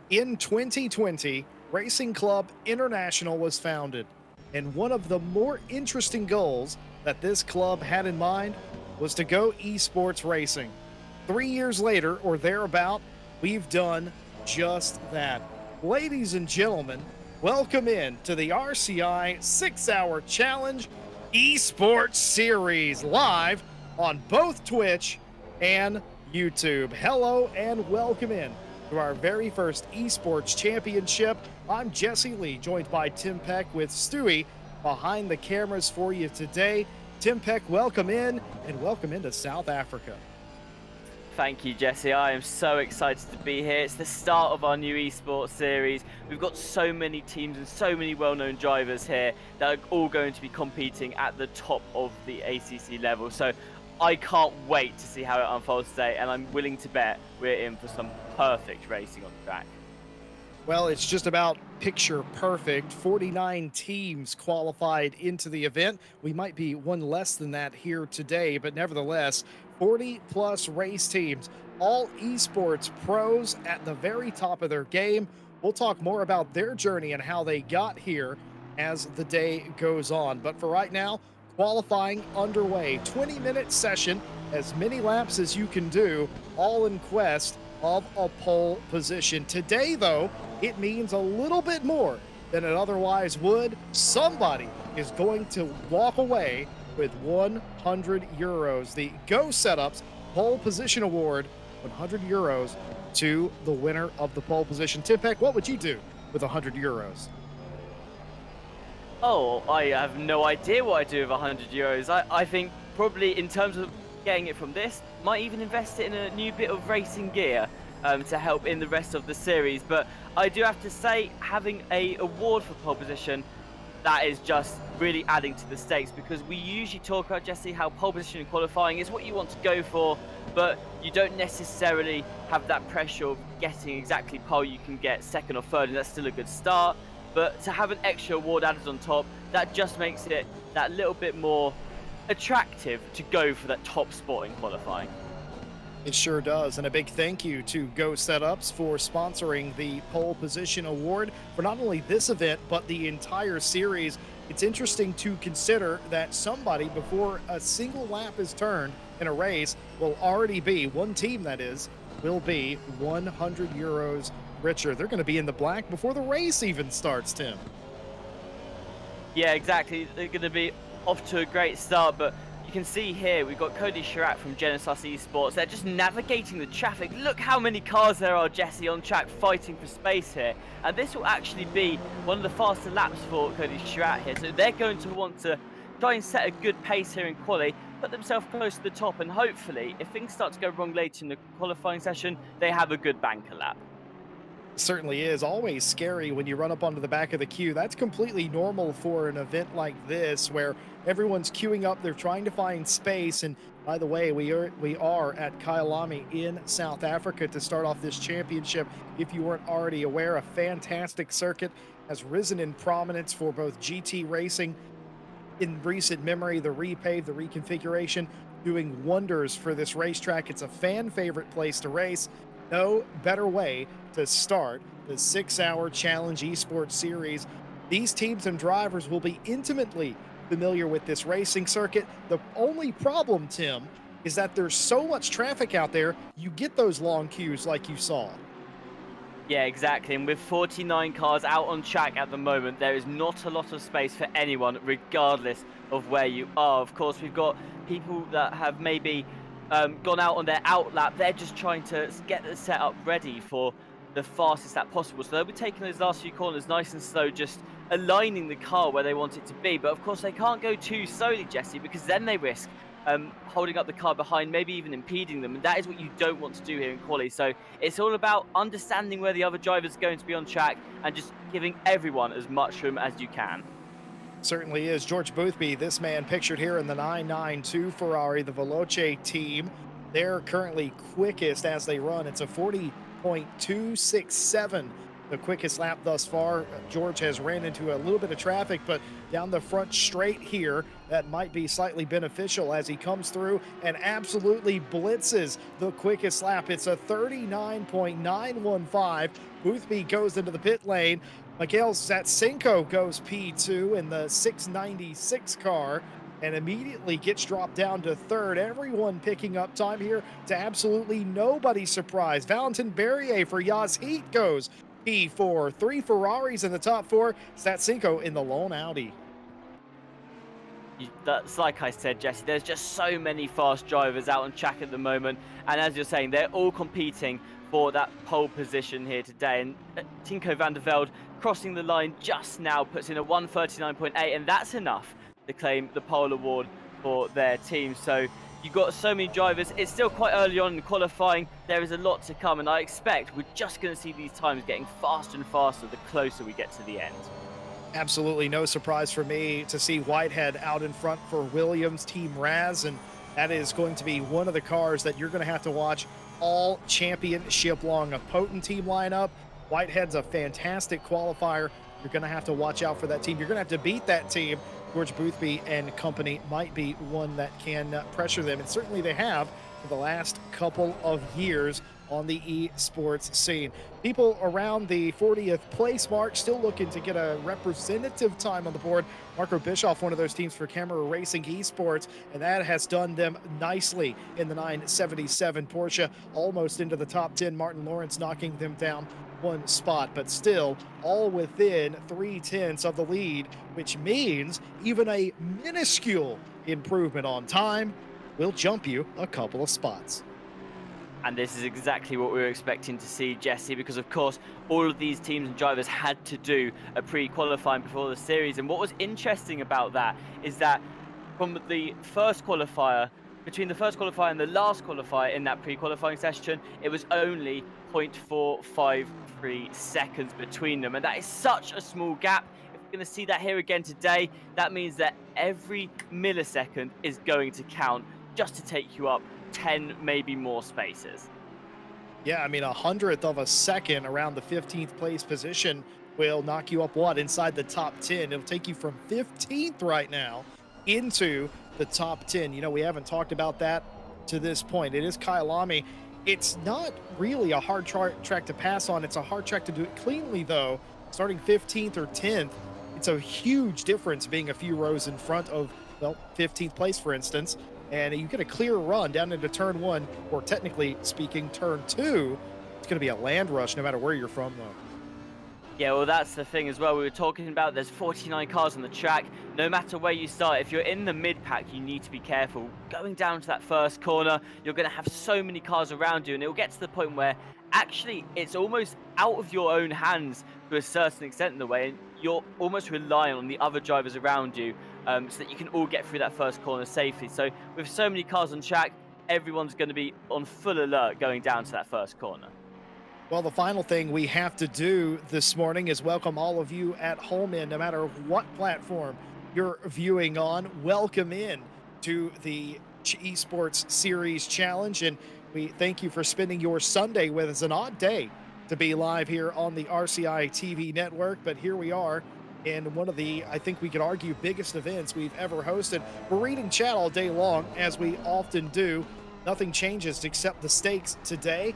In 2020, Racing Club International was founded, and one of the more interesting goals that this club had in mind was to go esports racing. 3 years later, or thereabout, we've done just that. Ladies and gentlemen, welcome in to the RCI 6-Hour Challenge Esports Series live on both Twitch and YouTube. Hello and welcome in to our very first esports championship. I'm Jesse Lee, joined by Tim Peck with Stewie behind the cameras for you today. Tim Peck, welcome in, and welcome into South Africa. Thank you, Jesse. I am so excited to be here. It's the start of our new esports series. We've got so many teams and so many well-known drivers here that are all going to be competing at the top of the ACC level. So I can't wait to see how it unfolds today, and I'm willing to bet we're in for some perfect racing on the track. Well, it's just about picture perfect. 49 teams qualified into the event. We might be one less than that here today, but nevertheless, 40 plus race teams, all esports pros at the very top of their game. We'll talk more about their journey and how they got here as the day goes on. But for right now, qualifying underway. 20-minute session, as many laps as you can do, all in quest of a pole position. Today, though, it means a little bit more than it otherwise would. Somebody is going to walk away with 100 euros. The Go Setups Pole Position Award, 100 euros to the winner of the pole position. Tim Peck, what would you do with 100 euros? Oh, I have no idea what I'd do with 100 euros. I think probably in terms of getting it from this, might even invest it in a new bit of racing gear to help in the rest of the series. But I do have to say, having a award for pole position, that is just really adding to the stakes, because we usually talk about, Jesse, how pole position in qualifying is what you want to go for, but you don't necessarily have that pressure of getting exactly pole. You can get second or third, and that's still a good start. But to have an extra award added on top, that just makes it that little bit more attractive to go for that top spot in qualifying. It sure does. And a big thank you to Go Setups for sponsoring the Pole Position Award for not only this event, but the entire series. It's interesting to consider that somebody, before a single lap is turned in a race, will already be, one team that is, will be 100 euros richer. They're going to be in the black before the race even starts, Tim. Yeah, exactly. They're going to be off to a great start, but you can see here we've got Cody Chirac from Genesis Esports. They're just navigating the traffic. Look how many cars there are, Jesse, on track fighting for space here. And this will actually be one of the faster laps for Cody Chirac here. So they're going to want to try and set a good pace here in quali, put themselves close to the top, and hopefully, if things start to go wrong later in the qualifying session, they have a good banker lap. Certainly is. Always scary when you run up onto the back of the queue. That's completely normal for an event like this, where everyone's queuing up, they're trying to find space. And by the way, we are at Kyalami in South Africa to start off this championship. If you weren't already aware, a fantastic circuit has risen in prominence for both GT racing in recent memory. The repave, the reconfiguration, doing wonders for this racetrack. It's a fan favorite place to race. No better way to start the 6-Hour Challenge Esports Series. These teams and drivers will be intimately familiar with this racing circuit. The only problem, Tim, is that there's so much traffic out there, you get those long queues like you saw. Yeah, exactly. And with 49 cars out on track at the moment, there is not a lot of space for anyone, regardless of where you are. Of course, we've got people that have maybe gone out on their out lap. They're just trying to get the setup ready for the fastest lap possible. So they'll be taking those last few corners nice and slow, just aligning the car where they want it to be. But of course, they can't go too slowly, Jesse, because then they risk holding up the car behind, maybe even impeding them. And that is what you don't want to do here in quali. So it's all about understanding where the other drivers are going to be on track and just giving everyone as much room as you can. Certainly is. George Boothby, this man pictured here in the 992 Ferrari, the Veloce team. They're currently quickest as they run. It's a 40.267 the quickest lap thus far. George has ran into a little bit of traffic, but down the front straight here, that might be slightly beneficial as he comes through and absolutely blitzes the quickest lap. It's a 39.915. Boothby goes into the pit lane. Mikhail Zatsenko goes P2 in the 696 car and immediately gets dropped down to third. Everyone picking up time here to absolutely nobody's surprise. Valentin Berrier for Yas Heat goes P4. 3 Ferraris in the top 4. Zatsenko in the lone Audi. That's like I said, Jesse, there's just so many fast drivers out on track at the moment. And as you're saying, they're all competing for that pole position here today. And Tinko van der Velde crossing the line just now puts in a 139.8, and that's enough to claim the pole award for their team. So you've got so many drivers. It's still quite early on in qualifying. There is a lot to come, and I expect we're just going to see these times getting faster and faster the closer we get to the end. Absolutely no surprise for me to see Whitehead out in front for Williams Team Raz, and that is going to be one of the cars that you're going to have to watch all championship long. A potent team lineup. Whitehead's a fantastic qualifier. You're going to have to watch out for that team. You're going to have to beat that team. George Boothby and company might be one that can pressure them, and certainly they have for the last couple of years on the esports scene. People around the 40th place mark still looking to get a representative time on the board. Marco Bischoff, one of those teams for Camera Racing Esports, and that has done them nicely in the 977 Porsche, almost into the top 10. Martin Lawrence knocking them down one spot, but still all within 3/10 of the lead, which means even a minuscule improvement on time will jump you a couple of spots. And this is exactly what we were expecting to see, Jesse, because of course all of these teams and drivers had to do a pre-qualifying before the series. And what was interesting about that is that from the first qualifier, between the first qualifier and the last qualifier in that pre-qualifying session, it was only 0.453 seconds between them. And that is such a small gap. If we're going to see that here again today, that means that every millisecond is going to count just to take you up 10, maybe more spaces. Yeah, I mean, 100th of a second around the 15th place position will knock you up inside the top 10. It'll take you from 15th right now into the top 10. You know, we haven't talked about that to this point. It is Kyalami. It's not really a hard track to pass on. It's a hard track to do it cleanly, though. Starting 15th or 10th, it's a huge difference being a few rows in front of, well, 15th place, for instance. And you get a clear run down into turn 1, or technically speaking, turn 2. It's going to be a land rush no matter where you're from, though. Yeah, well, that's the thing as well. We were talking about there's 49 cars on the track. No matter where you start, if you're in the mid-pack, you need to be careful. Going down to that first corner, you're going to have so many cars around you, and it'll get to the point where actually it's almost out of your own hands to a certain extent in the way, and you're almost relying on the other drivers around you so that you can all get through that first corner safely. So with so many cars on track, everyone's going to be on full alert going down to that first corner. Well, the final thing we have to do this morning is welcome all of you at home in, no matter what platform you're viewing on. Welcome in to the Esports Series Challenge, and we thank you for spending your Sunday with us. An odd day to be live here on the RCI TV network, but here we are in one of the, I think we could argue, biggest events we've ever hosted. We're reading chat all day long, as we often do. Nothing changes except the stakes today.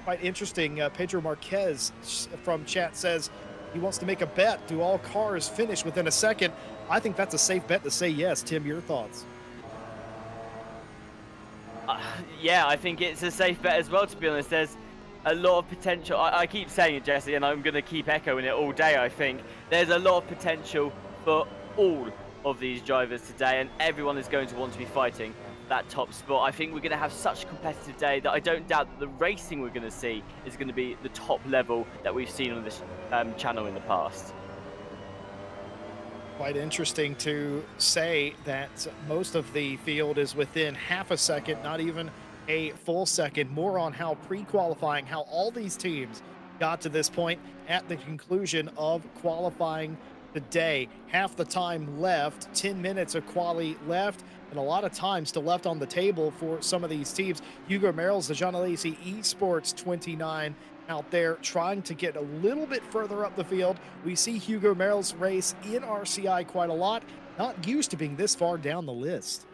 Quite interesting. Pedro Marquez from chat says he wants to make a bet. Do all cars finish within a second? I think that's a safe bet to say yes. Tim, your thoughts? Yeah, I think it's a safe bet as well, to be honest. There's a lot of potential. I keep saying it, Jesse, and I'm going to keep echoing it all day. I think there's a lot of potential for all of these drivers today, and everyone is going to want to be fighting that top spot. I think we're going to have such a competitive day that I don't doubt that the racing we're going to see is going to be the top level that we've seen on this channel in the past. Quite interesting to say that most of the field is within half a second, not even a full second. More on how pre-qualifying, how all these teams got to this point at the conclusion of qualifying today. Half the time left, 10 minutes of quali left, and a lot of time still left on the table for some of these teams. Hugo Merrill's the John Lacey Esports 29 out there trying to get a little bit further up the field. We see Hugo Merrill's race in RCI quite a lot, not used to being this far down the list.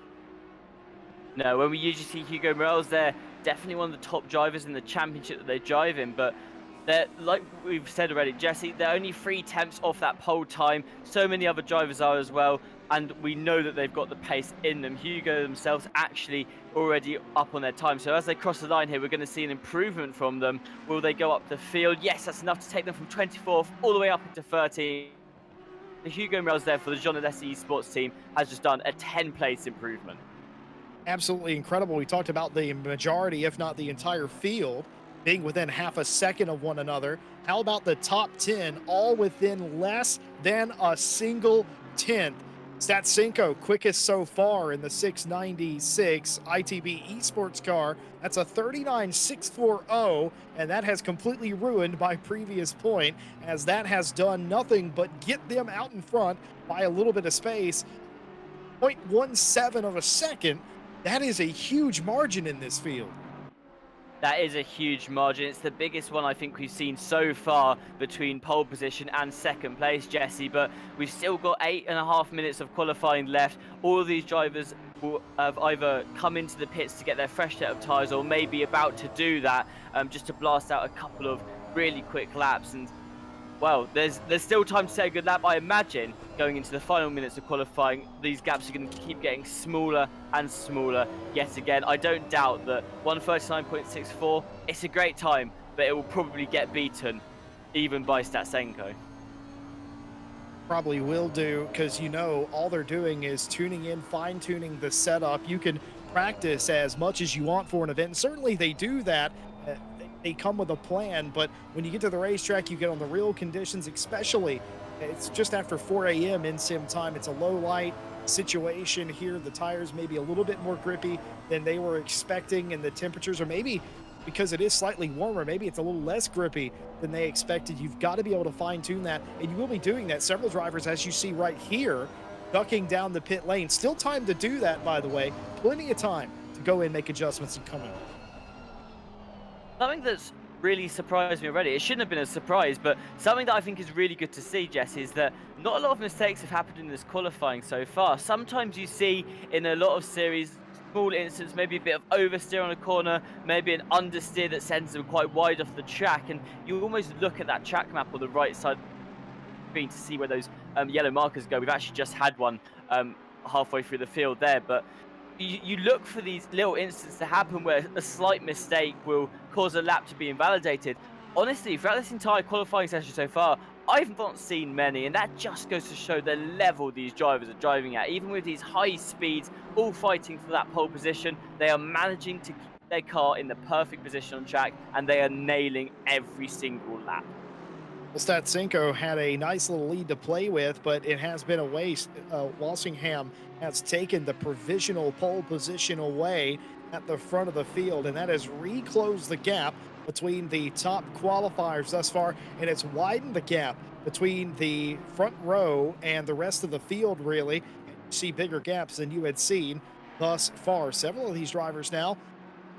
No, when we usually see Hugo Morales, they're definitely one of the top drivers in the championship that they drive in, but they're, like we've said already, Jesse, they're only 3 tenths off that pole time. So many other drivers are as well, and we know that they've got the pace in them. Hugo themselves actually already up on their time. So as they cross the line here, we're going to see an improvement from them. Will they go up the field? Yes, that's enough to take them from 24th all the way up into 13th. The Hugo Morales there for the Jean Alesi Esports team has just done a 10-place improvement. Absolutely incredible. We talked about the majority, if not the entire field, being within half a second of one another. How about the top 10, all within less than a single tenth? Statsenko, quickest so far in the 696 ITB Esports car. That's a 39.640, and that has completely ruined my previous point, as that has done nothing but get them out in front by a little bit of space. 0.17 of a second. That is a huge margin in this field. That is a huge margin. It's the biggest one I think we've seen so far between pole position and second place, Jesse. But we've still got 8.5 minutes of qualifying left. All of these drivers will have either come into the pits to get their fresh set of tyres or maybe about to do that just to blast out a couple of really quick laps. And well, there's still time to say a good lap. I imagine going into the final minutes of qualifying, these gaps are going to keep getting smaller and smaller yet again. I don't doubt that 1:39.64, it's a great time, but it will probably get beaten even by Statsenko. Probably will do, because all they're doing is tuning in, fine-tuning the setup. You can practice as much as you want for an event, and certainly they do that. They come with a plan, but when you get to the racetrack, you get on the real conditions, especially it's just after 4 a.m. in sim time. It's a low light situation here. The tires may be a little bit more grippy than they were expecting, and the temperatures are maybe, because it is slightly warmer, maybe it's a little less grippy than they expected. You've got to be able to fine tune that, and you will be doing that. Several drivers, as you see right here, ducking down the pit lane. Still time to do that, by the way. Plenty of time to go in, make adjustments, and come out. Something that's really surprised me already, it shouldn't have been a surprise, but something that I think is really good to see, Jess, is that not a lot of mistakes have happened in this qualifying so far. Sometimes you see in a lot of series, small incidents, maybe a bit of oversteer on a corner, maybe an understeer that sends them quite wide off the track, and you almost look at that track map on the right side of the screen to see where those yellow markers go. We've actually just had one halfway through the field there, but you look for these little incidents to happen where a slight mistake will cause a lap to be invalidated. Honestly, throughout this entire qualifying session so far, I've not seen many, and that just goes to show the level these drivers are driving at. Even with these high speeds, all fighting for that pole position, they are managing to keep their car in the perfect position on track, and they are nailing every single lap. Well, Statsenko had a nice little lead to play with, but it has been a waste. Walsingham has taken the provisional pole position away at the front of the field, and that has reclosed the gap between the top qualifiers thus far, and it's widened the gap between the front row and the rest of the field, really. You see bigger gaps than you had seen thus far. Several of these drivers now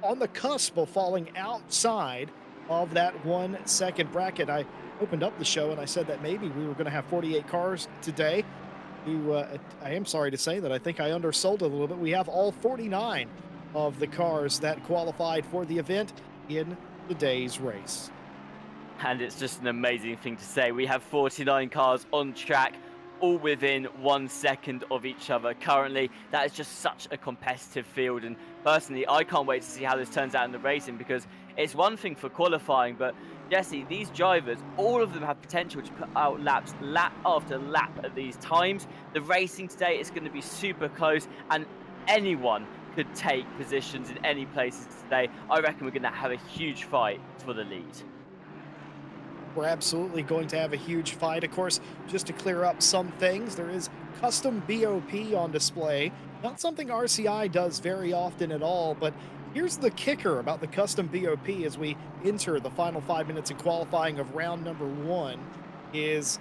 on the cusp of falling outside of that 1 second bracket. I opened up the show and I said that maybe we were going to have 48 cars today. I am sorry to say that I think I undersold it a little bit. We have all 49 of the cars that qualified for the event in today's race. And it's just an amazing thing to say. We have 49 cars on track, all within 1 second of each other. Currently, that is just such a competitive field, and personally, I can't wait to see how this turns out in the racing, because it's one thing for qualifying, but Jesse, these drivers, all of them have potential to put out laps, lap after lap at these times. The racing today is going to be super close, and anyone could take positions in any places today. I reckon we're going to have a huge fight for the lead. We're absolutely going to have a huge fight. Of course, just to clear up some things, there is custom BOP on display. Not something RCI does very often at all, but here's the kicker about the custom BOP as we enter the final 5 minutes of qualifying of round number 1, is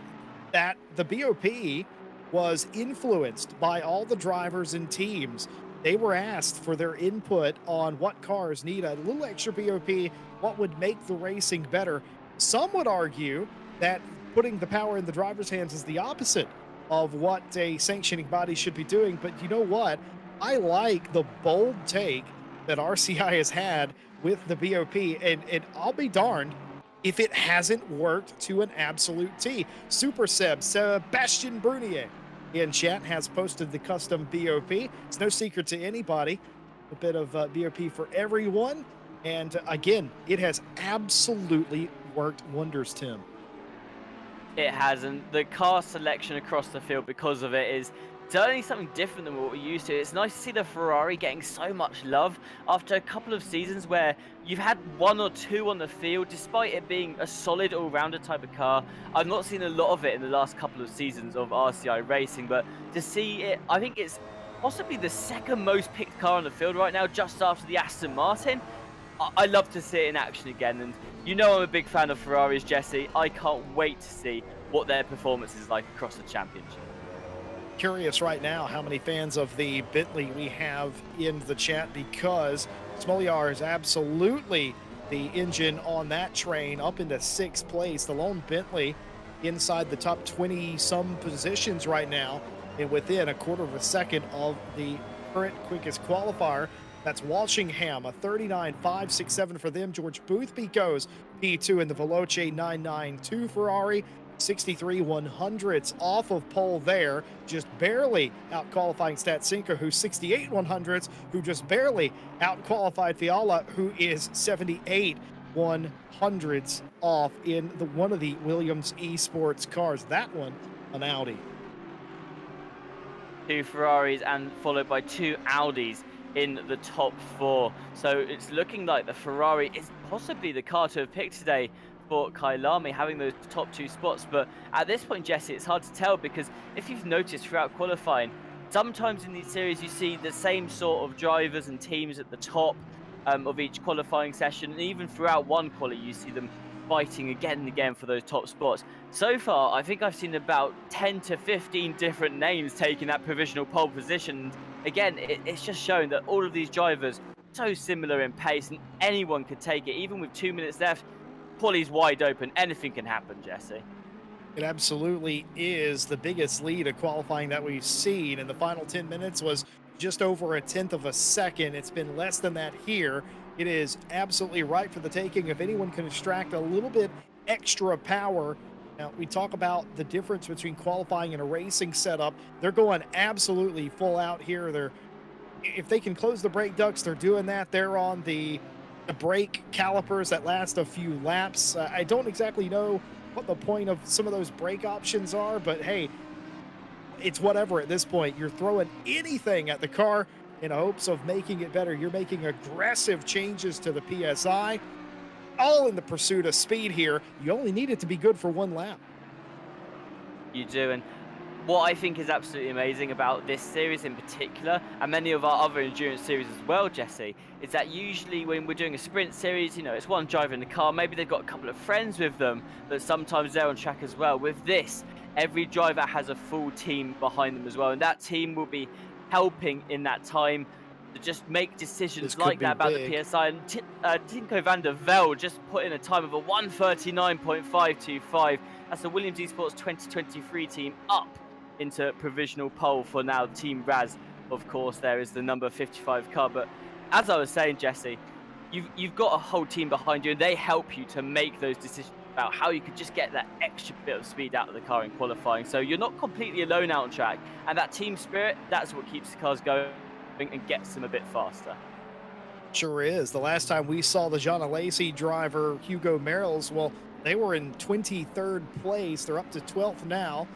that the BOP was influenced by all the drivers and teams they were asked for their input on what cars need a little extra BOP, what would make the racing better. Some would argue that putting the power in the driver's hands is the opposite of what a sanctioning body should be doing. But you know what? I like the bold take that RCI has had with the BOP, and I'll be darned if it hasn't worked to an absolute T. Super Seb, Sebastian Brunier in chat has posted the custom BOP. It's no secret to anybody. A bit of BOP for everyone. And again, it has absolutely worked wonders, Tim. It has, and the car selection across the field because of it is certainly something different than what we're used to. It's nice to see the Ferrari getting so much love after a couple of seasons where you've had one or two on the field, despite it being a solid all-rounder type of car. I've not seen a lot of it in the last couple of seasons of RCI racing, but to see it, I think it's possibly the second most picked car on the field right now, just after the Aston Martin. I love to see it in action again, and you know I'm a big fan of Ferraris, Jesse. I can't wait to see what their performance is like across the championship. Curious right now how many fans of the Bentley we have in the chat, because Smoliar is absolutely the engine on that train up into sixth place. The lone Bentley inside the top 20-some positions right now, and within a quarter of a second of the current quickest qualifier. That's Walshingham, a 39.567 for them. George Boothby goes P2 in the Veloce 992 Ferrari. 63 100ths off of pole there, just barely out qualifying Statsinka, who's 68 100ths, who just barely out qualified Fiala, who is 78 100ths off in one of the Williams Esports cars. That one, an Audi. Two Ferraris and followed by two Audis in the top four. So it's looking like the Ferrari is possibly the car to have picked today for Kyalami, having those top two spots. But at this point, Jesse, it's hard to tell, because if you've noticed throughout qualifying, sometimes in these series you see the same sort of drivers and teams at the top of each qualifying session, and even throughout one quali you see them fighting again and again for those top spots. So far, I think I've seen about 10 to 15 different names taking that provisional pole position. Again, it's just showing that all of these drivers are so similar in pace, and anyone could take it. Even with 2 minutes left, quali's wide open. Anything can happen, Jesse. It absolutely is. The biggest lead of qualifying that we've seen in the final 10 minutes was just over a tenth of a second. It's been less than that here. It is absolutely right for the taking if anyone can extract a little bit extra power. Now, we talk about the difference between qualifying and a racing setup. They're going absolutely full out here. If they can close the brake ducts, they're doing that. They're on the brake calipers that last a few laps. I don't exactly know what the point of some of those brake options are, but hey, it's whatever at this point. You're throwing anything at the car in hopes of making it better. You're making aggressive changes to the PSI, all in the pursuit of speed here. You only need it to be good for one lap. You do, and what I think is absolutely amazing about this series in particular, and many of our other endurance series as well, Jesse, is that usually when we're doing a sprint series, you know, it's one driver in the car, maybe they've got a couple of friends with them, but sometimes they're on track as well. With this, every driver has a full team behind them as well, and that team will be helping in that time to just make decisions like that about the PSI. And Tinko van der Velde just put in a time of a 1:39.525. That's the Williams Esports 2023 team up into provisional pole for now. Team Raz, of course, there is the number 55 car. But as I was saying, Jesse, you've got a whole team behind you, and they help you to make those decisions about how you could just get that extra bit of speed out of the car in qualifying. So you're not completely alone out on track, and that team spirit, that's what keeps the cars going and gets them a bit faster. Sure is. The last time we saw the Jean Alesi driver, Hugo Merrils, well, they were in 23rd place. They're up to 12th now.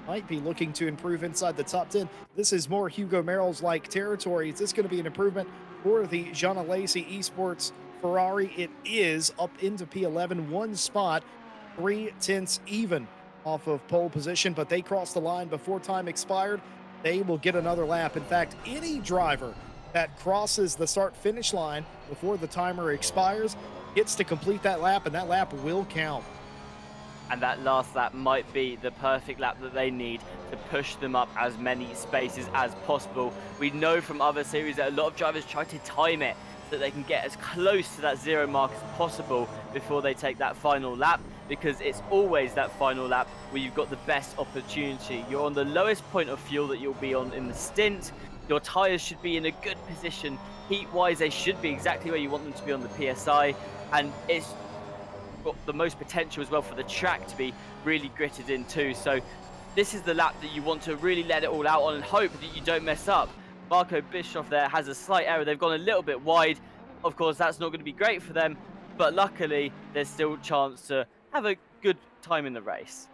Might be looking to improve inside the top 10. This is more Hugo Merrils-like territory. Is this going to be an improvement for the Jean Alesi Esports Ferrari? It is up into P11, one spot, 3/10 even off of pole position, but they crossed the line before time expired. They will get another lap. In fact, any driver that crosses the start-finish line before the timer expires gets to complete that lap, and that lap will count. and that last lap might be the perfect lap that they need to push them up as many spaces as possible. We know from other series that a lot of drivers try to time it so that they can get as close to that zero mark as possible before they take that final lap, because it's always that final lap where you've got the best opportunity. You're on the lowest point of fuel that you'll be on in the stint. Your tyres should be in a good position. Heat wise, they should be exactly where you want them to be on the PSI. And it's got the most potential as well for the track to be really gritted in too. So this is the lap that you want to really let it all out on and hope that you don't mess up. Marco Bischoff there has a slight error. They've gone a little bit wide. Of course, that's not going to be great for them, but luckily there's still a chance to have a good time in the race.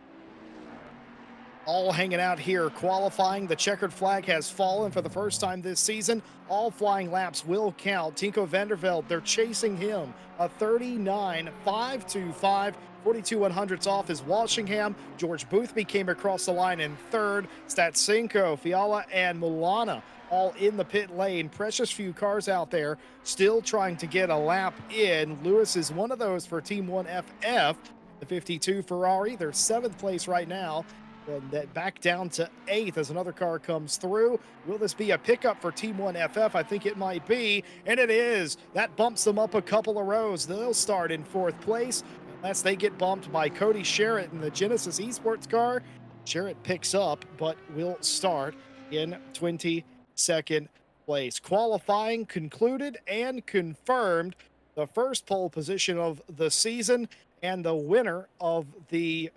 All hanging out here qualifying. The checkered flag has fallen for the first time this season. All flying laps will count. Tinko Vandervelde, they're chasing him. A 39.525. 42 100ths off is Walshingham. George Boothby came across the line in third. Statsenko, Fiala, and Mulana all in the pit lane. Precious few cars out there still trying to get a lap in. Lewis is one of those for Team 1FF. The 52 Ferrari, they're seventh place right now. And that back down to eighth as another car comes through. Will this be a pickup for Team 1FF? I think it might be, and it is. That bumps them up a couple of rows. They'll start in fourth place unless they get bumped by Cody Sherritt in the Genesis Esports car. Sherritt picks up, but will start in 22nd place. Qualifying concluded and confirmed. The first pole position of the season and the winner of the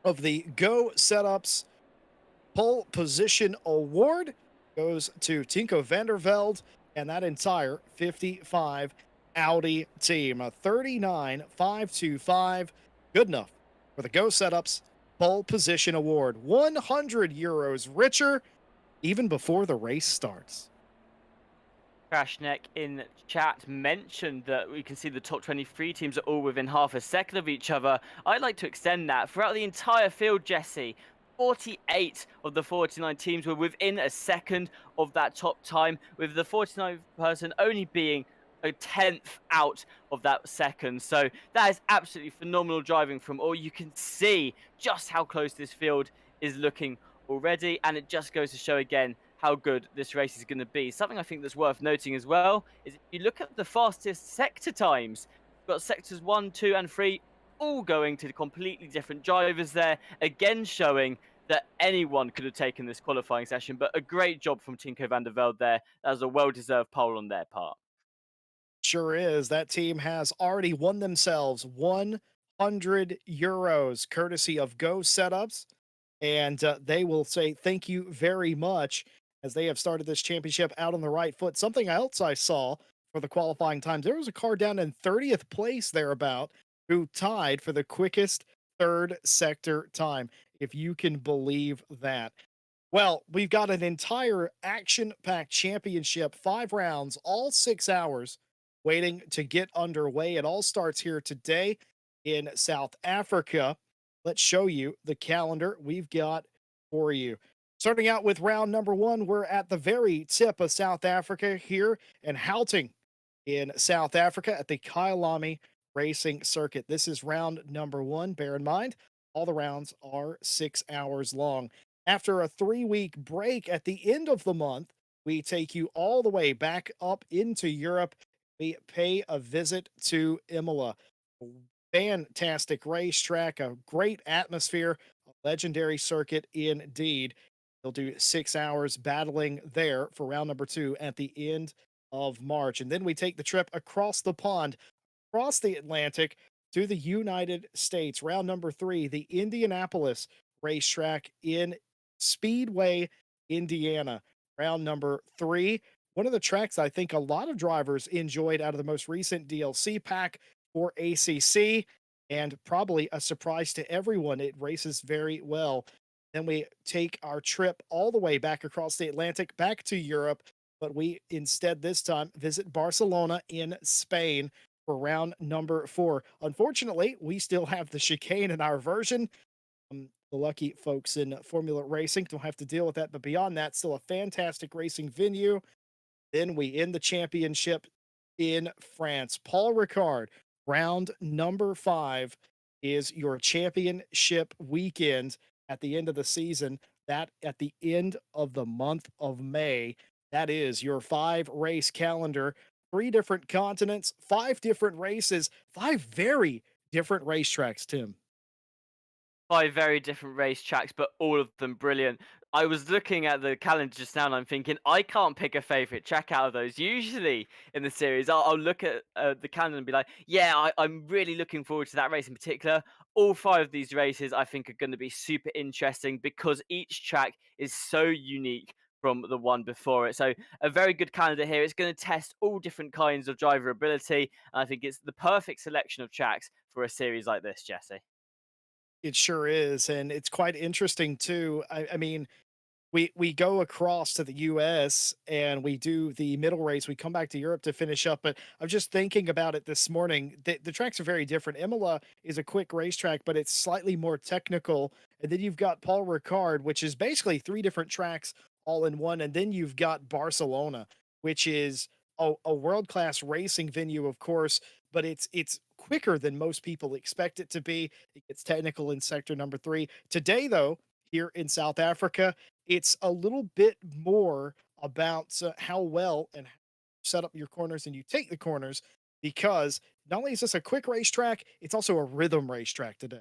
Go Setups Pole Position Award goes to Tinko Vandervelde and that entire 55 Audi team. A 39.525, good enough for the Go Setups Pole Position Award. 100 euros richer even before the race starts. Crashneck in chat mentioned that we can see the top 23 teams are all within half a second of each other. I'd like to extend that throughout the entire field, Jesse. 48 of the 49 teams were within a second of that top time, with the 49th person only being a tenth out of that second. So that is absolutely phenomenal driving from all. You can see just how close this field is looking already, and it just goes to show again how good this race is going to be. Something I think that's worth noting as well is if you look at the fastest sector times, we've got sectors 1, 2, and 3 all going to completely different drivers there, again showing that anyone could have taken this qualifying session, but a great job from Tinko van der Velde there. That was a well-deserved pole on their part. Sure is. That team has already won themselves 100 euros courtesy of Go Setups. And they will say thank you very much as they have started this championship out on the right foot. Something else I saw for the qualifying times, there was a car down in 30th place thereabout who tied for the quickest third sector time, if you can believe that. Well, we've got an entire action packed championship, 5 rounds, all 6 hours waiting to get underway. It all starts here today in South Africa. Let's show you the calendar we've got for you. Starting out with round number one, we're at the very tip of South Africa here in Gauteng in South Africa at the Kyalami Racing Circuit. This is round number one. Bear in mind, all the rounds are 6 hours long. After a 3-week break at the end of the month, we take you all the way back up into Europe. We pay a visit to Imola. Fantastic racetrack, a great atmosphere, a legendary circuit indeed. They'll do 6 hours battling there for round number two at the end of March. And then we take the trip across the pond, across the Atlantic to the United States. Round number three, the Indianapolis racetrack in Speedway, Indiana. Round number three, one of the tracks I think a lot of drivers enjoyed out of the most recent DLC pack for ACC, and probably a surprise to everyone. It races very well. Then we take our trip all the way back across the Atlantic, back to Europe, but we instead this time visit Barcelona in Spain for round number four. Unfortunately, we still have the chicane in our version. The lucky folks in Formula Racing don't have to deal with that, but beyond that, still a fantastic racing venue. Then we end the championship in France. Paul Ricard, round number five is your championship weekend at the end of the season. That at the end of the month of May, that is your 5 race calendar, 3 different continents, 5 different races, 5 very different racetracks, Tim. 5 very different racetracks, but all of them brilliant. I was looking at the calendar just now and I'm thinking, I can't pick a favorite track out of those. Usually in the series, I'll look at the calendar and be like, yeah, I'm really looking forward to that race in particular. All 5 of these races I think are going to be super interesting because each track is so unique from the one before it. So a very good calendar here. It's going to test all different kinds of driver ability. And I think it's the perfect selection of tracks for a series like this, Jesse. It sure is, and it's quite interesting too. I mean, we go across to the US and we do the middle race. We come back to Europe to finish up. But I'm just thinking about it this morning. The tracks are very different. Imola is a quick racetrack, but it's slightly more technical. And then you've got Paul Ricard, which is basically 3 different tracks all in one. And then you've got Barcelona, which is a world-class racing venue, of course, but it's quicker than most people expect it to be. It gets technical in sector number 3. Today, though, here in South Africa, it's a little bit more about how well and set up your corners and you take the corners, because not only is this a quick racetrack, it's also a rhythm racetrack today.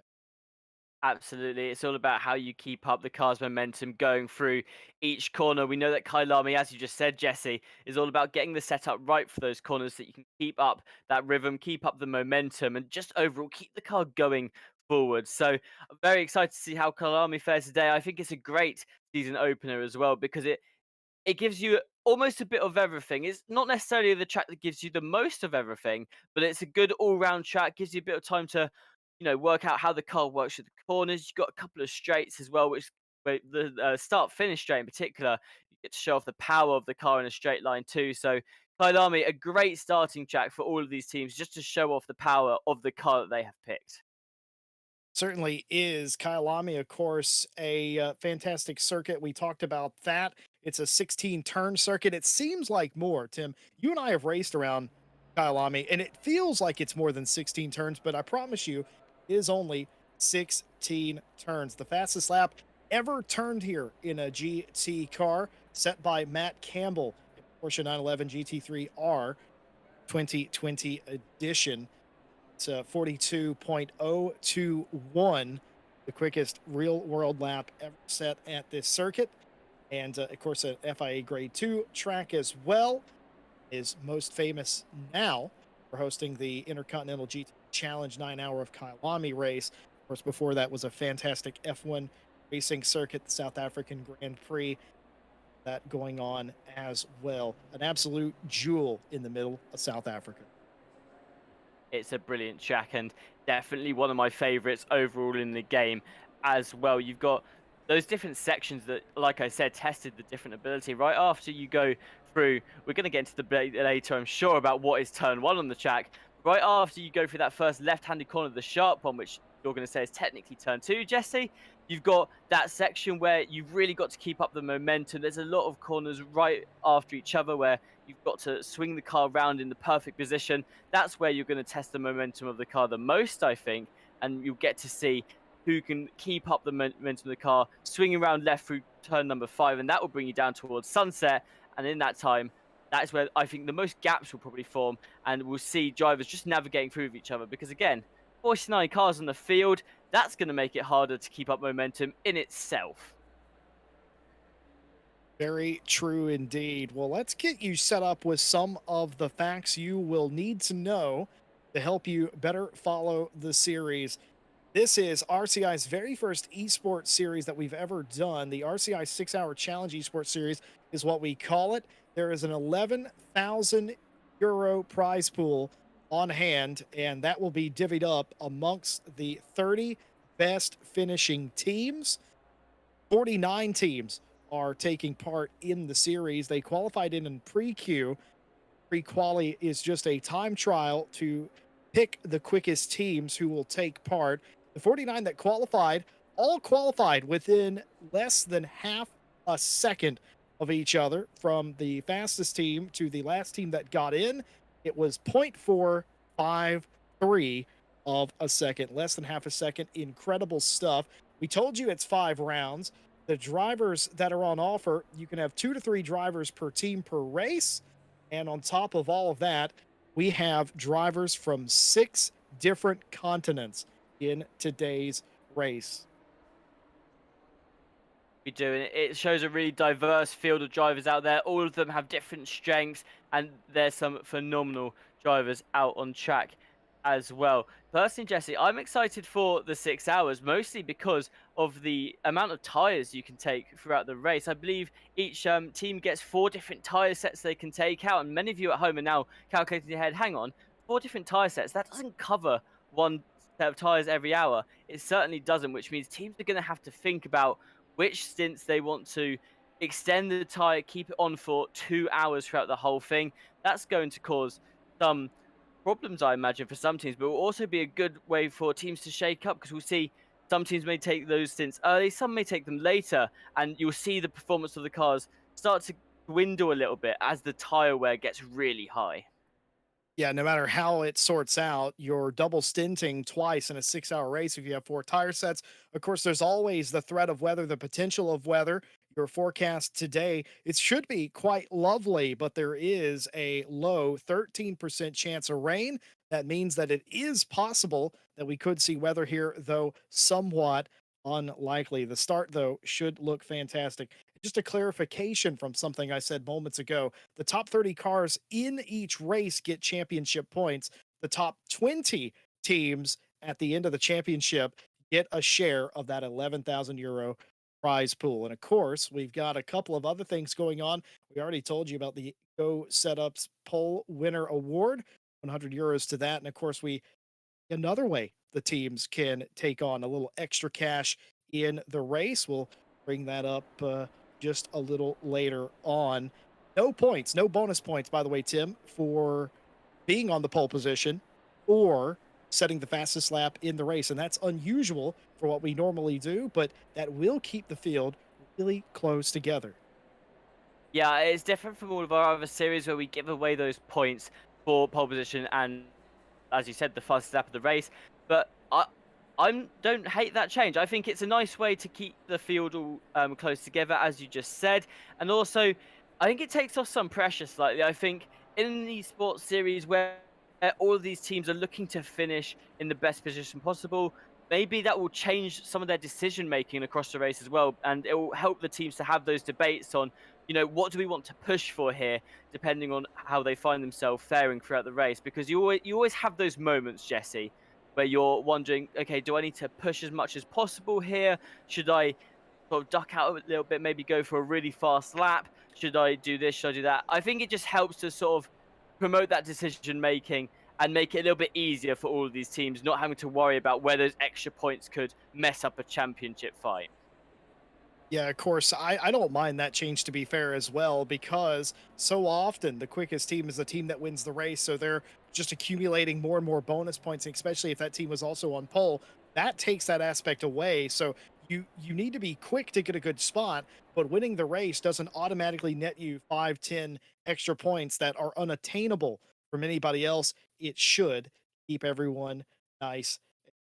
Absolutely. It's all about how you keep up the car's momentum going through each corner. We know that Kyalami, as you just said, Jesse, is all about getting the setup right for those corners so that you can keep up that rhythm, keep up the momentum, and just overall keep the car going forward. So I'm very excited to see how Kyalami fares today. I think it's a great season opener as well because it gives you almost a bit of everything. It's not necessarily the track that gives you the most of everything, but it's a good all-round track. Gives you a bit of time to, work out how the car works at the corners. You've got a couple of straights as well, which where the start-finish straight in particular, you get to show off the power of the car in a straight line too. So Kailami, a great starting track for all of these teams, just to show off the power of the car that they have picked. Certainly is. Kyalami, of course, a fantastic circuit. We talked about that. It's a 16 turn circuit. It seems like more, Tim. You and I have raced around Kyalami, and it feels like it's more than 16 turns, but I promise you, it is only 16 turns. The fastest lap ever turned here in a GT car, set by Matt Campbell, Porsche 911 GT3R 2020 edition. It's 42.021, the quickest real world lap ever set at this circuit. And of course, an FIA Grade 2 track as well, is most famous now for hosting the Intercontinental GT Challenge 9 hour of Kyalami race. Of course, before that was a fantastic F1 racing circuit, the South African Grand Prix, that going on as well. An absolute jewel in the middle of South Africa. It's a brilliant track and definitely one of my favorites overall in the game as well. You've got those different sections that, like I said, tested the different ability. Right after you go through, we're going to get into the debate later, I'm sure, about what is turn 1 on the track. Right after you go through that first left-handed corner, the sharp one, which you're going to say is technically turn 2, Jesse, you've got that section where you've really got to keep up the momentum. There's a lot of corners right after each other where you've got to swing the car around in the perfect position. That's where you're going to test the momentum of the car the most, I think, and you'll get to see who can keep up the momentum of the car, swinging around left through turn number 5, and that will bring you down towards sunset. And in that time, that's where I think the most gaps will probably form, and we'll see drivers just navigating through with each other. Because again, 49 cars on the field, that's going to make it harder to keep up momentum in itself. Very true indeed. Well, let's get you set up with some of the facts you will need to know to help you better follow the series. This is RCI's very first esports series that we've ever done. The RCI 6 hour challenge esports series is what we call it. There is an 11,000 euro prize pool on hand, and that will be divvied up amongst the 30 best finishing teams. 49 teams are taking part in the series. They qualified in pre-queue. Pre-quali is just a time trial to pick the quickest teams who will take part. The 49 that qualified all qualified within less than half a second of each other, from the fastest team to the last team that got in. It was 0.453. of a second, less than half a second. Incredible stuff. We told you it's 5 rounds. The drivers that are on offer, you can have 2 to 3 drivers per team per race. And on top of all of that, we have drivers from 6 different continents in today's race. We do, and it shows a really diverse field of drivers out there. All of them have different strengths, and there's some phenomenal drivers out on track as well. Personally, Jesse, I'm excited for the 6 hours, mostly because of the amount of tires you can take throughout the race. I believe each team gets 4 different tire sets they can take out, and many of you at home are now calculating in your head, hang on, 4 different tire sets, that doesn't cover one set of tires every hour. It certainly doesn't, which means teams are going to have to think about which stints they want to extend the tire, keep it on for 2 hours throughout the whole thing. That's going to cause some problems, I imagine, for some teams, but will also be a good way for teams to shake up because we'll see some teams may take those stints early, some may take them later, and you'll see the performance of the cars start to dwindle a little bit as the tire wear gets really high. Yeah, no matter how it sorts out, you're double stinting twice in a 6 hour race if you have 4 tire sets. Of course, there's always the threat of weather, the potential of weather. Your forecast today, it should be quite lovely, but there is a low 13% chance of rain. That means that it is possible that we could see weather here, though somewhat unlikely. The start, though, should look fantastic. Just a clarification from something I said moments ago, the top 30 cars in each race get championship points. The top 20 teams at the end of the championship get a share of that €11,000 prize pool. And of course, we've got a couple of other things going on. We already told you about the Go Setups Pole Winner Award, €100 to that. And of course, we another way the teams can take on a little extra cash in the race. We'll bring that up just a little later on. No points, no bonus points, by the way, Tim, for being on the pole position or setting the fastest lap in the race. And that's unusual for what we normally do, but that will keep the field really close together. Yeah, it's different from all of our other series where we give away those points for pole position and, as you said, the fastest lap of the race. But I don't hate that change. I think it's a nice way to keep the field all close together, as you just said, and also I think it takes off some pressure slightly. I think in the sports series where all of these teams are looking to finish in the best position possible, maybe that will change some of their decision making across the race as well, and it will help the teams to have those debates on, what do we want to push for here, depending on how they find themselves faring throughout the race. Because you always have those moments, Jesse, where you're wondering, okay, do I need to push as much as possible here? Should I sort of duck out a little bit, maybe go for a really fast lap? Should I do this? Should I do that? I think it just helps to sort of promote that decision making and make it a little bit easier for all of these teams, not having to worry about where those extra points could mess up a championship fight. Yeah, of course. I don't mind that change to be fair as well, because so often the quickest team is the team that wins the race. So they're just accumulating more and more bonus points, and especially if that team was also on pole. That takes that aspect away. So you need to be quick to get a good spot, but winning the race doesn't automatically net you 5, 10 extra points that are unattainable from anybody else. It should keep everyone nice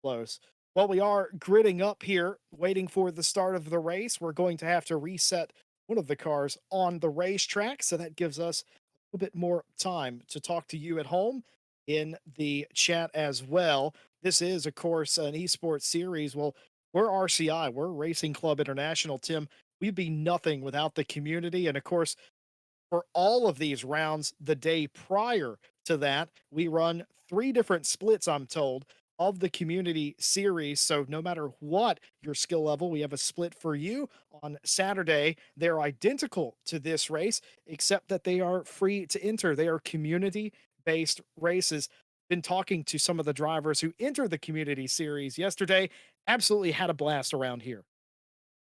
close. Well, we are gridding up here, waiting for the start of the race. We're going to have to reset one of the cars on the racetrack, so that gives us a little bit more time to talk to you at home in the chat as well. This is, of course, an esports series. Well, we're RCI, we're Racing Club International, Tim. We'd be nothing without the community. And of course, for all of these rounds the day prior to that. We run 3 different splits, I'm told, of the community series. So no matter what your skill level, we have a split for you on Saturday. They're identical to this race, except that they are free to enter. They are community based races. Been talking to some of the drivers who entered the community series yesterday. Absolutely had a blast around here.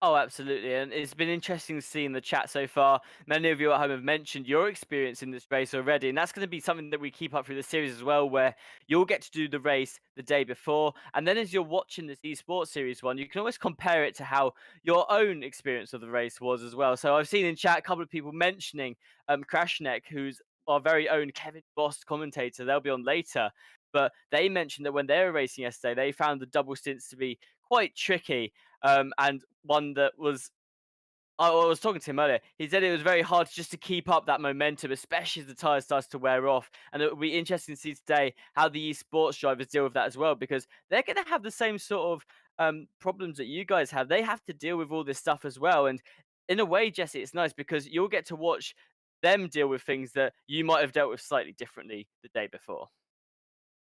Oh, absolutely. And it's been interesting to see in the chat so far. Many of you at home have mentioned your experience in this race already. And that's going to be something that we keep up through the series as well, where you'll get to do the race the day before. And then as you're watching this esports series one, you can always compare it to how your own experience of the race was as well. So I've seen in chat a couple of people mentioning Crashneck, who's our very own Kevin Boss commentator. They'll be on later. But they mentioned that when they were racing yesterday, they found the double stints to be quite tricky, and one that was I was talking to him earlier. He said it was very hard just to keep up that momentum, especially as the tyres starts to wear off. And it will be interesting to see today how the esports drivers deal with that as well, because they're going to have the same sort of problems that you guys have. They have to deal with all this stuff as well. And in a way, Jesse, it's nice because you'll get to watch them deal with things that you might have dealt with slightly differently the day before.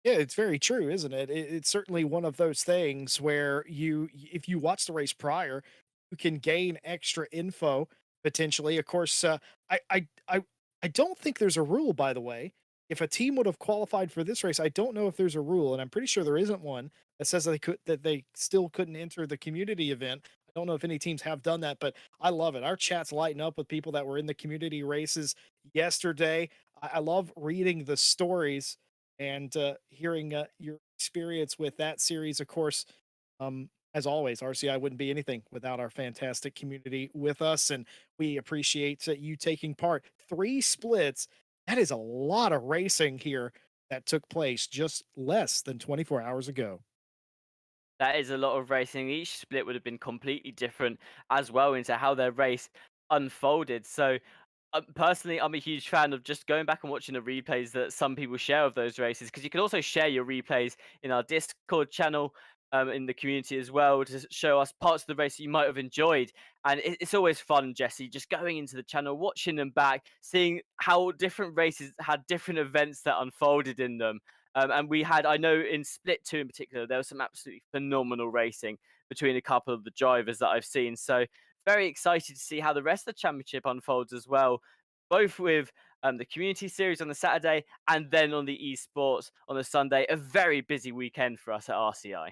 Yeah, it's very true, isn't it? It's certainly one of those things where if you watch the race prior, you can gain extra info potentially. Of course, I don't think there's a rule, by the way. If a team would have qualified for this race, I don't know if there's a rule, and I'm pretty sure there isn't one that says that they still couldn't enter the community event. I don't know if any teams have done that, but I love it. Our chats lighten up with people that were in the community races yesterday. I love reading the stories and hearing your experience with that series. Of course, as always, RCI wouldn't be anything without our fantastic community with us, and we appreciate you taking part. 3 splits, that is a lot of racing here that took place just less than 24 hours ago. That is a lot of racing. Each split would have been completely different as well into how their race unfolded. So, personally, I'm a huge fan of just going back and watching the replays that some people share of those races, because you can also share your replays in our Discord channel, in the community as well, to show us parts of the race that you might have enjoyed. And it's always fun, Jesse, just going into the channel, watching them back, seeing how different races had different events that unfolded in them. And we had, I know in Split 2 in particular, there was some absolutely phenomenal racing between a couple of the drivers that I've seen. So, very excited to see how the rest of the championship unfolds as well, both with the community series on the Saturday and then on the esports on the Sunday. A very busy weekend for us at RCI.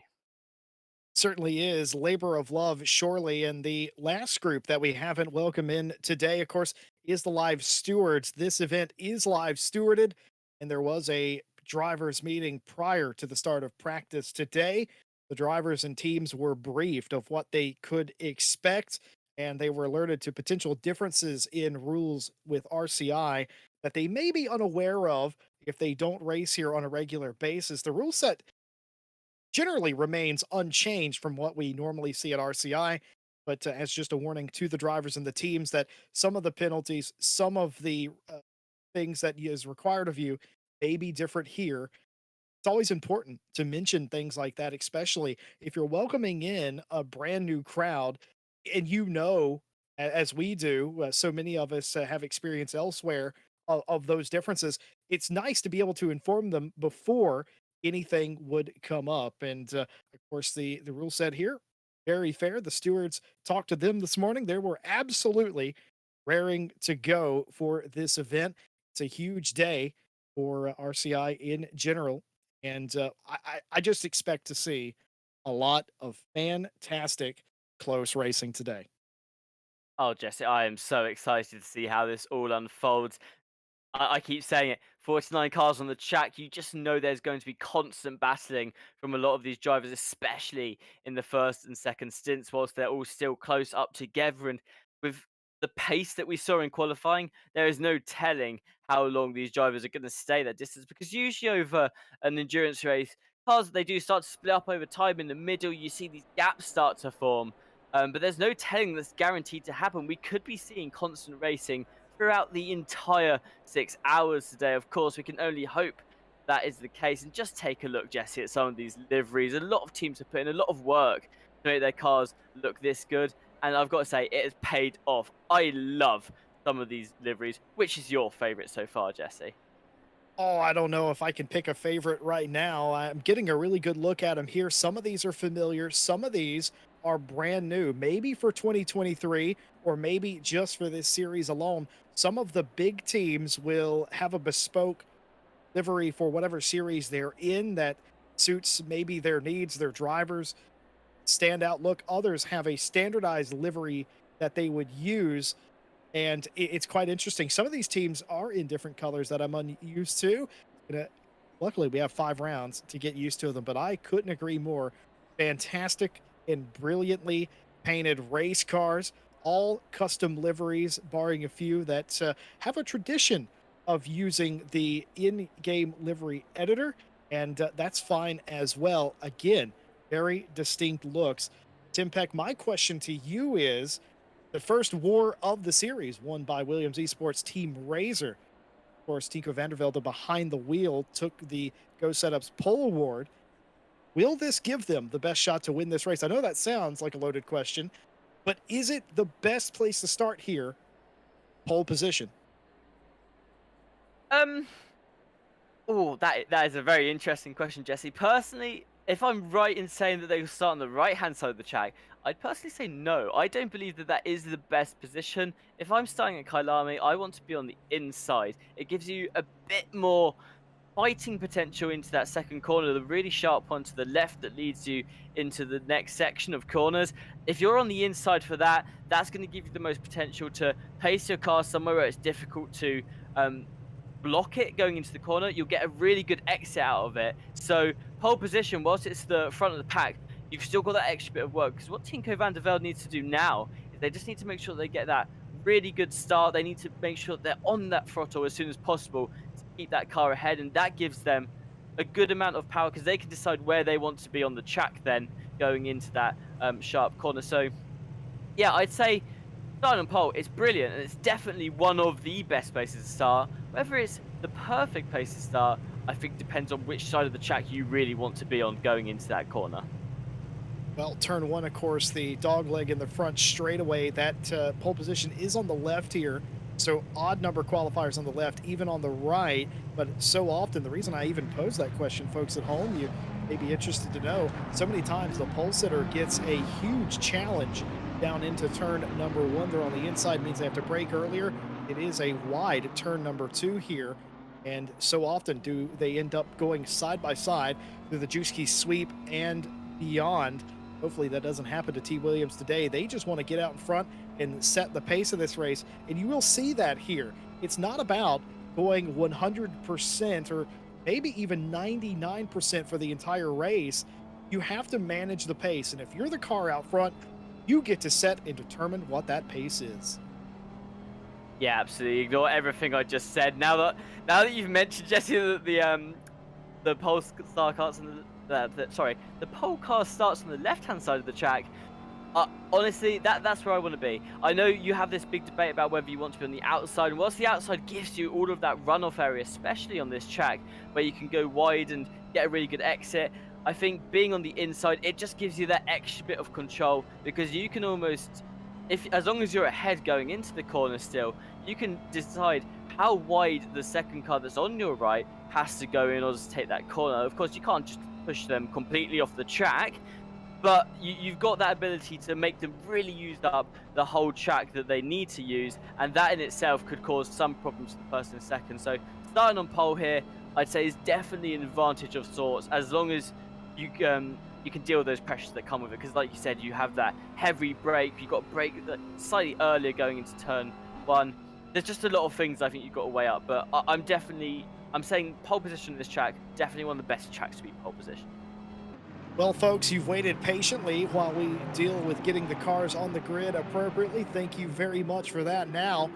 Certainly is labor of love, surely. And the last group that we haven't welcomed in today, of course, is the live stewards. This event is live stewarded, and there was a drivers meeting prior to the start of practice today. The drivers and teams were briefed of what they could expect, and they were alerted to potential differences in rules with RCI that they may be unaware of if they don't race here on a regular basis. The rule set generally remains unchanged from what we normally see at RCI. But as just a warning to the drivers and the teams that some of the penalties, some of the things that is required of you may be different here. It's always important to mention things like that, especially if you're welcoming in a brand new crowd and as we do, so many of us have experience elsewhere of those differences. It's nice to be able to inform them before anything would come up. And of course, the rule set here very fair. The stewards talked to them this morning. They were absolutely raring to go for this event. It's a huge day for RCI in general, and I just expect to see a lot of fantastic close racing today. Oh, Jesse, I am so excited to see how this all unfolds. I keep saying it, 49 cars on the track, you just know there's going to be constant battling from a lot of these drivers, especially in the first and second stints, whilst they're all still close up together. And with the pace that we saw in qualifying, there is no telling how long these drivers are going to stay that distance, because usually over an endurance race, cars, they do start to split up over time. In the middle, you see these gaps start to form. But there's no telling that's guaranteed to happen. We could be seeing constant racing throughout the entire 6 hours today. Of course, we can only hope that is the case. And just take a look, Jesse, at some of these liveries. A lot of teams have put in a lot of work to make their cars look this good. And I've got to say, it has paid off. I love some of these liveries. Which is your favorite so far, Jesse? Oh, I don't know if I can pick a favorite right now. I'm getting a really good look at them here. Some of these are familiar, some of these are brand new, maybe for 2023 or maybe just for this series alone. Some of the big teams will have a bespoke livery for whatever series they're in that suits maybe their needs, their drivers, standout look. Others have a standardized livery that they would use, and it's quite interesting. Some of these teams are in different colors that I'm unused to. And, luckily, we have 5 rounds to get used to them, but I couldn't agree more. Fantastic and brilliantly painted race cars, all custom liveries, barring a few that have a tradition of using the in game livery editor. and that's fine as well. Again, very distinct looks. Tim Peck, my question to you is the first war of the series won by Williams Esports Team Razor. Of course, Tico Vandervelde behind the wheel took the Go Setups pole award. Will this give them the best shot to win this race? I know that sounds like a loaded question, but is it the best place to start here? Pole position. Um, Oh, that is a very interesting question, Jesse. Personally, if I'm right in saying that they will start on the right-hand side of the track, I'd personally say no. I don't believe that that is the best position. If I'm starting at Kyalami, I want to be on the inside. It gives you a bit more fighting potential into that second corner, the really sharp one to the left that leads you into the next section of corners. If you're on the inside for that, that's going to give you the most potential to pace your car somewhere where it's difficult to block it going into the corner. You'll get a really good exit out of it. So pole position, whilst it's the front of the pack, you've still got that extra bit of work, because what Tinko van der Velde needs to do now is they just need to make sure they get that really good start. They need to make sure they're on that throttle as soon as possible to keep that car ahead, and that gives them a good amount of power because they can decide where they want to be on the track then going into that sharp corner. So yeah, I'd say starting on pole, it's brilliant, and it's definitely one of the best places to start. Whether it's the perfect place to start, I think depends on which side of the track you really want to be on going into that corner. Well, turn one, of course, the dog leg in the front straightaway. That pole position is on the left here. So odd number qualifiers on the left, even on the right. But so often, the reason I even pose that question, folks at home, you may be interested to know, so many times the pole sitter gets a huge challenge down into turn number one. They're on the inside, means they have to brake earlier. It is a wide turn number two here. And so often do they end up going side by side through the juice key sweep and beyond. Hopefully that doesn't happen to T. Williams today. They just want to get out in front and set the pace of this race. And you will see that here. It's not about going 100% or maybe even 99% for the entire race. You have to manage the pace. And if you're the car out front, you get to set and determine what that pace is. Yeah, absolutely. Ignore everything I just said. Now that you've mentioned, Jesse, that the pole star starts on the pole car starts on the left-hand side of the track. Honestly, that's where I want to be. I know you have this big debate about whether you want to be on the outside, and whilst the outside gives you all of that runoff area, especially on this track, where you can go wide and get a really good exit, I think being on the inside, it just gives you that extra bit of control, because you can almost, as long as you're ahead going into the corner still, you can decide how wide the second car that's on your right has to go in order to take that corner. Of course, you can't just push them completely off the track, but you've got that ability to make them really use up the whole track that they need to use, and that in itself could cause some problems to the person in second. So starting on pole here, I'd say is definitely an advantage of sorts, as long as you can deal with those pressures that come with it, because like you said, you have that heavy brake, you've got to brake slightly earlier going into turn one. There's just a lot of things I think you've got to weigh up, but I'm saying pole position in this track, definitely one of the best tracks to be pole position. Well, folks, you've waited patiently while we deal with getting the cars on the grid appropriately. Thank you very much for that. Now,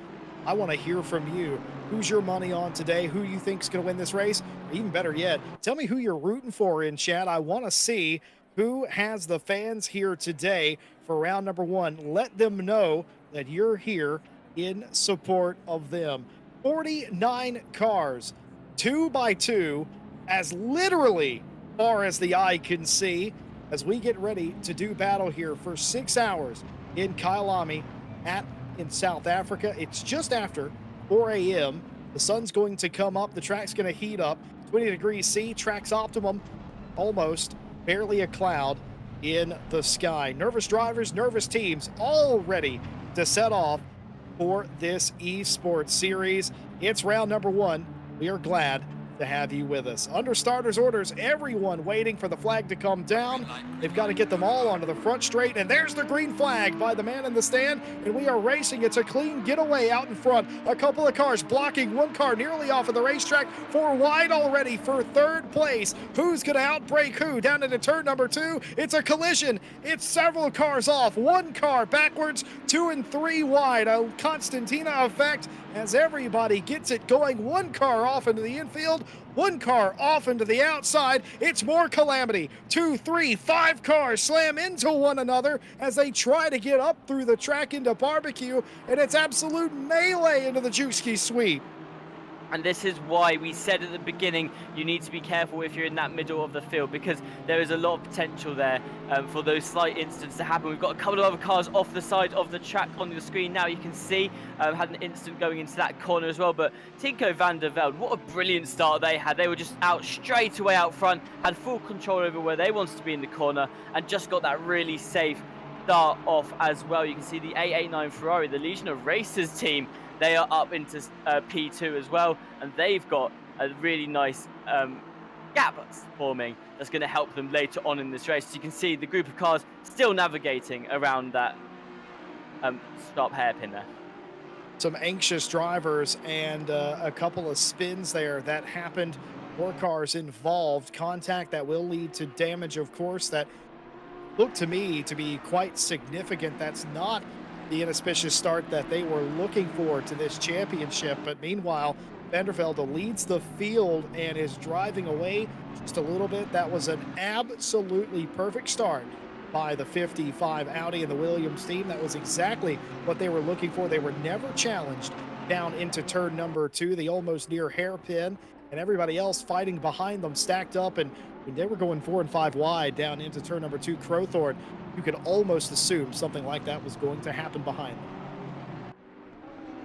I want to hear from you. Who's your money on today? Who you think's going to win this race? Or even better yet, tell me who you're rooting for in chat. I want to see who has the fans here today for round number one. Let them know that you're here in support of them. 49 cars, 2 by 2, as literally far as the eye can see, as we get ready to do battle here for 6 hours in Kyalami in South Africa. It's just after 4 a.m. The sun's going to come up. The track's going to heat up. 20 degrees C, track's optimum. Almost barely a cloud in the sky. Nervous drivers, nervous teams, all ready to set off for this Esports Series. It's round number one. We are glad to have you with us. Under starters orders, everyone waiting for the flag to come down. They've got to get them all onto the front straight, and there's the green flag by the man in the stand, and we are racing. It's a clean getaway out in front. A couple of cars blocking, one car nearly off of the racetrack, 4 wide already for third place. Who's going to outbrake who? Down into turn number 2, it's a collision. It's several cars off, one car backwards, 2 and 3 wide. A Constantina effect as everybody gets it going. One car off into the infield, one car off into the outside. It's more calamity. 2, 3, 5 cars slam into one another as they try to get up through the track into barbecue, and it's absolute melee into the Juski sweep. And this is why we said at the beginning, you need to be careful if you're in that middle of the field, because there is a lot of potential there for those slight incidents to happen. We've got a couple of other cars off the side of the track on the screen now. You can see had an incident going into that corner as well. But Tinko van der Velde, what a brilliant start they had. They were just out straight away out front, had full control over where they wanted to be in the corner, and just got that really safe start off as well. You can see the 889 Ferrari, the Legion of Racers team, they are up into P2 as well, and they've got a really nice gap forming that's going to help them later on in this race. So you can see the group of cars still navigating around that sharp hairpin there. Some anxious drivers and a couple of spins there that happened. More cars involved. Contact that will lead to damage, of course, that looked to me to be quite significant. That's not the inauspicious start that they were looking for to this championship. But meanwhile, van der Velde leads the field and is driving away just a little bit. That was an absolutely perfect start by the 55 Audi and the Williams team. That was exactly what they were looking for. They were never challenged down into turn number 2, the almost near hairpin, and everybody else fighting behind them stacked up, and when they were going 4 and 5 wide down into turn number 2, Crowthorne, you could almost assume something like that was going to happen behind them.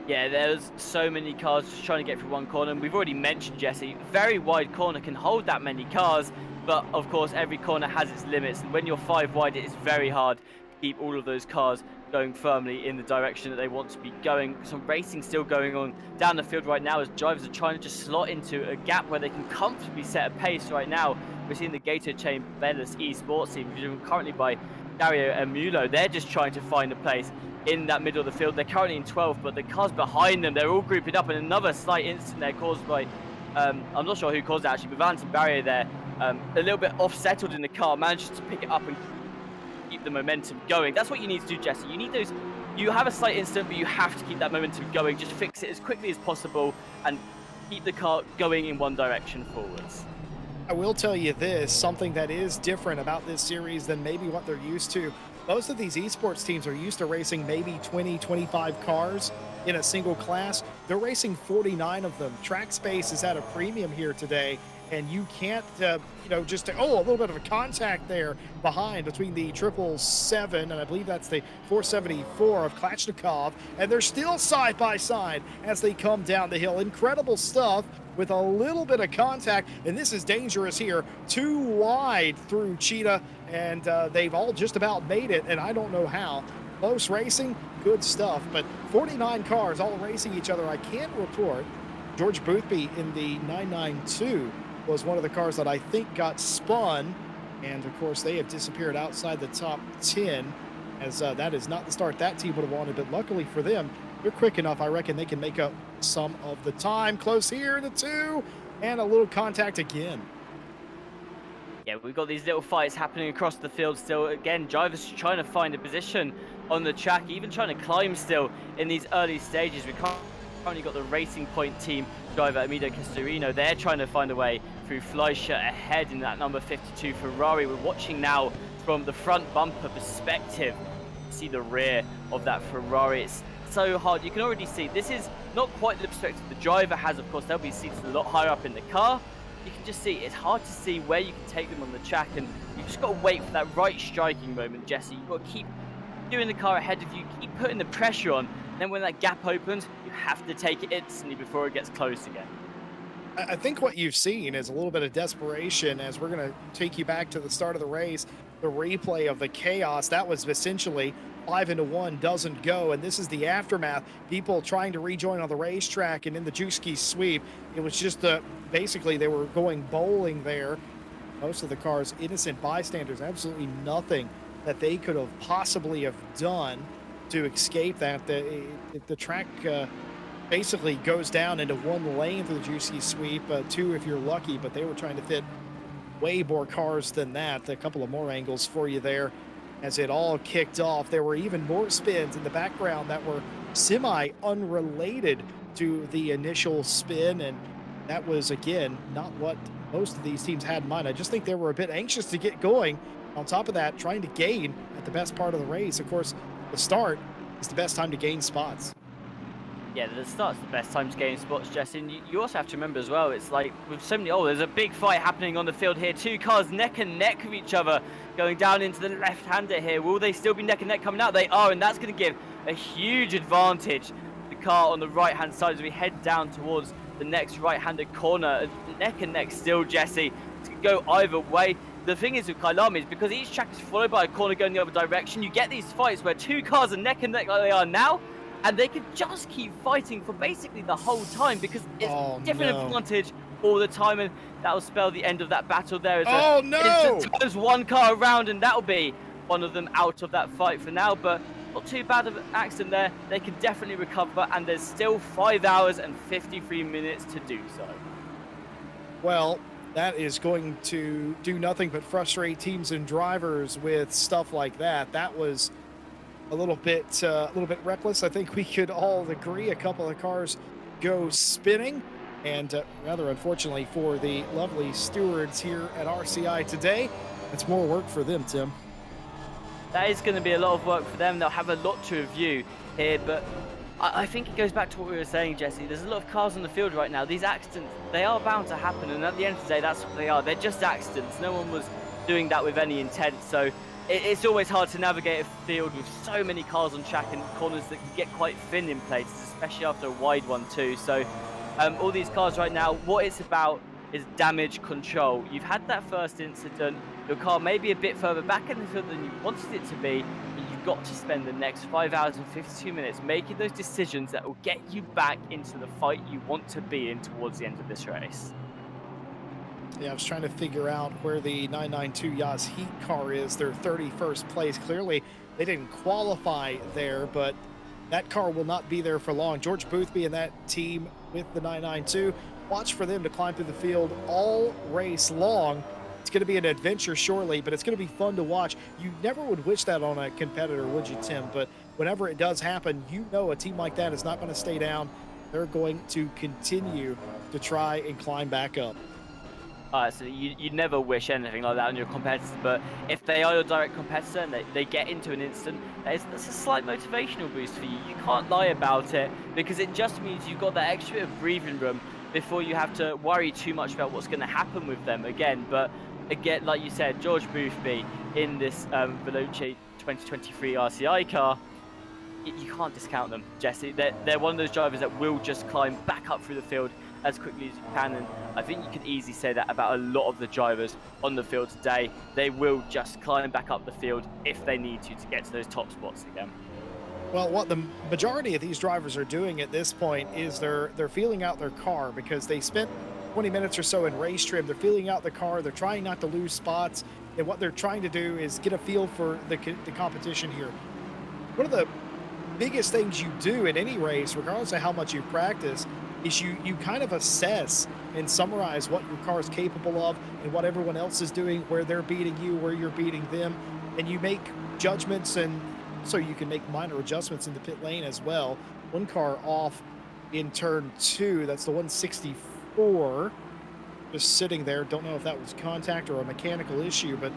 Yeah, there's so many cars just trying to get through one corner, and we've already mentioned, Jesse, very wide corner can hold that many cars, but of course every corner has its limits, and when you're 5 wide, it is very hard to keep all of those cars going firmly in the direction that they want to be going. Some racing still going on down the field right now as drivers are trying to just slot into a gap where they can comfortably set a pace right now. We're seeing the Gator Chain Bellis Esports team, driven currently by Dario Emulo. They're just trying to find a place in that middle of the field. They're currently in 12th, but the cars behind them, they're all grouping up, and another slight incident there caused by, I'm not sure who caused it actually, but Valentin Barrier there, a little bit off-settled in the car, manages to pick it up and keep the momentum going. That's what you need to do, Jesse. You need those, you have a slight incident, but you have to keep that momentum going. Just fix it as quickly as possible and keep the car going in one direction forwards. I will tell you this, something that is different about this series than maybe what they're used to. Most of these esports teams are used to racing maybe 20, 25 cars in a single class. They're racing 49 of them. Track space is at a premium here today, and you can't, just, a little bit of a contact there behind between the 777, and I believe that's the 474 of Klachnikov, and they're still side by side as they come down the hill. Incredible stuff with a little bit of contact, and this is dangerous here. 2 wide through Cheetah, and they've all just about made it, and I don't know how. Close racing, good stuff, but 49 cars all racing each other. I can't report. George Boothby in the 992 was one of the cars that I think got spun, and of course they have disappeared outside the top 10, as that is not the start that team would have wanted, but luckily for them, they're quick enough. I reckon they can make up some of the time. Close here, the 2, and a little contact again. Yeah, we've got these little fights happening across the field still. Again, drivers trying to find a position on the track, even trying to climb still in these early stages. We've currently got the Racing Point team driver, Amido Castorino. They're trying to find a way through Fleischer ahead in that number 52 Ferrari. We're watching now from the front bumper perspective. See the rear of that Ferrari. It's so hard. You can already see this is not quite the perspective the driver has. Of course, they'll be seated a lot higher up in the car. You can just see it's hard to see where you can take them on the track, and you just got to wait for that right striking moment, Jesse. You've got to keep doing the car ahead of you, keep putting the pressure on, and then when that gap opens, you have to take it instantly before it gets closed again. I think what you've seen is a little bit of desperation, as we're going to take you back to the start of the race, the replay of the chaos. That was essentially 5 into 1 doesn't go, and this is the aftermath. People trying to rejoin on the racetrack, and in the Juski sweep, it was just basically they were going bowling there. Most of the cars, innocent bystanders, absolutely nothing that they could have possibly have done to escape that. The track basically goes down into 1 lane for the Juski sweep, 2 if you're lucky, but they were trying to fit way more cars than that. A couple of more angles for you there. as it all kicked off. There were even more spins in the background that were semi unrelated to the initial spin. And that was, again, not what most of these teams had in mind. I just think they were a bit anxious to get going. On top of that, trying to gain at the best part of the race. Of course, the start is the best time to gain spots. Yeah, the start's the best time to gain spots, Jesse. And you also have to remember as well, it's like with so many, there's a big fight happening on the field here. Two cars neck and neck with each other going down into the left-hander here. Will they still be neck and neck coming out? They are, and that's going to give a huge advantage to the car on the right-hand side as we head down towards the next right-handed corner. Neck and neck still, Jesse. It's going to go either way. The thing is with Kyalami is because each track is followed by a corner going the other direction, you get these fights where two cars are neck and neck like they are now, and they could just keep fighting for basically the whole time because it's different advantage all the time, and that'll spell the end of that battle there. There's one car around, and that'll be one of them out of that fight for now, but not too bad of an accident there. They can definitely recover, and there's still 5 hours and 53 minutes to do so. Well, that is going to do nothing but frustrate teams and drivers with stuff like that. That was a little bit reckless. I think we could all agree. A couple of cars go spinning, and rather unfortunately for the lovely stewards here at RCI today, it's more work for them, Tim. That is going to be a lot of work for them. They'll have a lot to review here, but I think it goes back to what we were saying, Jesse. There's a lot of cars on the field right now. These accidents, they are bound to happen, and at the end of the day, that's what they are. They're just accidents. No one was doing that with any intent, so it's always hard to navigate a field with so many cars on track and corners that can get quite thin in places, especially after a wide one too. So all these cars right now, what it's about is damage control. You've had that first incident, your car may be a bit further back in the field than you wanted it to be, but you've got to spend the next 5 hours and 52 minutes making those decisions that will get you back into the fight you want to be in towards the end of this race. Yeah, I was trying to figure out where the 992 Yas Heat car is, their 31st place. Clearly, they didn't qualify there, but that car will not be there for long. George Boothby and that team with the 992, watch for them to climb through the field all race long. It's going to be an adventure, surely, but it's going to be fun to watch. You never would wish that on a competitor, would you, Tim? But whenever it does happen, you know a team like that is not going to stay down. They're going to continue to try and climb back up. So you never wish anything like that on your competitors, but if they are your direct competitor and they get into an instant, that's a slight motivational boost for you. You can't lie about it because it just means you've got that extra bit of breathing room before you have to worry too much about what's going to happen with them again. But again, like you said, George Boothby in this Veloce 2023 RCI car, you can't discount them, Jesse. They're one of those drivers that will just climb back up through the field as quickly as you can, and I think you can easily say that about a lot of the drivers on the field today. They will just climb back up the field if they need to get to those top spots again. Well, what the majority of these drivers are doing at this point is they're feeling out their car because they spent 20 minutes or so in race trim. They're feeling out the car. They're trying not to lose spots, and what they're trying to do is get a feel for the competition here. One of the biggest things you do in any race, regardless of how much you practice, is you kind of assess and summarize what your car is capable of and what everyone else is doing, where they're beating you, where you're beating them, and you make judgments, and so you can make minor adjustments in the pit lane as well. One car off in turn 2, that's the 164, just sitting there. Don't know if that was contact or a mechanical issue, but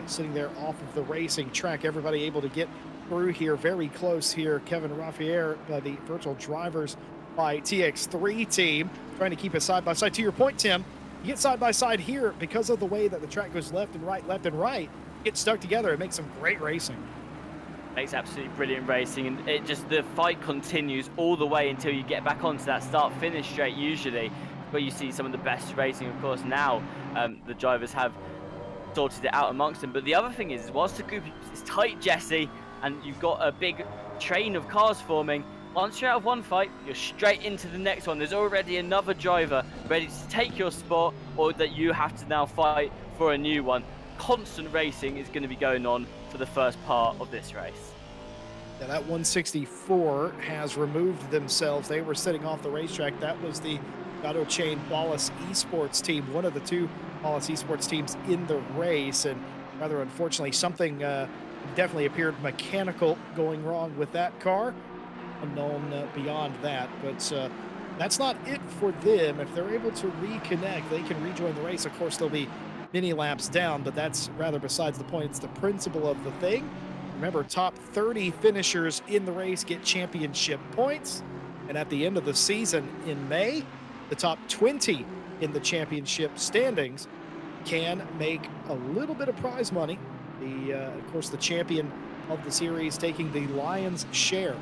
sitting there off of the racing track. Everybody able to get through here, very close here. Kevin Raffier, the virtual drivers by TX3 team, trying to keep it side by side. To your point, Tim, you get side by side here because of the way that the track goes left and right, get stuck together. It makes some great racing. Makes absolutely brilliant racing, and the fight continues all the way until you get back onto that start-finish straight, usually, where you see some of the best racing. Of course, now the drivers have sorted it out amongst them. But the other thing is, whilst the group is tight, Jesse, and you've got a big train of cars forming, once you're out of one fight, you're straight into the next one. There's already another driver ready to take your spot, or that you have to now fight for a new one. Constant racing is going to be going on for the first part of this race. Yeah, that 164 has removed themselves. They were sitting off the racetrack. That was the Auto Chain Wallace Esports team, one of the two Wallace Esports teams in the race, and rather unfortunately, something definitely appeared mechanical going wrong with that car. Unknown beyond that, but that's not it for them. If they're able to reconnect, they can rejoin the race. Of course, they'll be many laps down, but that's rather besides the point. It's the principle of the thing. Remember, top 30 finishers in the race get championship points. And at the end of the season in May, the top 20 in the championship standings can make a little bit of prize money. Of course, the champion of the series taking the lion's share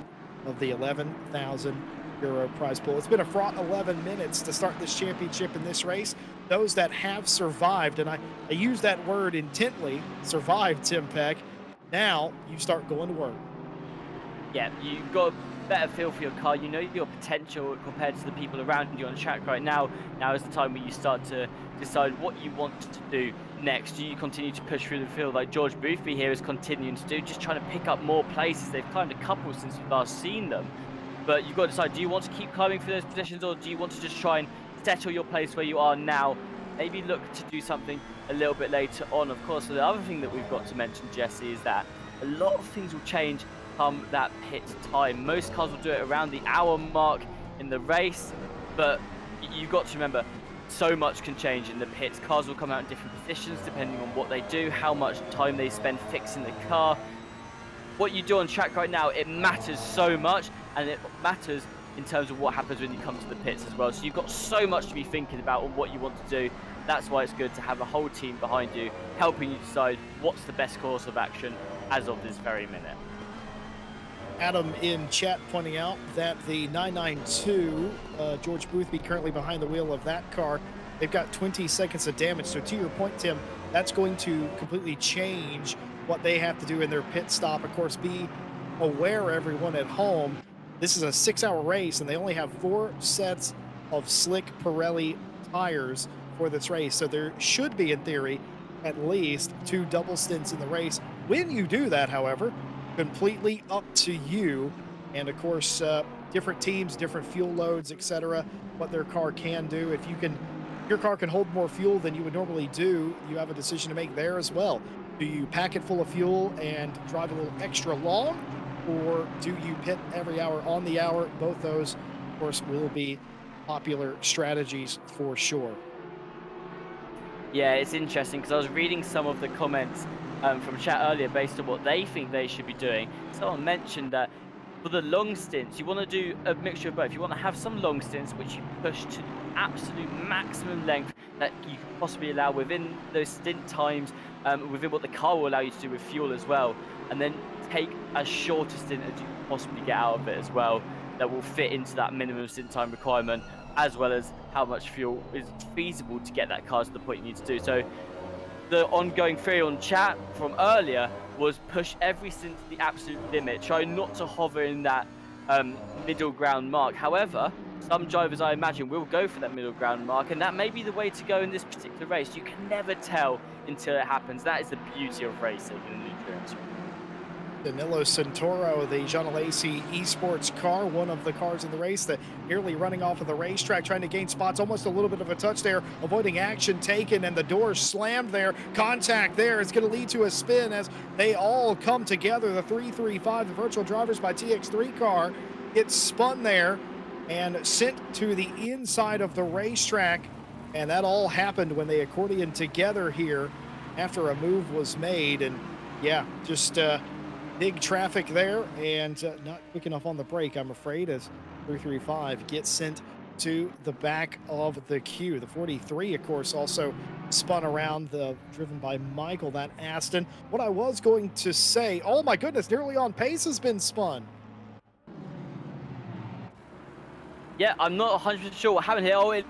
of the 11,000 euro prize pool. It's been a fraught 11 minutes to start this championship in this race. Those that have survived, and I use that word intently, survived, Tim Peck. Now you start going to work. Yeah, you've got a better feel for your car. You know your potential compared to the people around you on the track right now. Now is the time where you start to decide what you want to do next. Do you continue to push through the field like George Boothby here is continuing to do, just trying to pick up more places? They've climbed a couple since we've last seen them. But you've got to decide, do you want to keep climbing for those positions, or do you want to just try and settle your place where you are now? Maybe look to do something a little bit later on. Of course, the other thing that we've got to mention, Jesse, is that a lot of things will change come that pit time. Most cars will do it around the hour mark in the race, but you've got to remember, so much can change in the pits. Cars will come out in different positions depending on what they do, how much time they spend fixing the car. What you do on track right now, it matters so much, and it matters in terms of what happens when you come to the pits as well. So you've got so much to be thinking about on what you want to do. That's why it's good to have a whole team behind you, helping you decide what's the best course of action as of this very minute. Adam in chat pointing out that the 992, George Boothby currently behind the wheel of that car, they've got 20 seconds of damage. So to your point, Tim, that's going to completely change what they have to do in their pit stop. Of course, be aware, everyone at home, this is a 6-hour race and they only have 4 sets of slick Pirelli tires for this race. So there should be, in theory, at least 2 double stints in the race. When you do that, however, completely up to you. And of course, different teams, different fuel loads, etc., what their car can do. If your car can hold more fuel than you would normally do, you have a decision to make there as well. Do you pack it full of fuel and drive a little extra long, or do you pit every hour on the hour? Both those, of course, will be popular strategies for sure. Yeah, it's interesting because I was reading some of the comments from chat earlier based on what they think they should be doing. Someone mentioned that for the long stints, you want to do a mixture of both. You want to have some long stints which you push to the absolute maximum length that you can possibly allow within those stint times, within what the car will allow you to do with fuel as well, and then take as short a stint as you can possibly get out of it as well, that will fit into that minimum stint time requirement, as well as how much fuel is feasible to get that car to the point you need to do. So the ongoing theory on chat from earlier was push every stint to the absolute limit. Try not to hover in that middle ground mark. However, some drivers, I imagine, will go for that middle ground mark, and that may be the way to go in this particular race. You can never tell until it happens. That is the beauty of racing in an endurance race. Danilo Santoro, the John Alesi Esports car, one of the cars in the race that nearly running off of the racetrack, trying to gain spots, almost a little bit of a touch there, avoiding action taken, and the doors slammed there. Contact there. It's going to lead to a spin as they all come together. The 335, the virtual drivers by TX3 car, gets spun there and sent to the inside of the racetrack. And that all happened when they accordioned together here after a move was made. And yeah, just big traffic there, and not quick enough on the brake, I'm afraid, as 335 gets sent to the back of the queue. The 43, of course, also spun around, driven by Michael, that Aston. What I was going to say, oh my goodness, nearly on pace has been spun. Yeah, I'm not 100% sure what happened here. It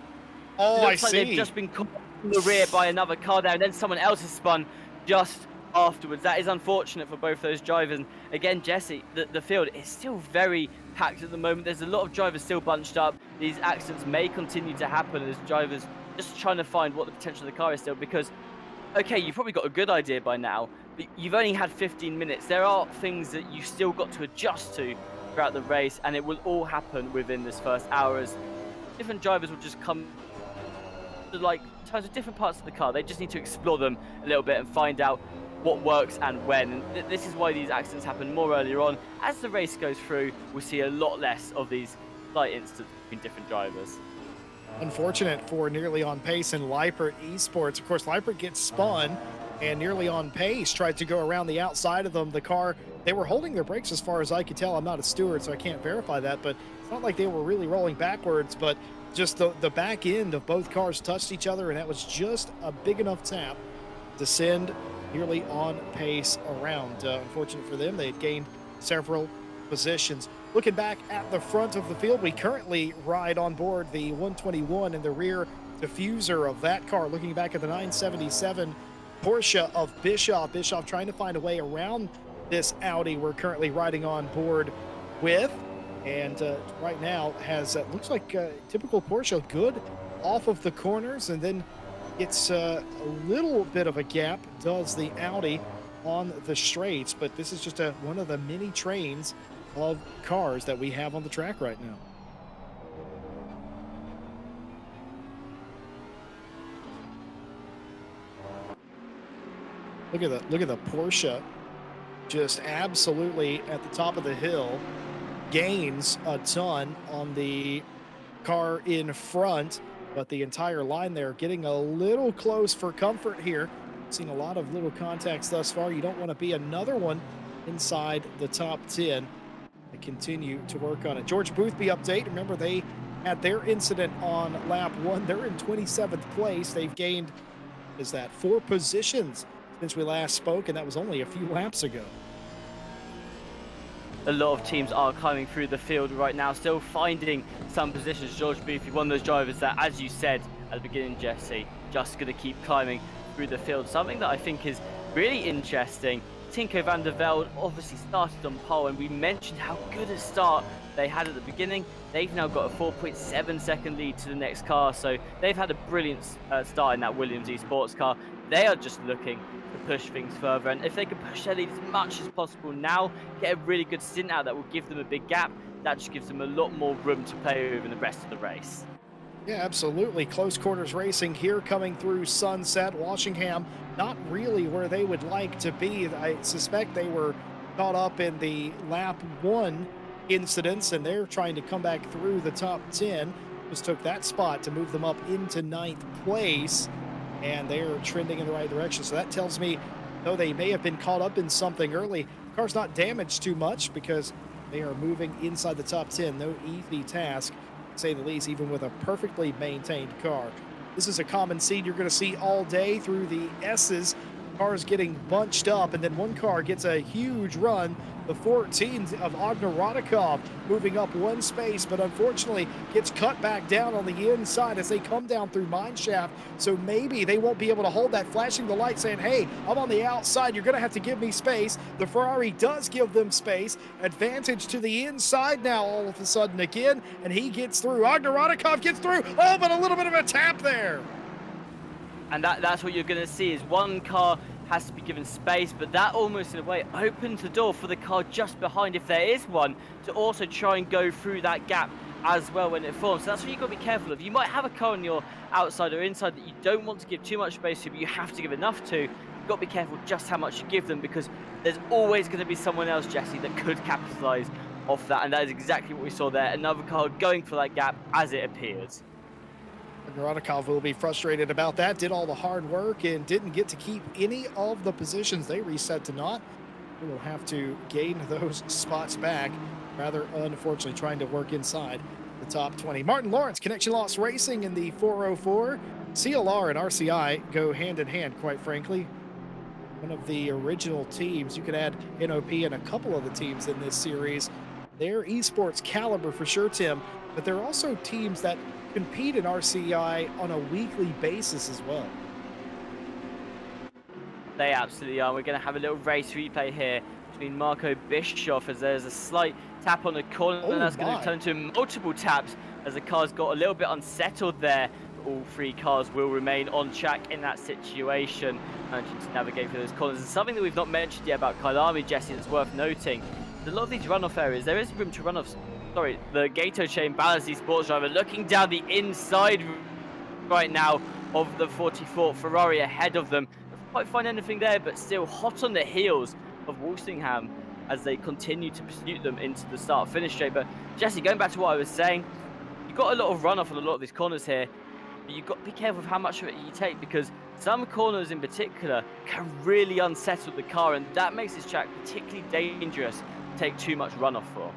I looks like see. they've just been caught in the rear by another car there, and then someone else has spun just afterwards. That is unfortunate for both those drivers. And again, Jesse, the field is still very packed at the moment. There's a lot of drivers still bunched up. These accidents may continue to happen as drivers just trying to find what the potential of the car is still, because, okay, you've probably got a good idea by now, but you've only had 15 minutes. There are things that you've still got to adjust to throughout the race, and it will all happen within this first hour as different drivers will just come to, like, in terms of different parts of the car. They just need to explore them a little bit and find out what works and when. And this is why these accidents happen more earlier on. As the race goes through, we see a lot less of these slight incidents between different drivers. Unfortunate for Nearly On Pace and Leipert Esports. Of course, Leipert gets spun, and Nearly On Pace tried to go around the outside of them. The car, they were holding their brakes as far as I could tell. I'm not a steward, so I can't verify that, but it's not like they were really rolling backwards, but just the back end of both cars touched each other, and that was just a big enough tap to send Nearly On Pace around. Unfortunate for them, they had gained several positions. Looking back at the front of the field, we currently ride on board the 121 in the rear diffuser of that car. Looking back at the 977 Porsche of Bischoff. Bischoff trying to find a way around this Audi we're currently riding on board with. And right now has, looks like typical Porsche, good off of the corners, and then it's a little bit of a gap, does the Audi on the straights. But this is just one of the many trains of cars that we have on the track right now. Look at the Porsche, just absolutely at the top of the hill, gains a ton on the car in front, but the entire line there getting a little close for comfort here. Seen a lot of little contacts thus far. You don't want to be another one inside the top 10. They continue to work on it. George Boothby update. Remember, they had their incident on lap 1. They're in 27th place. They've gained, 4 positions since we last spoke, and that was only a few laps ago. A lot of teams are climbing through the field right now, still finding some positions. George Boothby, one of those drivers that, as you said at the beginning, Jesse, just going to keep climbing through the field. Something that I think is really interesting. Tinko van der Velde obviously started on pole, and we mentioned how good a start they had at the beginning. They've now got a 4.7 second lead to the next car, so they've had a brilliant start in that Williams eSports car. They are just looking to push things further, and if they can push their lead as much as possible now, get a really good stint out that will give them a big gap, that just gives them a lot more room to play with in the rest of the race. Yeah, absolutely. Close quarters racing here coming through Sunset. Walshingham, not really where they would like to be. I suspect they were caught up in the lap 1 incidents, and they're trying to come back through the top 10. Just took that spot to move them up into 9th place, and they're trending in the right direction. So that tells me, though they may have been caught up in something early, the car's not damaged too much because they are moving inside the top 10. No easy task, to say the least, even with a perfectly maintained car. This is a common scene you're going to see all day through the S's. Cars getting bunched up, and then one car gets a huge run. The 14 of Agner Radikov moving up 1 space, but unfortunately gets cut back down on the inside as they come down through mineshaft. So maybe they won't be able to hold that, flashing the light saying, hey, I'm on the outside, you're going to have to give me space. The Ferrari does give them space. Advantage to the inside now all of a sudden again, and he gets through. Agner Radikov gets through. Oh, but a little bit of a tap there. And that's what you're going to see, is one car has to be given space, but that almost in a way opens the door for the car just behind, if there is one, to also try and go through that gap as well when it forms. So that's what you've got to be careful of. You might have a car on your outside or inside that you don't want to give too much space to, but you have to give enough to. You've got to be careful just how much you give them, because there's always going to be someone else, Jesse, that could capitalize off that, and that is exactly what we saw there. Another car going for that gap as it appears. Radikov will be frustrated about that. Did all the hard work and didn't get to keep any of the positions. They reset to naught. We will have to gain those spots back. Rather, unfortunately, trying to work inside the top 20. Martin Lawrence, Connection Loss Racing in the 404. CLR and RCI go hand in hand, quite frankly. One of the original teams. You could add NOP and a couple of the teams in this series. They're esports caliber for sure, Tim, but they're also teams that compete in RCI on a weekly basis as well. They absolutely are. We're going to have a little race replay here between Marco Bischoff, as there's a slight tap on the corner, and that's going to turn into multiple taps as the car's got a little bit unsettled there. All 3 cars will remain on track in that situation, managing to navigate through those corners. And something that we've not mentioned yet about Kyalami, Jesse, that's worth noting, a lot of these runoff areas, there is room to run off. Sorry, the Gato Chain Balance Esports driver looking down the inside right now of the 44 Ferrari ahead of them. quite find anything there, but still hot on the heels of Walsingham as they continue to pursue them into the start-finish straight. But Jesse, going back to what I was saying, you've got a lot of runoff on a lot of these corners here, but you've got to be careful of how much of it you take, because some corners in particular can really unsettle the car, and that makes this track particularly dangerous to take too much runoff for.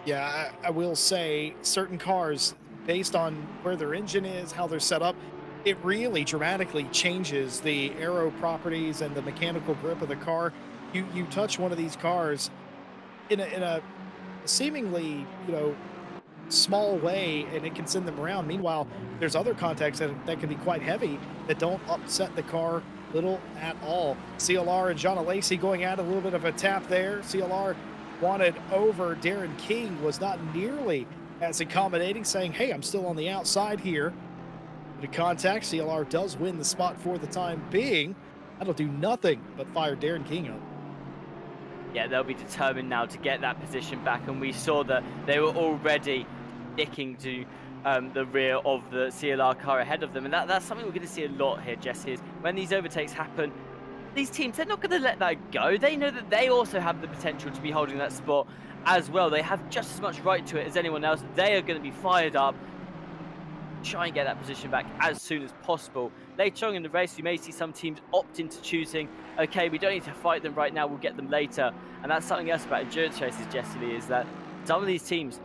Yeah, I will say certain cars, based on where their engine is, how they're set up, it really dramatically changes the aero properties and the mechanical grip of the car. You touch one of these cars in a seemingly, small way, and it can send them around. Meanwhile, there's other contacts that can be quite heavy that don't upset the car little at all. CLR and John Lacey going at a little bit of a tap there. CLR wanted over. Darren King was not nearly as accommodating, saying, hey, I'm still on the outside here. The contact, CLR does win the spot for the time being. That'll do nothing but fire Darren King up. Yeah, they'll be determined now to get that position back, and we saw that they were already sticking to the rear of the CLR car ahead of them, and that's something we're going to see a lot here, Jesse, is when these overtakes happen, these teams, they're not going to let that go. They know that they also have the potential to be holding that spot as well. They have just as much right to it as anyone else. They are going to be fired up, try and get that position back as soon as possible. Later on in the race, you may see some teams opt into choosing, okay, we don't need to fight them right now, we'll get them later. And that's something else about endurance races, Jesse Lee, is that some of these teams,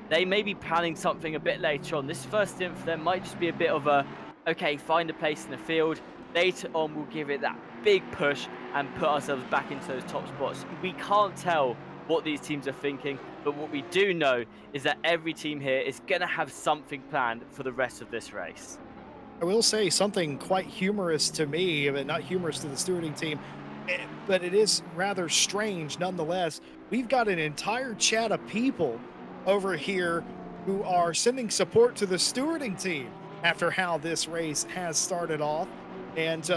they may be planning something a bit later on. This first stint for them might just be a bit of a, okay, find a place in the field. Later on, we'll give it that big push and put ourselves back into those top spots. We can't tell what these teams are thinking, but what we do know is that every team here is going to have something planned for the rest of this race. I will say something quite humorous to me, but not humorous to the stewarding team, but it is rather strange nonetheless. We've got an entire chat of people over here who are sending support to the stewarding team after how this race has started off. And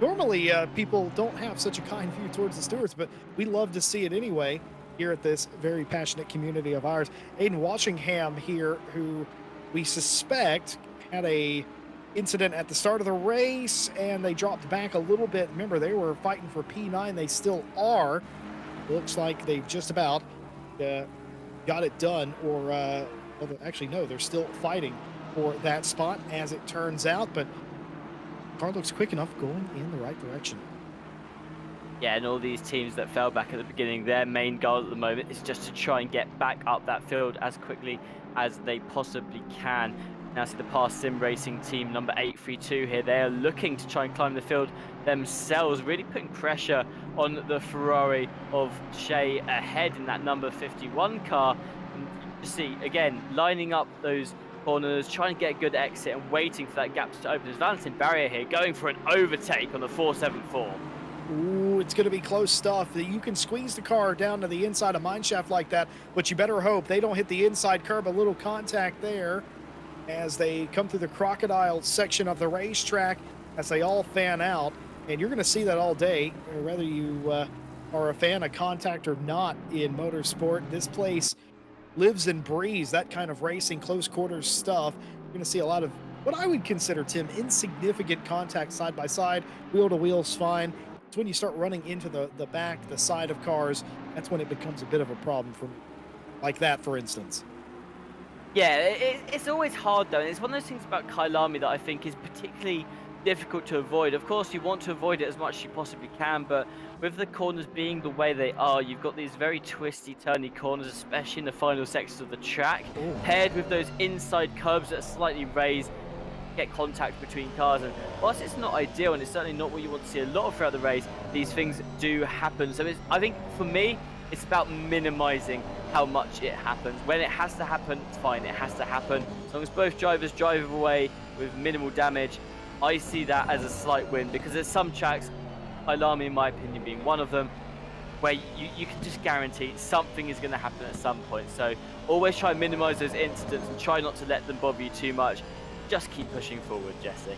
normally people don't have such a kind view towards the stewards, but we love to see it anyway here at this very passionate community of ours. Aiden Walshingham here, who we suspect had a incident at the start of the race, and they dropped back a little bit. Remember, they were fighting for P9. They still are. Looks like they've just about got it done, or well, actually, no, they're still fighting for that spot, as it turns out. But car looks quick enough, going in the right direction. Yeah, and all these teams that fell back at the beginning, their main goal at the moment is just to try and get back up that field as quickly as they possibly can. Now see the Past Sim Racing team, number 832 here. They are looking to try and climb the field themselves, really putting pressure on the Ferrari of Shea ahead in that number 51 car. And you see, again, lining up those corners, trying to get a good exit and waiting for that gap to open. There's Valentin Barrier here going for an overtake on the 474. Ooh, it's going to be close stuff. You can squeeze the car down to the inside of mineshaft like that, but you better hope they don't hit the inside curb. A little contact there as they come through the crocodile section of the racetrack as they all fan out. And you're going to see that all day, whether you are a fan of contact or not in motorsport. This place lives and breathes that kind of racing, close quarters stuff. You're going to see a lot of what I would consider, Tim, insignificant contact side by side. Wheel to wheel's fine. It's when you start running into the back, the side of cars, that's when it becomes a bit of a problem for me. Like that, for instance. Yeah, it's always hard though, and it's one of those things about Kyalami that I think is particularly difficult to avoid. Of course, you want to avoid it as much as you possibly can, but with the corners being the way they are, you've got these very twisty, turny corners, especially in the final sections of the track, paired with those inside curbs that are slightly raised, get contact between cars. And whilst it's not ideal, and it's certainly not what you want to see a lot of throughout the race, these things do happen. So I think for me, it's about minimizing how much it happens. When it has to happen, it's fine, it has to happen. As long as both drivers drive away with minimal damage, I see that as a slight win, because there's some tracks, Kyalami in my opinion being one of them, where you can just guarantee something is going to happen at some point. So always try and minimize those incidents and try not to let them bother you too much. Just keep pushing forward, Jesse.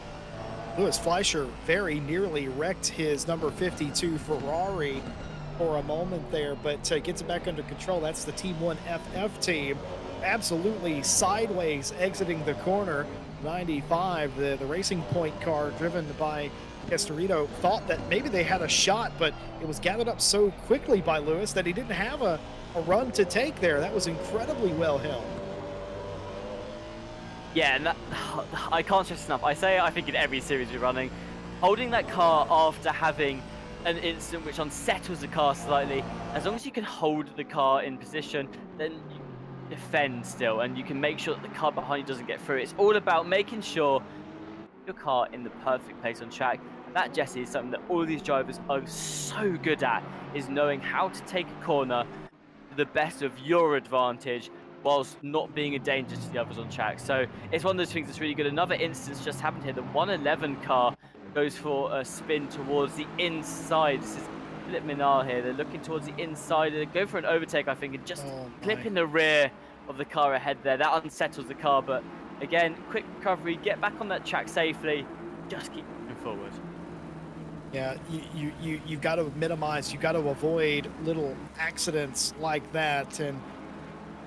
Lewis Fleischer very nearly wrecked his number 52 Ferrari for a moment there, but gets it back under control. That's the Team 1 FF team. Absolutely sideways exiting the corner. 95, the Racing Point car driven by Castorino thought that maybe they had a shot, but it was gathered up so quickly by Lewis that he didn't have a run to take there. That was incredibly well held. Yeah, and that, I can't stress enough. I say it, I think in every series we're running, holding that car after having an incident which unsettles the car slightly, as long as you can hold the car in position, then you defend still, and you can make sure that the car behind you doesn't get through. It's all about making sure your car in the perfect place on track. And that, Jesse, is something that all of these drivers are so good at, is knowing how to take a corner to the best of your advantage whilst not being a danger to the others on track. So it's one of those things that's really good. Another instance just happened here. The 111 car goes for a spin towards the inside. This is Philip Minar here. They're looking towards the inside. They go for an overtake, I think, and just clip in the rear of the car ahead there. That unsettles the car, but again, quick recovery, get back on that track safely, just keep moving forward. Yeah, you've got to minimize, you've got to avoid little accidents like that. And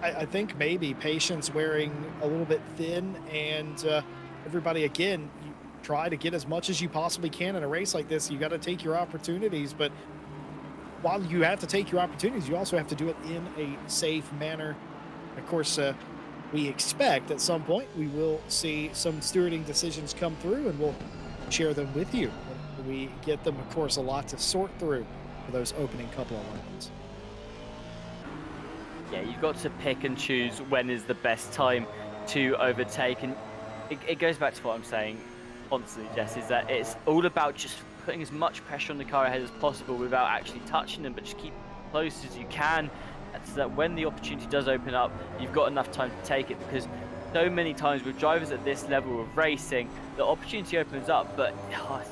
I think maybe patience wearing a little bit thin, and everybody, again, you try to get as much as you possibly can in a race like this. You got to take your opportunities, but while you have to take your opportunities, you also have to do it in a safe manner. Of course, we expect at some point we will see some stewarding decisions come through, and we'll share them with you when we get them. Of course, a lot to sort through for those opening couple of laps. Yeah, you've got to pick and choose when is the best time to overtake, and it goes back to what I'm saying constantly, Jess, is that it's all about just putting as much pressure on the car ahead as possible without actually touching them, but just keep close as you can, so that when the opportunity does open up, you've got enough time to take it. Because so many times with drivers at this level of racing, the opportunity opens up, but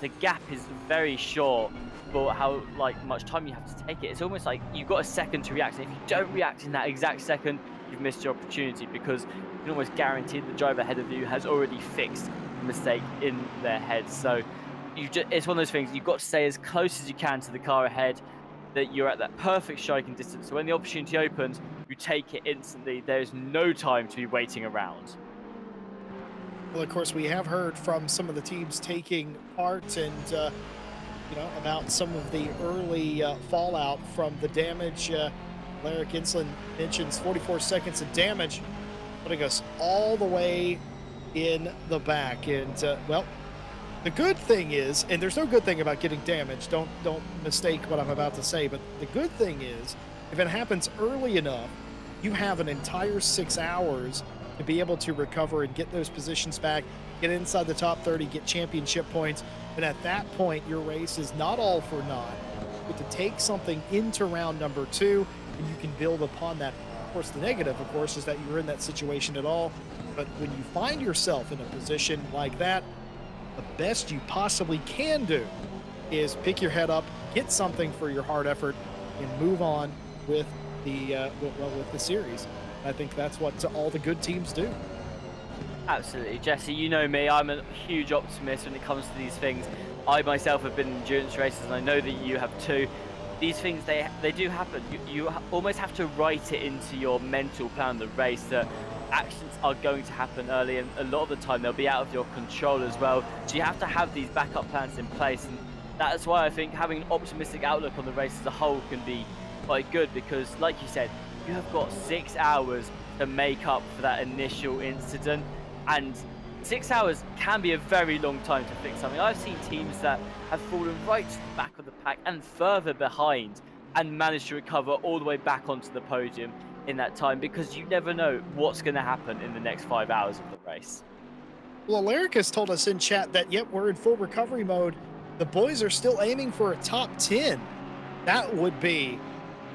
the gap is very short for how much time you have to take it. It's almost like you've got a second to react, and if you don't react in that exact second, you've missed your opportunity, because you can almost guarantee the driver ahead of you has already fixed the mistake in their head. So it's one of those things, you've got to stay as close as you can to the car ahead, that you're at that perfect striking distance, so when the opportunity opens, you take it instantly. There's no time to be waiting around. Well, of course, we have heard from some of the teams taking part, and about some of the early fallout from the damage. Larry Insland mentions 44 seconds of damage, putting us all the way in the back. And well, the good thing is, and there's no good thing about getting damaged, don't mistake what I'm about to say, but the good thing is, if it happens early enough, you have an entire 6 hours to be able to recover and get those positions back, get inside the top 30, get championship points. And at that point, your race is not all for naught. You get to take something into round number 2, and you can build upon that. Of course, the negative, of course, is that you're in that situation at all. But when you find yourself in a position like that, the best you possibly can do is pick your head up, get something for your hard effort, and move on with the series. I think that's what all the good teams do. Absolutely, Jesse, you know me, I'm a huge optimist when it comes to these things. I myself have been in endurance races, and I know that you have too. These things, they do happen. You almost have to write it into your mental plan of the race that accidents are going to happen early, and a lot of the time they'll be out of your control as well. So you have to have these backup plans in place, and that's why I think having an optimistic outlook on the race as a whole can be quite good, because like you said, you have got 6 hours to make up for that initial incident, and 6 hours can be a very long time to fix something. I've seen teams that have fallen right to the back of the pack and further behind and managed to recover all the way back onto the podium in that time, because you never know what's going to happen in the next 5 hours of the race. Well, Alaric has told us in chat that, yep, we're in full recovery mode. The boys are still aiming for a top 10. That would be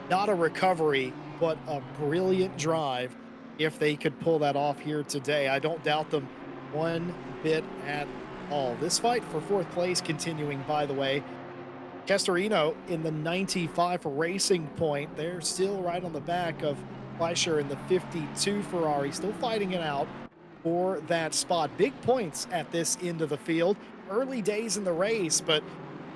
not a recovery, but a brilliant drive if they could pull that off here today. I don't doubt them one bit at all. This fight for 4th place continuing, by the way. Castorino in the 95 for Racing Point. They're still right on the back of Fleischer in the 52 Ferrari, still fighting it out for that spot. Big points at this end of the field. Early days in the race, but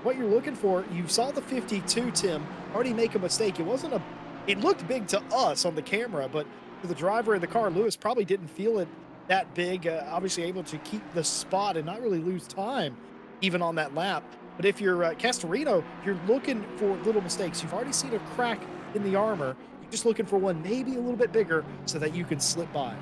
what you're looking for, you saw the 52, Tim, already make a mistake. It looked big to us on the camera, but to the driver in the car, Lewis, probably didn't feel it that big. Obviously able to keep the spot and not really lose time even on that lap. But if you're Castorino, you're looking for little mistakes. You've already seen a crack in the armor. You're just looking for one maybe a little bit bigger so that you can slip by.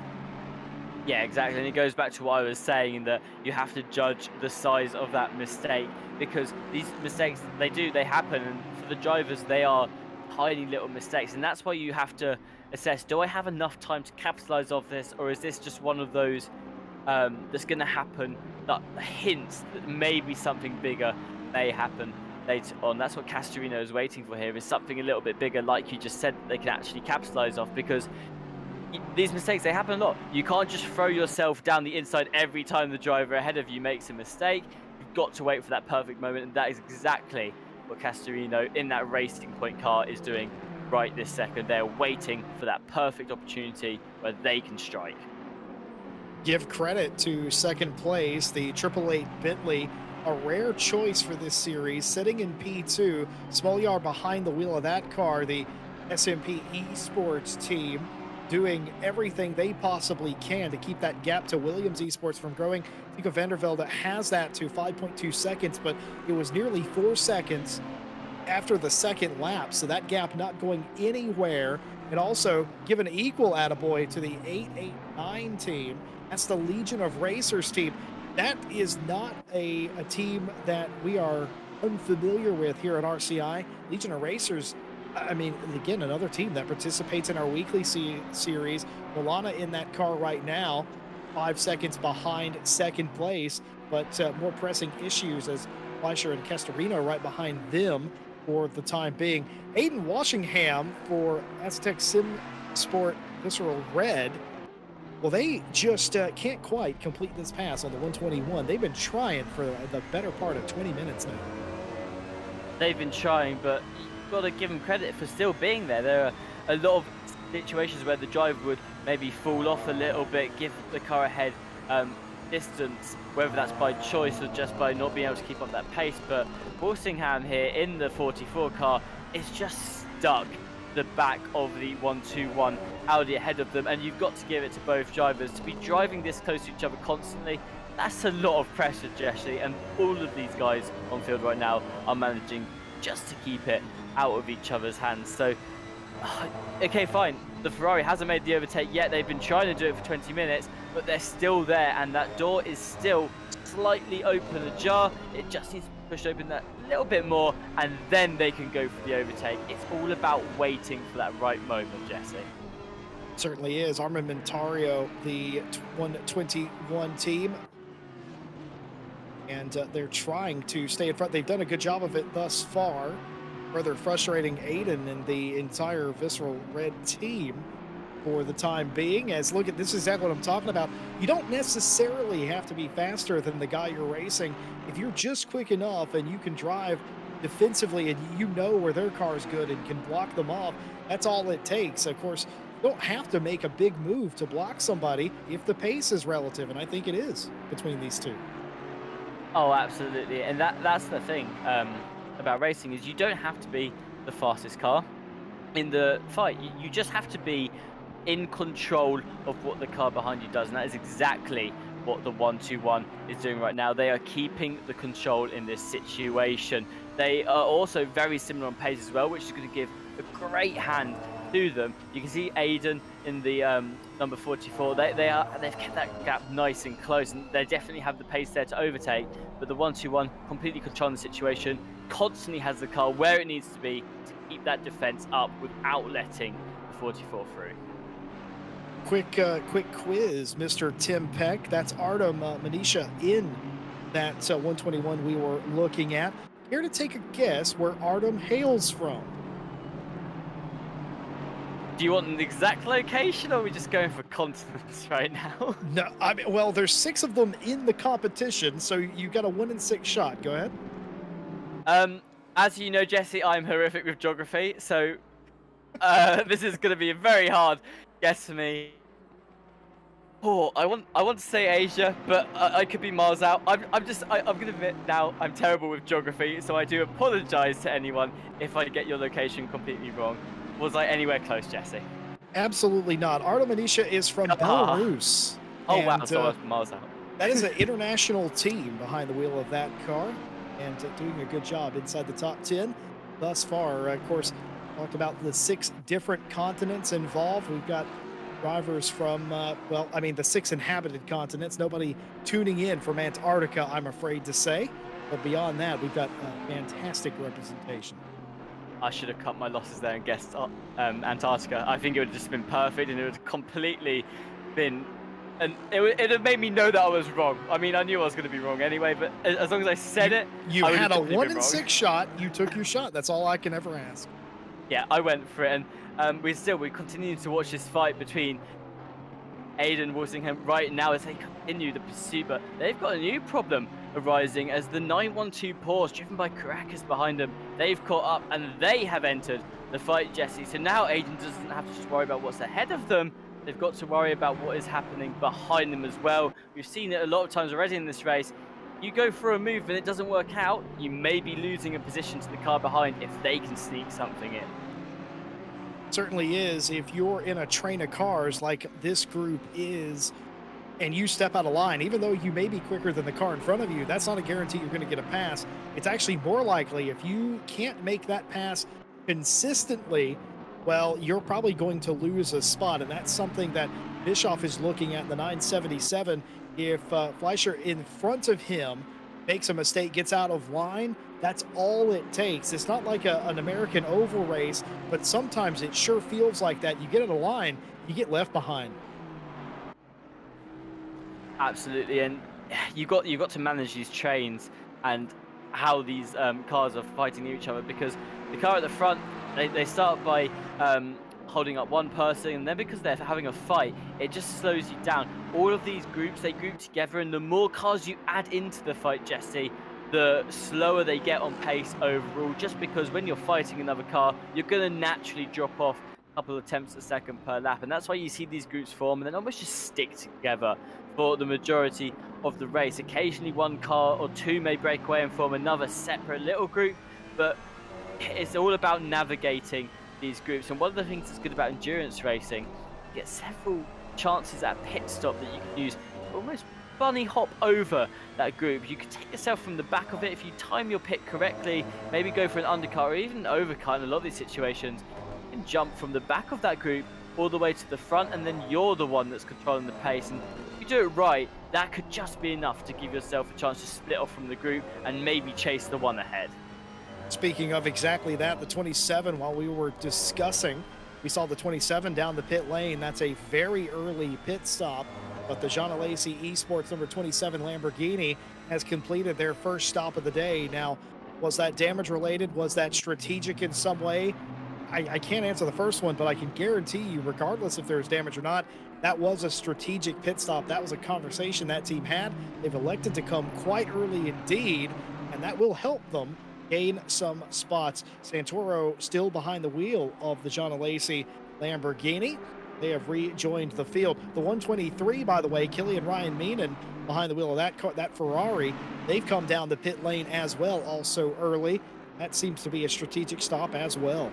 Yeah, exactly. And it goes back to what I was saying, that you have to judge the size of that mistake, because these mistakes, they happen. And for the drivers, they are tiny little mistakes. And that's why you have to assess, do I have enough time to capitalize off this? Or is this just one of those that's going to happen, that hints that maybe something bigger may happen later on? That's what Castorino is waiting for here, is something a little bit bigger, like you just said, that they can actually capitalize off, because these mistakes, they happen a lot. You can't just throw yourself down the inside every time the driver ahead of you makes a mistake. You've got to wait for that perfect moment, and that is exactly what Castorino in that Racing Point car is doing right this second. They're waiting for that perfect opportunity where they can strike. Give credit to second place, the 888 Bentley, a rare choice for this series, sitting in P2, small yard behind the wheel of that car, the SMP Esports team doing everything they possibly can to keep that gap to Williams Esports from growing. Nico Vandervelde has that to 5.2 seconds, but it was nearly 4 seconds after the second lap, so that gap not going anywhere. And also give an equal attaboy to the 889 team. That's the Legion of Racers team. That is not a team that we are unfamiliar with here at RCI. Legion of Racers, I mean, again, another team that participates in our weekly series. Milana in that car right now, 5 seconds behind second place, but more pressing issues as Fleischer and Castorino right behind them for the time being. Aiden Washingham for Aztec Sim Sport Visceral Red. Well, they just can't quite complete this pass on the 121. They've been trying for the better part of 20 minutes now. They've been trying, but you've got to give them credit for still being there. There are a lot of situations where the driver would maybe fall off a little bit, give the car ahead distance, whether that's by choice or just by not being able to keep up that pace. But Walsingham here in the 44 car is just stuck the back of the 121 Audi ahead of them, and you've got to give it to both drivers to be driving this close to each other constantly. That's a lot of pressure, Jesse, and all of these guys on field right now are managing just to keep it out of each other's hands. So okay, fine, the Ferrari hasn't made the overtake yet. They've been trying to do it for 20 minutes, but they're still there, and that door is still slightly open ajar. It just needs to be pushed open that little bit more, and then they can go for the overtake. It's all about waiting for that right moment, Jesse. Certainly is. Armamentario, the 121 team, and they're trying to stay in front. They've done a good job of it thus far. Further frustrating Aiden and the entire Visceral Red team for the time being. As look at this is exactly what I'm talking about. You don't necessarily have to be faster than the guy you're racing. If you're just quick enough and you can drive defensively and you know where their car is good and can block them off, that's all it takes. Of course, you don't have to make a big move to block somebody if the pace is relative, and I think it is between these two. Oh, absolutely. And that's the thing about racing, is you don't have to be the fastest car in the fight. You just have to be in control of what the car behind you does, and that is exactly what the 121 is doing right now. They are keeping the control in this situation. They are also very similar on pace as well, which is going to give a great hand to them. You can see Aiden in the number 44. They've kept that gap nice and close, and they definitely have the pace there to overtake. But the 121 completely controlling the situation, constantly has the car where it needs to be to keep that defense up without letting the 44 through. Quick quiz, Mr. Tim Peck. That's Artem Manisha in that 121 we were looking at. Here to take a guess where Artem hails from. Do you want an exact location, or are we just going for continents right now? No, I mean, well, there's 6 of them in the competition, so you got a 1 in 6 shot. Go ahead. As you know, Jesse, I'm horrific with geography, so this is going to be a very hard guess for me. Oh, I want to say Asia, but I could be miles out. I'm going to admit now I'm terrible with geography, so I do apologize to anyone if I get your location completely wrong. Was I anywhere close, Jesse? Absolutely not. Artem Manisha is from Belarus. Oh, wow, so I was miles out. That is an international team behind the wheel of that car. and doing a good job inside the top 10 thus far. Of course, talked about the 6 different continents involved. We've got drivers from, well, I mean, the 6 inhabited continents. Nobody tuning in from Antarctica, I'm afraid to say. But beyond that, we've got fantastic representation. I should have cut my losses there and guessed Antarctica. I think it would have just been perfect, and it would have completely been. And it'd have made me know that I was wrong. I mean, I knew I was going to be wrong anyway, but as long as I said You it, you I would have had a definitely one been in wrong. six shot. You took your shot. That's all I can ever ask. Yeah, I went for it, and we continue to watch this fight between Aiden Walsingham right now as they continue the pursuit, but they've got a new problem arising as the 912 Porsche, driven by Caracas behind them, they've caught up and they have entered the fight, Jesse. So now Aiden doesn't have to just worry about what's ahead of them. They've got to worry about what is happening behind them as well. We've seen it a lot of times already in this race. You go for a move and it doesn't work out, you may be losing a position to the car behind if they can sneak something in. Certainly is. If you're in a train of cars like this group is, and you step out of line, even though you may be quicker than the car in front of you, that's not a guarantee you're going to get a pass. It's actually more likely if you can't make that pass consistently, well, you're probably going to lose a spot. And that's something that Bischoff is looking at in the 977. If Fleischer in front of him makes a mistake, gets out of line, that's all it takes. It's not like an American oval race, but sometimes it sure feels like that. You get out of line, you get left behind. Absolutely, and you got to manage these trains and how these cars are fighting each other, because the car at the front, they start by holding up one person, and then because they're having a fight, it just slows you down. All of these groups, they group together, and the more cars you add into the fight, Jesse, the slower they get on pace overall, just because when you're fighting another car, you're going to naturally drop off a couple of tenths a second per lap, and that's why you see these groups form and then almost just stick together for the majority of the race. Occasionally one car or two may break away and form another separate little group, but it's all about navigating these groups. And one of the things that's good about endurance racing, you get several chances at a pit stop that you can use to almost bunny hop over that group. You can take yourself from the back of it if you time your pit correctly, maybe go for an undercut or even an overcut in a lot of these situations. You can jump from the back of that group all the way to the front, and then you're the one that's controlling the pace. And if you do it right, that could just be enough to give yourself a chance to split off from the group and maybe chase the one ahead. Speaking of exactly that, the 27, while we were discussing, we saw the 27 down the pit lane. That's a very early pit stop, but the Jean Alesi Esports number 27 Lamborghini has completed their first stop of the day. Now, was that damage related? Was that strategic in some way? I can't answer the first one, but I can guarantee you, regardless if there's damage or not, that was a strategic pit stop. That was a conversation that team had. They've elected to come quite early indeed, and that will help them gain some spots. Santoro still behind the wheel of the Jean Alesi Lamborghini. They have rejoined the field. The 123, by the way, Killian Ryan Meenan behind the wheel of that Ferrari. They've come down the pit lane as well, also early. That seems to be a strategic stop as well.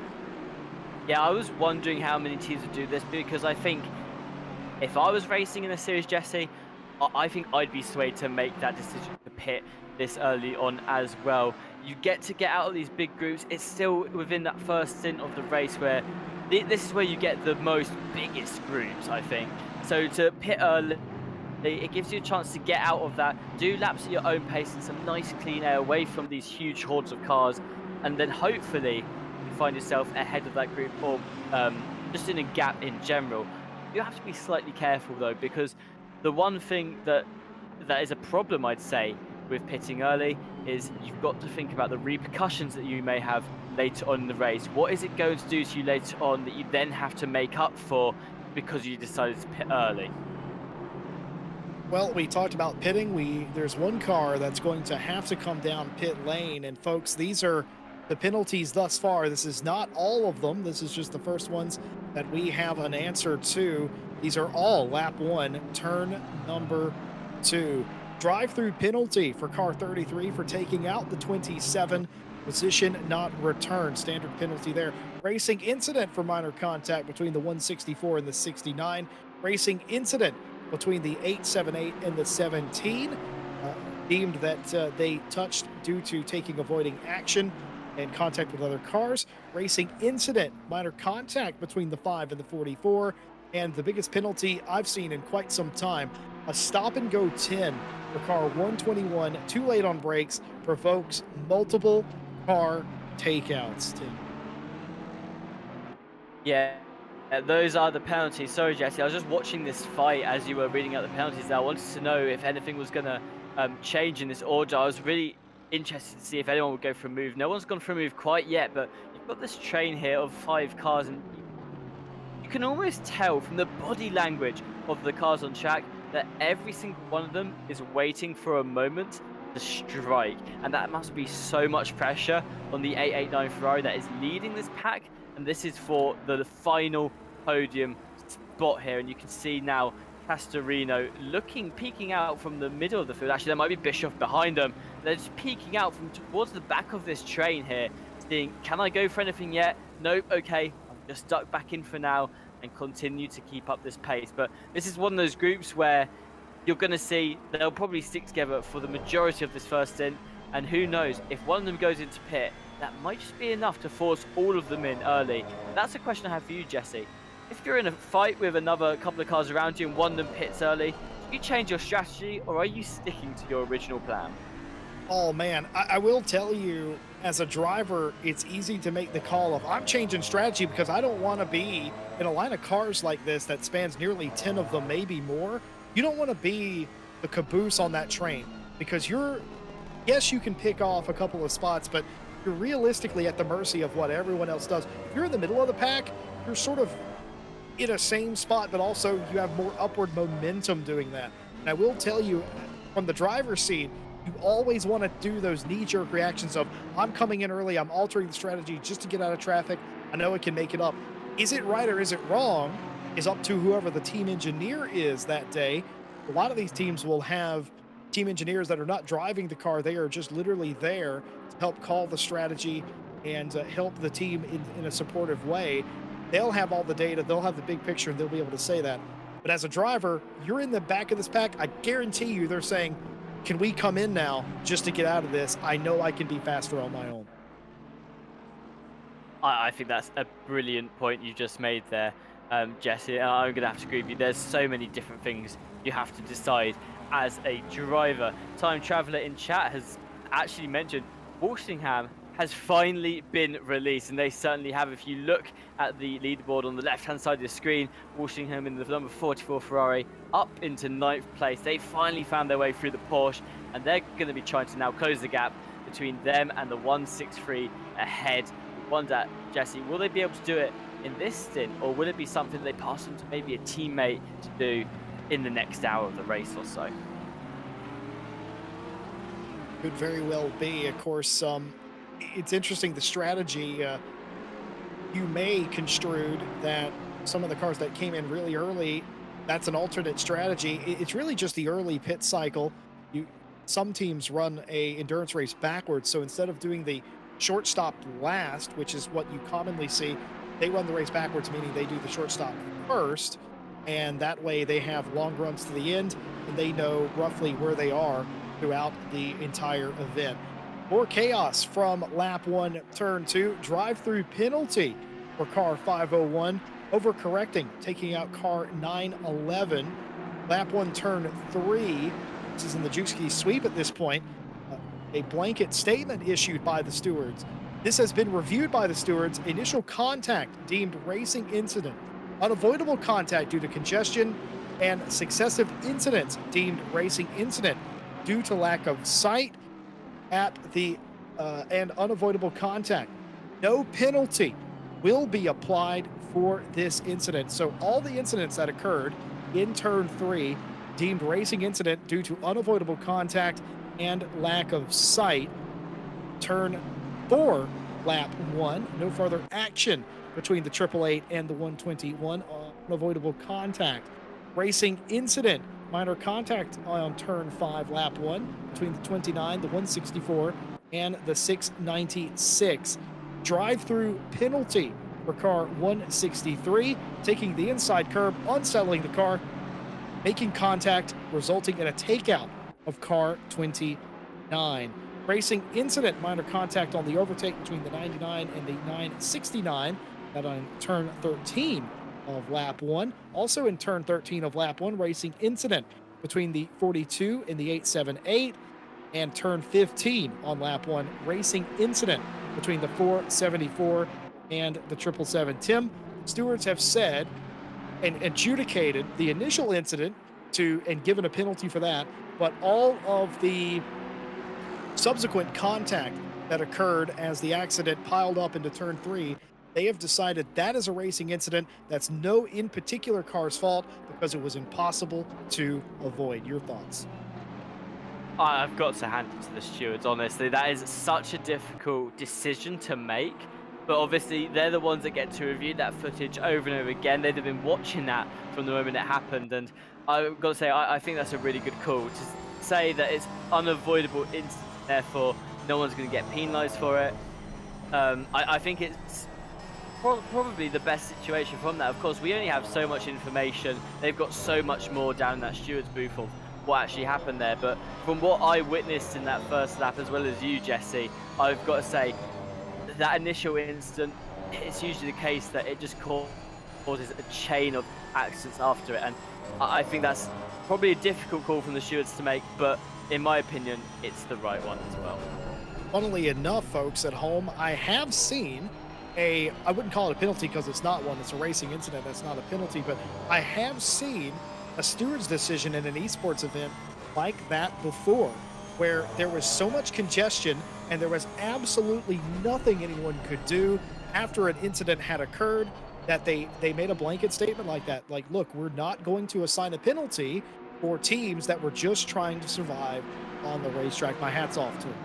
Yeah, I was wondering how many teams would do this, because I think if I was racing in a series, Jesse, I think I'd be swayed to make that decision to pit this early on as well. You get out of these big groups. It's still within that first stint of the race where this is where you get the most biggest groups, I think. So to pit early, it gives you a chance to get out of that, do laps at your own pace and some nice clean air away from these huge hordes of cars, and then hopefully you find yourself ahead of that group, or just in a gap in general. You have to be slightly careful though, because the one thing that is a problem, I'd say, with pitting early is you've got to think about the repercussions that you may have later on in the race. What is it going to do to you later on that you then have to make up for because you decided to pit early? Well, we talked about pitting. There's one car that's going to have to come down pit lane, and folks, these are the penalties thus far. This is not all of them. This is just the first ones that we have an answer to. These are all lap 1, turn number 2. Drive-through penalty for car 33 for taking out the 27. Position not returned. Standard penalty there. Racing incident for minor contact between the 164 and the 69. Racing incident between the 878 and the 17. deemed that they touched due to avoiding action and contact with other cars. Racing incident, minor contact between the 5 and the 44. And the biggest penalty I've seen in quite some time, a stop and go 10 for car 121, too late on brakes, provokes multiple car takeouts. Tim. Yeah, those are the penalties. Sorry, Jesse. I was just watching this fight as you were reading out the penalties. I wanted to know if anything was going to change in this order. I was really interested to see if anyone would go for a move. No one's gone for a move quite yet, but you've got this train here of 5 cars, and you can almost tell from the body language of the cars on track that every single one of them is waiting for a moment to strike. And that must be so much pressure on the 889 Ferrari that is leading this pack. And this is for the final podium spot here. And you can see now Castorino peeking out from the middle of the field. Actually, there might be Bischoff behind them. They're just peeking out from towards the back of this train here, seeing, can I go for anything yet? Nope, okay, I'm just duck back in for now and continue to keep up this pace. But this is one of those groups where you're going to see they'll probably stick together for the majority of this first stint. And who knows, if one of them goes into pit, that might just be enough to force all of them in early. That's a question I have for you, Jesse. If you're in a fight with another couple of cars around you and one of them pits early, do you change your strategy, or are you sticking to your original plan? Oh man, I will tell you, as a driver, it's easy to make the call of I'm changing strategy because I don't want to be in a line of cars like this that spans nearly 10 of them, maybe more. You don't want to be the caboose on that train because yes, you can pick off a couple of spots, but you're realistically at the mercy of what everyone else does. If you're in the middle of the pack, you're sort of in a same spot, but also you have more upward momentum doing that. And I will tell you, from the driver's seat, you always want to do those knee-jerk reactions of, I'm coming in early, I'm altering the strategy just to get out of traffic. I know I can make it up. Is it right or is it wrong is up to whoever the team engineer is that day. A lot of these teams will have team engineers that are not driving the car. They are just literally there to help call the strategy and help the team in a supportive way. They'll have all the data, they'll have the big picture, and they'll be able to say that. But as a driver, you're in the back of this pack. I guarantee you they're saying, can we come in now just to get out of this? I know I can be faster on my own. I think that's a brilliant point you just made there, Jesse. I'm going to have to agree with you. There's so many different things you have to decide as a driver. Time Traveler in chat has actually mentioned Walshingham has finally been released, and they certainly have. If you look at the leaderboard on the left-hand side of the screen, Walshingham in the number 44 Ferrari up into 9th place. They finally found their way through the Porsche, and they're going to be trying to now close the gap between them and the 163 ahead. I wonder, Jesse, will they be able to do it in this stint, or will it be something they pass on to maybe a teammate to do in the next hour of the race or so? Could very well be. Of course, it's interesting, the strategy. You may construed that some of the cars that came in really early, that's an alternate strategy. It's really just the early pit cycle. Some teams run a endurance race backwards, so instead of doing the short stop last, which is what you commonly see, they run the race backwards, meaning they do the short stop first, and that way they have long runs to the end, and they know roughly where they are throughout the entire event. More chaos from lap 1, turn 2, drive-through penalty for car 501, overcorrecting, taking out car 911. Lap 1, turn 3, this is in the Jukeski sweep at this point. A blanket statement issued by the stewards. This has been reviewed by the stewards. Initial contact deemed racing incident. Unavoidable contact due to congestion, and successive incidents deemed racing incident due to lack of sight at the and unavoidable contact. No penalty will be applied for this incident. So all the incidents that occurred in turn 3 deemed racing incident due to unavoidable contact and lack of sight. Turn 4, lap 1, no further action between the 888 and the 121, unavoidable contact. Racing incident, minor contact on turn 5, lap 1, between the 29, the 164, and the 696. Drive-through penalty for car 163, taking the inside curb, unsettling the car, making contact, resulting in a takeout of car 29. Racing incident, minor contact on the overtake between the 99 and the 969. That on turn 13 of lap 1. Also in turn 13 of lap 1, racing incident between the 42 and the 878. And turn 15 on lap 1, racing incident between the 474 and the 777. Tim, stewards have said and adjudicated the initial incident to and given a penalty for that, but all of the subsequent contact that occurred as the accident piled up into turn 3, they have decided that is a racing incident that's no in particular car's fault because it was impossible to avoid. Your thoughts? I've got to hand it to the stewards, honestly. That is such a difficult decision to make. But obviously, they're the ones that get to review that footage over and over again. They've been watching that from the moment it happened. And I've got to say, I think that's a really good call to say that it's unavoidable incident, therefore, no one's going to get penalised for it. I think it's probably the best situation from that. Of course, we only have so much information. They've got so much more down in that steward's booth of what actually happened there. But from what I witnessed in that first lap, as well as you, Jesse, I've got to say that initial incident, it's usually the case that it just causes a chain of accidents after it. And I think that's probably a difficult call from the stewards to make, but in my opinion, it's the right one as well. Funnily enough, folks at home, I have seen I wouldn't call it a penalty because it's not one, it's a racing incident, that's not a penalty, but I have seen a steward's decision in an esports event like that before, where there was so much congestion and there was absolutely nothing anyone could do after an incident had occurred that they made a blanket statement like that. Like, look, we're not going to assign a penalty for teams that were just trying to survive on the racetrack. My hat's off to them.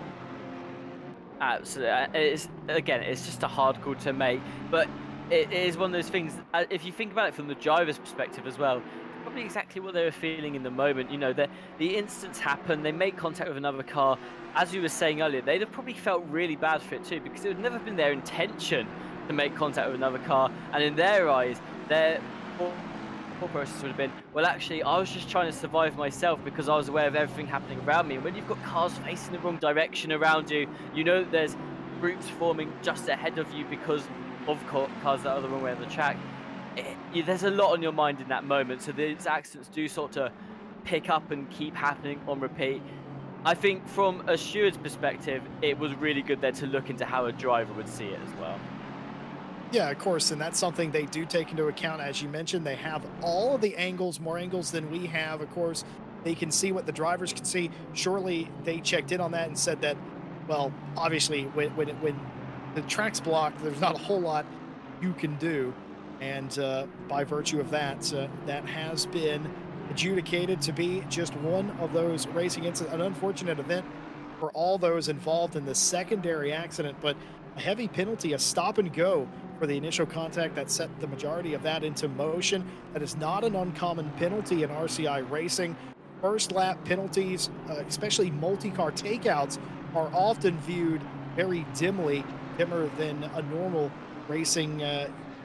Absolutely. It's just a hard call to make, but it is one of those things. If you think about it from the driver's perspective as well, probably exactly what they were feeling in the moment. You know, the incidents happen, they make contact with another car. As you were saying earlier, they'd have probably felt really bad for it too, because it would never been their intention to make contact with another car, and in their eyes, their thought process would have been, well, actually, I was just trying to survive myself because I was aware of everything happening around me. And when you've got cars facing the wrong direction around you, you know that there's groups forming just ahead of you because of cars that are the wrong way on the track. There's a lot on your mind in that moment, so these accidents do sort of pick up and keep happening on repeat. I think from a steward's perspective, it was really good there to look into how a driver would see it as well. Yeah, of course, and that's something they do take into account. As you mentioned, they have all of the angles, more angles than we have. Of course, they can see what the drivers can see. Surely they checked in on that and said that, well, obviously, when the track's blocked, there's not a whole lot you can do. And by virtue of that, that has been adjudicated to be just one of those racing incidents, an unfortunate event for all those involved in the secondary accident, but a heavy penalty, a stop and go for the initial contact that set the majority of that into motion. That is not an uncommon penalty in RCI racing. First lap penalties, especially multi-car takeouts, are often viewed very dimmer than a normal racing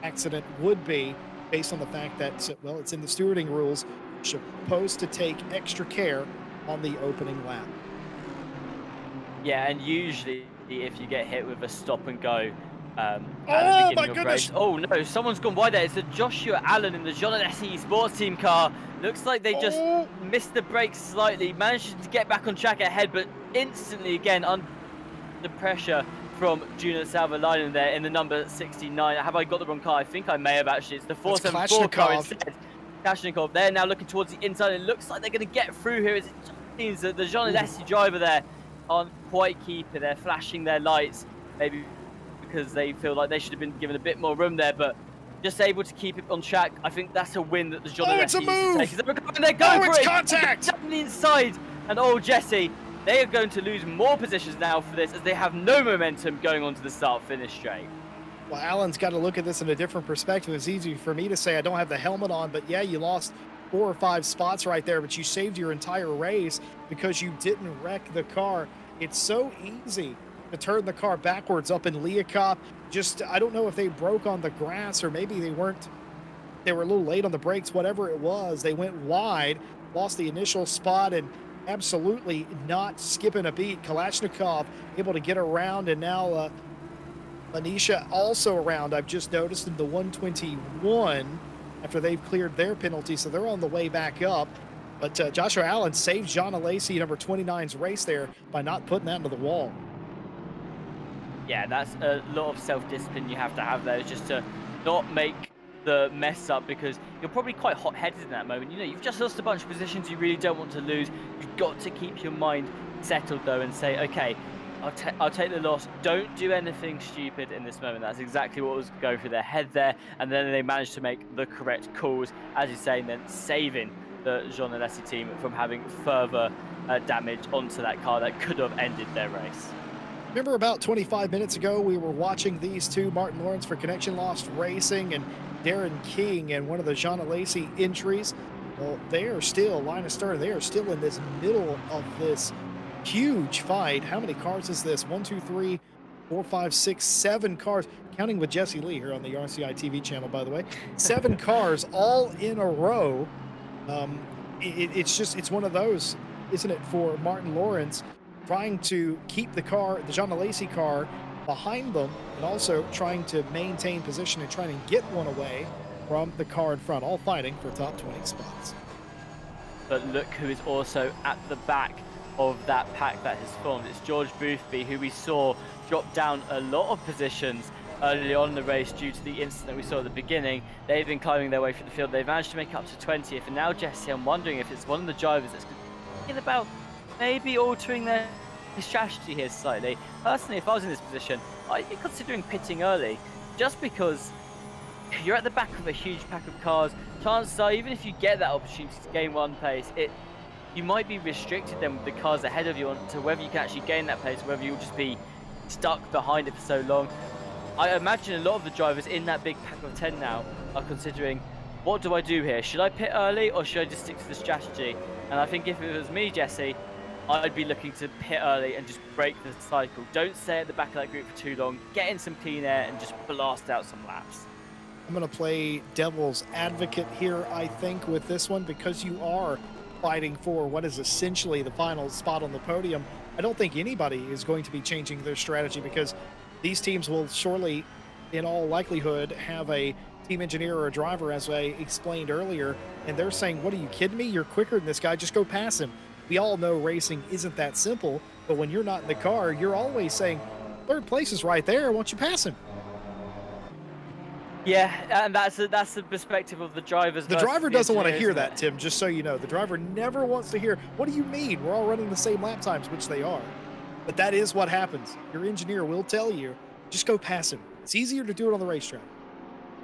accident would be, based on the fact that, well, it's in the stewarding rules, you're supposed to take extra care on the opening lap. Yeah, and usually if you get hit with a stop and go at the Oh my beginning of goodness! race. Oh no, someone's gone wide there. It's a Joshua Allen in the John and SE Sports Team car. Looks like they just missed the brakes slightly, managed to get back on track ahead, but instantly again under pressure from Junior Salvalainen there in the number 69. Have I got the wrong car? I think I may have actually. It's the 474 car instead. Kalashnikov, they're now looking towards the inside. It looks like they're going to get through here. It just seems that the Jean Alesi driver there aren't quite keeping. They're flashing their lights, maybe because they feel like they should have been given a bit more room there, but just able to keep it on track. I think that's a win that the Jean Alesi it's a move! They're going for it's it. contact! Down the inside, and Jesse, they are going to lose more positions now for this as they have no momentum going on to the start-finish straight. Well, Alan's got to look at this in a different perspective. It's easy for me to say I don't have the helmet on, but yeah, you lost 4 or 5 spots right there, but you saved your entire race because you didn't wreck the car. It's so easy to turn the car backwards up in Liakop. Just, I don't know if they broke on the grass or maybe they were a little late on the brakes, whatever it was. They went wide, lost the initial spot, and absolutely not skipping a beat. Kalashnikov able to get around, and now Manisha also around. I've just noticed in the 121 after they've cleared their penalty, so they're on the way back up. But Joshua Allen saves John Alesi, number 29's race there by not putting that into the wall. Yeah, that's a lot of self-discipline you have to have there, just to not make the mess up, because you're probably quite hot-headed in that moment. You know, you've just lost a bunch of positions you really don't want to lose. You've got to keep your mind settled though and say, okay, I'll take the loss. Don't do anything stupid in this moment. That's exactly what was going through their head there. And then they managed to make the correct calls, as you say, and then saving the Jean Alesi team from having further damage onto that car that could have ended their race. Remember about 25 minutes ago, we were watching these two, Martin Lawrence for Connection Lost Racing and Darren King and one of the Jean Alesi entries. Well, they are still, Linus Starr, they are still in this middle of this huge fight. How many cars is this? 1, 2, 3, 4, 5, 6, 7 cars, counting with Jesse Lee here on the RCI TV channel, by the way. 7 cars all in a row. It's one of those, isn't it, for Martin Lawrence, trying to keep the car, the Jean Alesi car, behind them, and also trying to maintain position and trying to get one away from the car in front, all fighting for top 20 spots. But look who is also at the back of that pack that has formed. It's George Boothby, who we saw drop down a lot of positions early on in the race due to the incident that we saw at the beginning. They've been climbing their way through the field. They've managed to make it up to 20th, and now Jesse, I'm wondering if it's one of the drivers that's thinking about maybe altering their strategy here slightly. Personally, if I was in this position, I'd be considering pitting early, just because you're at the back of a huge pack of cars. Chances are, even if you get that opportunity to gain one place, you might be restricted then with the cars ahead of you on to whether you can actually gain that place, whether you'll just be stuck behind it for so long. I imagine a lot of the drivers in that big pack of 10 now are considering, what do I do here? Should I pit early or should I just stick to the strategy? And I think if it was me, Jesse, I'd be looking to pit early and just break the cycle. Don't stay at the back of that group for too long. Get in some clean air and just blast out some laps. I'm going to play devil's advocate here, I think, with this one, because you are fighting for what is essentially the final spot on the podium. I don't think anybody is going to be changing their strategy, because these teams will surely, in all likelihood, have a team engineer or a driver, as I explained earlier, and they're saying, what, are you kidding me? You're quicker than this guy. Just go pass him. We all know racing isn't that simple, but when you're not in the car, you're always saying, third place is right there. Why don't you pass him? Yeah, and that's the perspective of the drivers. The driver doesn't want to hear that, Tim, just so you know. The driver never wants to hear, what do you mean? We're all running the same lap times, which they are. But that is what happens. Your engineer will tell you, just go pass him. It's easier to do it on the racetrack.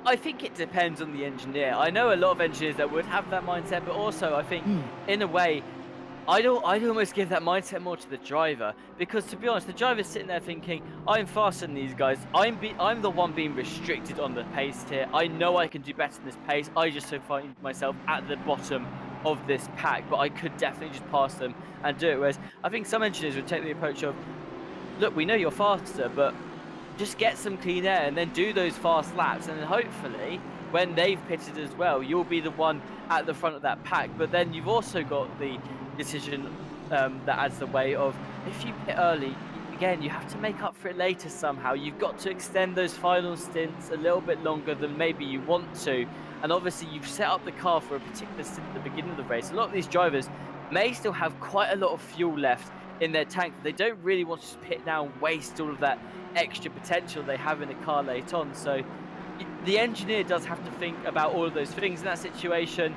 I think it depends on the engineer. I know a lot of engineers that would have that mindset, but also I think, in a way, I'd almost give that mindset more to the driver, because to be honest, the driver's sitting there thinking, I'm faster than these guys. I'm the one being restricted on the pace here. I know I can do better than this pace. I just so find myself at the bottom of this pack, but I could definitely just pass them and do it. Whereas I think some engineers would take the approach of, look, we know you're faster, but just get some clean air and then do those fast laps, and then hopefully when they've pitted as well, you'll be the one at the front of that pack. But then you've also got the decision that adds the way of, if you pit early, again, you have to make up for it later somehow. You've got to extend those final stints a little bit longer than maybe you want to. And obviously you've set up the car for a particular stint at the beginning of the race. A lot of these drivers may still have quite a lot of fuel left in their tank. They don't really want to just pit now and waste all of that extra potential they have in the car late on. So the engineer does have to think about all of those things in that situation.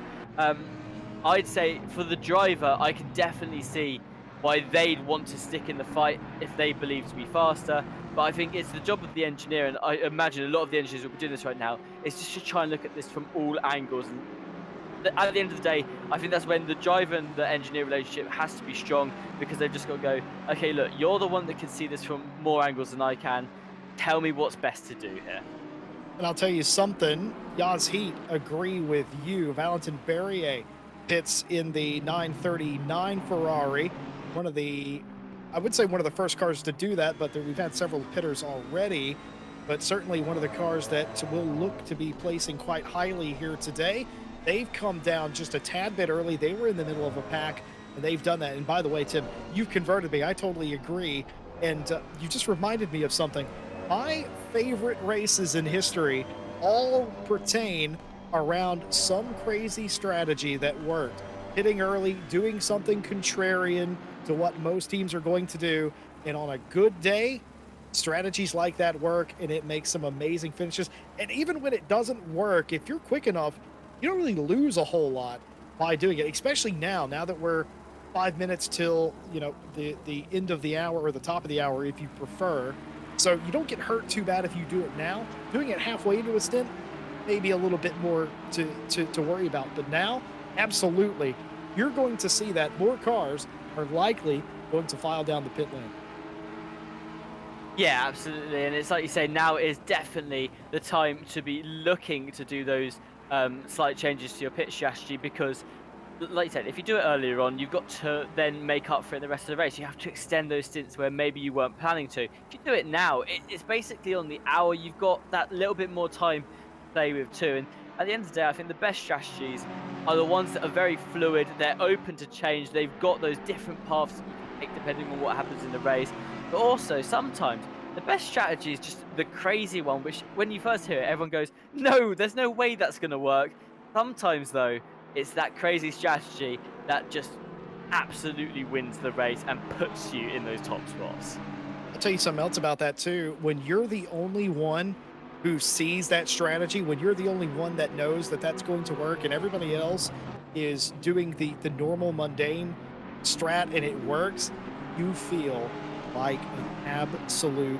I'd say for the driver, I can definitely see why they'd want to stick in the fight if they believe to be faster. But I think it's the job of the engineer, and I imagine a lot of the engineers will be doing this right now, is just to try and look at this from all angles. And at the end of the day, I think that's when the driver and the engineer relationship has to be strong, because they've just got to go, okay, look, you're the one that can see this from more angles than I can. Tell me what's best to do here. And I'll tell you something, Yaz Heat agree with you. Valentin Berrier pits in the 939 Ferrari. I would say one of the first cars to do that, but we've had several pitters already. But certainly one of the cars that will look to be placing quite highly here today. They've come down just a tad bit early. They were in the middle of a pack and they've done that. And by the way, Tim, you've converted me. I totally agree. And you just reminded me of something. My favorite races in history all pertain around some crazy strategy that worked. Hitting early, doing something contrarian to what most teams are going to do. And on a good day, strategies like that work and it makes some amazing finishes. And even when it doesn't work, if you're quick enough, you don't really lose a whole lot by doing it, especially now that we're 5 minutes till, the end of the hour or the top of the hour, if you prefer. So you don't get hurt too bad if you do it now. Doing it halfway into a stint, maybe a little bit more to worry about. But now, absolutely, you're going to see that more cars are likely going to file down the pit lane. Yeah, absolutely. And it's like you say, now is definitely the time to be looking to do those slight changes to your pitch strategy because, like you said, if you do it earlier on, you've got to then make up for it in the rest of the race. You have to extend those stints where maybe you weren't planning to. If you do it now, it's basically on the hour. You've got that little bit more time to play with too. And at the end of the day, I think the best strategies are the ones that are very fluid. They're open to change. They've got those different paths that you can take depending on what happens in the race. But also, sometimes the best strategy is just the crazy one, which when you first hear it, everyone goes, no, there's no way that's going to work. Sometimes, though, it's that crazy strategy that just absolutely wins the race and puts you in those top spots. I'll tell you something else about that too. When you're the only one who sees that strategy, when you're the only one that knows that that's going to work and everybody else is doing the normal mundane strat and it works, you feel like an absolute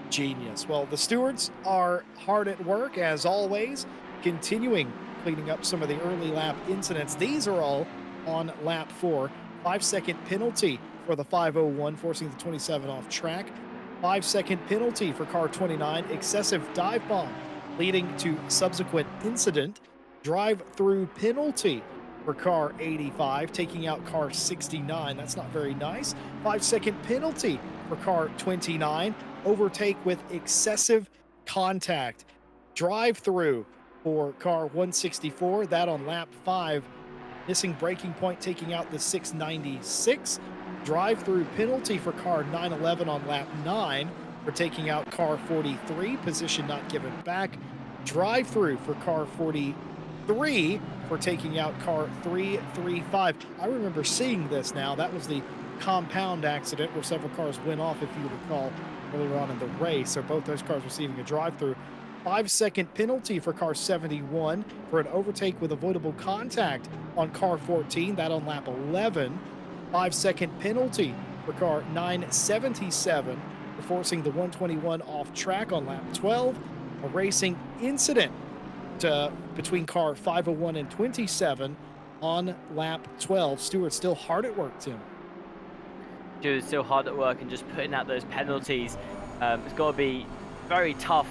genius. Well, the stewards are hard at work as always, continuing cleaning up some of the early lap incidents. These are all on lap 4. 5-second penalty for the 501, forcing the 27 off track. 5-second penalty for car 29, excessive dive bomb, leading to subsequent incident. Drive-through penalty for car 85, taking out car 69. That's not very nice. 5-second penalty for car 29, overtake with excessive contact. Drive-through for car 164, that on lap 5, missing braking point, taking out the 696. Drive-through penalty for car 911 on lap 9 for taking out car 43, position not given back. Drive-through for car 43 for taking out car 335. I remember seeing this now. That was the compound accident where several cars went off, if you recall, earlier on in the race. So both those cars receiving a drive-through. 5-second penalty for car 71 for an overtake with avoidable contact on car 14, that on lap 11. 5-second penalty for car 977 for forcing the 121 off track on lap 12. A racing incident between car 501 and 27 on lap 12. Stewart still hard at work, Tim. Stewart's still hard at work and just putting out those penalties. It's got to be very tough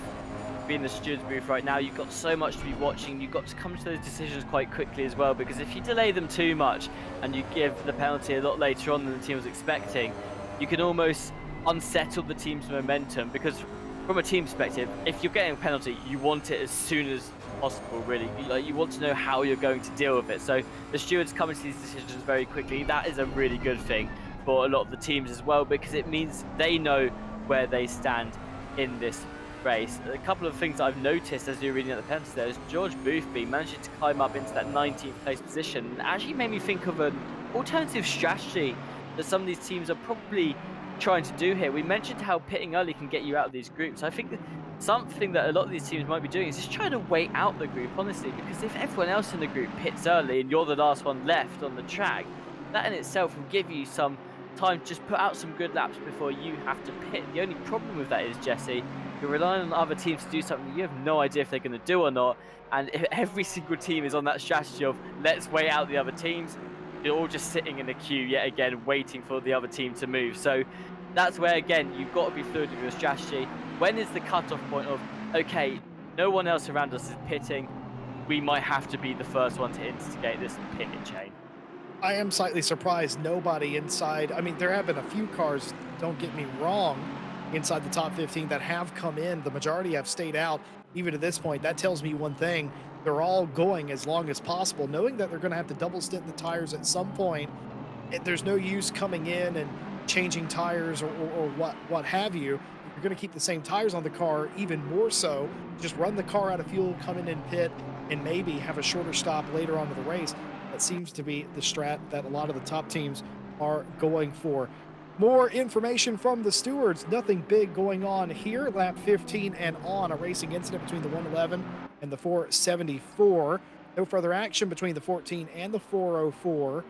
in the steward's booth right now. You've got so much to be watching. You've got to come to those decisions quite quickly as well, because if you delay them too much and you give the penalty a lot later on than the team was expecting, you can almost unsettle the team's momentum, because from a team perspective, if you're getting a penalty, you want it as soon as possible, really. You want to know how you're going to deal with it. So the stewards coming to these decisions very quickly, that is a really good thing for a lot of the teams as well, because it means they know where they stand in this race. A couple of things I've noticed as you're reading out the penalties there is George Boothby managing to climb up into that 19th place position, and actually made me think of an alternative strategy that some of these teams are probably trying to do here. We mentioned how pitting early can get you out of these groups. I think that something that a lot of these teams might be doing is just trying to wait out the group, honestly, because if everyone else in the group pits early and you're the last one left on the track, that in itself will give you some time to just put out some good laps before you have to pit. The only problem with that is, Jesse, you're relying on other teams to do something you have no idea if they're going to do or not, and if every single team is on that strategy of let's wait out the other teams, you're all just sitting in the queue yet again waiting for the other team to move. So that's where, again, you've got to be fluid with your strategy. When is the cutoff point of, okay, no one else around us is pitting, we might have to be the first one to instigate this pitting chain? I am slightly surprised nobody inside. I mean, there have been a few cars, don't get me wrong, inside the top 15 that have come in. The majority have stayed out. Even to this point, that tells me one thing: they're all going as long as possible, knowing that they're going to have to double stint the tires at some point. there's no use coming in and changing tires or what have you. You're going to keep the same tires on the car, even more so. Just run the car out of fuel, come in and pit, and maybe have a shorter stop later on in the race. That seems to be the strat that a lot of the top teams are going for. More information from the stewards. Nothing big going on here. Lap 15 and on, a racing incident between the 111 and the 474. No further action between the 14 and the 404.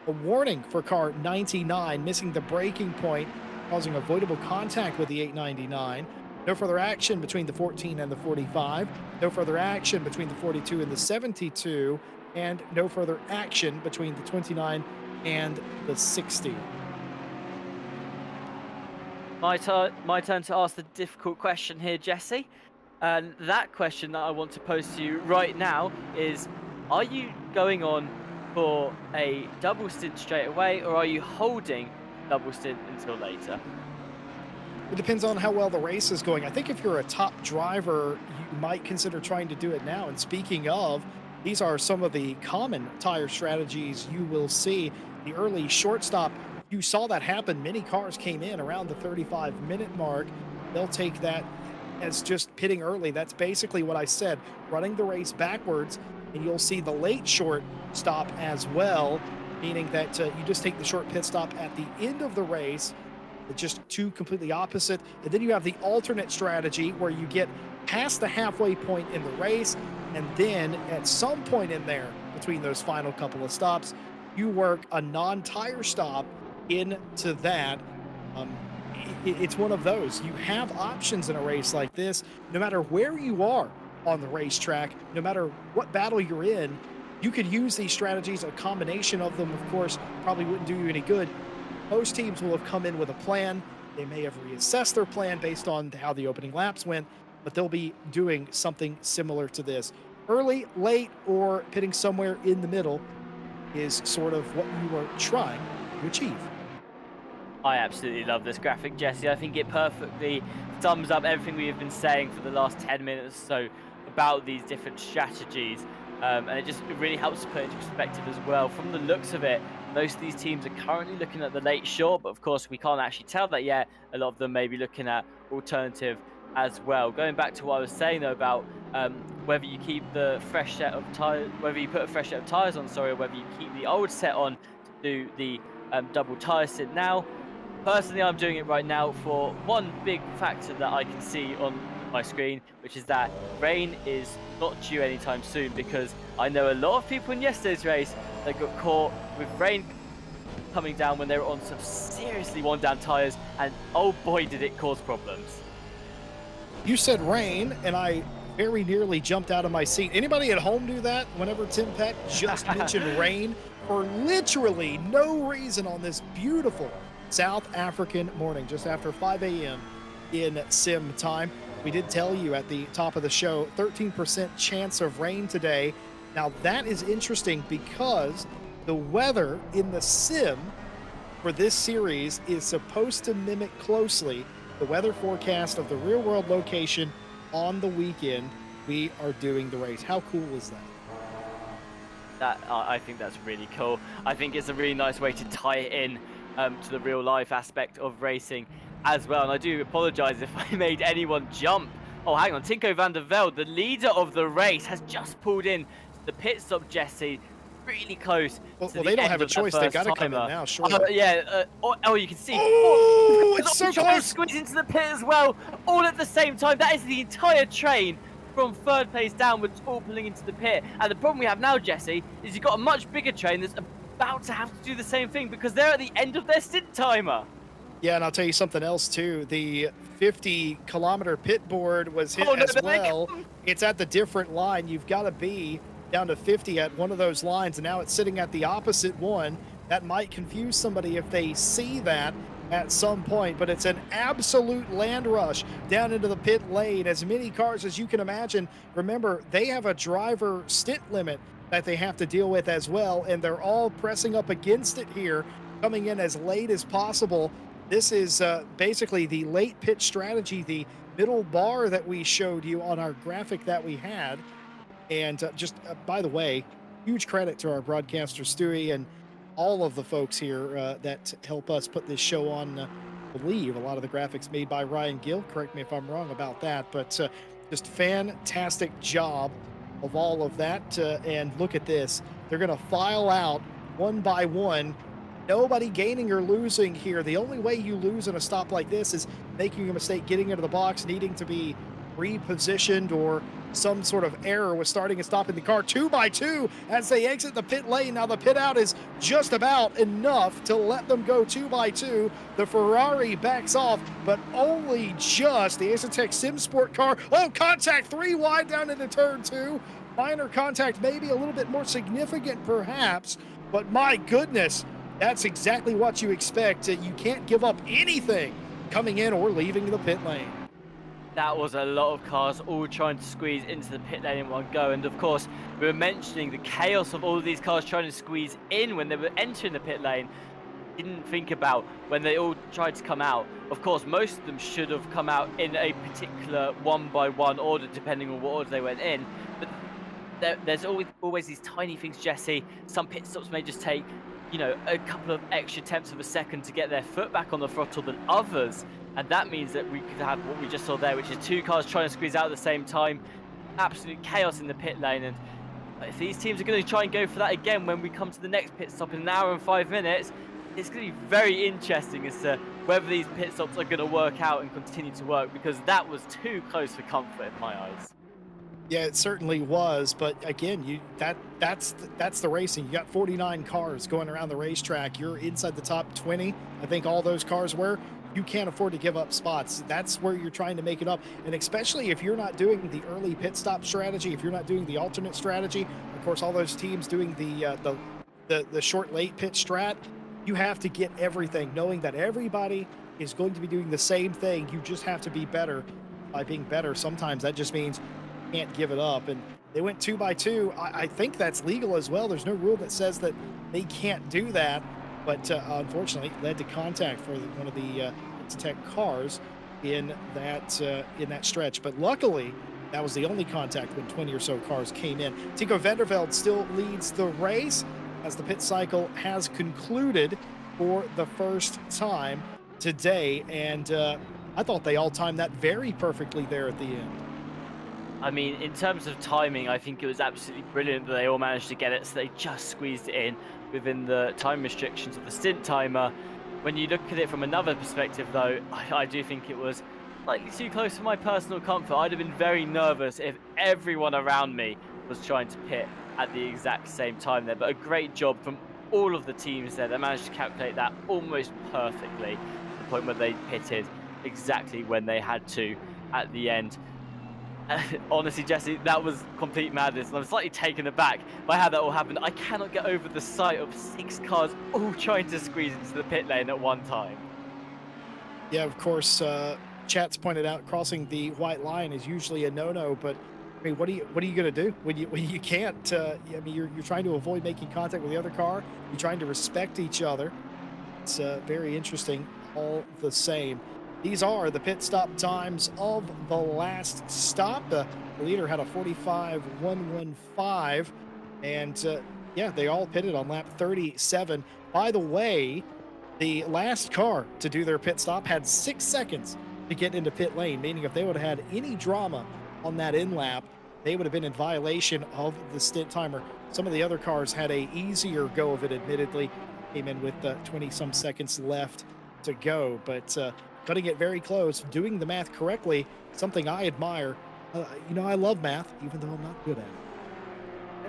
A warning for car 99, missing the braking point, causing avoidable contact with the 899. No further action between the 14 and the 45. No further action between the 42 and the 72. And no further action between the 29 and the 60. My turn to ask the difficult question here, Jesse. And that question that I want to pose to you right now is, are you going on for a double stint straight away, or are you holding double stint until later? It depends on how well the race is going. I think if you're a top driver, you might consider trying to do it now. And speaking of, these are some of the common tire strategies you will see. The early short stop, you saw that happen. Many cars came in around the 35-minute mark. They'll take that as just pitting early. That's basically what I said, running the race backwards, and you'll see the late short stop as well, meaning that you just take the short pit stop at the end of the race. It's just two completely opposite. And then you have the alternate strategy where you get past the halfway point in the race, and then at some point in there between those final couple of stops, you work a non-tire stop into that. It's one of those. You have options in a race like this, no matter where you are on the racetrack, no matter what battle you're in. You could use these strategies. A combination of them, of course, probably wouldn't do you any good. Most teams will have come in with a plan. They may have reassessed their plan based on how the opening laps went, but they'll be doing something similar to this. Early, late, or pitting somewhere in the middle is sort of what you are trying to achieve. I absolutely love this graphic, Jesse. I think it perfectly sums up everything we have been saying for the last 10 minutes or so about these different strategies. And it really helps to put it into perspective as well. From the looks of it, most of these teams are currently looking at the late short, but of course we can't actually tell that yet. A lot of them may be looking at alternative as well. Going back to what I was saying though about whether you keep the fresh set of tires, whether you put a fresh set of tires on, or whether you keep the old set on to do the double tire sit now. Personally, I'm doing it right now for one big factor that I can see on my screen, which is that rain is not due anytime soon, because I know a lot of people in yesterday's race that got caught with rain coming down when they were on some seriously worn down tires, and oh boy did it cause problems. You said rain, and I very nearly jumped out of my seat. Anybody at home do that whenever Tim Peck just mentioned rain for literally no reason on this beautiful South African morning, just after 5 a.m. in sim time? We did tell you at the top of the show, 13% chance of rain today. Now that is interesting because the weather in the sim for this series is supposed to mimic closely the weather forecast of the real world location on the weekend we are doing the race. How cool is that? I think that's really cool. I think it's a really nice way to tie it in to the real life aspect of racing as well. And I do apologize if I made anyone jump. Oh, hang on. Tinko van der Velde, the leader of the race, has just pulled in to the pit stop, Jesse. Really close. Well, they don't have a choice. They got to come in now, sure. Yeah. You can see. Oh, it's so close. Squeeze into the pit as well, all at the same time. That is the entire train from third place downwards, all pulling into the pit. And the problem we have now, Jesse, is you've got a much bigger train that's about to have to do the same thing because they're at the end of their stint timer. Yeah, and I'll tell you something else too. The 50-kilometer pit board was hit as well. It's at the different line. You've got to be down to 50 at one of those lines, and now it's sitting at the opposite one. That might confuse somebody if they see that at some point, but it's an absolute land rush down into the pit lane. As many cars as you can imagine. Remember, they have a driver stint limit that they have to deal with as well, and they're all pressing up against it here, coming in as late as possible. This is basically the late pit strategy, the middle bar that we showed you on our graphic that we had. And by the way, huge credit to our broadcaster Stewie and all of the folks here that help us put this show on. I believe a lot of the graphics made by Ryan Gill. Correct me if I'm wrong about that, but just fantastic job of all of that. And look at this. They're going to file out one by one. Nobody gaining or losing here. The only way you lose in a stop like this is making a mistake, getting into the box, needing to be repositioned, or some sort of error with starting and stopping the car 2 by 2 as they exit the pit lane. Now the pit out is just about enough to let them go 2 by 2. The Ferrari backs off, but only just. The Assetto Sim Sport car, oh, contact 3 wide down into turn 2. Minor contact, maybe a little bit more significant perhaps, but my goodness, that's exactly what you expect. You can't give up anything coming in or leaving the pit lane. That was a lot of cars all trying to squeeze into the pit lane in one go. And of course, we were mentioning the chaos of all of these cars trying to squeeze in when they were entering the pit lane. Didn't think about when they all tried to come out. Of course, most of them should have come out in a particular one-by-one order, depending on what order they went in. But there's always these tiny things, Jesse. Some pit stops may just take, you know, a couple of extra tenths of a second to get their foot back on the throttle than others. And that means that we could have what we just saw there, which is 2 cars trying to squeeze out at the same time. Absolute chaos in the pit lane. And if these teams are going to try and go for that again when we come to the next pit stop in an hour and 5 minutes, it's going to be very interesting as to whether these pit stops are going to work out and continue to work, because that was too close for comfort in my eyes. Yeah, it certainly was, but again, that's the racing. You got 49 cars going around the racetrack. You're inside the top 20. I think all those cars were. You can't afford to give up spots. That's where you're trying to make it up. And especially if you're not doing the early pit stop strategy, if you're not doing the alternate strategy, of course, all those teams doing the short late pit strat, you have to get everything, knowing that everybody is going to be doing the same thing. You just have to be better. By being better, sometimes that just means you can't give it up. And they went 2 by 2. I think that's legal as well. There's no rule that says that they can't do that. But unfortunately, it led to contact for one of the Tech cars in that stretch. But luckily, that was the only contact when 20 or so cars came in. Tico Vandervelde still leads the race as the pit cycle has concluded for the first time today. And I thought they all timed that very perfectly there at the end. I mean, in terms of timing, I think it was absolutely brilliant that they all managed to get it, so they just squeezed it in within the time restrictions of the stint timer. When you look at it from another perspective, though, I do think it was slightly too close for my personal comfort. I'd have been very nervous if everyone around me was trying to pit at the exact same time there. But a great job from all of the teams there. They managed to calculate that almost perfectly to the point where they pitted exactly when they had to at the end. Honestly, Jesse, that was complete madness, and I'm slightly taken aback by how that all happened. I cannot get over the sight of 6 cars all trying to squeeze into the pit lane at one time. Yeah, of course, chat's pointed out crossing the white line is usually a no-no, but I mean, what are you going to do when you can't? I mean, you're trying to avoid making contact with the other car. You're trying to respect each other. It's very interesting, all the same. These are the pit stop times of the last stop. The leader had a 45.115, and yeah, they all pitted on lap 37. By the way, the last car to do their pit stop had 6 seconds to get into pit lane, meaning if they would have had any drama on that in lap, they would have been in violation of the stint timer. Some of the other cars had a easier go of it, admittedly. Came in with 20-some seconds left to go, but cutting it very close, doing the math correctly, something I admire. You know, I love math, even though I'm not good at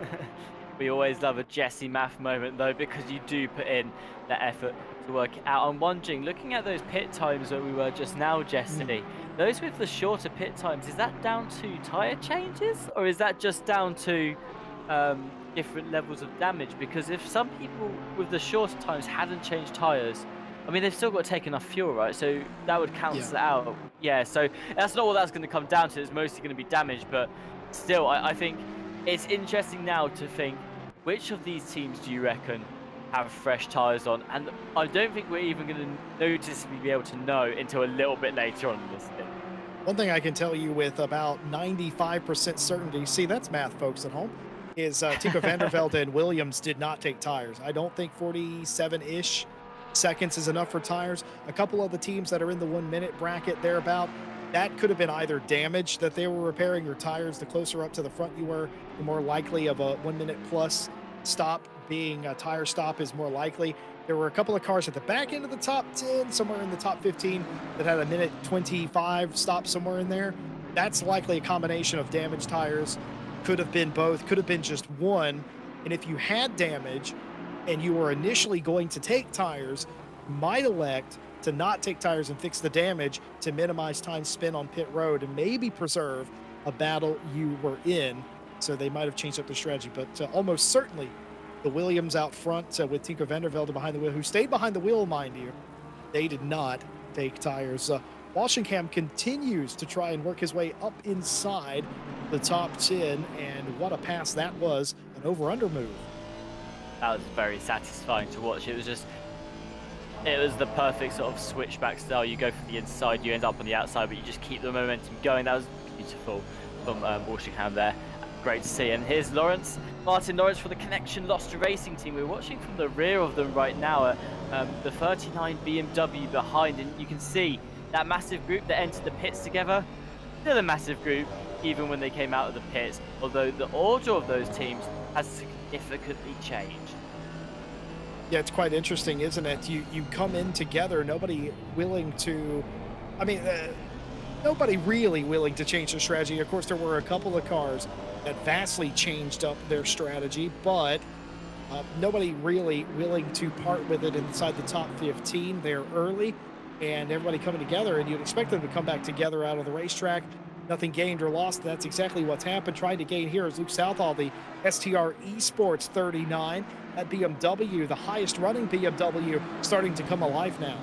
it. We always love a Jesse math moment, though, because you do put in the effort to work it out. I'm wondering, looking at those pit times where we were just now, Jesse, those with the shorter pit times, is that down to tyre changes, or is that just down to different levels of damage? Because if some people with the shorter times hadn't changed tyres, I mean, they've still got to take enough fuel, right? So that would cancel it out. Yeah, so that's not what that's going to come down to. It's mostly going to be damage. But still, I think it's interesting now to think, which of these teams do you reckon have fresh tyres on? And I don't think we're even going to noticeably be able to know until a little bit later on in this thing. One thing I can tell you with about 95% certainty, see, that's math, folks at home. is Tico Vandervelde and Williams did not take tires. I don't think 47-ish seconds is enough for tires. A couple of the teams that are in the 1 minute bracket thereabout, that could have been either damage that they were repairing or tires. The closer up to the front you were, the more likely of a 1 minute plus stop being a tire stop is more likely. There were a couple of cars at the back end of the top 10, somewhere in the top 15, that had a minute 25 stop somewhere in there. That's likely a combination of damaged tires. Could have been both, could have been just one. And if you had damage and you were initially going to take tires, you might elect to not take tires and fix the damage to minimize time spent on pit road and maybe preserve a battle you were in. So they might have changed up their strategy, but almost certainly the Williams out front with Tico Vandervelde behind the wheel, who stayed behind the wheel, mind you, they did not take tires. Walshingham continues to try and work his way up inside the top 10, and what a pass that was, an over-under move. That was very satisfying to watch. It was the perfect sort of switchback style. You go for the inside, you end up on the outside, but you just keep the momentum going. That was beautiful from Walshingham there. Great to see. And here's Martin Lawrence for the Connection Lost Racing team. We're watching from the rear of them right now, the 39 BMW behind, and you can see that massive group that entered the pits together. Still a massive group, even when they came out of the pits, although the order of those teams has significantly changed. Yeah, it's quite interesting, isn't it? You come in together, nobody willing to, nobody really willing to change their strategy. Of course, there were a couple of cars that vastly changed up their strategy, but nobody really willing to part with it inside the top 15 there early, and everybody coming together, and you'd expect them to come back together out of the racetrack. Nothing gained or lost. That's exactly what's happened. Trying to gain here is Luke Southall, the STR Esports 39. That BMW, the highest running BMW, starting to come alive now.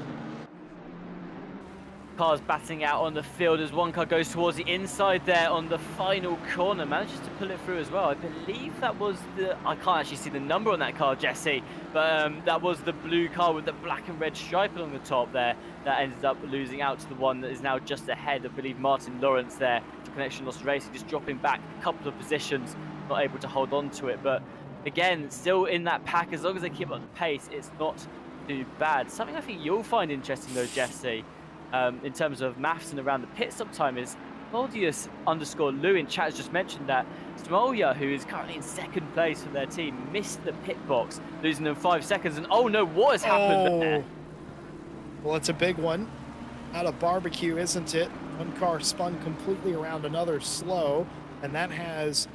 Cars batting out on the field as one car goes towards the inside there on the final corner. Manages to pull it through as well. I believe that was I can't actually see the number on that car, Jesse, but that was the blue car with the black and red stripe along the top there that ended up losing out to the one that is now just ahead. I believe Martin Lawrence there for Connection Lost Racing, just dropping back a couple of positions, not able to hold on to it. But again, still in that pack, as long as they keep up the pace, it's not too bad. Something I think you'll find interesting though, Jesse, in terms of maths and around the pit stop time is Claudius_Lou in chat has just mentioned that Smolia, who is currently in second place for their team, missed the pit box, losing them 5 seconds. And oh no, what has happened there? Well, it's a big one. Out of barbecue, isn't it? One car spun completely around another slow, and that has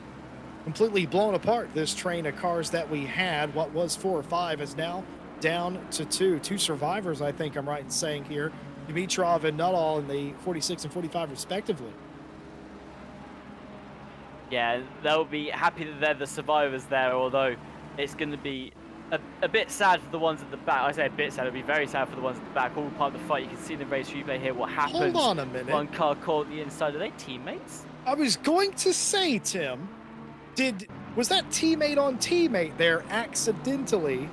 completely blown apart this train of cars that we had. What was 4 or 5 is now down to 2. 2 survivors, I think I'm right in saying here. Dimitrov and Nuttall in the 46 and 45 respectively. Yeah, they'll be happy that they're the survivors there, although it's going to be a bit sad for the ones at the back. I say a bit sad, it'll be very sad for the ones at the back. All part of the fight. You can see in the race replay here what happens. Hold on a minute. One car caught the inside. Are they teammates? I was going to say, Tim, was that teammate on teammate there accidentally?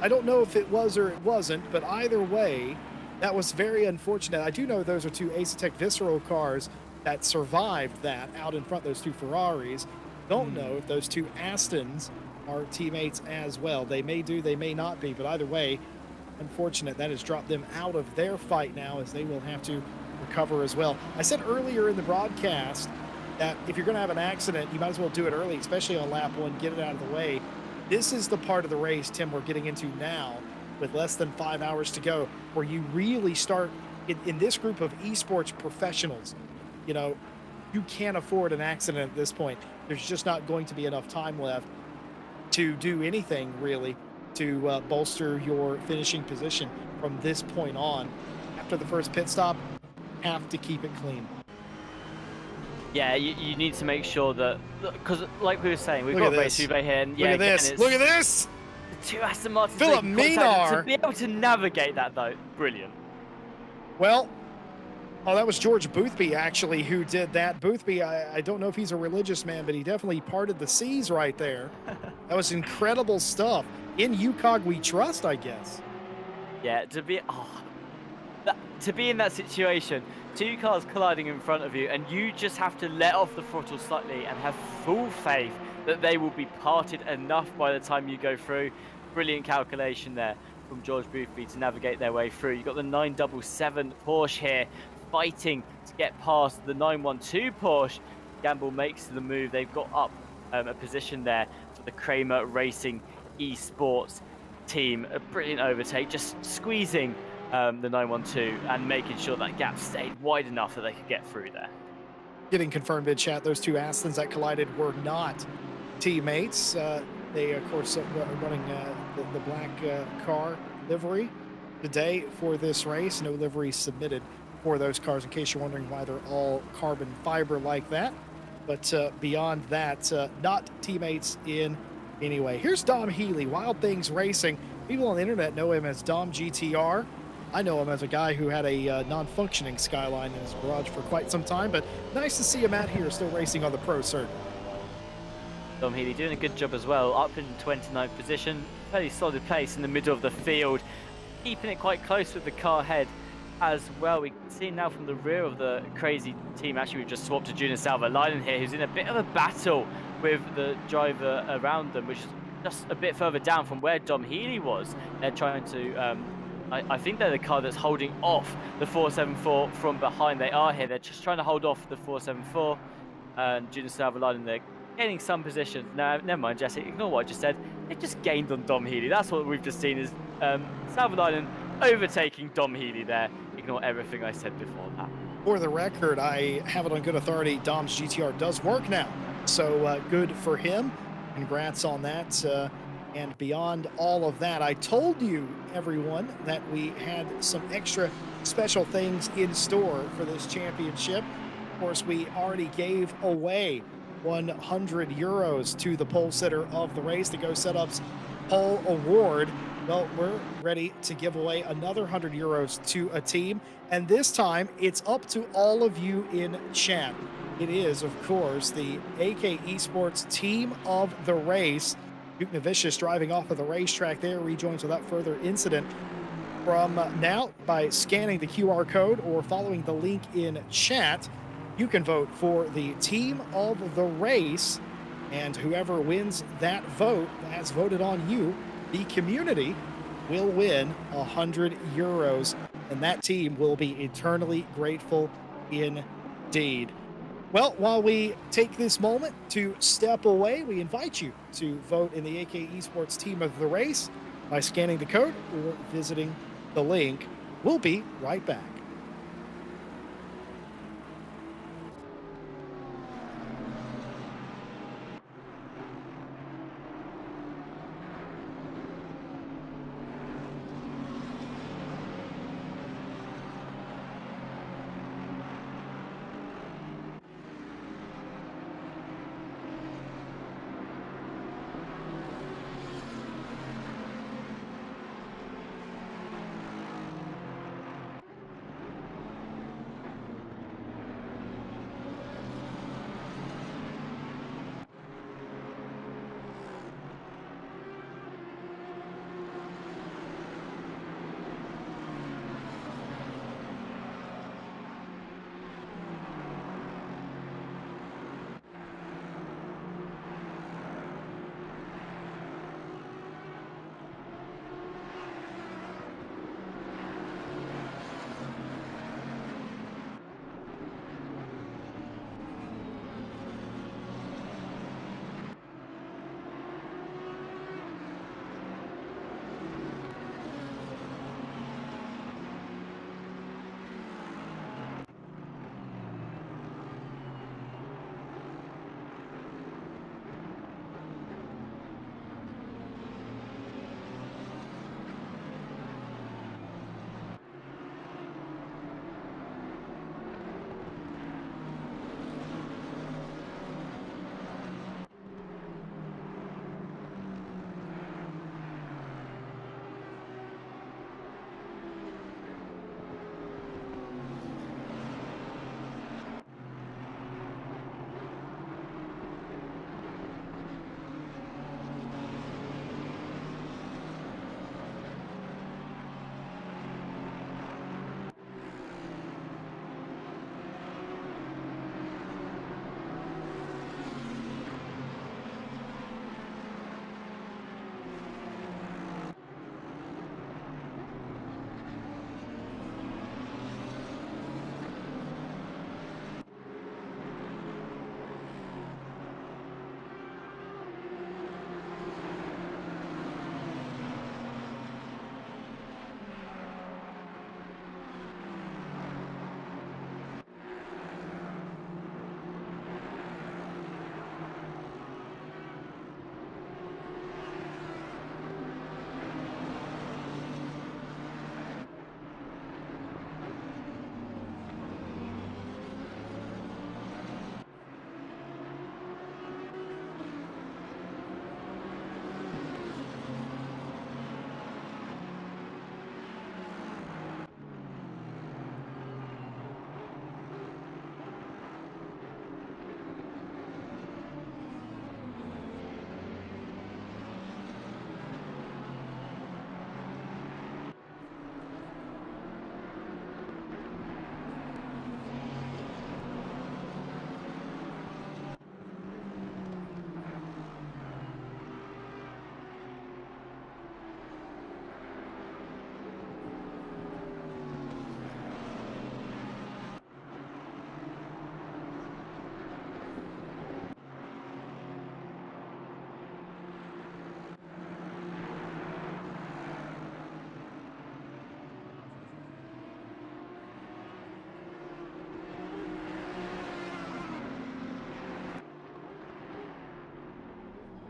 I don't know if it was or it wasn't, but either way, that was very unfortunate. I do know those are 2 Asetec Visceral cars that survived that out in front, those 2 Ferraris. Don't know if those 2 Astons are teammates as well. They may do, they may not be, but either way, unfortunate. That has dropped them out of their fight now, as they will have to recover as well. I said earlier in the broadcast that if you're going to have an accident, you might as well do it early, especially on lap 1, get it out of the way. This is the part of the race, Tim, we're getting into now, with less than 5 hours to go, where you really start in this group of esports professionals. You know, you can't afford an accident at this point. There's just not going to be enough time left to do anything really to bolster your finishing position from this point on. After the first pit stop, have to keep it clean. Yeah, you need to make sure that, because like we were saying, we've got race replay here. And look at this. Look at this. 2 Aston Martins. Philip Minar. To be able to navigate that though, brilliant. Well, that was George Boothby actually who did that. Boothby, I don't know if he's a religious man, but he definitely parted the seas right there. That was incredible stuff. In UCOG we trust, I guess. Yeah, to be in that situation, 2 cars colliding in front of you, and you just have to let off the throttle slightly and have full faith that they will be parted enough by the time you go through. Brilliant calculation there from George Boothby to navigate their way through. You've got the 977 Porsche here fighting to get past the 912 Porsche. Gamble makes the move. They've got up a position there for the Kramer Racing Esports team. A brilliant overtake, just squeezing the 912 and making sure that gap stayed wide enough that they could get through there. Getting confirmed in chat, those two Astons that collided were not teammates. They, of course, are running the black car livery today for this race. No livery submitted for those cars, in case you're wondering why they're all carbon fiber like that. But beyond that, not teammates in any way. Here's Dom Healy, Wild Things Racing. People on the internet know him as Dom GTR. I know him as a guy who had a non-functioning Skyline in his garage for quite some time, but nice to see him out here still racing on the pro circuit. Dom Healy doing a good job as well, up in 29th position, fairly solid place in the middle of the field, keeping it quite close with the car head as well. We can see now from the rear of the crazy team, actually we've just swapped to Junior Salvalainen here, who's in a bit of a battle with the driver around them, which is just a bit further down from where Dom Healy was. They're trying to, I think they're the car that's holding off the 474 from behind. They are here, they're just trying to hold off the 474, and Junior Salvalainen, they're gaining some position. No, never mind, Jesse, ignore what I just said. They just gained on Dom Healy. That's what we've just seen, is Salvalainen overtaking Dom Healy there. Ignore everything I said before that. For the record, I have it on good authority, Dom's GTR does work now. So good for him. Congrats on that. And beyond all of that, I told you, everyone, that we had some extra special things in store for this championship. Of course, we already gave away 100 euros to the pole sitter of the race, the Go Setup's pole award. Well, we're ready to give away another 100 euros to a team, and this time it's up to all of you in chat. It is, of course, the AK Esports team of the race. Duke Novicius driving off of the racetrack there, rejoins without further incident. From now, by scanning the QR code or following the link in chat, you can vote for the team of the race, and whoever wins that vote, has voted on you, the community will win 100 euros, and that team will be eternally grateful indeed. Well, while we take this moment to step away, we invite you to vote in the AK Esports team of the race by scanning the code or visiting the link. We'll be right back.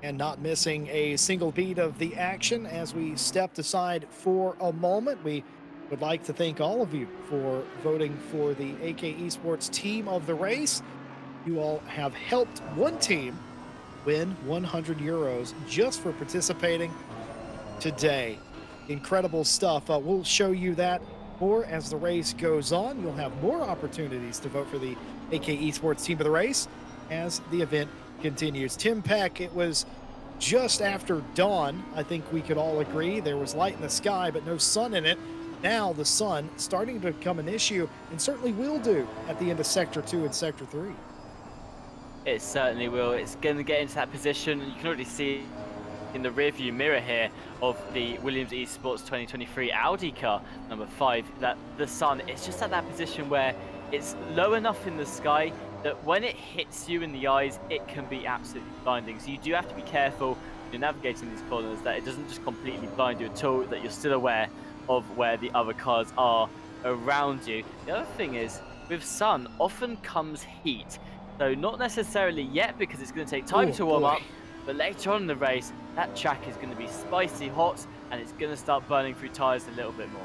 And not missing a single beat of the action as we stepped aside for a moment. We would like to thank all of you for voting for the AK Esports team of the race. You all have helped one team win 100 euros just for participating today. Incredible stuff. We'll show you that more as the race goes on. You'll have more opportunities to vote for the AK Esports team of the race as the event continues. Tim Peck, it was just after dawn. I think we could all agree there was light in the sky, but no sun in it. Now the sun starting to become an issue and certainly will do at the end of Sector 2 and Sector 3. It certainly will. It's going to get into that position. You can already see in the rearview mirror here of the Williams Esports 2023 Audi car, number 5, that the sun, it's just at that position where it's low enough in the sky that when it hits you in the eyes, it can be absolutely blinding. So you do have to be careful when you're navigating these corners that it doesn't just completely blind you at all, that you're still aware of where the other cars are around you. The other thing is, with sun often comes heat. So not necessarily yet, because it's going to take time to warm up, but later on in the race, that track is going to be spicy hot, and it's going to start burning through tires a little bit more.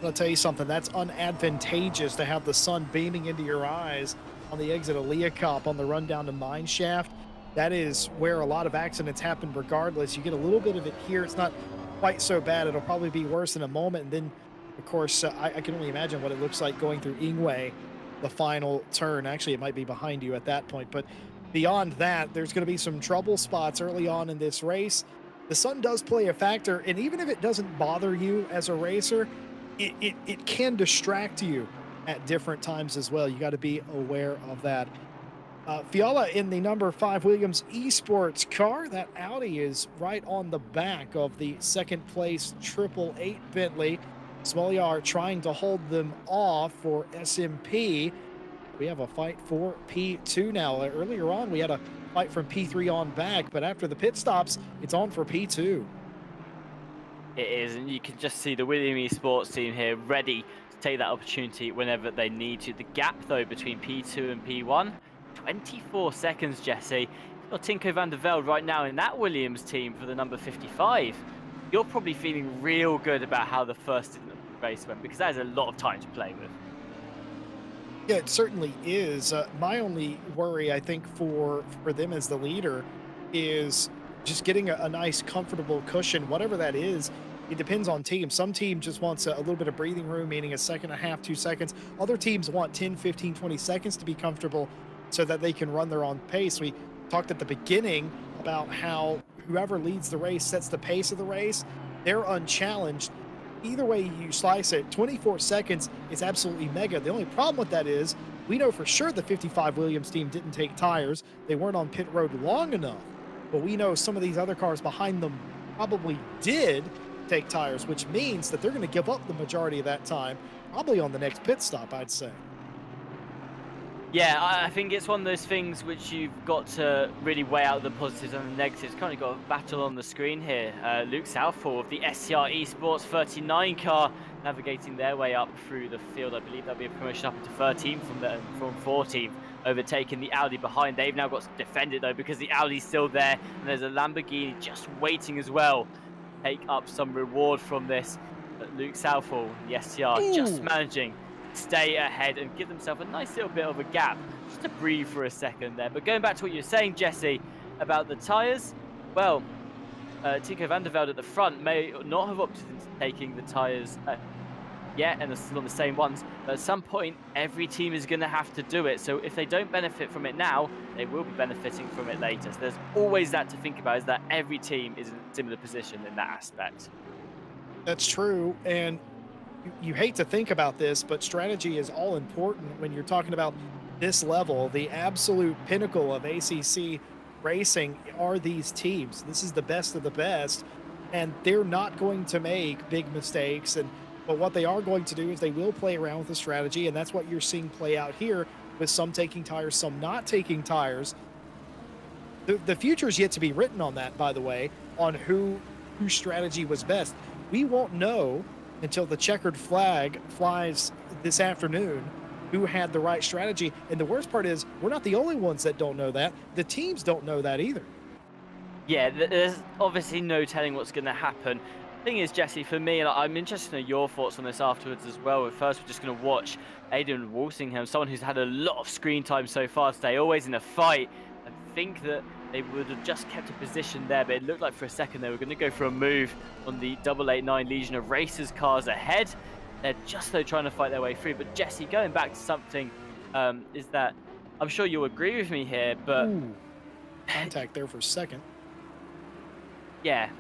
I'll tell you something, that's unadvantageous to have the sun beaming into your eyes on the exit of Leacop on the run down to Mine Shaft. That is where a lot of accidents happen regardless. You get a little bit of it here. It's not quite so bad. It'll probably be worse in a moment. And then, of course, I can only imagine what it looks like going through Ingwe, the final turn. Actually, it might be behind you at that point. But beyond that, there's going to be some trouble spots early on in this race. The sun does play a factor. And even if it doesn't bother you as a racer, it can distract you at different times as well. You got to be aware of that. Fiala in the number 5 Williams Esports car. That Audi is right on the back of the second place 888 Bentley. Smolyar trying to hold them off for SMP. We have a fight for P2 now. Earlier on, we had a fight from P3 on back, but after the pit stops, it's on for P2. It is, and you can just see the Williams Esports team here ready to take that opportunity whenever they need to. The gap, though, between P2 and P1, 24 seconds, Jesse. You're Tinko van der Velde right now in that Williams team for the number 55. You're probably feeling real good about how the first race went, because that is a lot of time to play with. Yeah, it certainly is. My only worry, I think, for them as the leader is just getting a nice, comfortable cushion, whatever that is. It depends on team. Some team just wants a little bit of breathing room, meaning a second and a half, 2 seconds. Other teams want 10, 15, 20 seconds to be comfortable so that they can run their own pace. We talked at the beginning about how whoever leads the race sets the pace of the race. They're unchallenged. Either way you slice it, 24 seconds is absolutely mega. The only problem with that is we know for sure the 55 Williams team didn't take tires. They weren't on pit road long enough. But we know some of these other cars behind them probably did take tires, which means that they're going to give up the majority of that time, probably on the next pit stop, I'd say. Yeah, I think it's one of those things which you've got to really weigh out the positives and the negatives. Currently got a battle on the screen here. Luke Southall of the RCI Esports 39 car navigating their way up through the field. I believe that'll be a promotion up into 13 from 14, overtaking the Audi behind. They've now got to defend it though, because the Audi's still there, and there's a Lamborghini just waiting as well to take up some reward from this. But Luke Southall, the STR, just managing stay ahead and give themselves a nice little bit of a gap just to breathe for a second there. But going back to what you were saying, Jesse, about the tyres, well, Tinko van der Velde at the front may not have opted into taking the tyres yet, and they're still on the same ones, but at some point every team is going to have to do it. So if they don't benefit from it now, they will be benefiting from it later. So there's always that to think about, is that every team is in a similar position in that aspect. That's true, and you hate to think about this, but strategy is all important when you're talking about this level. The absolute pinnacle of ACC racing are these teams. This is the best of the best, and they're not going to make big mistakes. But what they are going to do is they will play around with the strategy, and that's what you're seeing play out here, with some taking tires, some not taking tires. The future is yet to be written on that, by the way, on whose strategy was best. We won't know until the checkered flag flies this afternoon who had the right strategy. And the worst part is we're not the only ones that don't know that. The teams don't know that either. Yeah, there's obviously no telling what's going to happen. Thing is, Jesse, for me, and I'm interested in your thoughts on this afterwards as well. At first, we're just going to watch Aidan Walsingham, someone who's had a lot of screen time so far today, always in a fight. I think that they would have just kept a position there, but it looked like for a second they were going to go for a move on the 889 Legion of Racers cars ahead. They're just though trying to fight their way through. But Jesse, going back to something, is that I'm sure you'll agree with me here, but Ooh, contact there for a second. yeah,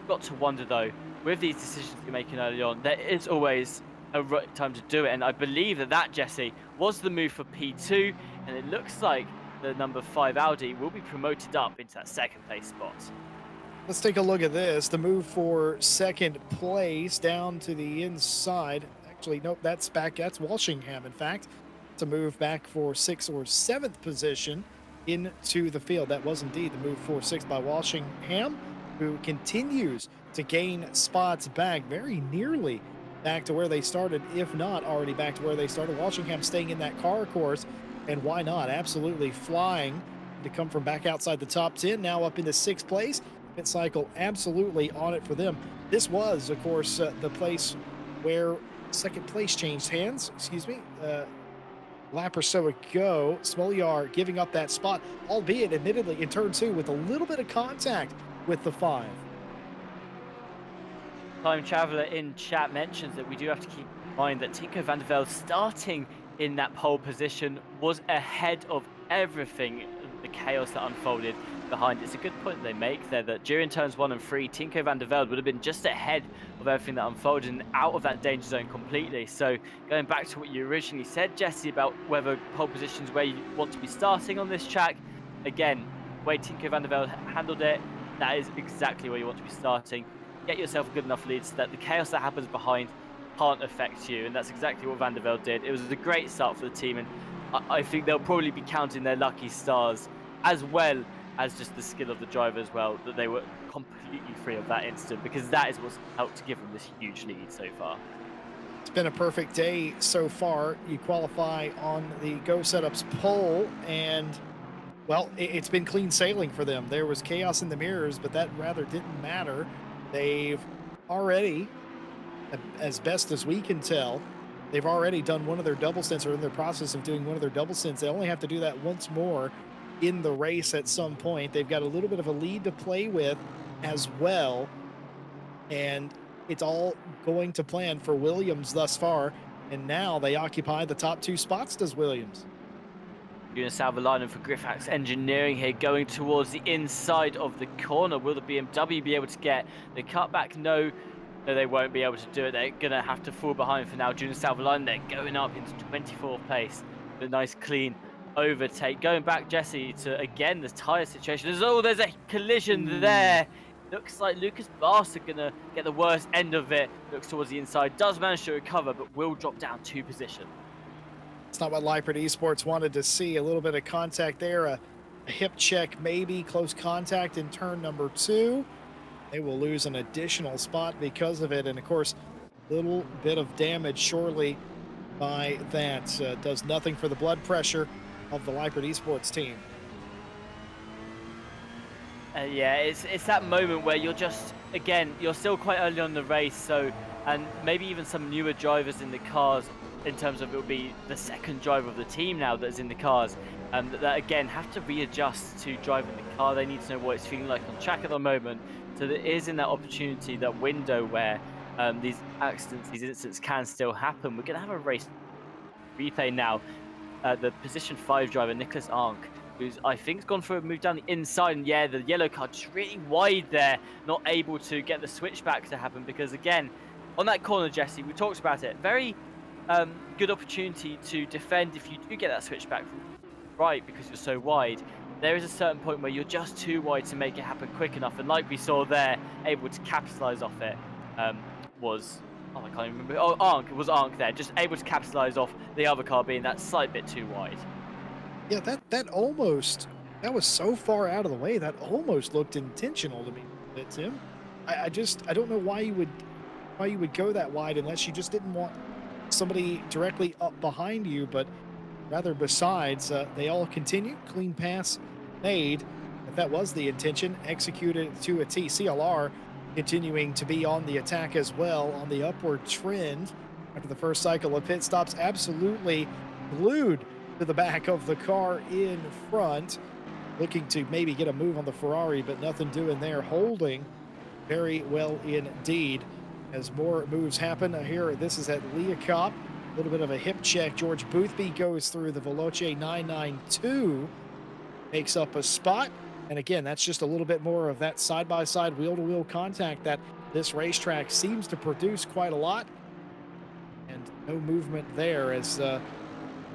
got to wonder though, with these decisions you're making early on, there is always a right time to do it. And I believe that Jesse, was the move for P2, and it looks like the number 5 Audi will be promoted up into that second place spot. Let's take a look at this. The move for second place down to the inside. Actually, nope, that's back. That's Walshingham, in fact. To move back for 6th or 7th position into the field. That was indeed the move for 6th by Walshingham, who continues to gain spots back very nearly back to where they started, if not already back to where they started. Walshingham staying in that car course, and why not? Absolutely flying to come from back outside the top 10, now up into 6th place. Pit cycle absolutely on it for them. This was, of course, the place where second place changed hands. Excuse me. Lap or so ago, Smolyar giving up that spot, albeit admittedly in turn 2 with a little bit of contact with the 5. Time Traveller in chat mentions that we do have to keep in mind that Tinko van der Velde starting in that pole position was ahead of everything, the chaos that unfolded behind. It's a good point they make there, that during turns 1 and 3, Tinko van der Velde would have been just ahead of everything that unfolded and out of that danger zone completely. So going back to what you originally said, Jesse, about whether pole positions where you want to be starting on this track, again, the way Tinko van der Velde handled it, that is exactly where you want to be starting. Get yourself a good enough lead so that the chaos that happens behind can't affect you, and that's exactly what van der Velde did. It was a great start for the team, and I think they'll probably be counting their lucky stars as well as just the skill of the driver as well, that they were completely free of that incident, because that is what's helped to give them this huge lead so far. It's been a perfect day so far. You qualify on the Go Setups pole, and well, it's been clean sailing for them. There was chaos in the mirrors, but that rather didn't matter. They've already, as best as we can tell, they've already done one of their double stints, or in the process of doing one of their double stints. They only have to do that once more in the race at some point. They've got a little bit of a lead to play with as well, and it's all going to plan for Williams thus far, and now they occupy the top 2 spots, does Williams. You're in South Carolina for Griffax Engineering here, going towards the inside of the corner. Will the BMW be able to get the cutback? No, they won't be able to do it. They're going to have to fall behind for now. Junior South Carolina, they're going up into 24th place. A nice clean overtake. Going back, Jesse, to again the tyre situation. There's a collision there. Looks like Lucas Bass are going to get the worst end of it. Looks towards the inside, does manage to recover, but will drop down 2 positions. It's not what Leipert Esports wanted to see. A little bit of contact there, a hip check maybe, close contact in turn number 2. They will lose an additional spot because of it, and of course, a little bit of damage surely by that. Does nothing for the blood pressure of the Leipert Esports team. Yeah, it's that moment where you're just, again, you're still quite early on in the race, so, and maybe even some newer drivers in the cars, in terms of it will be the second driver of the team now that's in the cars, that again have to readjust to driving the car. They need to know what it's feeling like on track at the moment. So there is in that opportunity, that window where these accidents, these incidents can still happen. We're going to have a race replay now. The position 5 driver, Nicholas Arnk, who's I think has gone for a move down the inside, and yeah, the yellow car just really wide there, not able to get the switchback to happen, because again, on that corner, Jesse, we talked about it, very good opportunity to defend if you do get that switchback right, because you're so wide. There is a certain point where you're just too wide to make it happen quick enough, and like we saw there, able to capitalize off it was, oh, I can't even remember. Oh, Arnk, it was Arnk there, just able to capitalize off the other car being that slight bit too wide. Yeah, that was so far out of the way, that almost looked intentional to me, Tim. I don't know why you would go that wide unless you just didn't want somebody directly up behind you, but rather besides, they all continue. Clean pass made. I if that was the intention, executed to a T. CLR continuing to be on the attack as well, on the upward trend after the first cycle of pit stops, absolutely glued to the back of the car in front, looking to maybe get a move on the Ferrari, but nothing doing there, holding very well indeed. As more moves happen here, this is at Leacop. A little bit of a hip check. George Boothby goes through the Veloce 992, makes up a spot. And again, that's just a little bit more of that side-by-side, wheel-to-wheel contact that this racetrack seems to produce quite a lot. And no movement there as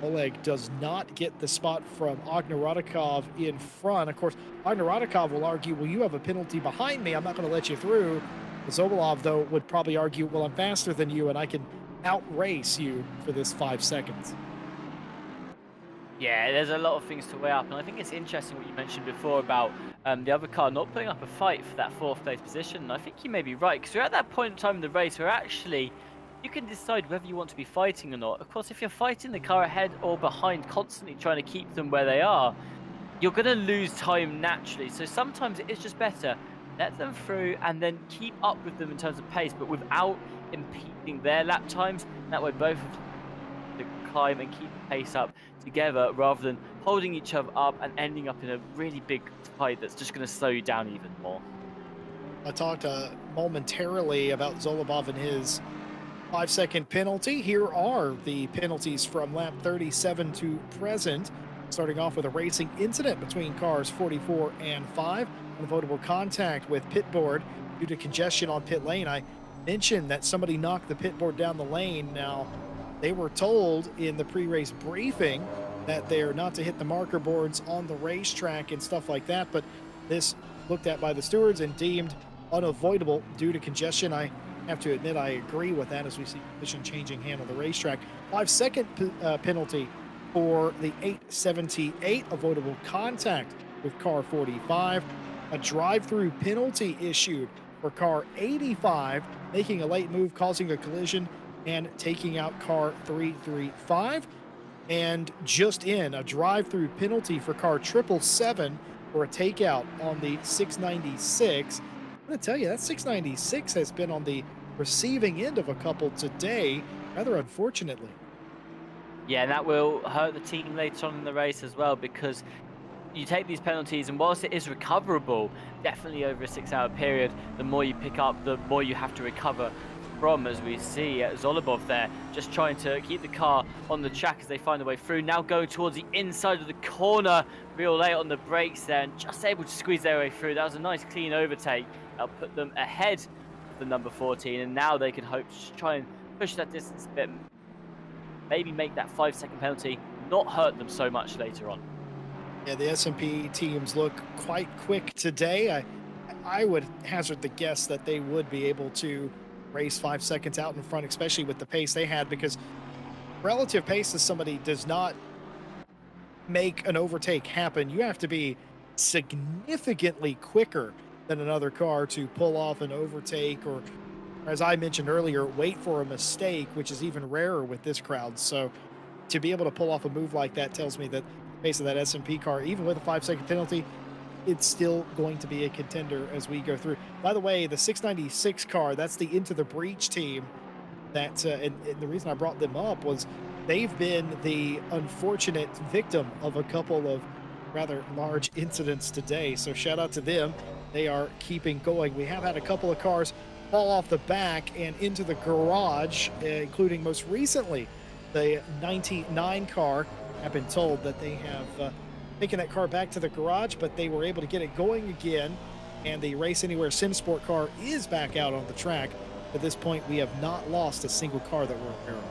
Oleg does not get the spot from Ognarodikov in front. Of course, Ognarodikov will argue, well, you have a penalty behind me. I'm not going to let you through. Zobolov, though, would probably argue, well, I'm faster than you, and I can outrace you for this 5 seconds. Yeah, there's a lot of things to weigh up, and I think it's interesting what you mentioned before about the other car not putting up a fight for that 4th place position. And I think you may be right, because we're at that point in time in the race where actually you can decide whether you want to be fighting or not. Of course, if you're fighting the car ahead or behind, constantly trying to keep them where they are, you're going to lose time naturally. So sometimes it is just better let them through and then keep up with them in terms of pace, but without impeding their lap times. That way both of them climb and keep the pace up together rather than holding each other up and ending up in a really big fight that's just going to slow you down even more. I talked momentarily about Zolobov and his 5-second penalty. Here are the penalties from lap 37 to present, starting off with a racing incident between cars 44 and 5, unavoidable contact with pit board due to congestion on pit lane. I mentioned that somebody knocked the pit board down the lane. Now, they were told in the pre-race briefing that they're not to hit the marker boards on the racetrack and stuff like that, but this looked at by the stewards and deemed unavoidable due to congestion. I have to admit I agree with that as we see position changing hand on the racetrack. 5-second penalty for the 878, avoidable contact with car 45. A drive-through penalty issued for car 85, making a late move, causing a collision and taking out car 335. And just in, a drive-through penalty for car 777 for a takeout on the 696. I'm going to tell you, that 696 has been on the receiving end of a couple today, rather unfortunately. Yeah, and that will hurt the team later on in the race as well, because you take these penalties, and whilst it is recoverable, definitely over a 6-hour period, the more you pick up, the more you have to recover from, as we see Zolobov there, just trying to keep the car on the track as they find their way through. Now going towards the inside of the corner, real late on the brakes there, and just able to squeeze their way through. That was a nice clean overtake. That'll put them ahead of the number 14, and now they can hope to try and push that distance a bit, maybe make that 5-second penalty not hurt them so much later on. Yeah, the S&P teams look quite quick today. I would hazard the guess that they would be able to race 5 seconds out in front, especially with the pace they had, because relative pace to somebody does not make an overtake happen. You have to be significantly quicker than another car to pull off an overtake, or as I mentioned earlier, wait for a mistake, which is even rarer with this crowd. So to be able to pull off a move like that tells me that the pace of that S&P car, even with a 5-second penalty, it's still going to be a contender as we go through. By the way, the 696 car, that's the Into the Breach team. That and the reason I brought them up was they've been the unfortunate victim of a couple of rather large incidents today. So shout out to them. They are keeping going. We have had a couple of cars fall off the back and into the garage, including most recently the 99 car. I've been told that they have taken that car back to the garage, but they were able to get it going again, and the Race Anywhere Sim Sport car is back out on the track. At this point, we have not lost a single car that we're aware of.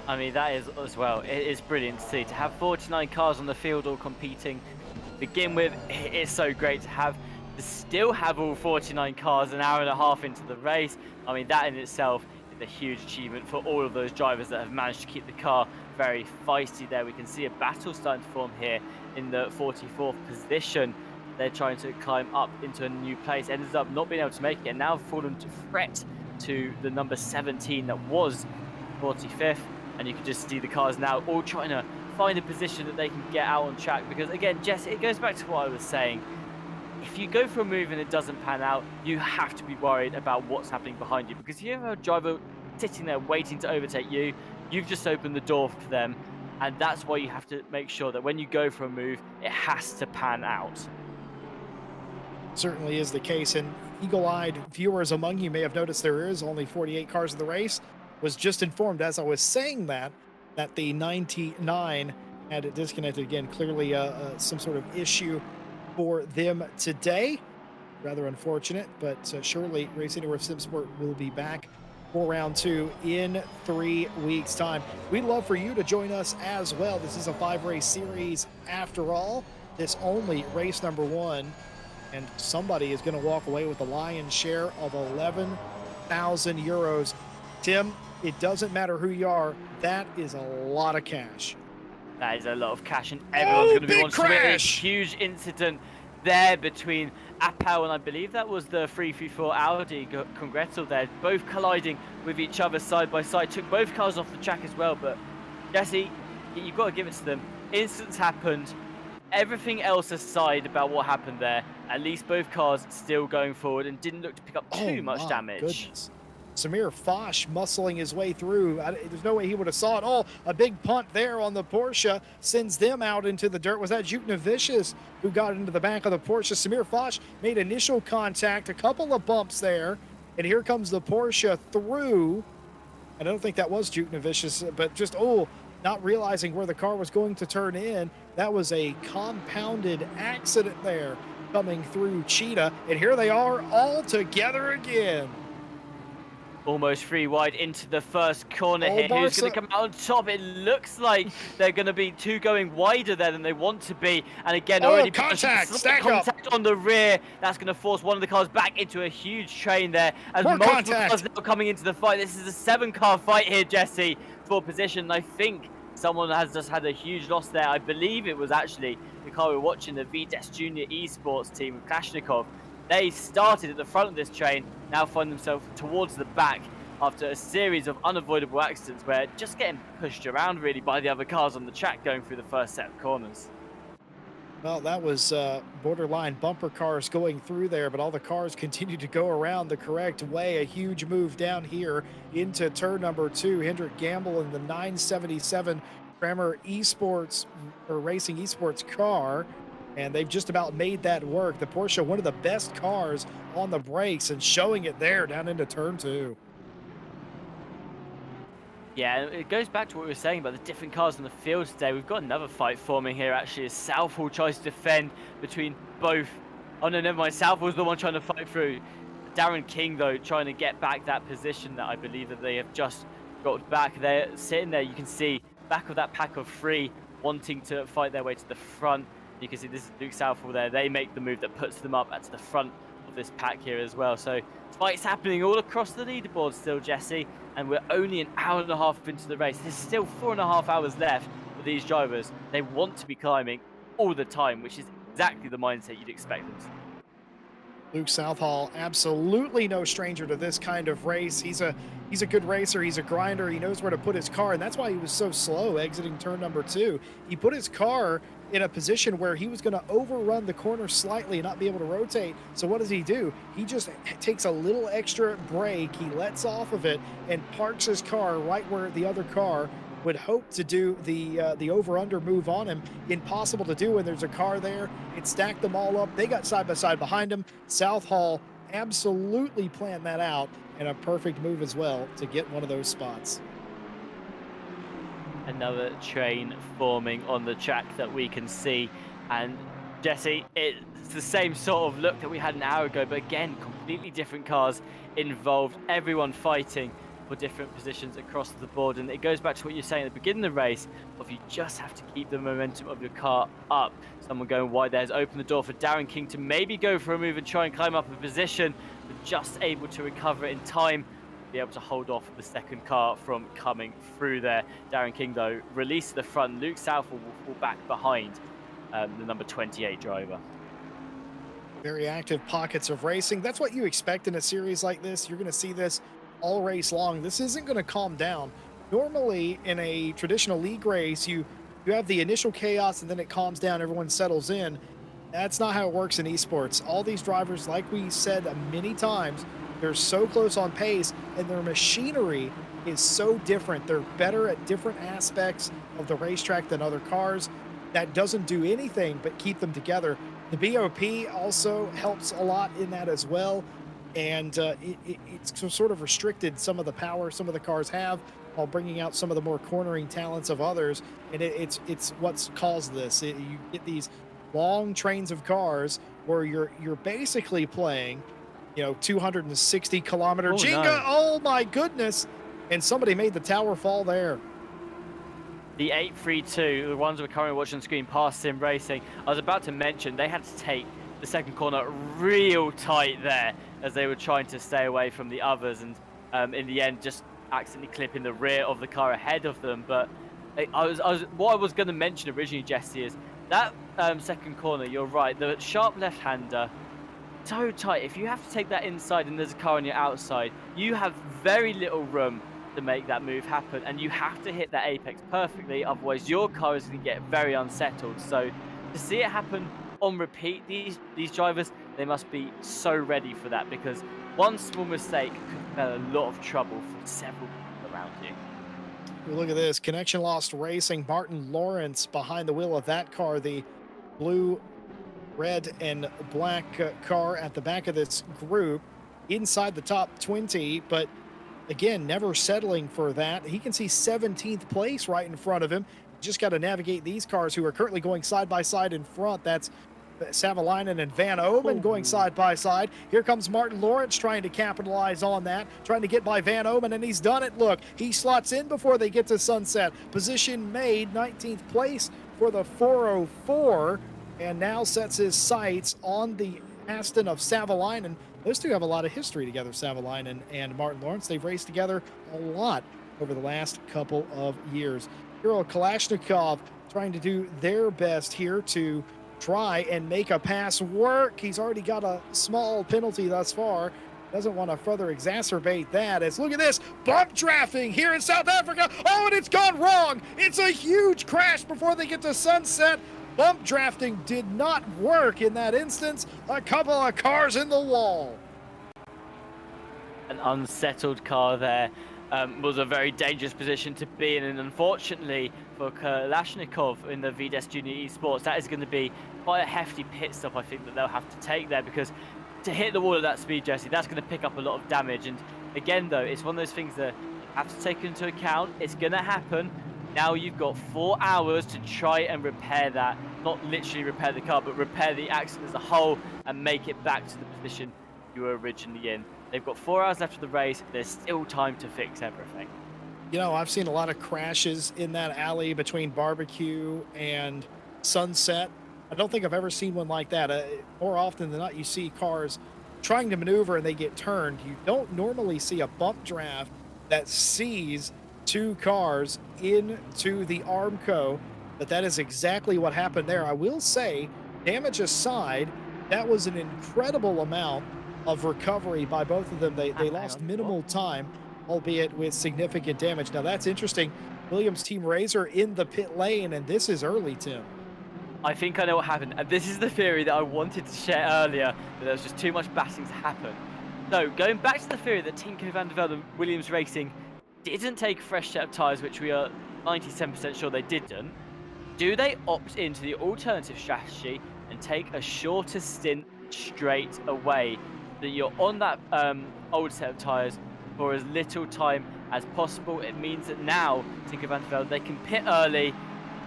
I mean, that is as well, it is brilliant to see. To have 49 cars on the field all competing to begin with, it is so great to still have all 49 cars an hour and a half into the race. I mean, that in itself is a huge achievement for all of those drivers that have managed to keep the car very feisty there. We can see a battle starting to form here in the 44th position. They're trying to climb up into a new place, ended up not being able to make it, and now fallen to threat to the number 17 that was 45th. And you can just see the cars now all trying to find a position that they can get out on track. Because again, Jess, it goes back to what I was saying. If you go for a move and it doesn't pan out, you have to be worried about what's happening behind you. Because if you have a driver sitting there waiting to overtake you, you've just opened the door for them. And that's why you have to make sure that when you go for a move, it has to pan out. Certainly is the case. And eagle-eyed viewers among you may have noticed there is only 48 cars in the race. Was just informed as I was saying that the 99 had it disconnected again. Clearly, some sort of issue for them today. Rather unfortunate, but surely Race Anywhere SimSport will be back for round 2 in 3 weeks' time. We'd love for you to join us as well. This is a 5-race series after all. This only race number 1, and somebody is going to walk away with the lion's share of 11,000 euros. Tim, it doesn't matter who you are, that is a lot of cash. That is a lot of cash, and everyone's going to be wanting to win. A huge incident there between Apau and I believe that was the 334 Audi Congresso there, both colliding with each other side by side. Took both cars off the track as well, but Jesse, you've got to give it to them. Incidents happened. Everything else aside about what happened there, at least both cars still going forward and didn't look to pick up too much damage. Goodness. Samir Foch muscling his way through. There's no way he would have saw it all. A big punt there on the Porsche sends them out into the dirt. Was that Jutnavicius who got into the back of the Porsche? Samir Foch made initial contact, a couple of bumps there, and here comes the Porsche through. I don't think that was Jutnavicius, but just, not realizing where the car was going to turn in. That was a compounded accident there coming through Cheetah, and here they are all together again. Almost 3 wide into the first corner here. Who's going to come out on top? It looks like they're going to be 2 going wider there than they want to be. And again, already contact on the rear. That's going to force one of the cars back into a huge train there. As multiple cars now coming into the fight. This is a 7-car fight here, Jesse, for position. I think someone has just had a huge loss there. I believe it was actually the car we're watching, the Vides Junior Esports team with Klashnikov. They started at the front of this train, now find themselves towards the back after a series of unavoidable accidents where just getting pushed around really by the other cars on the track going through the first set of corners. Well, that was borderline bumper cars going through there, but all the cars continue to go around the correct way. A huge move down here into turn number 2. Hendrik Gamble in the 977 Kramer Esports or Racing Esports car. And they've just about made that work. The Porsche, one of the best cars on the brakes, and showing it there down into turn 2. Yeah, it goes back to what we were saying about the different cars on the field today. We've got another fight forming here, actually, as Southall tries to defend between both. Oh, no, never mind. Southall's the one trying to fight through. Darren King, though, trying to get back that position that I believe that they have just got back there. Sitting there, you can see back of that pack of 3 wanting to fight their way to the front. You can see this is Luke Southall there. They make the move that puts them up at the front of this pack here as well. So fights happening all across the leaderboard still, Jesse, and we're only an hour and a half into the race. There's still 4.5 hours left for these drivers. They want to be climbing all the time, which is exactly the mindset you'd expect them to. Luke Southall, absolutely no stranger to this kind of race. He's a good racer. He's a grinder. He knows where to put his car, and that's why he was so slow exiting turn number 2. He put his car in a position where he was going to overrun the corner slightly and not be able to rotate. So what does he do? He just takes a little extra brake. He lets off of it and parks his car right where the other car would hope to do the over-under move on him. Impossible to do when there's a car there. It stacked them all up. They got side by side behind him. Southall absolutely planned that out, and a perfect move as well to get one of those spots. Another train forming on the track that we can see, and Jesse, it's the same sort of look that we had an hour ago, but again, completely different cars involved, everyone fighting for different positions across the board. And it goes back to what you're saying at the beginning of the race, of you just have to keep the momentum of your car up. Someone going wide there has opened the door for Darren King to maybe go for a move and try and climb up a position, but just able to recover it in time, be able to hold off the second car from coming through there. Darren King, though, released to the front. Luke Southall will fall back behind the number 28 driver. Very active pockets of racing. That's what you expect in a series like this. You're going to see this all race long. This isn't going to calm down. Normally, in a traditional league race, you You have the initial chaos and then it calms down, everyone settles in. That's not how it works in esports. All these drivers, like we said many times, they're so close on pace and their machinery is so different. They're better at different aspects of the racetrack than other cars. That doesn't do anything but keep them together. The BOP also helps a lot in that as well. And it's sort of restricted some of the power some of the cars have while bringing out some of the more cornering talents of others. And it's what's caused this. You get these long trains of cars where you're basically playing, 260-kilometer Oh Jenga. no. Oh my goodness! And somebody made the tower fall there. The 832, the ones we're currently watching on screen, past Sim Racing. I was about to mention they had to take the second corner real tight there as they were trying to stay away from the others, and in the end, just accidentally clipping the rear of the car ahead of them. But what I was going to mention originally, Jesse, is that second corner. You're right, the sharp left-hander, so tight. If you have to take that inside and there's a car on your outside, you have very little room to make that move happen, and you have to hit that apex perfectly, otherwise your car is going to get very unsettled. So to see it happen on repeat, these drivers, they must be so ready for that, because one small mistake could spell a lot of trouble for several people around you. Look at this connection lost racing. Martin Lawrence behind the wheel of that car, the blue, red, and black car at the back of this group, inside the top 20, but again, never settling for that. He can see 17th place right in front of him. Just got to navigate these cars who are currently going side by side in front. That's Savalainen and Van Omen going side by side. Here comes Martin Lawrence trying to capitalize on that, trying to get by Van Omen, and he's done it. Look, he slots in before they get to Sunset. Position made, 19th place for the 404, and now sets his sights on the Aston of Savalainen. Those two have a lot of history together, Savalainen and Martin Lawrence. They've raced together a lot over the last couple of years. Kirill Kalashnikov trying to do their best here to try and make a pass work. He's already got a small penalty thus far. Doesn't want to further exacerbate that. As look at this bump drafting here in South Africa. Oh, and it's gone wrong. It's a huge crash before they get to Sunset. Bump drafting did not work in that instance. A couple of cars in the wall. An unsettled car there was a very dangerous position to be in, and unfortunately for Kalashnikov in the VDES Junior Esports, that is going to be quite a hefty pit stop, I think, that they'll have to take there, because to hit the wall at that speed, Jesse, that's going to pick up a lot of damage. And again, though, it's one of those things that you have to take into account. It's going to happen. Now you've got 4 hours to try and repair that, not literally repair the car, but repair the accident as a whole and make it back to the position you were originally in. They've got 4 hours left of the race. There's still time to fix everything. I've seen a lot of crashes in that alley between Barbecue and Sunset. I don't think I've ever seen one like that. More often than not, you see cars trying to maneuver and they get turned. You don't normally see a bump draft that sees two cars into the Armco, but that is exactly what happened there. I will say, damage aside, that was an incredible amount of recovery by both of them. They lost minimal time, albeit with significant damage. Now that's interesting. Williams Team Razor in the pit lane, and this is early, Tim. I think I know what happened, and this is the theory that I wanted to share earlier, but there was just too much batting to happen. So, going back to the theory that Team Van der Velde and Williams Racing didn't take a fresh set of tyres, which we are 97% sure they didn't, do they opt into the alternative strategy and take a shorter stint straight away, that you're on that old set of tyres for as little time as possible? It means that now, Tinker Van der Velde, they can pit early.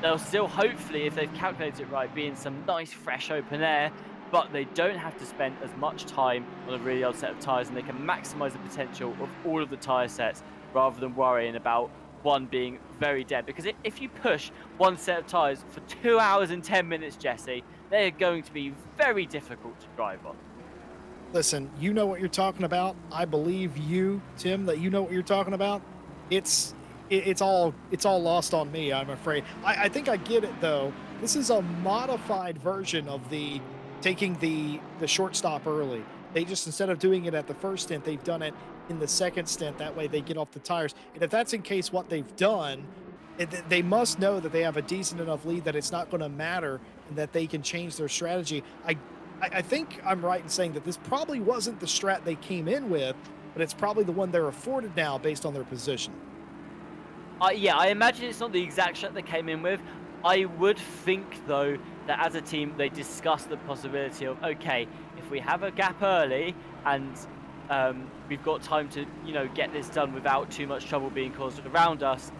They'll still, hopefully, if they've calculated it right, be in some nice fresh open air, but they don't have to spend as much time on a really old set of tyres, and they can maximise the potential of all of the tyre sets rather than worrying about one being very dead. Because if you push one set of tyres for 2 hours and 10 minutes, Jesse, they are going to be very difficult to drive on. Listen, you know what you're talking about. I believe you, Tim, that you know what you're talking about. It's all lost on me, I'm afraid. I think I get it, though. This is a modified version of the taking the short stop early. They just, instead of doing it at the first stint, they've done it in the second stint. That way they get off the tires. And if that's in case what they've done, They must know that they have a decent enough lead that it's not going to matter and that they can change their strategy. I think I'm right in saying that this probably wasn't the strat they came in with, but it's probably the one they're afforded now based on their position. Yeah, I imagine it's not the exact shot they came in with. I would think, though, that as a team, they discussed the possibility of, okay, if we have a gap early and we've got time to, get this done without too much trouble being caused around us,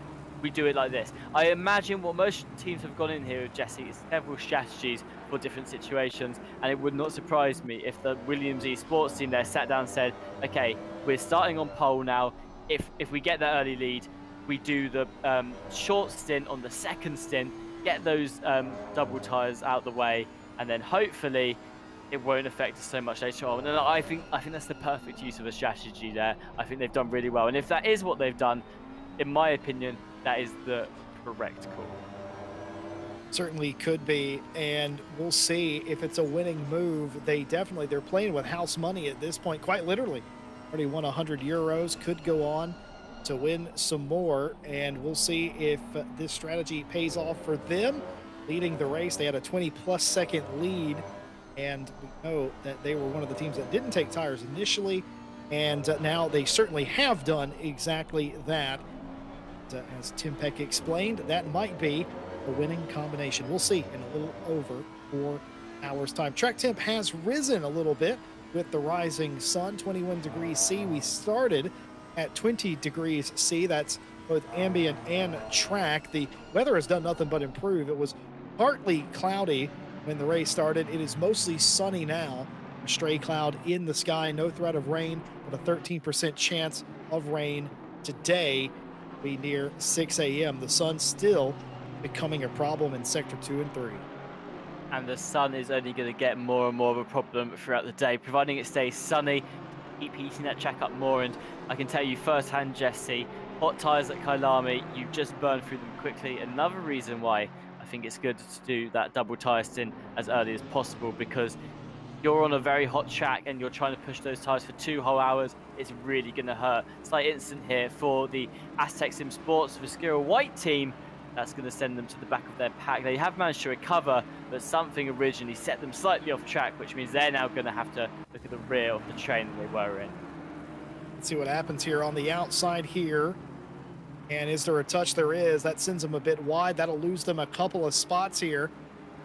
we do it like this. I imagine what most teams have gone in here with, Jesse, is several strategies for different situations, and it would not surprise me if the Williams Esports team there sat down and said, okay, we're starting on pole now. If we get that early lead, we do the short stint on the second stint, get those double tires out the way, and then hopefully it won't affect us so much later on. And I think that's the perfect use of a strategy there. I think they've done really well. And if that is what they've done, in my opinion, that is the correct call. Certainly could be, and we'll see if it's a winning move. They're playing with house money at this point, quite literally. Already won 100 euros, could go on to win some more, and we'll see if this strategy pays off for them. Leading the race, they had a 20+ second lead, and we know that they were one of the teams that didn't take tires initially, and now they certainly have done exactly that. As Tim Peck explained, that might be a winning combination. We'll see in a little over 4 hours time. Track temp has risen a little bit with the rising sun, 21 degrees C. We started at 20 degrees C. That's both ambient and track. The weather has done nothing but improve. It was partly cloudy when the race started. It is mostly sunny now. A stray cloud in the sky, no threat of rain, but a 13% chance of rain today. Be near 6 a.m. The sun still becoming a problem in sector 2 and 3. And the sun is only going to get more and more of a problem throughout the day, providing it stays sunny. Keep heating that track up more, and I can tell you firsthand, Jesse, hot tyres at Kyalami, you just burn through them quickly. Another reason why I think it's good to do that double tyre stint as early as possible, because you're on a very hot track and you're trying to push those tyres for 2 whole hours, it's really going to hurt. Slight incident here for the Aztec Sim Sports Viscera White team. That's going to send them to the back of their pack. They have managed to recover, but something originally set them slightly off track, which means they're now going to have to look at the rear of the train they were in. Let's see what happens here on the outside here. And is there a touch? There is. That sends them a bit wide. That'll lose them a couple of spots here.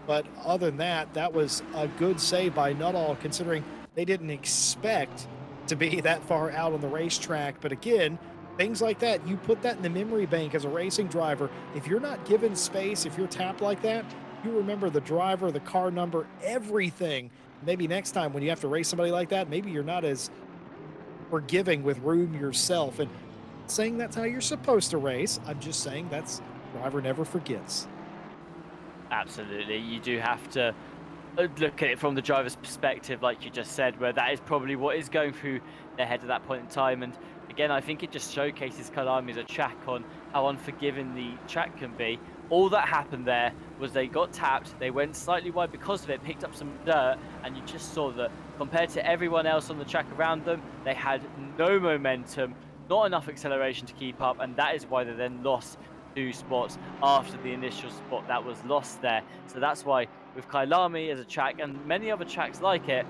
But other than that, that was a good save by Nuttall, considering they didn't expect to be that far out on the racetrack. But again, things like that, you put that in the memory bank as a racing driver. If you're not given space, if you're tapped like that, you remember the driver, the car number, everything. Maybe next time when you have to race somebody like that, maybe you're not as forgiving with room yourself. And saying that's how you're supposed to race, I'm just saying that's driver never forgets. Absolutely. You do have to look at it from the driver's perspective, like you just said, where that is probably what is going through their head at that point in time. And again, I think it just showcases Kyalami as a track on how unforgiving the track can be. All that happened there was they got tapped, they went slightly wide because of it, picked up some dirt, and you just saw that compared to everyone else on the track around them, they had no momentum, not enough acceleration to keep up, and that is why they then lost 2 spots after the initial spot that was lost there. So that's why with Kyalami as a track and many other tracks like it,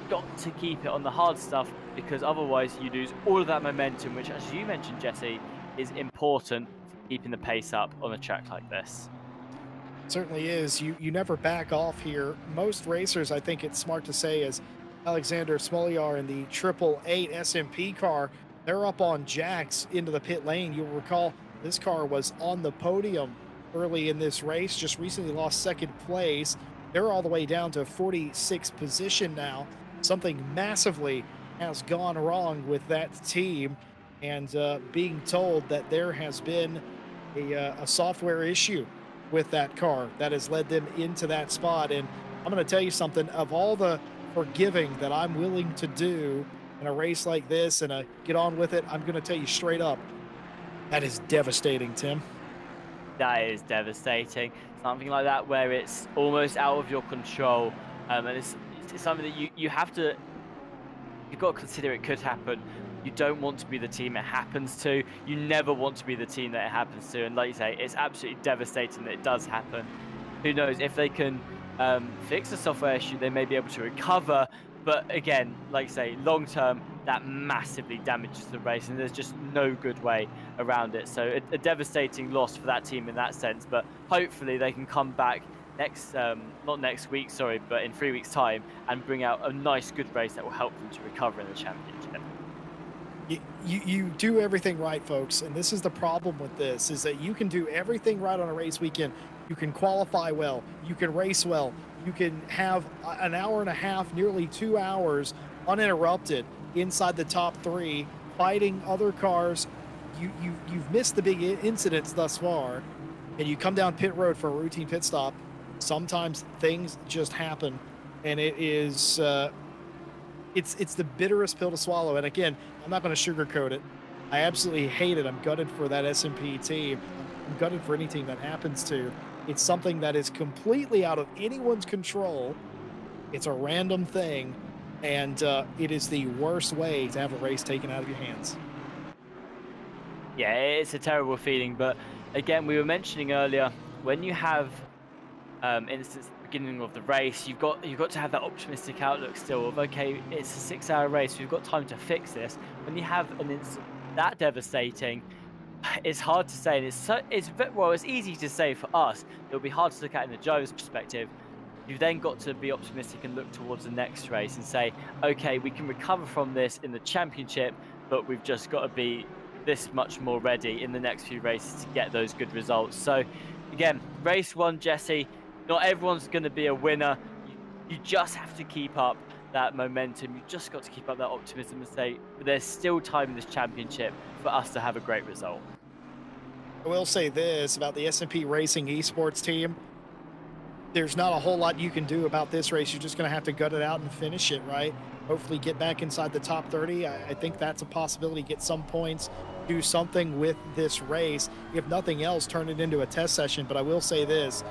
got to keep it on the hard stuff, because otherwise you lose all of that momentum, which, as you mentioned, Jesse, is important for keeping the pace up on a track like this. Certainly is. You never back off here. Most racers, I think it's smart to say, as Alexander Smolyar in the 888 SMP car, they're up on jacks into the pit lane. You'll recall this car was on the podium early in this race, just recently lost second place. They're all the way down to 46th position now. Something massively has gone wrong with that team, and being told that there has been a software issue with that car that has led them into that spot. And I'm going to tell you something, of all the forgiving that I'm willing to do in a race like this and get on with it, I'm going to tell you straight up, that is devastating, Tim. That is devastating. Something like that where it's almost out of your control, and it's something that you have to, you've got to consider it could happen You don't want to be the team it happens to. You never want to be the team that it happens to. And like you say, it's absolutely devastating that it does happen. Who knows if they can fix the software issue, they may be able to recover. But again, like you say, long term, that massively damages the race, and there's just no good way around it. So a devastating loss for that team in that sense. But hopefully they can come back next, not next week, sorry, but in 3 weeks' time, and bring out a nice, good race that will help them to recover in the championship. You do everything right, folks, and this is the problem with this, is that you can do everything right on a race weekend. You can qualify well, you can race well, you can have an hour and a half, nearly 2 hours uninterrupted inside the top 3, fighting other cars. You've missed the big incidents thus far, and you come down pit road for a routine pit stop. Sometimes things just happen, and it is it's the bitterest pill to swallow. And again, I'm not going to sugarcoat it. I absolutely hate it. I'm gutted for that SMP team. I'm gutted for any team that happens to. It's something that is completely out of anyone's control. It's a random thing, and it is the worst way to have a race taken out of your hands. Yeah, it's a terrible feeling. But again, we were mentioning earlier, when you have instance at the beginning of the race, you've got to have that optimistic outlook still of, okay, it's a 6-hour race, we've got time to fix this. When you have an incident that devastating, it's hard to say, and it's easy to say for us. It'll be hard to look at in the driver's perspective. You've then got to be optimistic and look towards the next race and say, okay, we can recover from this in the championship, but we've just got to be this much more ready in the next few races to get those good results. So again, race 1, Jesse, not everyone's going to be a winner. You just have to keep up that momentum. You just got to keep up that optimism and say, there's still time in this championship for us to have a great result. I will say this about the SMP Racing Esports team. There's not a whole lot you can do about this race. You're just going to have to gut it out and finish it, right? Hopefully get back inside the top 30. I think that's a possibility. Get some points, do something with this race. If nothing else, turn it into a test session. But I will say this.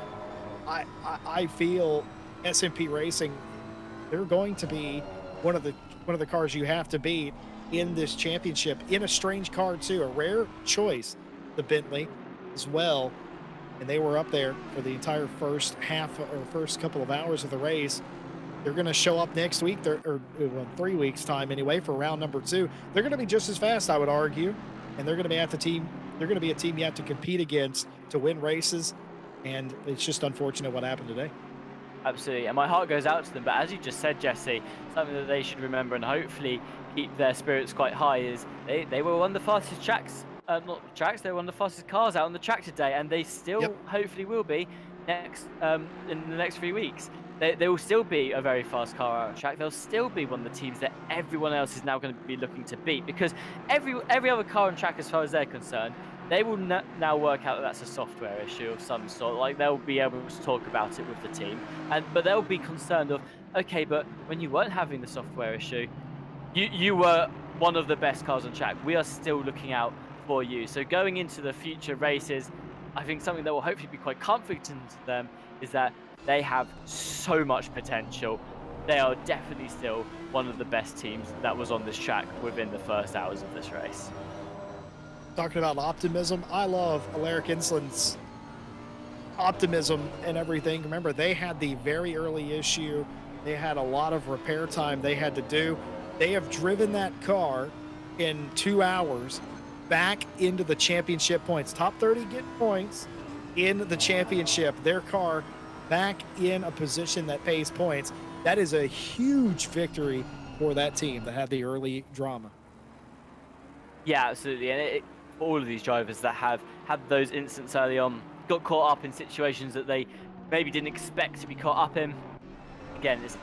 I feel SMP Racing, they're going to be one of the cars you have to beat in this championship, in a strange car too, a rare choice, the Bentley as well. And they were up there for the entire first half or first couple of hours of the race. They're going to show up next week, or in 3 weeks' time anyway, for round number 2. They're going to be just as fast, I would argue, and they're going to be at the team. They're going to be a team you have to compete against to win races, and it's just unfortunate what happened today. Absolutely, and my heart goes out to them. But as you just said, Jesse, something that they should remember and hopefully keep their spirits quite high is they were one of the fastest they were one of the fastest cars out on the track today, and they still hopefully will be next in the next 3 weeks. They will still be a very fast car out on track. They'll still be one of the teams that everyone else is now going to be looking to beat, because every other car on track, as far as they're concerned, they will now work out that that's a software issue of some sort. Like, they'll be able to talk about it with the team, but they'll be concerned of, okay, but when you weren't having the software issue, you were one of the best cars on track. We are still looking out for you. So going into the future races, I think something that will hopefully be quite comforting to them is that they have so much potential. They are definitely still one of the best teams that was on this track within the first hours of this race. Talking about optimism, I love Alaric Insland's optimism and everything. Remember, they had the very early issue. They had a lot of repair time they had to do. They have driven that car in 2 hours back into the championship points. Top 30 get points in the championship. Their car back in a position that pays points. That is a huge victory for that team that had the early drama. Yeah, absolutely. And all of these drivers that have had those incidents early on, got caught up in situations that they maybe didn't expect to be caught up in. Again, it's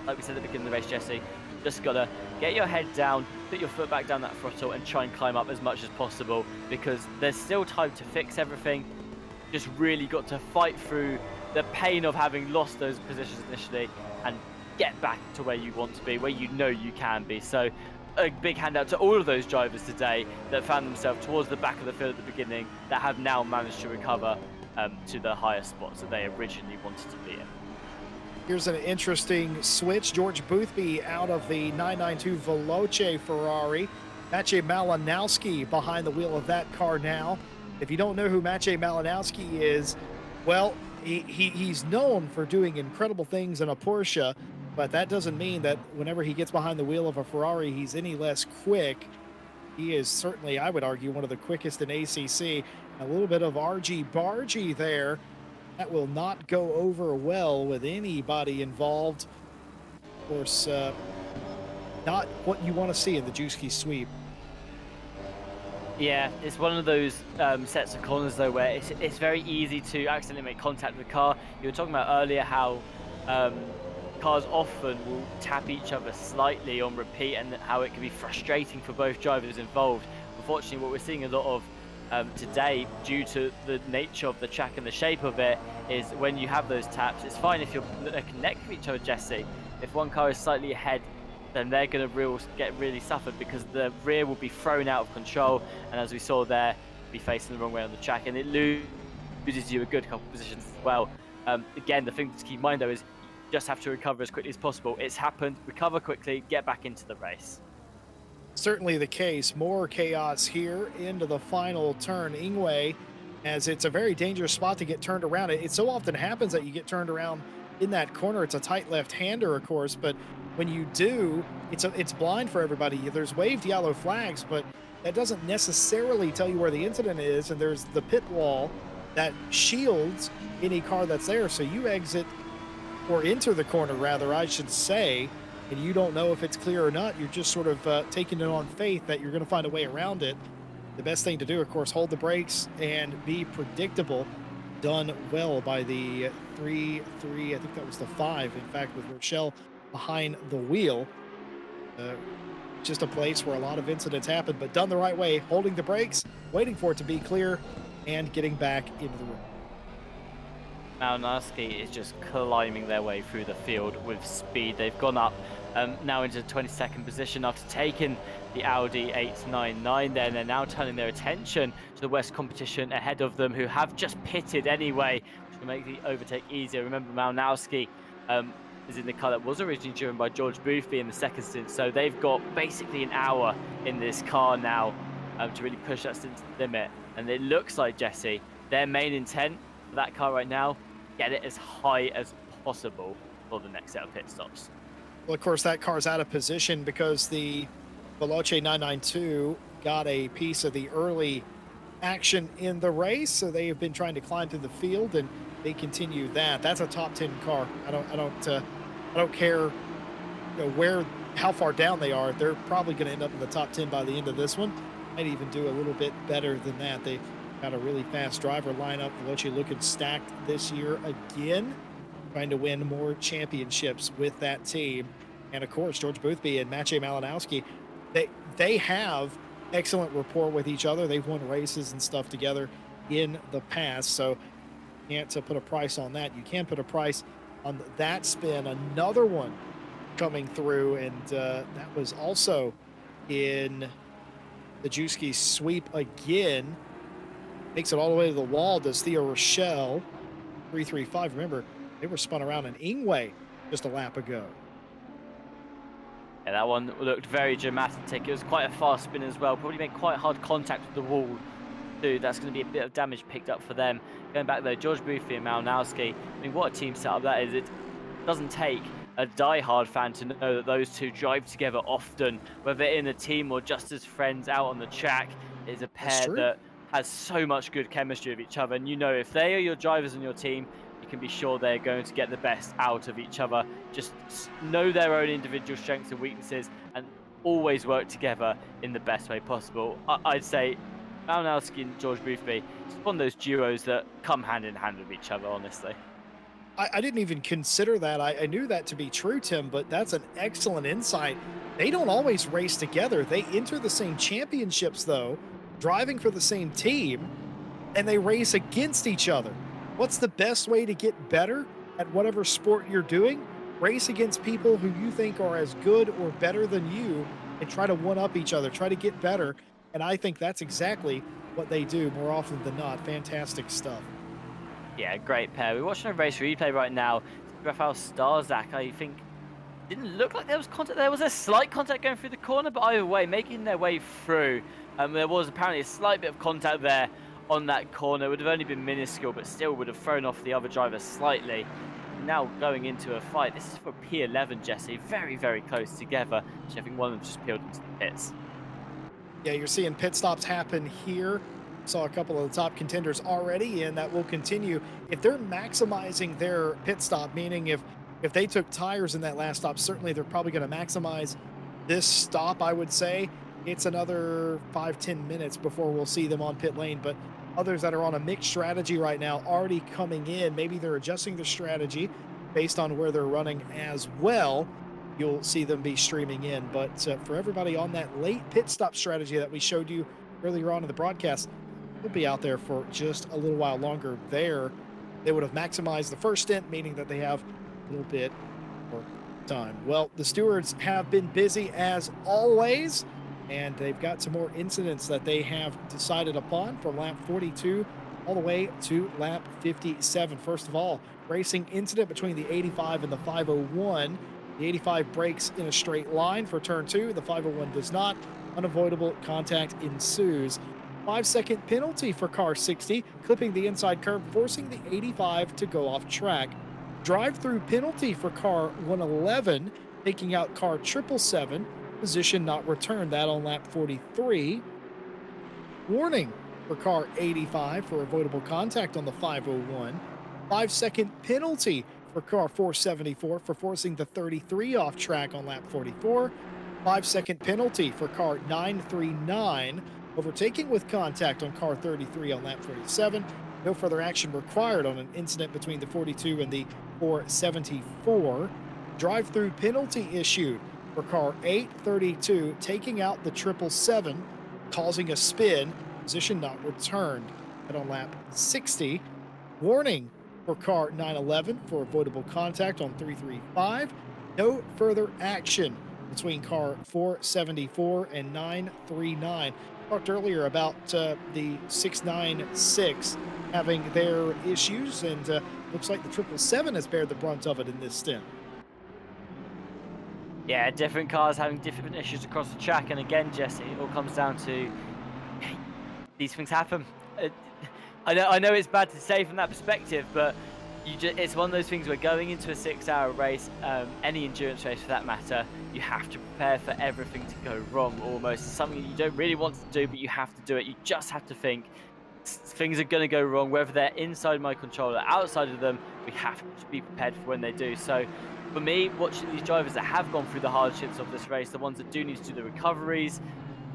like we said at the beginning of the race, Jesse, just got to get your head down, put your foot back down that throttle, and try and climb up as much as possible, because there's still time to fix everything. Just really got to fight through the pain of having lost those positions initially and get back to where you want to be, where you know you can be. So a big hand out to all of those drivers today that found themselves towards the back of the field at the beginning, that have now managed to recover to the higher spots that they originally wanted to be in. Here's an interesting switch. George Boothby out of the 992 Veloce Ferrari Maciej Malinowski behind the wheel of that car now. If you don't know who Maciej Malinowski is, well, he's known for doing incredible things in a Porsche, but that doesn't mean that whenever he gets behind the wheel of a Ferrari, he's any less quick. He is certainly, I would argue, one of the quickest in ACC. A little bit of argy bargy there. That will not go over well with anybody involved. Of course, not what you want to see in the Juski sweep. Yeah, it's one of those sets of corners though where it's very easy to accidentally make contact with the car. You were talking about earlier how cars often will tap each other slightly on repeat, and how it can be frustrating for both drivers involved. Unfortunately, what we're seeing a lot of today, due to the nature of the track and the shape of it, is when you have those taps, it's fine if you're connected with each other, Jesse. If one car is slightly ahead, then they're going to get really suffered, because the rear will be thrown out of control, and as we saw there, be facing the wrong way on the track, and it loses you a good couple of positions as well. Again, the thing to keep in mind though is you just have to recover as quickly as possible. It's happened, recover quickly, get back into the race. Certainly the case. More chaos here into the final turn. Ingwe, as it's a very dangerous spot to get turned around. It so often happens that you get turned around in that corner. It's a tight left-hander, of course, but when you do, it's blind for everybody. There's waved yellow flags, but that doesn't necessarily tell you where the incident is, and there's the pit wall that shields any car that's there. So you exit, or enter the corner rather, I should say, and you don't know if it's clear or not. You're just sort of taking it on faith that you're going to find a way around it. The best thing to do, of course, hold the brakes and be predictable. Done well by the 3-3, I think that was the 5, in fact, with Rochelle behind the wheel. Just a place where a lot of incidents happen, but done the right way, holding the brakes, waiting for it to be clear, and getting back into the room. Malinowski is just climbing their way through the field with speed. They've gone up now into 22nd position after taking the Audi 899 there, and they're now turning their attention to the West competition ahead of them, who have just pitted anyway, which will make the overtake easier. Remember, Malinowski is in the car that was originally driven by George Boothby in the second stint, so they've got basically an hour in this car now to really push that stint to the limit. And it looks like, Jesse, their main intent for that car right now, get it as high as possible for the next set of pit stops. Well, of course, that car's out of position because the Veloce 992 got a piece of the early action in the race, so they have been trying to climb through the field, and they continue that. That's a top 10 car. I don't care, how far down they are. They're probably going to end up in the top 10 by the end of this one. Might even do a little bit better than that. They got a really fast driver lineup. Veloce looking stacked this year again, trying to win more championships with that team. And of course, George Boothby and Maciej Malinowski, they have excellent rapport with each other. They've won races and stuff together in the past, so you can't put a price on that. You can put a price on that spin. Another one coming through, and that was also in the Juski sweep again. Makes it all the way to the wall, does Theo Rochelle. 335. Remember, they were spun around in Ingwe just a lap ago. Yeah, that one looked very dramatic. It was quite a fast spin as well. Probably made quite hard contact with the wall too. That's going to be a bit of damage picked up for them. Going back though, George Boothby and Malinowski, I mean, what a team setup that is. It doesn't take a die-hard fan to know that those two drive together often, whether in a team or just as friends out on the track. It is a pair that has so much good chemistry with each other, and if they are your drivers on your team, you can be sure they're going to get the best out of each other. Just know their own individual strengths and weaknesses, and always work together in the best way possible. I'd say Malinowski and George Boothby, it's one of those duos that come hand in hand with each other, honestly. I didn't even consider that. I knew that to be true, Tim, but that's an excellent insight. They don't always race together. They enter the same championships, though, driving for the same team, and they race against each other. What's the best way to get better at whatever sport you're doing? Race against people who you think are as good or better than you, and try to one-up each other, try to get better. And I think that's exactly what they do more often than not. Fantastic stuff. Yeah, great pair. We're watching a race replay right now. Rafael Starzak, I think Didn't look like there was contact. There was a slight contact going through the corner, but either way, making their way through. There was apparently a slight bit of contact there on that corner. It would have only been minuscule, but still would have thrown off the other driver slightly. Now going into a fight. This is for P11, Jesse. Very, very close together. Actually, I think one of them just peeled into the pits. Yeah, you're seeing pit stops happen here. Saw a couple of the top contenders already, and that will continue. If they're maximizing their pit stop, meaning if they took tires in that last stop, certainly they're probably going to maximize this stop, I would say. It's another 5-10 minutes before we'll see them on pit lane, but others that are on a mixed strategy right now already coming in. Maybe they're adjusting their strategy based on where they're running as well. You'll see them be streaming in. But for everybody on that late pit stop strategy that we showed you earlier on in the broadcast, they'll be out there for just a little while longer there. They would have maximized the first stint, meaning that they have a little bit more time. Well, the stewards have been busy as always, and they've got some more incidents that they have decided upon from lap 42 all the way to lap 57. First of all, racing incident between the 85 and the 501. The 85 breaks in a straight line for turn 2. The 501 does not. Unavoidable contact ensues. 5-second penalty for car 60, clipping the inside curb, forcing the 85 to go off track. Drive-through penalty for car 111, taking out car 777. Position not returned. That on lap 43. Warning for car 85 for avoidable contact on the 501. 5-second penalty for car 474 for forcing the 33 off track on lap 44. 5-second penalty for car 939, overtaking with contact on car 33 on lap 47. No further action required on an incident between the 42 and the 474. Drive-through penalty issued for car 832, taking out the 777, causing a spin, position not returned. And on lap 60, warning for car 911 for avoidable contact on 335. No further action between car 474 and 939. Talked earlier about the 696 having their issues, and looks like the 777 has bared the brunt of it in this stint. Yeah, different cars having different issues across the track, and again, Jesse, it all comes down to these things happen. I know it's bad to say from that perspective, but it's one of those things where going into a 6-hour race, any endurance race for that matter, you have to prepare for everything to go wrong almost. It's something you don't really want to do, but you have to do it. You just have to think things are going to go wrong, whether they're inside my control or outside of them. We have to be prepared for when they do. So for me, watching these drivers that have gone through the hardships of this race, the ones that do need to do the recoveries,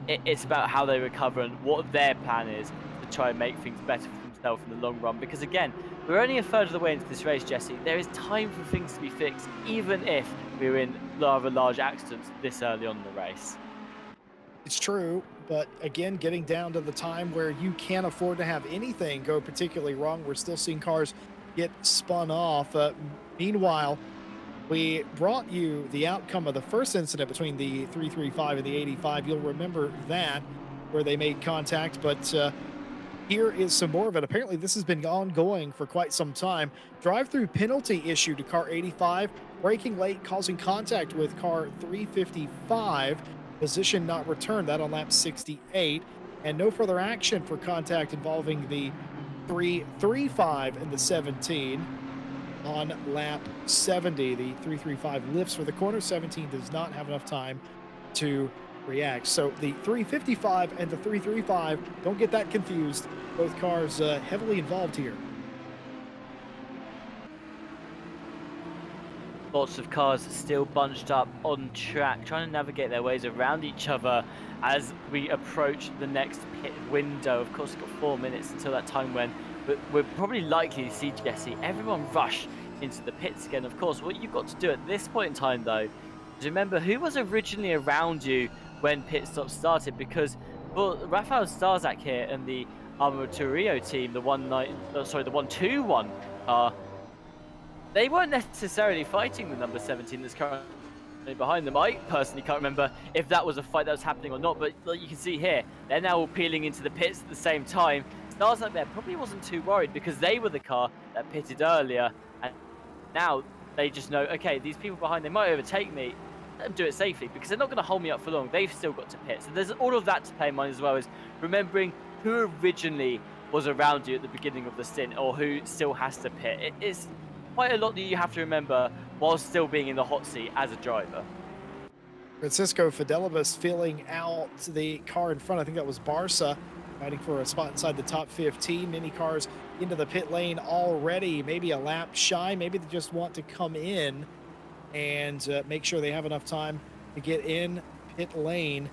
it's about how they recover and what their plan is to try and make things better for themselves in the long run. Because again, we're only a third of the way into this race, Jesse. There is time for things to be fixed, even if we're in rather large accidents this early on in the race. It's true, but again, getting down to the time where you can't afford to have anything go particularly wrong. We're still seeing cars get spun off. Meanwhile, we brought you the outcome of the first incident between the 335 and the 85. You'll remember that, where they made contact, but here is some more of it. Apparently, this has been ongoing for quite some time. Drive-through penalty issued to car 85, braking late, causing contact with car 355. Position not returned. That on lap 68. And no further action for contact involving the 335 and the 17 on lap 70. The 335 lifts for the corner. 17 does not have enough time to react. So the 355 and the 335, don't get that confused. Both cars heavily involved here. Lots of cars still bunched up on track, trying to navigate their ways around each other as we approach the next pit window. Of course, we've got 4 minutes until that time when we're probably likely to see, Jesse, everyone rush into the pits again. Of course, what you've got to do at this point in time, though, is remember who was originally around you when pit stop started, because for Rafael Starzak here and the Armaturio team, the 121 car, they weren't necessarily fighting the number 17 that's currently behind them. I personally can't remember if that was a fight that was happening or not, but like you can see here, they're now all peeling into the pits at the same time. Starzak there probably wasn't too worried because they were the car that pitted earlier, and now They just know, okay, these people behind, they might overtake me. Let them do it safely because they're not going to hold me up for long. They've still got to pit. So there's all of that to play in mind as well as remembering who originally was around you at the beginning of the stint or who still has to pit. It's quite a lot that you have to remember while still being in the hot seat as a driver. Francisco Fidelibus filling out the car in front. I think that was Barca fighting for a spot inside the top 15. Many cars into the pit lane already, maybe a lap shy. Maybe they just want to come in and make sure they have enough time to get in pit lane.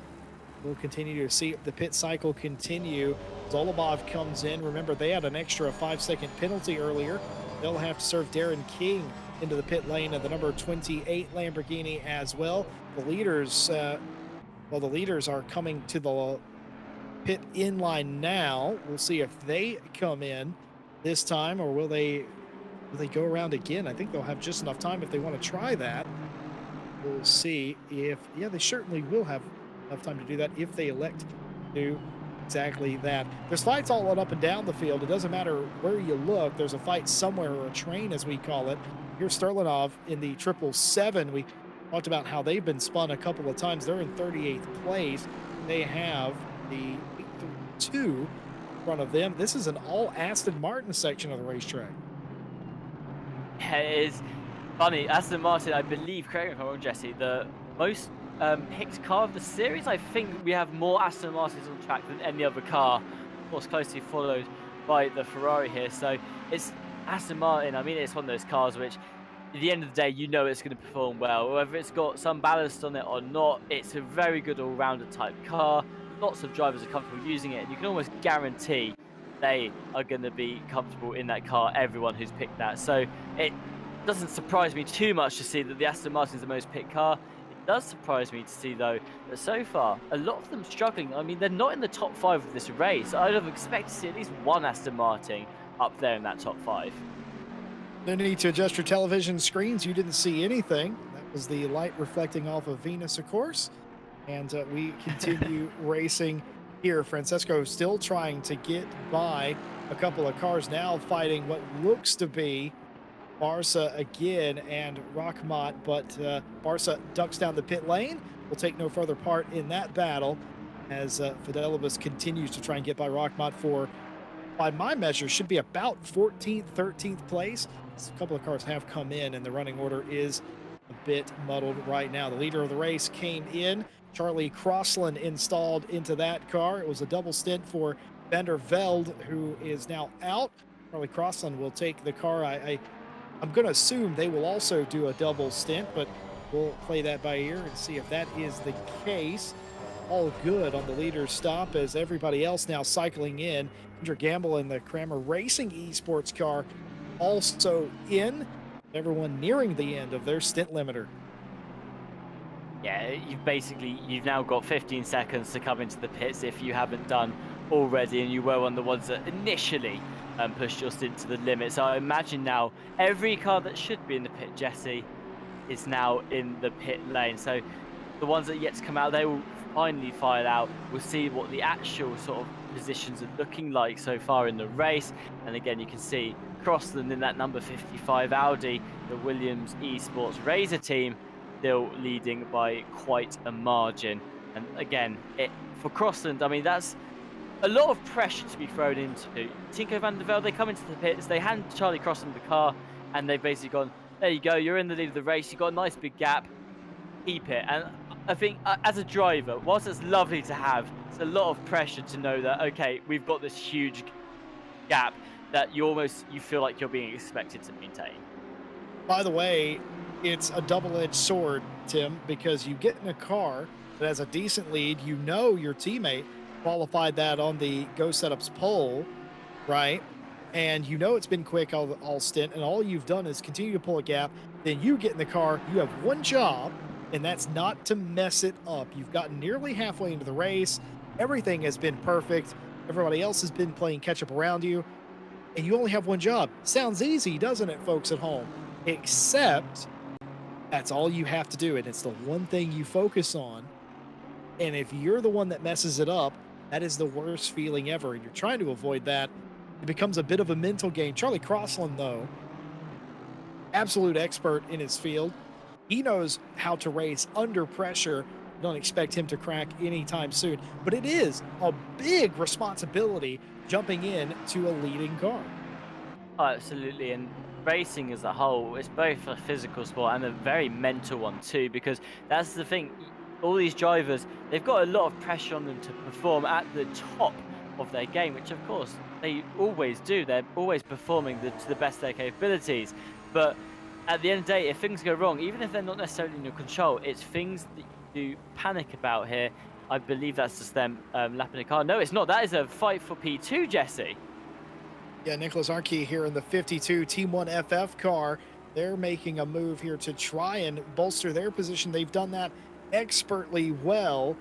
We'll continue to see the pit cycle continue. Zolobov comes in. Remember, they had an extra 5-second penalty earlier. They'll have to serve Darren King into the pit lane of the number 28 Lamborghini as well. The leaders, the leaders are coming to the pit inline now. We'll see if they come in this time, or will they go around again? I think they'll have just enough time if they want to try that. We'll see if, yeah, they certainly will have enough time to do that if they elect to do exactly that. There's fights all up and down the field. It doesn't matter where you look. There's a fight somewhere, or a train as we call it. Here's Sterlinov in the 777. We talked about how they've been spun a couple of times. They're in 38th place. They have the 832 in front of them. This is an all Aston Martin section of the racetrack. Yeah, it is funny. Aston Martin, I believe, correct me if I'm wrong, Jesse, the most picked car of the series. I think we have more Aston Martins on track than any other car. Of course, closely followed by the Ferrari here. So it's Aston Martin. I mean, it's one of those cars which, at the end of the day, you know it's going to perform well. Whether it's got some ballast on it or not, it's a very good all-rounder type car. Lots of drivers are comfortable using it, and you can almost guarantee they are going to be comfortable in that car, everyone who's picked that. So it doesn't surprise me too much to see that the Aston Martin is the most picked car. It does surprise me to see, though, that so far, a lot of them struggling. I mean, they're not in the top 5 of this race. I'd have expected to see at least one Aston Martin up there in that top 5. No need to adjust your television screens. You didn't see anything. That was the light reflecting off of Venus, of course. And we continue racing here. Francesco still trying to get by a couple of cars, now fighting what looks to be Barca again and Rachmat, but Barca ducks down the pit lane. Will take no further part in that battle as Fidelibus continues to try and get by Rachmat for, by my measure, should be about 14th, 13th place. A couple of cars have come in, and the running order is a bit muddled right now. The leader of the race came in. Charlie Crossland installed into that car. It was a double stint for Vander Velde, who is now out. Charlie Crossland will take the car. I'm going to assume they will also do a double stint, but we'll play that by ear and see if that is the case. All good on the leader's stop as everybody else now cycling in. Andrew Gamble in the Kramer Racing Esports car also in. Everyone nearing the end of their stint limiter. Yeah, you've now got 15 seconds to come into the pits if you haven't done already, and you were one of the ones that initially pushed your stint to the limit. So I imagine now every car that should be in the pit, Jesse, is now in the pit lane. So the ones that are yet to come out, they will finally file out. We'll see what the actual sort of positions are looking like so far in the race. And again, you can see Crossland in that number 55 Audi, the Williams Esports Razor team, still leading by quite a margin. And again, for Crossland, I mean, that's a lot of pressure to be thrown into. Tinko van der Velde, they come into the pits, they hand Charlie Crossland the car, and they've basically gone, there you go, you're in the lead of the race, you've got a nice big gap, keep it. And I think as a driver, whilst it's lovely to have, it's a lot of pressure to know that, okay, we've got this huge gap that you feel like you're being expected to maintain. By the way, it's a double-edged sword, Tim, because you get in a car that has a decent lead, you know your teammate qualified that on the Go Setups poll, right? And you know it's been quick all stint, and all you've done is continue to pull a gap. Then you get in the car, you have one job, and that's not to mess it up. You've gotten nearly halfway into the race. Everything has been perfect. Everybody else has been playing catch-up around you, and you only have one job. Sounds easy, doesn't it, folks at home? Except that's all you have to do, and it's the one thing you focus on. And if you're the one that messes it up, that is the worst feeling ever, and you're trying to avoid that. It becomes a bit of a mental game. Charlie Crossland, though, absolute expert in his field. He knows how to race under pressure. Don't expect him to crack anytime soon, but it is a big responsibility jumping in to a leading car. Oh, absolutely. And racing as a whole, it's both a physical sport and a very mental one too, because that's the thing. All these drivers, they've got a lot of pressure on them to perform at the top of their game, which of course they always do. They're always performing to the best of their capabilities. But at the end of the day, if things go wrong, even if they're not necessarily in your control, it's things that you do panic about here. I believe that's just them lapping the car. No, it's not. That is a fight for P2, Jesse. Yeah, Nicholas Arnke here in the 52 Team 1 FF car. They're making a move here to try and bolster their position. They've done that expertly well.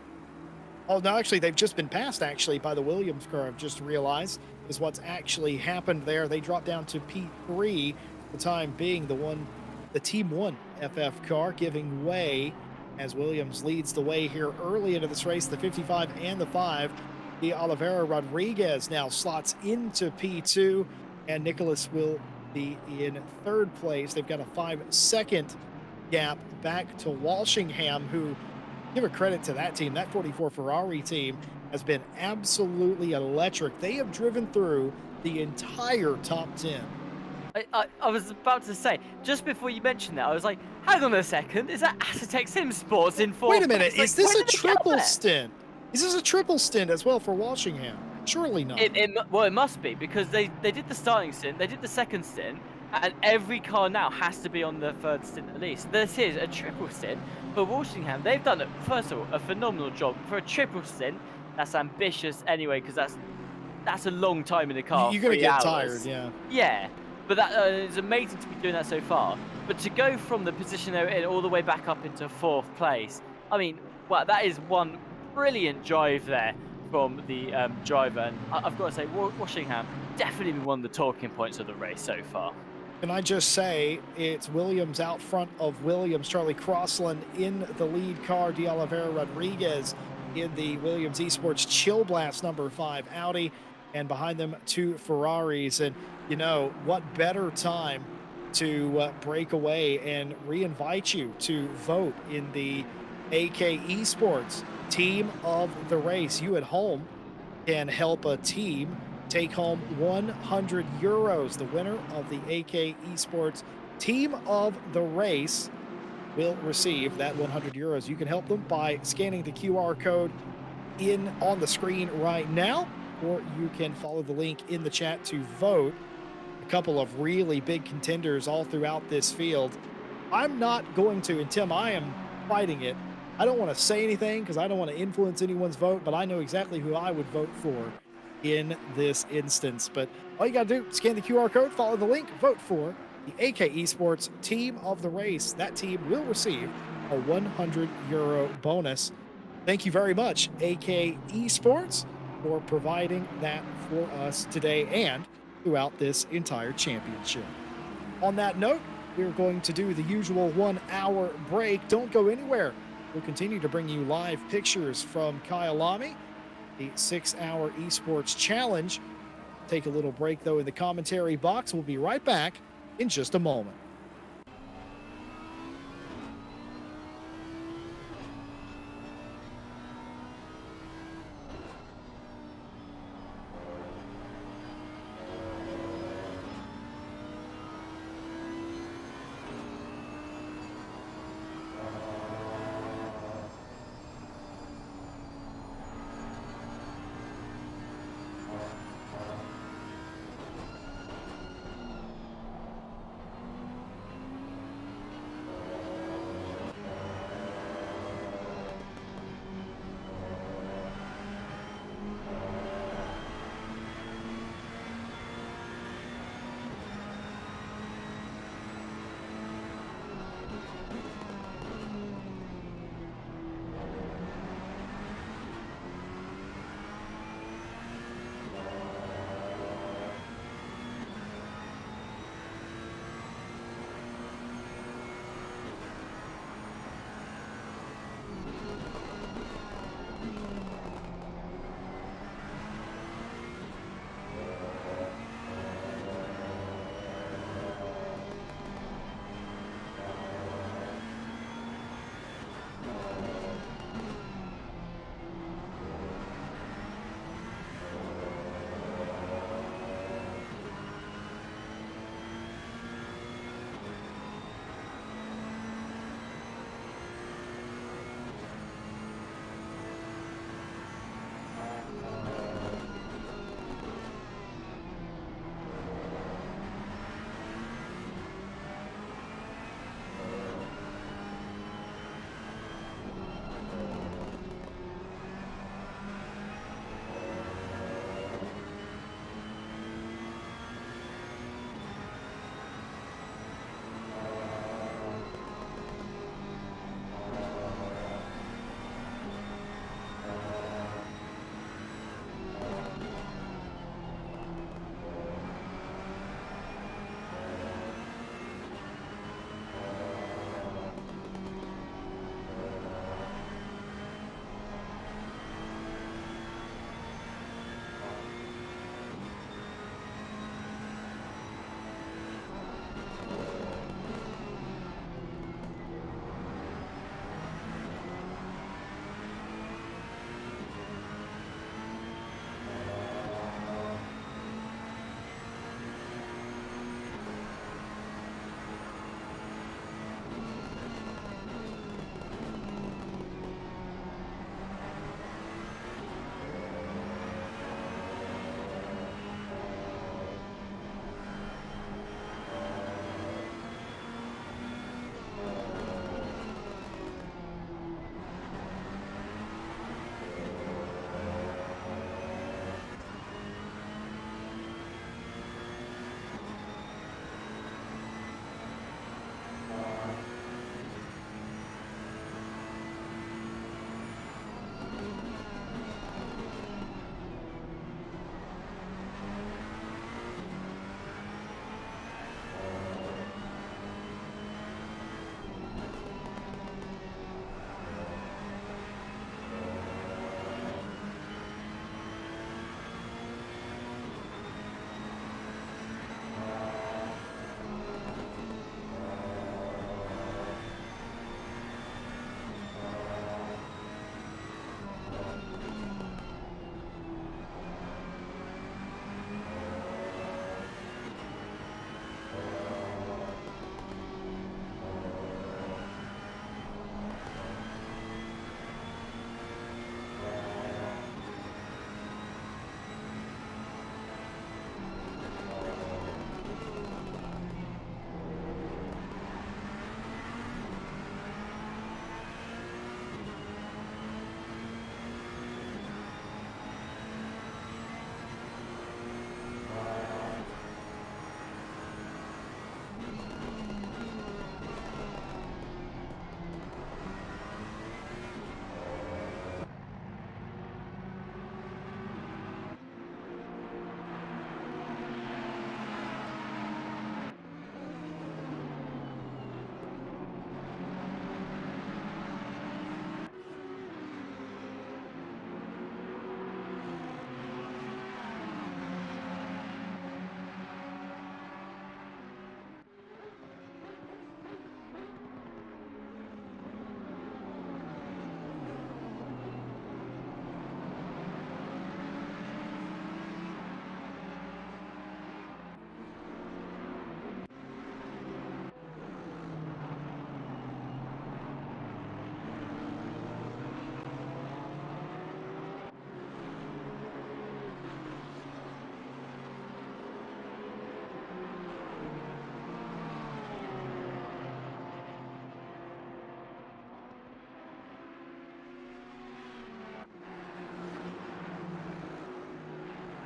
Oh, no, actually, they've just been passed, actually, by the Williams car, I've just realized, is what's actually happened there. They dropped down to P3, the time being the Team 1 FF car giving way as Williams leads the way here early into this race, the 55 and the 5. The Oliveira Rodriguez now slots into P2, and Nicholas will be in third place. They've got a 5-second gap back to Walshingham, who, give a credit to that team. That 44 Ferrari team has been absolutely electric. They have driven through the entire top 10. I was about to say, just before you mentioned that, I was like, hang on a second, is that Assetto Sim Sports in fourth Wait a minute, place? is Like, this when a did they get triple there? stint? Is this a triple stint as well for Walshingham? Surely not. Well, it must be because they did the starting stint, they did the second stint, and every car now has to be on the third stint at least. This is a triple stint for Walshingham. They've done, first of all, a phenomenal job for a triple stint. That's ambitious anyway, because that's a long time in the car, You're going to 3 get hours. tired, yeah. Yeah, but that is amazing to be doing that so far. But to go from the position they're in all the way back up into fourth place, I mean, well, that is one brilliant drive there from the driver. And I've got to say, Washingham definitely been one of the talking points of the race so far. Can I just say, it's Williams out front of Williams, Charlie Crossland in the lead car, De Oliveira Rodriguez in the Williams Esports Chill Blast number 5 Audi, and behind them 2 Ferraris. And, you know, what better time to break away and re-invite you to vote in the AK Esports Team of the Race. You at home can help a team take home 100 euros. The winner of the AK Esports Team of the Race will receive that 100 euros. You can help them by scanning the QR code on the screen right now, or you can follow the link in the chat to vote. A couple of really big contenders all throughout this field. I'm not going to, and Tim, I am fighting it. I don't want to say anything because I don't want to influence anyone's vote, but I know exactly who I would vote for in this instance. But all you got to do, scan the QR code, follow the link, vote for the AK Esports Team of the Race. That team will receive a 100 euro bonus. Thank you very much, AK Esports, for providing that for us today and throughout this entire championship. On that note, we're going to do the usual 1 hour break. Don't go anywhere. We'll continue to bring you live pictures from Kyalami, the 6-hour esports challenge. Take a little break, though, in the commentary box. We'll be right back in just a moment.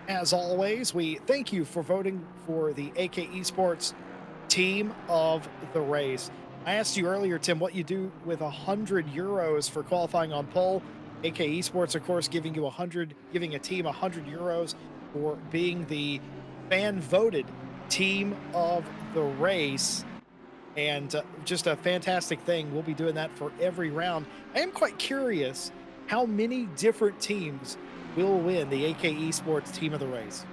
As always, we thank you for voting for the AK Esports team of the race. I asked you earlier, Tim, what you do with €100 for qualifying on pole. AK Esports, of course, giving you 100, giving a team €100 for being the fan voted team of the race. And just a fantastic thing. We'll be doing that for every round. I am quite curious how many different teams will win the AK Esports team of the race.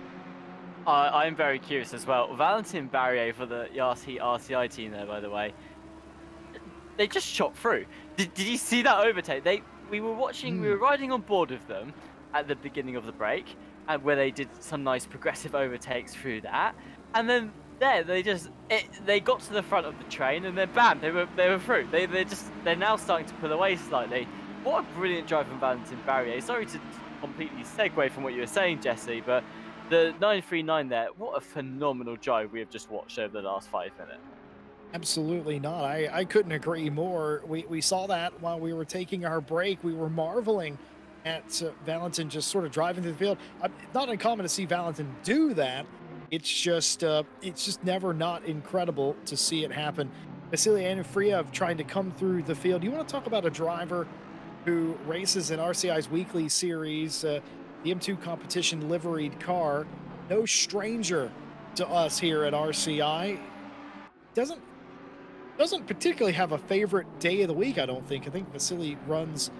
I'm very curious as well. Valentin Barrier for the RCI team there, by the way. They just shot through. Did you see that overtake? We were Mm. riding on board with them at the beginning of the break, and where they did some nice progressive overtakes through that, and then there they got to the front of the train, and then bam, they were through. They're now starting to pull away slightly. What a brilliant drive from Valentin Barrier. Sorry to completely segue from what you were saying, Jesse, but the 939 there, what a phenomenal drive we have just watched over the last 5 minutes. Absolutely not. I couldn't agree more. We saw that while we were taking our break. We were marveling at Valentin just sort of driving through the field. Not uncommon to see Valentin do that. It's just never not incredible to see it happen. Vasily Anufriev trying to come through the field. You want to talk about a driver who races in RCI's weekly series, the M2 competition liveried car. No stranger to us here at RCI. Doesn't doesn't particularly have a favorite day of the week, I don't think. I think Vasily runs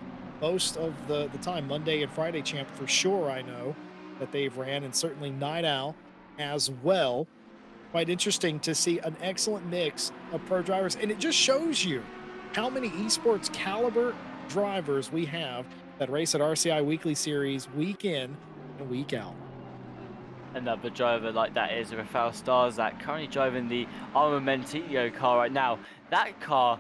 most of the time, Monday and Friday champ for sure, I know that they've ran, and certainly Night Owl as well. Quite interesting to see an excellent mix of pro drivers, and it just shows you how many esports caliber drivers we have that race at RCI Weekly Series week in and week out. Another driver like that is Rafael Starzak, currently driving the Armamentillo car right now. That car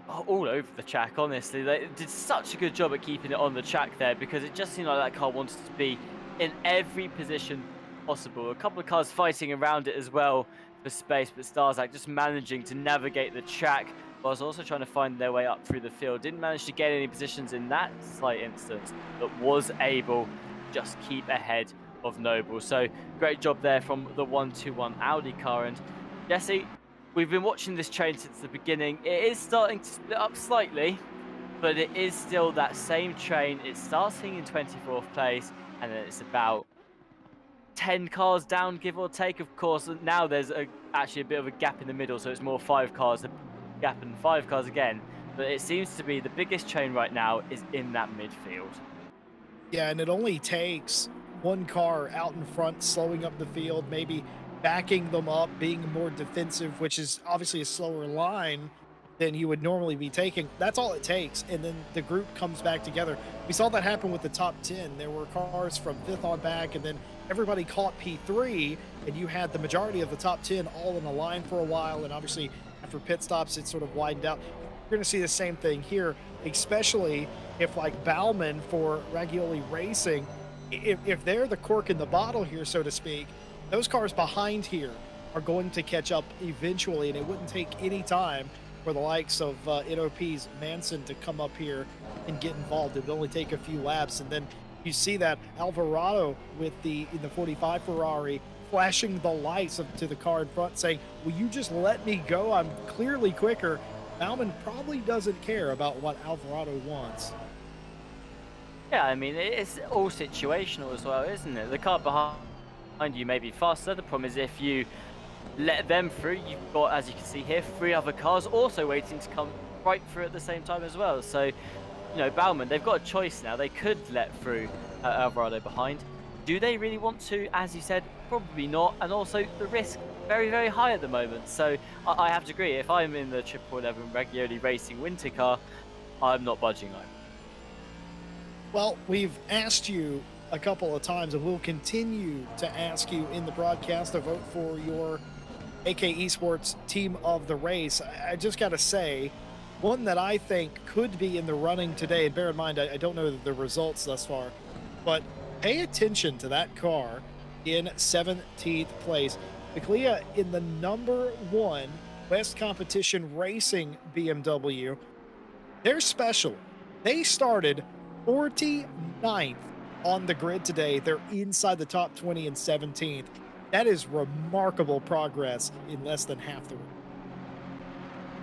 all over the track, honestly. They did such a good job at keeping it on the track there, because it just seemed like that car wanted to be in every position possible. A couple of cars fighting around it as well for space, but Starzak just managing to navigate the track whilst also trying to find their way up through the field. Didn't manage to get any positions in that slight instance, but was able to just keep ahead of Noble. So great job there from the 121 Audi car. And Jesse, we've been watching this train since the beginning. It is starting to split up slightly, but it is still that same train. It starts in 24th place, and then it's about 10 cars down, give or take. Of course, now there's actually a bit of a gap in the middle, so it's more 5 cars, a gap and 5 cars again. But it seems to be the biggest train right now is in that midfield. Yeah, and it only takes one car out in front slowing up the field, maybe backing them up, being more defensive, which is obviously a slower line than you would normally be taking. That's all it takes, and then the group comes back together. We saw that happen with the top 10. There were cars from 5th on back, and then everybody caught P3, and you had the majority of the top 10 all in a line for a while, and obviously after pit stops, it sort of widened out. You're going to see the same thing here, especially if, like, Bauman for Ragioli Racing, if they're the cork in the bottle here, so to speak, those cars behind here are going to catch up eventually, and it wouldn't take any time for the likes of NOP's Manson to come up here and get involved. It would only take a few laps, and then you see that Alvarado with in the 45 Ferrari flashing the lights up to the car in front, saying, "Will you just let me go? I'm clearly quicker." Bauman probably doesn't care about what Alvarado wants. Yeah, I mean, it's all situational as well, isn't it? The car behind you may be faster. The problem is if you let them through, you've got, as you can see here, 3 other cars also waiting to come right through at the same time as well. So, Bauman, they've got a choice now. They could let through Alvarado behind. Do they really want to? As you said, probably not. And also, the risk very, very high at the moment. So, I have to agree. If I'm in the 1111 Ragioli Racing winter car, I'm not budging on. Well, we've asked you a couple of times, and we'll continue to ask you in the broadcast to vote for your AK Esports team of the race. I just got to say, one that I think could be in the running today, and bear in mind, I don't know the results thus far, but pay attention to that car in 17th place. Biclia in the number 1 West Competition Racing BMW. They're special. They started 49th on the grid today. They're inside the top 20 and 17th. That is remarkable progress in less than half the race.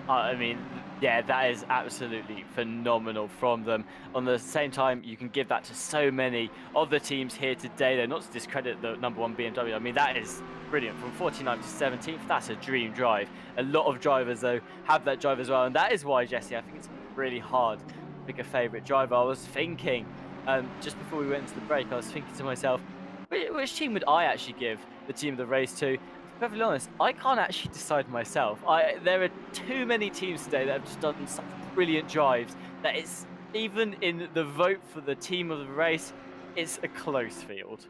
I mean, yeah, that is absolutely phenomenal from them. On the same time, you can give that to so many of the teams here today. They're not to discredit the number one BMW. I mean, that is brilliant. From 49th to 17th, that's a dream drive. A lot of drivers, though, have that drive as well. And that is why, Jesse, I think it's really hard to pick a favourite driver. I was thinking, just before we went into the break, I was thinking to myself, which team would I actually give the team of the race to? Perfectly honest, I can't actually decide myself. There are too many teams today that have just done such brilliant drives that it's even in the vote for the team of the race, it's a close field.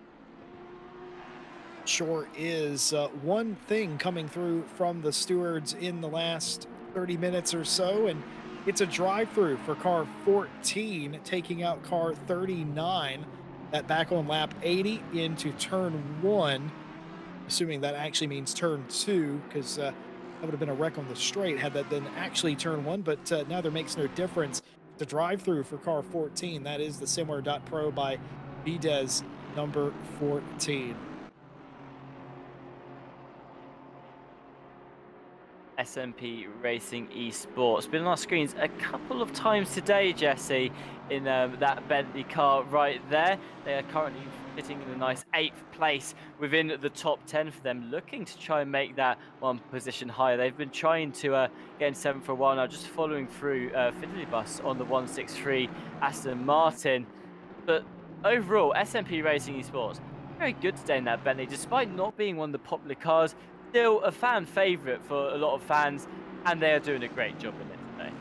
Sure is. One thing coming through from the stewards in the last 30 minutes or so, and it's a drive-through for car 14, taking out car 39, that back on lap 80 into turn 1. Assuming that actually means turn 2, because that would have been a wreck on the straight had that been actually turn 1, but neither makes no difference. The drive-through for car 14, that is the Simware.pro by Videz number 14. SMP Racing Esports. Been on our screens a couple of times today, Jesse, in that Bentley car right there. They are currently sitting in a nice 8th place within the top 10 for them, looking to try and make that one position higher. They've been trying to get in 7th for a while now, just following through Fiddly Bus on the 163 Aston Martin. But overall, SMP Racing Esports, very good today in that Bentley, despite not being one of the popular cars. Still a fan favourite for a lot of fans, and they are doing a great job in it today.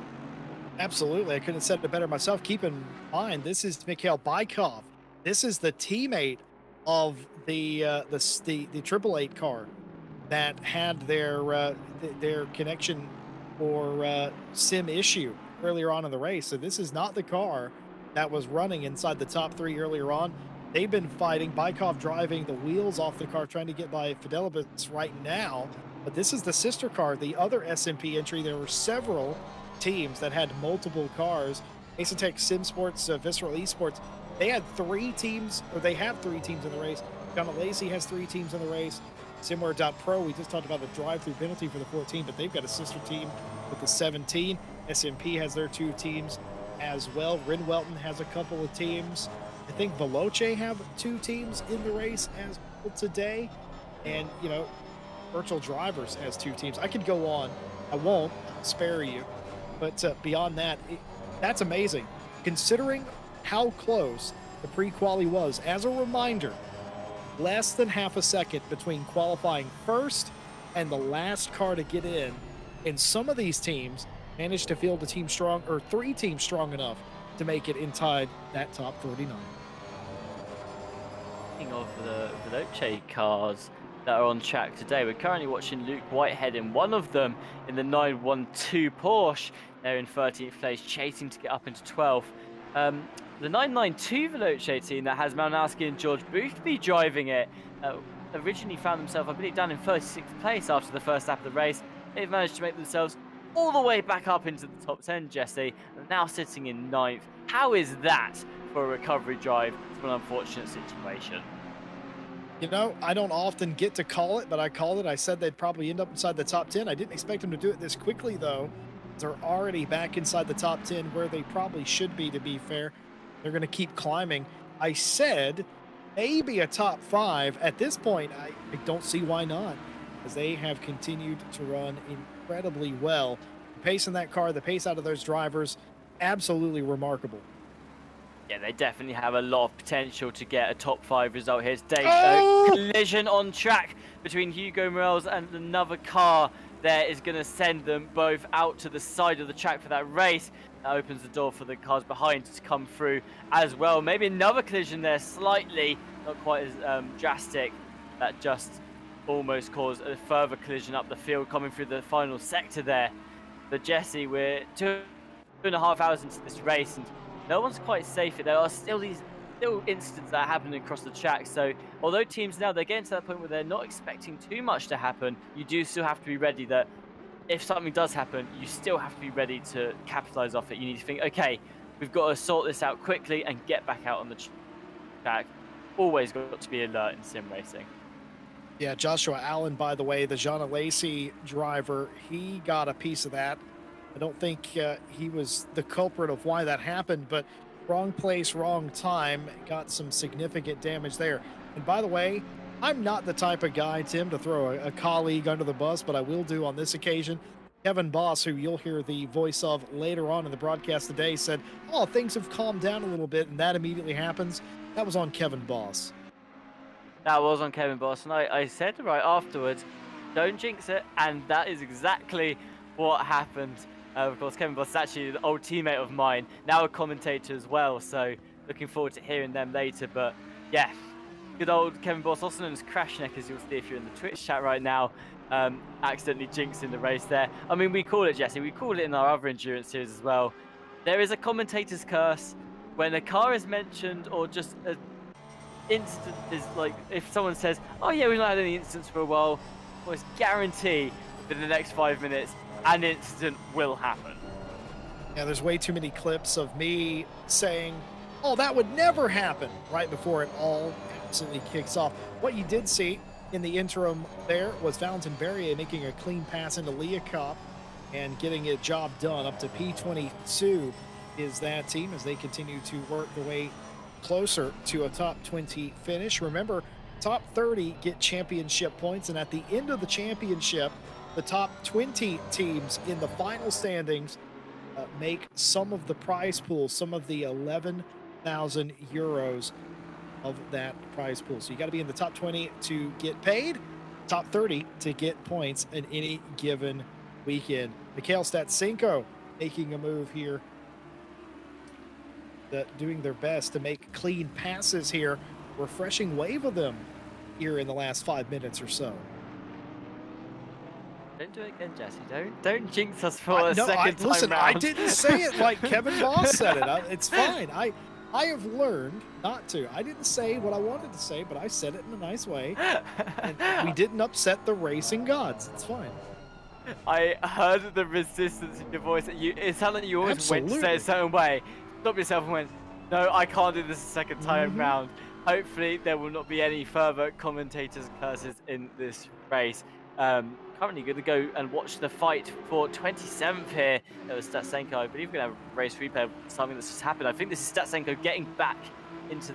Absolutely. I couldn't have said it better myself. Keep in mind, this is Mikhail Bykov. This is the teammate of the 888 car that had their connection or sim issue earlier on in the race. So this is not the car that was running inside the top 3 earlier on. They've been fighting. Bykov driving the wheels off the car, trying to get by Fidelibus right now. But this is the sister car, the other SMP entry. There were several teams that had multiple cars. Asetek Sim Sports, Visceral Esports, they had 3 teams, or they have 3 teams in the race. John Lacey has 3 teams in the race. Simware.pro, we just talked about the drive-through penalty for the 14, but they've got a sister team with the 17. SMP has their 2 teams as well. Rin Welton has a couple of teams. I think Veloce have 2 teams in the race as well today. And, you know, Virtual Drivers has 2 teams. I could go on. I won't. I'll spare you. But beyond that, that's amazing. Considering how close the pre-quali was, as a reminder, less than half a second between qualifying first and the last car to get in. And some of these teams managed to field a team strong, or 3 teams strong enough to make it inside that top 39. Speaking of the Veloce cars that are on track today, we're currently watching Luke Whitehead in one of them in the 912 Porsche. They're in 13th place, chasing to get up into 12th. The 992 Veloce team that has Malinowski and George Boothby driving it originally found themselves, I believe, down in 36th place after the first lap of the race. They've managed to make themselves all the way back up into the top 10, Jesse, and now sitting in 9th. How is that for a recovery drive from an unfortunate situation? You know, I don't often get to call it, but I called it. I said they'd probably end up inside the top 10. I didn't expect them to do it this quickly, though. They're already back inside the top 10 where they probably should be, to be fair. They're going to keep climbing. I said maybe a top 5. At this point, I don't see why not, as they have continued to run incredibly well. The pace in that car, the pace out of those drivers, absolutely remarkable. Yeah, they definitely have a lot of potential to get a top 5 result here today. Oh! Collision on track between Hugo Morales and another car there is going to send them both out to the side of the track for that race. That opens the door for the cars behind to come through as well. Maybe another collision there, slightly, not quite as drastic. That just almost caused a further collision up the field coming through the final sector there. But Jesse, we're 2.5 hours into this race and no one's quite safe. There are still these incidents that are happening across the track. So although teams now, they're getting to that point where they're not expecting too much to happen, you do still have to be ready that if something does happen, you still have to be ready to capitalize off it. You need to think, okay, we've got to sort this out quickly and get back out on the track. track. Always got to be alert in sim racing. Yeah, Joshua Allen, by the way, the Jana Lacey driver, he got a piece of that. I don't think he was the culprit of why that happened, but wrong place, wrong time, got some significant damage there. And by the way, I'm not the type of guy, Tim, to throw a colleague under the bus, but I will do on this occasion. Kevin Boss, who you'll hear the voice of later on in the broadcast today, said, "Oh, things have calmed down a little bit," and that immediately happens. That was on Kevin Boss. That was on Kevin Boss, and I said right afterwards, don't jinx it, and that is exactly what happened. Of course, Kevin Boss is actually an old teammate of mine, now a commentator as well, so looking forward to hearing them later. But yeah, good old Kevin Boss, also known as Crashneck, as you'll see if you're in the Twitch chat right now, accidentally jinxing the race there. I mean, we call it, Jesse, we call it in our other endurance series as well. There is a commentator's curse when a car is mentioned, or just a instant is like, if someone says, oh yeah, we've not had any incidents for a while, almost guarantee within the next 5 minutes an incident will happen. Yeah, there's way too many clips of me saying, oh, that would never happen, right before it all absolutely kicks off. What you did see in the interim there was Valentin Berrier making a clean pass into Leah Kopp and getting a job done. Up to P22 is that team as they continue to work their way closer to a top 20 finish. Remember, top 30 get championship points, and at the end of the championship, the top 20 teams in the final standings make some of the prize pool, some of the 11,000 euros of that prize pool. So you got to be in the top 20 to get paid, top 30 to get points in any given weekend. Mikhail Statsenko making a move here, doing their best to make clean passes here. Refreshing wave of them here in the last 5 minutes or so. Don't do it again, Jesse. Don't jinx us for a second time listen, round. I didn't say it like Kevin Voss said it. It's fine. I have learned not to. I didn't say what I wanted to say, but I said it in a nice way. And we didn't upset the racing gods. It's fine. I heard the resistance in your voice. It sounded like you always went to say it a certain way. Stopped yourself and went, no, I can't do this a second time round. Hopefully there will not be any further commentators' curses in this race. Currently going to go and watch the fight for 27th here. It was Statsenko. I believe we're going to have a race replay of something that's just happened. I think this is Statsenko getting back into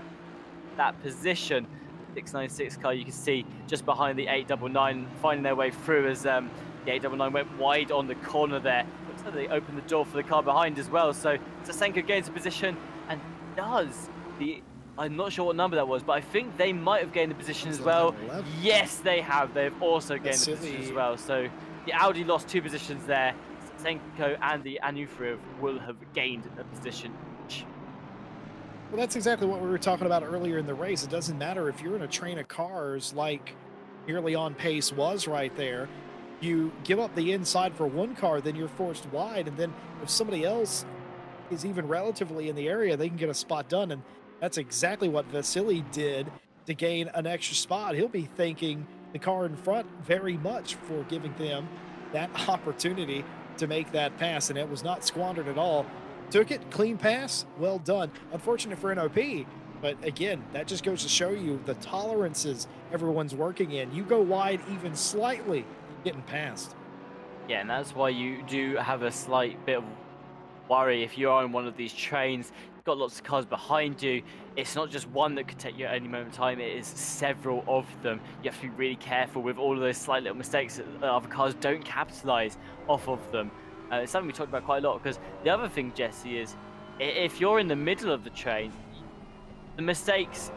that position. 696 car, you can see just behind the 899, finding their way through as the 899 went wide on the corner there. Looks like they opened the door for the car behind as well. So Statsenko gains a position and does the... I'm not sure what number that was, but I think they might have gained the position as well. 11. Yes, they have. They've also gained the position as well. So the Audi lost 2 positions there. Statsenko and the Anufriv will have gained a position each. Well, that's exactly what we were talking about earlier in the race. It doesn't matter if you're in a train of cars like Nearly On Pace was right there. You give up the inside for one car, then you're forced wide. And then if somebody else is even relatively in the area, they can get a spot done. And that's exactly what Vasily did to gain an extra spot. He'll be thanking the car in front very much for giving them that opportunity to make that pass, and it was not squandered at all. Took it, clean pass, well done. Unfortunate for NOP, but again, that just goes to show you the tolerances everyone's working in. You go wide even slightly, getting past. Yeah, and that's why you do have a slight bit of worry if you are in one of these trains. Got lots of cars behind you. It's not just one that could take you at any moment in time, it is several of them. You have to be really careful with all of those slight little mistakes that other cars don't capitalize off of them. It's something we talked about quite a lot, because the other thing, Jesse, is if you're in the middle of the train, a mistake's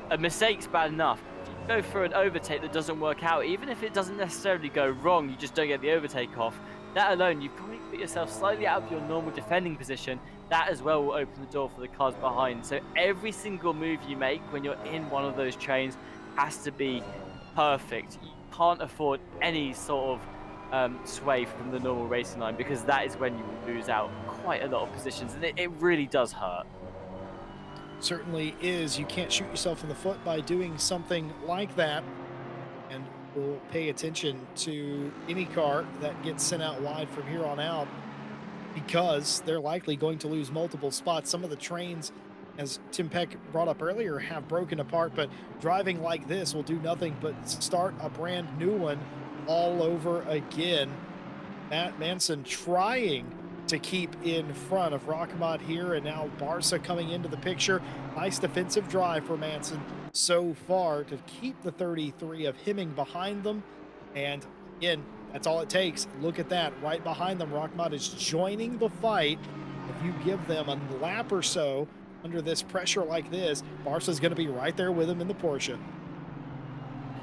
bad enough. If you go for an overtake that doesn't work out, even if it doesn't necessarily go wrong, you just don't get the overtake off, that alone, you've probably put yourself slightly out of your normal defending position. That as well will open the door for the cars behind. So every single move you make when you're in one of those trains has to be perfect. You can't afford any sort of sway from the normal racing line, because that is when you will lose out quite a lot of positions, and it really does hurt. Certainly is. You can't shoot yourself in the foot by doing something like that, and we'll pay attention to any car that gets sent out wide from here on out, because they're likely going to lose multiple spots. Some of the trains as Tim Peck brought up earlier, have broken apart, but driving like this will do nothing but start a brand new one all over again. Matt Manson trying to keep in front of Rockmont here, and now Barca coming into the picture. Nice defensive drive for Manson so far to keep the 33 of Hemming behind them. And again, that's all it takes. Look at that. Right behind them, Rockmont is joining the fight. If you give them a lap or so under this pressure like this, Barca's going to be right there with them in the Porsche.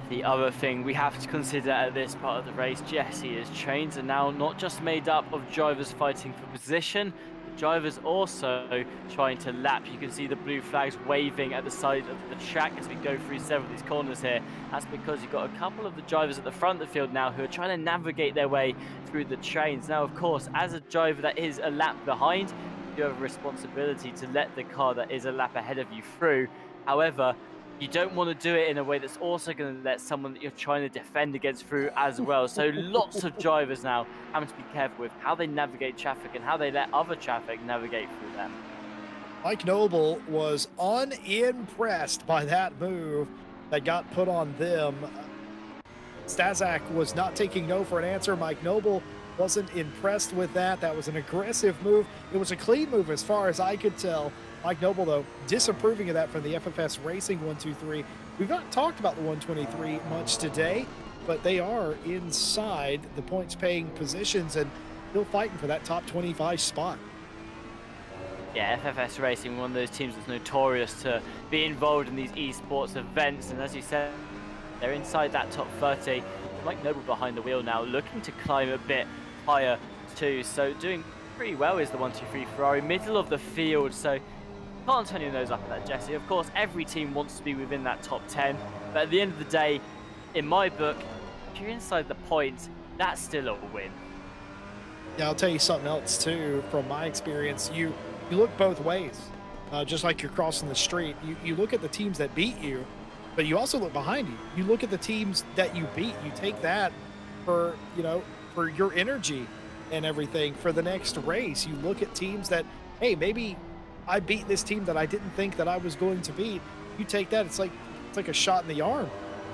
The other thing we have to consider at this part of the race, Jesse, is trains are now not just made up of drivers fighting for position, but drivers also trying to lap. You can see the blue flags waving at the side of the track as we go through several of these corners here. That's because you've got a couple of the drivers at the front of the field now who are trying to navigate their way through the trains. Now, of course, as a driver that is a lap behind, you have a responsibility to let the car that is a lap ahead of you through. However, you don't want to do it in a way that's also going to let someone that you're trying to defend against through as well. So lots of drivers now having to be careful with how they navigate traffic and how they let other traffic navigate through them. Mike Noble was unimpressed by that move that got put on them. Stazak was not taking no for an answer. Mike Noble wasn't impressed with that. That was an aggressive move. It was a clean move as far as I could tell. Mike Noble, though, disapproving of that from the FFS Racing 123. We've not talked about the 123 much today, but they are inside the points-paying positions and still fighting for that top 25 spot. Yeah, FFS Racing, one of those teams that's notorious to be involved in these esports events, and as you said, they're inside that top 30. Mike Noble behind the wheel now, looking to climb a bit higher too, so doing pretty well is the 123 Ferrari, middle of the field, so can't turn your nose up at that, Jesse. Of course, every team wants to be within that top 10, but at the end of the day, in my book, if you're inside the points, that's still a win. Yeah, I'll tell you something else too, from my experience. You look both ways, just like you're crossing the street. You look at the teams that beat you, but you also look behind you. You look at the teams that you beat. You take that for, for your energy and everything for the next race. You look at teams that, hey, maybe I beat this team that I didn't think that I was going to beat. You take that, it's like a shot in the arm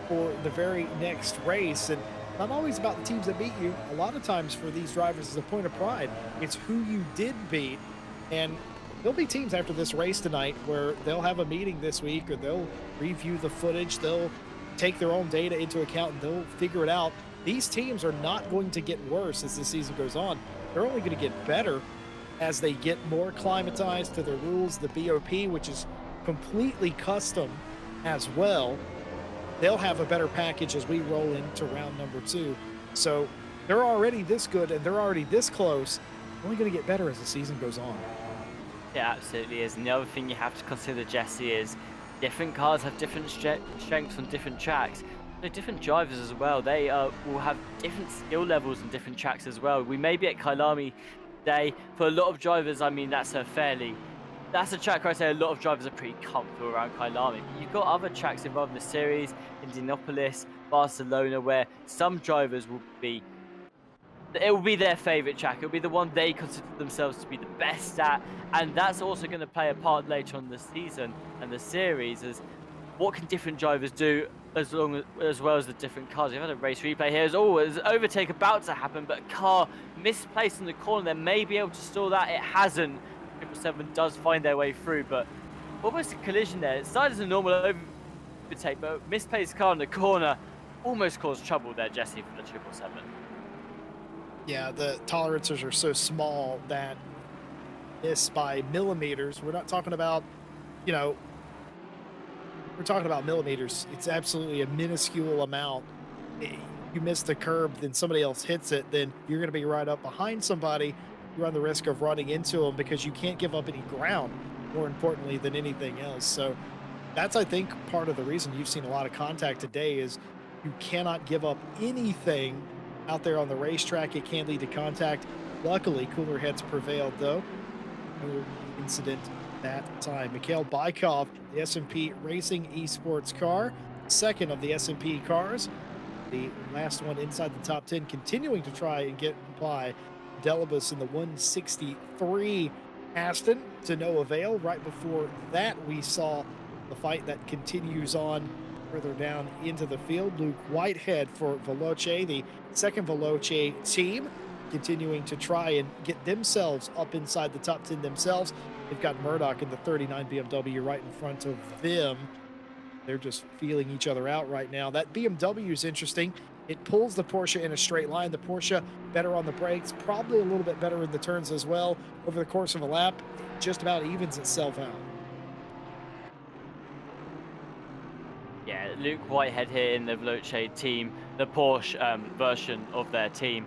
for the very next race. And not always about the teams that beat you. A lot of times for these drivers, it's a point of pride. It's who you did beat. And there'll be teams after this race tonight where they'll have a meeting this week, or they'll review the footage. They'll take their own data into account and they'll figure it out. These teams are not going to get worse as the season goes on. They're only going to get better as they get more acclimatized to the rules, the BOP, which is completely custom as well. They'll have a better package as we roll into round number 2. So they're already this good and they're already this close. They're only going to get better as the season goes on. Yeah, absolutely is. And the other thing you have to consider, Jesse, is different cars have different strengths on different tracks. So different drivers as well. They will have different skill levels on different tracks as well. We may be at Kyalami today. For a lot of drivers, I mean, that's a track where I say a lot of drivers are pretty comfortable around Kyalami. But you've got other tracks involved in the series, Indianapolis, Barcelona, where some drivers will be, it will be their favorite track. It'll be the one they consider themselves to be the best at, and that's also going to play a part later on in the season and the series, as what can different drivers do as well as the different cars. We've had a race replay here. There's always an overtake about to happen, but a car misplaced in the corner. They may be able to stall that. It hasn't. 777 does find their way through, but almost a collision there. It started as a normal overtake, but misplaced car in the corner almost caused trouble there, Jesse, for the 777. Yeah, the tolerances are so small that miss by millimeters. We're not talking about, we're talking about millimeters. It's absolutely a minuscule amount. You miss the curb, then somebody else hits it, then you're going to be right up behind somebody. You run the risk of running into them because you can't give up any ground, more importantly than anything else. So that's, I think, part of the reason you've seen a lot of contact today is you cannot give up anything out there on the racetrack. It can lead to contact. Luckily, cooler heads prevailed, though. No incident that time. Mikhail Bykov, the S&P Racing Esports car, second of the S&P cars, the last one inside the top 10, continuing to try and get by Delibus in the 163 Aston to no avail. Right before that, we saw the fight that continues on further down into the field. Luke Whitehead for Veloce, the second Veloce team, continuing to try and get themselves up inside the top 10 themselves. They've got Murdoch in the 39 BMW right in front of them. They're just feeling each other out right now. That BMW is interesting. It pulls the Porsche in a straight line. The Porsche better on the brakes, probably a little bit better in the turns as well. Over the course of a lap, it just about evens itself out. Yeah, Luke Whitehead here in the Veloce team, the Porsche version of their team.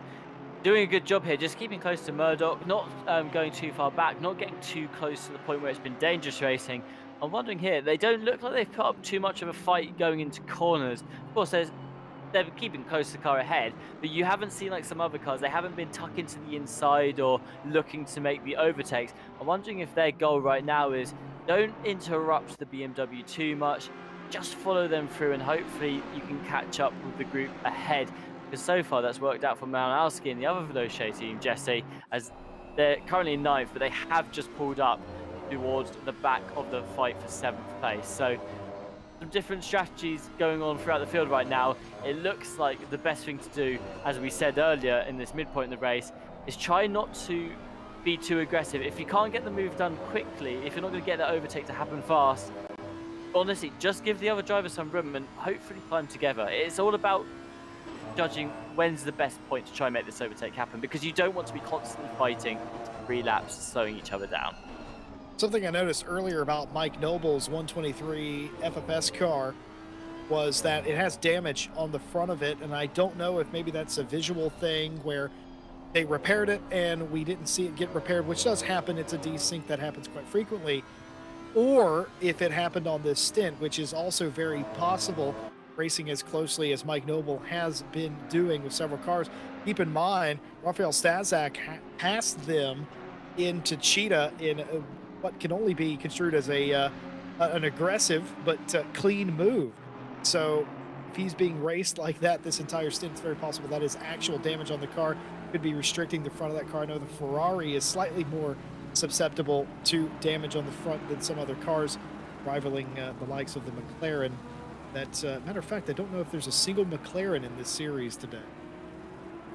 Doing a good job here, just keeping close to Murdoch, not going too far back, not getting too close to the point where it's been dangerous racing. I'm wondering here, they don't look like they've put up too much of a fight going into corners. Of course, they're keeping close to the car ahead, but you haven't seen like some other cars, they haven't been tucking to the inside or looking to make the overtakes. I'm wondering if their goal right now is don't interrupt the BMW too much, just follow them through and hopefully you can catch up with the group ahead. Because so far that's worked out for Malinowski and the other Veloce team, Jesse, as they're currently in ninth, but they have just pulled up towards the back of the fight for 7th place. So some different strategies going on throughout the field right now. It looks like the best thing to do, as we said earlier in this midpoint in the race, is try not to be too aggressive. If you can't get the move done quickly, if you're not going to get that overtake to happen fast, honestly, just give the other driver some room and hopefully climb together. It's all about judging when's the best point to try and make this overtake happen, because you don't want to be constantly fighting relapse, slowing each other down. Something I noticed earlier about Mike Noble's 123 FFS car was that it has damage on the front of it, and I don't know if maybe that's a visual thing where they repaired it and we didn't see it get repaired, which does happen. It's a desync that happens quite frequently. Or if it happened on this stint, which is also very possible, racing as closely as Mike Noble has been doing with several cars. Keep in mind, Rafael Stazak passed them into Cheetah in what can only be construed as an aggressive but clean move. So if he's being raced like that this entire stint, it's very possible that is actual damage on the car. Could be restricting the front of that car. I know the Ferrari is slightly more susceptible to damage on the front than some other cars, rivaling the likes of the McLaren. That matter of fact, I don't know if there's a single McLaren in this series today.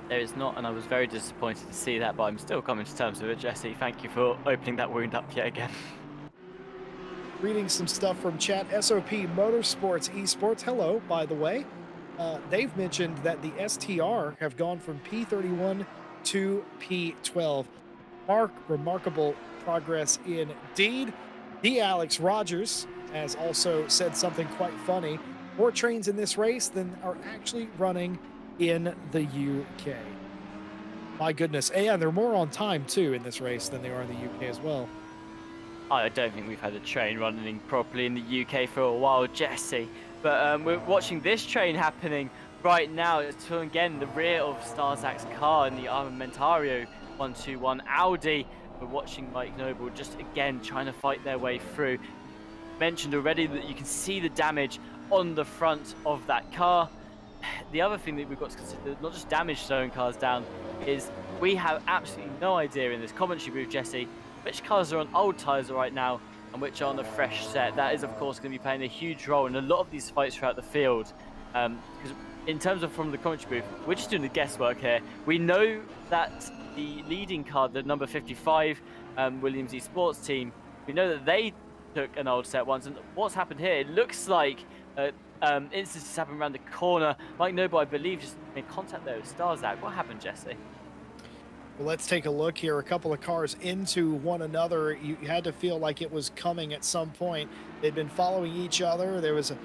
There is not, and I was very disappointed to see that, but I'm still coming to terms with it, Jesse. Thank you for opening that wound up yet again. Reading some stuff from chat. SOP Motorsports Esports, hello, by the way. They've mentioned that the STR have gone from P31 to P12. Remarkable progress indeed. The Alex Rogers has also said something quite funny. More trains in this race than are actually running in the UK. My goodness. And they're more on time, too, in this race than they are in the UK as well. I don't think we've had a train running properly in the UK for a while, Jesse. But we're watching this train happening right now. To, again, the rear of Starzak's car in the Armamentario 121 Audi. We're watching Mike Noble just, again, trying to fight their way through. Mentioned already that you can see the damage on the front of that car. The other thing that we've got to consider, not just damage slowing cars down, is we have absolutely no idea in this commentary booth, Jesse, which cars are on old tyres right now and which are on a fresh set. That is, of course, going to be playing a huge role in a lot of these fights throughout the field. Because in terms of from the commentary booth, we're just doing the guesswork here. We know that the leading car, the number 55 Williams Esports team, we know that they took an old set once, and what's happened here, it looks like instances happened around the corner. Mike Noble, I believe, just made contact there with Starzak. What happened, Jesse? Well, let's take a look here. A couple of cars into one another. You had to feel like it was coming at some point. They'd been following each other. There was a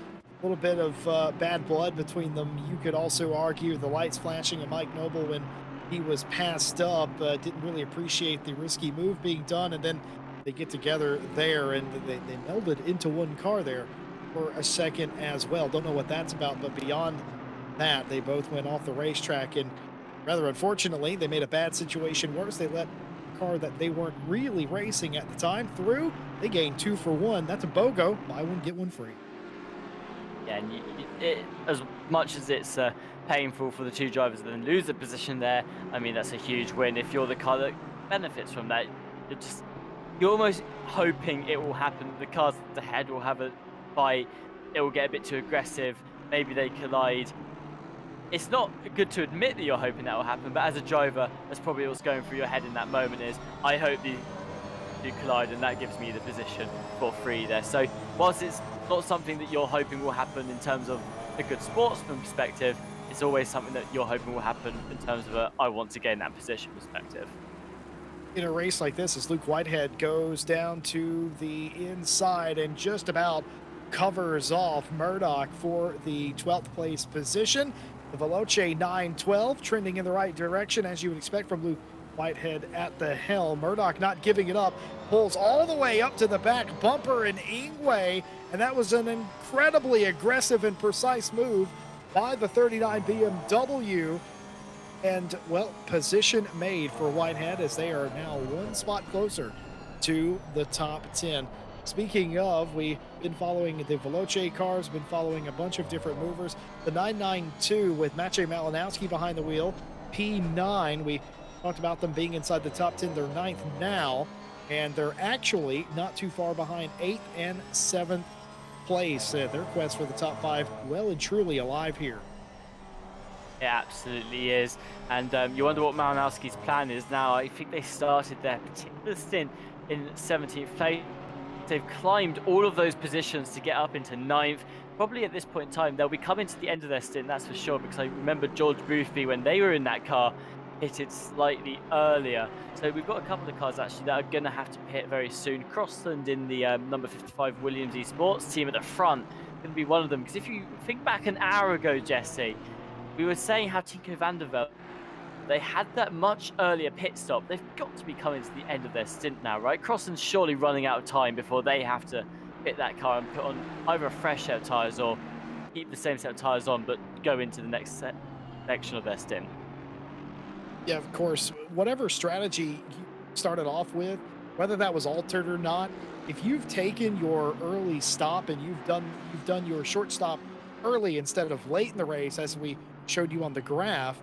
little bit of bad blood between them. You could also argue the lights flashing at Mike Noble when he was passed up. Didn't really appreciate the risky move being done, and then they get together there, and they melded into one car there for a second as well. Don't know what that's about, but beyond that, they both went off the racetrack, and rather unfortunately, they made a bad situation worse. They let a car that they weren't really racing at the time through. They gained 2 for 1. That's a BOGO. Buy one, get one free. Yeah, and as much as it's painful for the two drivers to then lose the position there, I mean, that's a huge win. If you're the car that benefits from that, you're just you're almost hoping it will happen. The cars ahead will have a fight. It will get a bit too aggressive. Maybe they collide. It's not good to admit that you're hoping that will happen, but as a driver, that's probably what's going through your head in that moment is, I hope these do collide, and that gives me the position for free there. So whilst it's not something that you're hoping will happen in terms of a good sportsman perspective, it's always something that you're hoping will happen in terms of a I want to gain that position perspective. In a race like this, as Luke Whitehead goes down to the inside and just about covers off Murdoch for the 12th place position. The Veloce 912 trending in the right direction, as you would expect from Luke Whitehead at the helm. Murdoch not giving it up, pulls all the way up to the back bumper in Ingwe, and that was an incredibly aggressive and precise move by the 39 BMW. And, well, position made for Whitehead as they are now one spot closer to the top 10. Speaking of, we've been following the Veloce cars, been following a bunch of different movers. The 992 with Maciej Malinowski behind the wheel. P9, we talked about them being inside the top 10. They're ninth now, and they're actually not too far behind 8th and 7th place. Their quest for the top 5 well and truly alive here. It absolutely is. And you wonder what Malinowski's plan is now. I think they started their particular stint in 17th place. They've climbed all of those positions to get up into 9th. Probably at this point in time, they'll be coming to the end of their stint, that's for sure, because I remember George Boothby, when they were in that car, hit it slightly earlier. So we've got a couple of cars actually that are going to have to pit very soon. Crossland in the number 55 Williams Esports team at the front, going to be one of them. Because if you think back an hour ago, Jesse, we were saying how Tinko van der Velde, they had that much earlier pit stop. They've got to be coming to the end of their stint now, right? Crossland's surely running out of time before they have to pit that car and put on either a fresh set of tyres or keep the same set of tyres on, but go into the next section of their stint. Yeah, of course, whatever strategy you started off with, whether that was altered or not, if you've taken your early stop and you've done your short stop early instead of late in the race, as we showed you on the graph,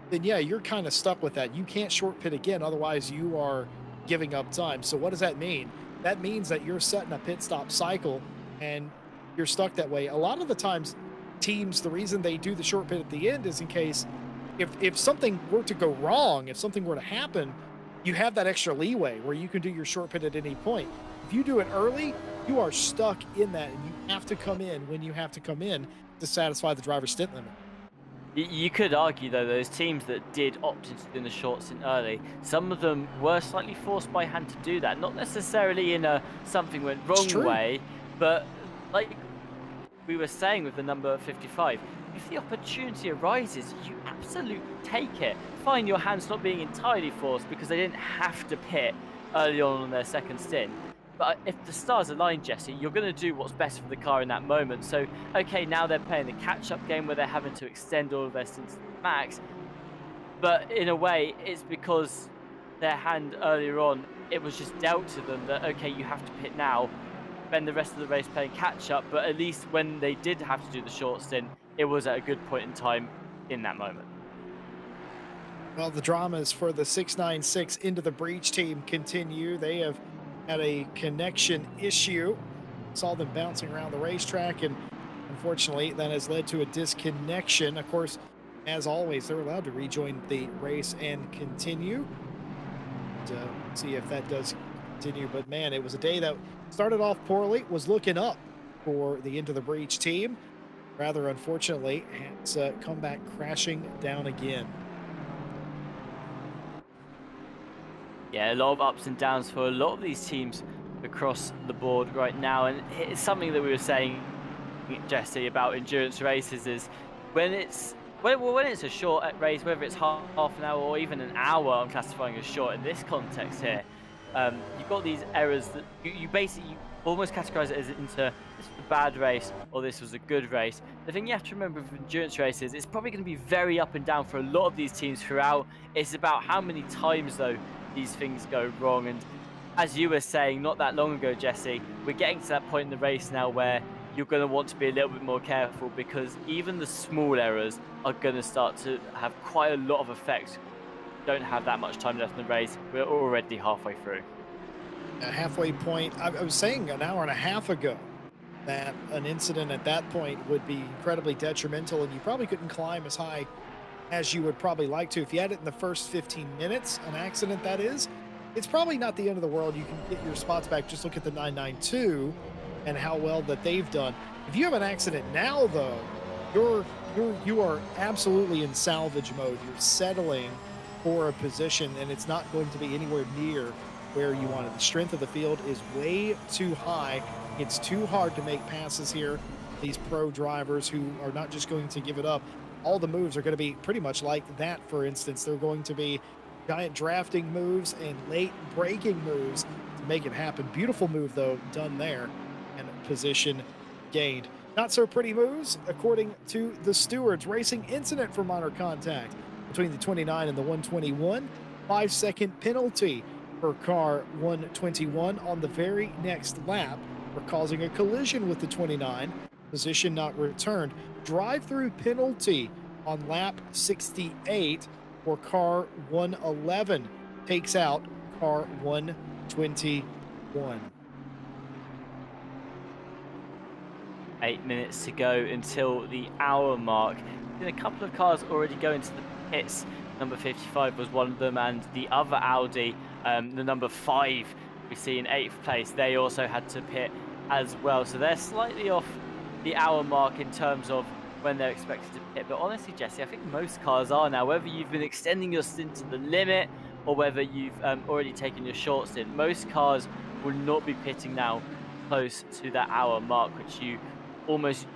then yeah, you're kind of stuck with that. You can't short pit again, otherwise you are giving up time. So what does that mean? That means that you're setting a pit stop cycle and you're stuck that way. A lot of the times teams, the reason they do the short pit at the end is in case if something were to go wrong, if something were to happen, you have that extra leeway where you can do your short pit at any point. If you do it early, you are stuck in that and you have to come in when you have to come in to satisfy the driver's stint limit. You could argue, though, those teams that did opt into doing the short stint early, some of them were slightly forced by hand to do that. Not necessarily in a something went wrong way, but like we were saying with the number 55, if the opportunity arises, you absolutely take it. Fine, your hand's not being entirely forced because they didn't have to pit early on in their second stint. But if the stars align, Jesse, you're going to do what's best for the car in that moment. So, okay, now they're playing the catch-up game where they're having to extend all of their stints to the max. But in a way, it's because their hand earlier on, it was just dealt to them that, okay, you have to pit now, spend the rest of the race playing catch-up. But at least when they did have to do the short stint, it was at a good point in time in that moment. Well, the dramas for the 696 Into the Breach team continue. They have had a connection issue. Saw them bouncing around the racetrack, and unfortunately that has led to a disconnection. Of course, as always, they're allowed to rejoin the race and continue. See if that does continue. But man, it was a day that started off poorly, was looking up for the Into the Breach team. Rather unfortunately, has come back crashing down again. Yeah, a lot of ups and downs for a lot of these teams across the board right now. And it's something that we were saying, Jesse, about endurance races is when it's a short race, whether it's half an hour or even an hour, I'm classifying as short in this context here, you've got these errors that you basically almost categorize it as into this was a bad race or this was a good race. The thing you have to remember with endurance races, it's probably going to be very up and down for a lot of these teams throughout. It's about how many times, though, these things go wrong. And as you were saying not that long ago, Jesse, we're getting to that point in the race now where you're going to want to be a little bit more careful, because even the small errors are going to start to have quite a lot of effect. Don't have that much time left in the race. We're already halfway through. A halfway point. I was saying an hour and a half ago that an incident at that point would be incredibly detrimental, and you probably couldn't climb as high as you would probably like to. If you had it in the first 15 minutes, an accident that is, it's probably not the end of the world. You can get your spots back. Just look at the 992 and how well that they've done. If you have an accident now, though, you are absolutely in salvage mode. You're settling for a position, and it's not going to be anywhere near where you want it. The strength of the field is way too high. It's too hard to make passes here. These pro drivers who are not just going to give it up. All the moves are going to be pretty much like that. For instance, they're going to be giant drafting moves and late braking moves to make it happen. Beautiful move, though, done there, and position gained. Not so pretty moves, according to the stewards. Racing incident for minor contact between the 29 and the 121. 5-second penalty for car 121 on the very next lap for causing a collision with the 29. Position not returned. Drive-through penalty on lap 68 for car 111. Takes out car 121. 8 minutes to go until the hour mark. A couple of cars already going to the pits. Number 55 was one of them, and the other Audi, the number 5 we see in 8th place, they also had to pit as well. So they're slightly off the hour mark in terms of when they're expected to pit. But honestly, Jesse, I think most cars are now, whether you've been extending your stint to the limit or whether you've already taken your short stint, most cars will not be pitting now close to that hour mark, which you almost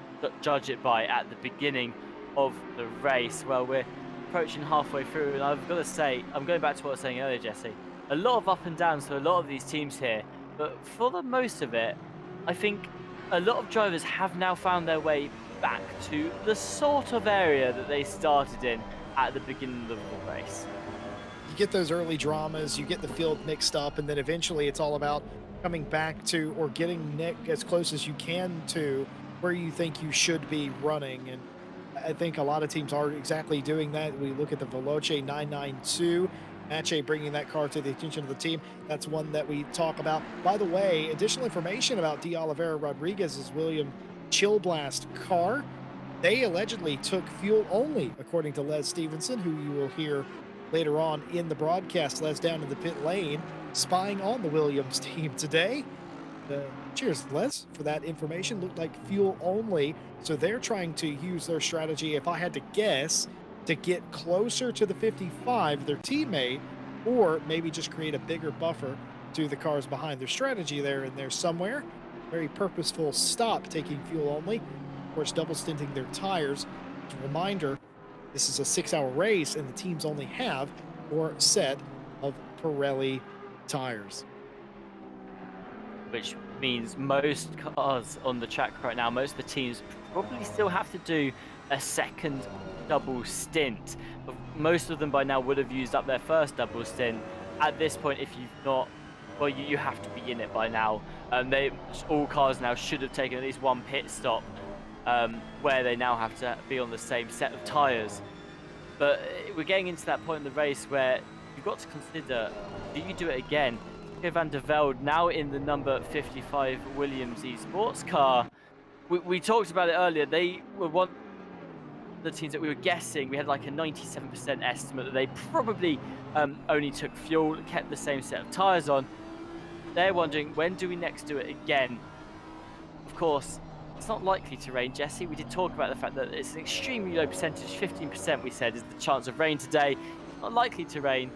judge it by at the beginning of the race. Well, we're approaching halfway through, and I've got to say, I'm going back to what I was saying earlier, Jesse, a lot of up and downs for a lot of these teams here, but for the most of it, I think a lot of drivers have now found their way back to the sort of area that they started in at the beginning of the race. You get those early dramas, you get the field mixed up, and then eventually it's all about coming back to, or getting Nick as close as you can to where you think you should be running. And I think a lot of teams are exactly doing that. We look at the Veloce 992, Mache bringing that car to the attention of the team. That's one that we talk about. By the way, additional information about De Oliveira Rodriguez's William Chill Blast car. They allegedly took fuel only, according to Les Stevenson, who you will hear later on in the broadcast. Les down in the pit lane, spying on the Williams team today. Cheers, Les, for that information. Looked like fuel only, so they're trying to use their strategy, if I had to guess, to get closer to the 55, their teammate, or maybe just create a bigger buffer to the cars behind. Their strategy there in there somewhere. Very purposeful stop, taking fuel only. Of course, double stinting their tires. As a reminder, this is a 6-hour race, and the teams only have 4 set of Pirelli tires. Which means most cars on the track right now, most of the teams probably still have to do a second double stint. Most of them by now would have used up their first double stint. At this point, if you've not, well, you have to be in it by now. All cars now should have taken at least one pit stop, where they now have to be on the same set of tyres. But we're getting into that point in the race where you've got to consider, do you do it again? Van der Velde now in the number 55 Williams Esports car. We talked about it earlier. They were one of the teams that we were guessing. We had like a 97% estimate that they probably only took fuel, kept the same set of tyres on. They're wondering, when do we next do it again? Of course, it's not likely to rain, Jesse. We did talk about the fact that it's an extremely low percentage, 15% we said is the chance of rain today. It's not likely to rain,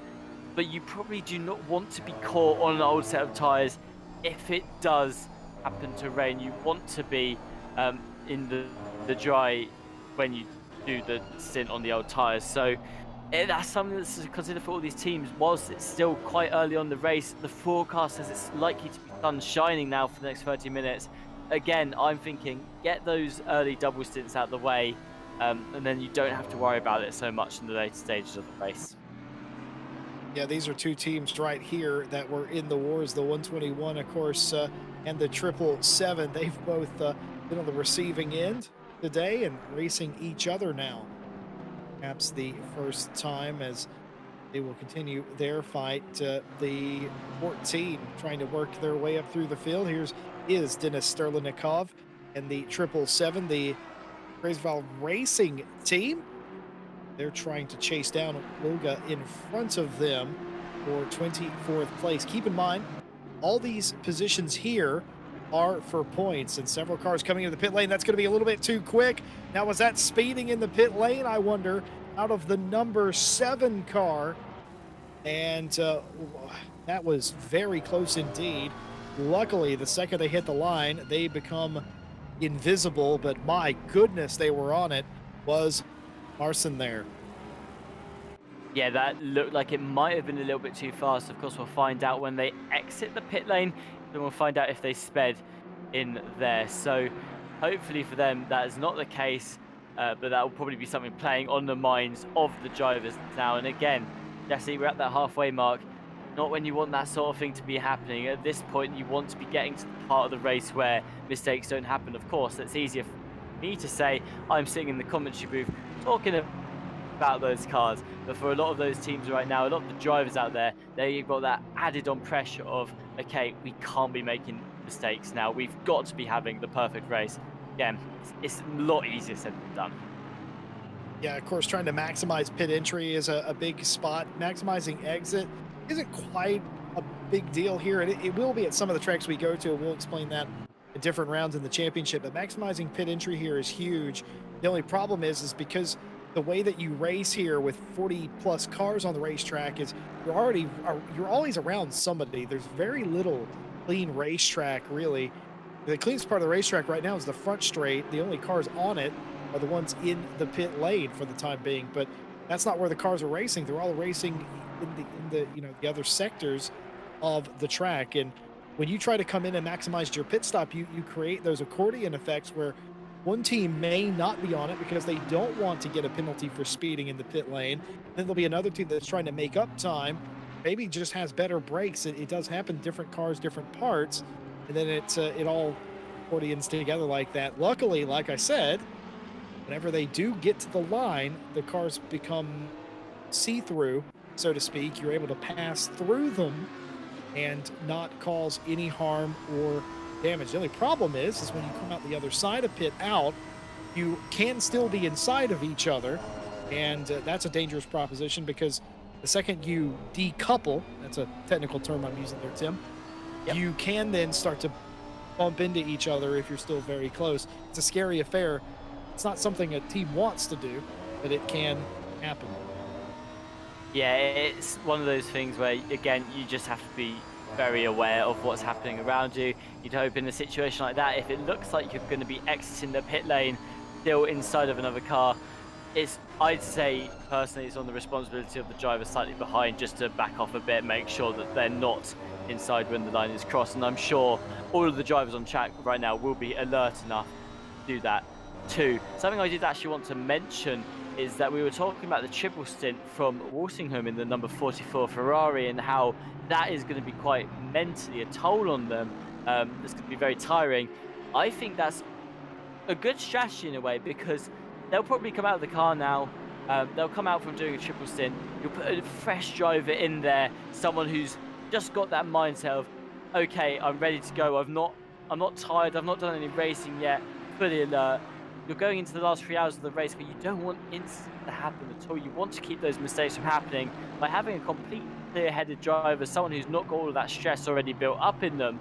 but you probably do not want to be caught on an old set of tyres if it does happen to rain. You want to be in the dry when you do the stint on the old tyres. So that's something that's to consider for all these teams. Whilst it's still quite early on the race, the forecast says it's likely to be sun shining now for the next 30 minutes. Again, I'm thinking get those early double stints out of the way, and then you don't have to worry about it so much in the later stages of the race. Yeah, these are two teams right here that were in the wars. The 121, of course, and the 777. They've both been on the receiving end today and racing each other now. Perhaps the first time, as They will continue their fight. The 14 trying to work their way up through the field. Here's is Dennis Sterlinikov and the 777, the Graysville Racing team. They're trying to chase down Wilga in front of them for 24th place. Keep in mind, all these positions here are for points, and several cars coming into the pit lane. That's going to be a little bit too quick. Now, was that speeding in the pit lane? I wonder. Out of the number 7 car, and that was very close indeed. Luckily, the second they hit the line, they become invisible, but my goodness, they were on it. Was Marson there? Yeah, that looked like it might have been a little bit too fast. Of course, we'll find out when they exit the pit lane, then we'll find out if they sped in there. So hopefully for them, that is not the case, but that will probably be something playing on the minds of the drivers now. And again, Jesse, we're at that halfway mark. Not when you want that sort of thing to be happening. At this point, you want to be getting to the part of the race where mistakes don't happen. Of course, it's easier for me to say. I'm sitting in the commentary booth talking about those cars, but for a lot of those teams right now, a lot of the drivers out there, they've got that added on pressure of, okay, we can't be making mistakes now. We've got to be having the perfect race. Again, it's a lot easier said than done. Yeah, of course, trying to maximize pit entry is a big spot. Maximizing exit isn't quite a big deal here. It will be at some of the tracks we go to. We'll explain that in different rounds in the championship, but maximizing pit entry here is huge. The only problem is because the way that you race here with 40 plus cars on the racetrack is you're always around somebody. There's very little clean racetrack, really. The cleanest part of the racetrack right now is the front straight. The only cars on it are the ones in the pit lane for the time being, but that's not where the cars are racing. They're all racing in the the other sectors of the track. And when you try to come in and maximize your pit stop, you create those accordion effects where one team may not be on it because they don't want to get a penalty for speeding in the pit lane. Then there'll be another team that's trying to make up time, maybe just has better brakes. It does happen, different cars, different parts, and then it all accordions together like that. Luckily, like I said, whenever they do get to the line, the cars become see-through, so to speak. You're able to pass through them and not cause any harm or damage. The only problem is when you come out the other side of pit out, you can still be inside of each other, and that's a dangerous proposition because the second you decouple, that's a technical term I'm using there, Tim, Yep. you can then start to bump into each other if you're still very close. It's a scary affair. It's not something a team wants to do, but it can happen. Yeah, it's one of those things where, again, you just have to be very aware of what's happening around you. You'd hope in a situation like that, if it looks like you're going to be exiting the pit lane still inside of another car, I'd say personally it's on the responsibility of the driver slightly behind just to back off a bit, make sure that they're not inside when the line is crossed. And I'm sure all of the drivers on track right now will be alert enough to do that too. Something I did actually want to mention is that we were talking about the triple stint from Walsingham in the number 44 Ferrari and how that is going to be quite mentally a toll on them. It's going to be very tiring. I think that's a good strategy in a way because they'll probably come out of the car now. They'll come out from doing a triple stint. You'll put a fresh driver in there, someone who's just got that mindset of, okay, I'm ready to go. I'm not tired. I've not done any racing yet. Fully alert. You're going into the last 3 hours of the race, but you don't want incidents to happen at all. You want to keep those mistakes from happening by having a complete clear-headed driver, someone who's not got all of that stress already built up in them.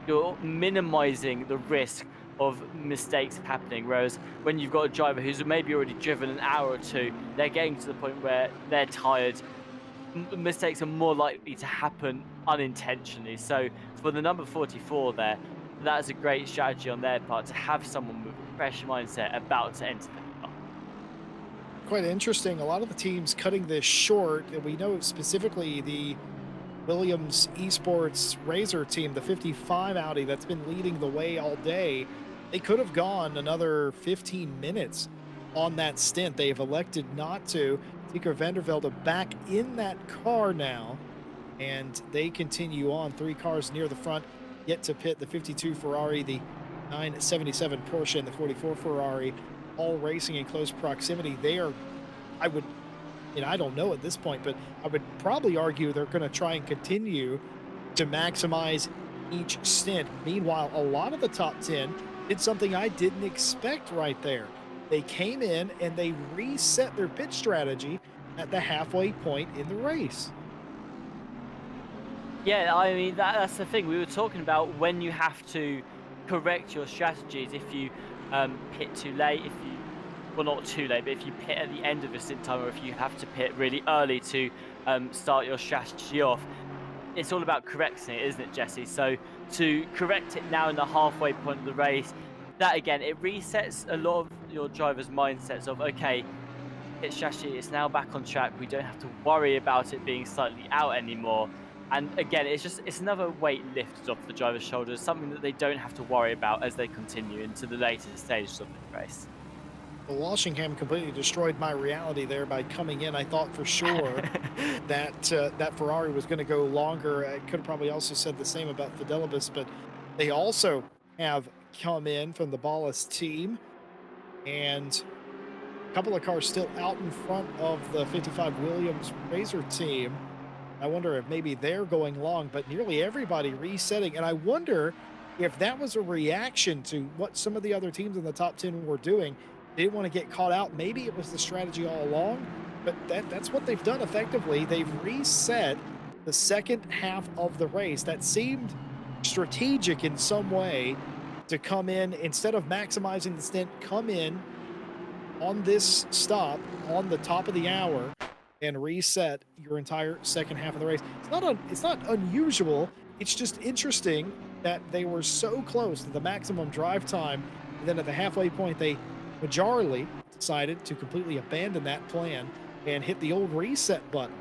You're minimizing the risk of mistakes happening, whereas when you've got a driver who's maybe already driven an hour or two, they're getting to the point where they're tired. Mistakes are more likely to happen unintentionally. So for the number 44 there, that's a great strategy on their part to have someone with a fresh mindset about to enter the car. Quite interesting. A lot of the teams cutting this short, and we know specifically the Williams Esports Razor team, the 55 Audi that's been leading the way all day. They could have gone another 15 minutes on that stint. They've elected not to. Tinker Vandervelde back in that car now, and they continue on. 3 cars near the front yet to pit. The 52 Ferrari, the 977 Porsche, and the 44 Ferrari, all racing in close proximity. They are, I would I don't know at this point, but I would probably argue they're going to try and continue to maximize each stint. Meanwhile, a lot of the top 10 did something I didn't expect right there. They came in and they reset their pit strategy at the halfway point in the race. Yeah, I mean that's the thing we were talking about when you have to correct your strategies if you pit too late, if you well not too late, but if you pit at the end of a stint time, or if you have to pit really early to start your strategy off. It's all about correcting it, isn't it, Jesse? So to correct it now in the halfway point of the race, that again it resets a lot of your drivers' mindsets of okay, pit strategy is now back on track. We don't have to worry about it being slightly out anymore. And again, it's another weight lifted off the driver's shoulders, something that they don't have to worry about as they continue into the later stages of the race. Well, Walshingham completely destroyed my reality there by coming in. I thought for sure that that Ferrari was going to go longer. I could have probably also said the same about Fidelibus, but they also have come in from the Ballas team, and a couple of cars still out in front of the 55 Williams Razor team. I wonder if maybe they're going long, but nearly everybody resetting. And I wonder if that was a reaction to what some of the other teams in the top 10 were doing. They didn't want to get caught out. Maybe it was the strategy all along, but that's what they've done effectively. They've reset the second half of the race. That seemed strategic in some way to come in instead of maximizing the stint, come in on this stop on the top of the hour and reset your entire second half of the race. It's not unusual. It's just interesting that they were so close to the maximum drive time, and then at the halfway point, they majorly decided to completely abandon that plan and hit the old reset button.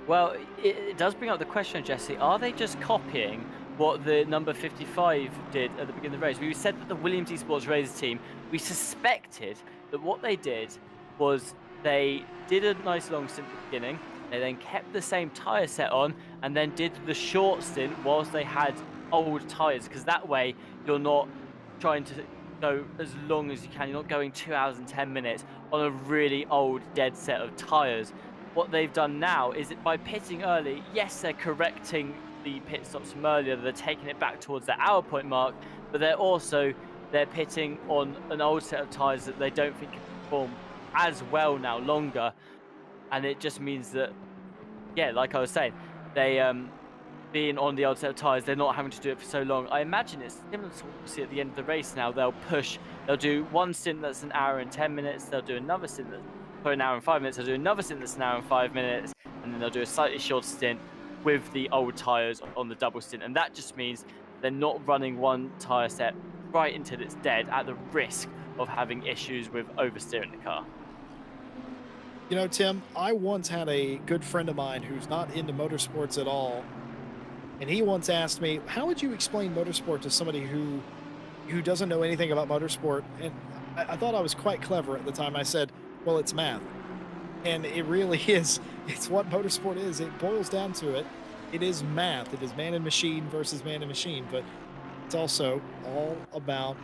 Well, it does bring up the question, Jesse. Are they just copying what the number 55 did at the beginning of the race? We said that the Williams Esports Razor team, we suspected that what they did was they did a nice long stint at the beginning. They then kept the same tyre set on and then did the short stint whilst they had old tyres, because that way you're not trying to go as long as you can. You're not going 2 hours and 10 minutes on a really old dead set of tyres. What they've done now is that by pitting early, yes, they're correcting the pit stops from earlier. They're taking it back towards the hour point mark, but they're pitting on an old set of tyres that they don't think can perform as well now longer. And it just means that, yeah, like I was saying, they being on the old set of tyres, they're not having to do it for so long. I imagine it's similar to what we see at the end of the race now. They'll do one stint that's an hour and 10 minutes. They'll do another stint that's for an hour and 5 minutes. They'll do another stint that's an hour and 5 minutes. And then they'll do a slightly shorter stint with the old tyres on the double stint. And that just means they're not running one tyre set right until it's dead at the risk of having issues with oversteering the car. You know, Tim, I once had a good friend of mine who's not into motorsports at all. And he once asked me, how would you explain motorsport to somebody who doesn't know anything about motorsport? And I thought I was quite clever at the time. I said, well, it's math. And it really is. It's what motorsport is. It boils down to it. It is math. It is man and machine versus man and machine. But it's also all about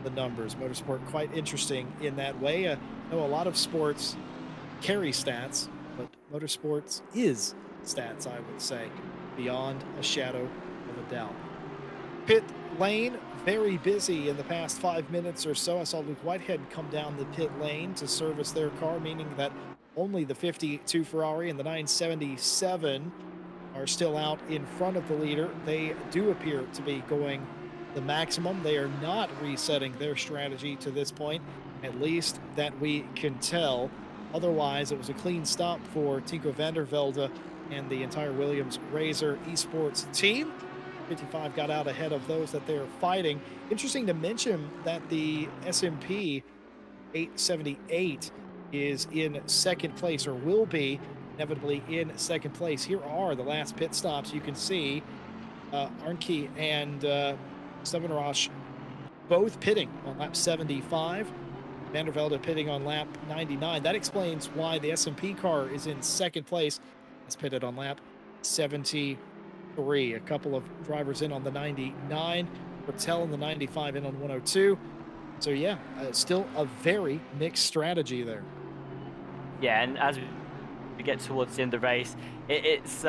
the numbers. Motorsport, quite interesting in that way. I know a lot of sports carry stats, but motorsports is stats, I would say, beyond a shadow of a doubt. Pit lane, very busy in the past 5 minutes or so. I saw Luke Whitehead come down the pit lane to service their car, meaning that only the 52 Ferrari and the 977 are still out in front of the leader. They do appear to be going the maximum. They are not resetting their strategy to this point, at least that we can tell. Otherwise, it was a clean stop for Tinko van der Velde and the entire Williams Razor Esports team. 55 got out ahead of those that they're fighting. Interesting to mention that the SMP 878 is in second place, or will be inevitably in second place. Here are the last pit stops. You can see Arnke and Stevenrosch both pitting on lap 75. Van der Velde pitting on lap 99. That explains why the SMP car is in second place. It's pitted on lap 73. A couple of drivers in on the 99. Patel in the 95 in on 102. So yeah, still a very mixed strategy there. Yeah, and as we we get towards the end of the race, it's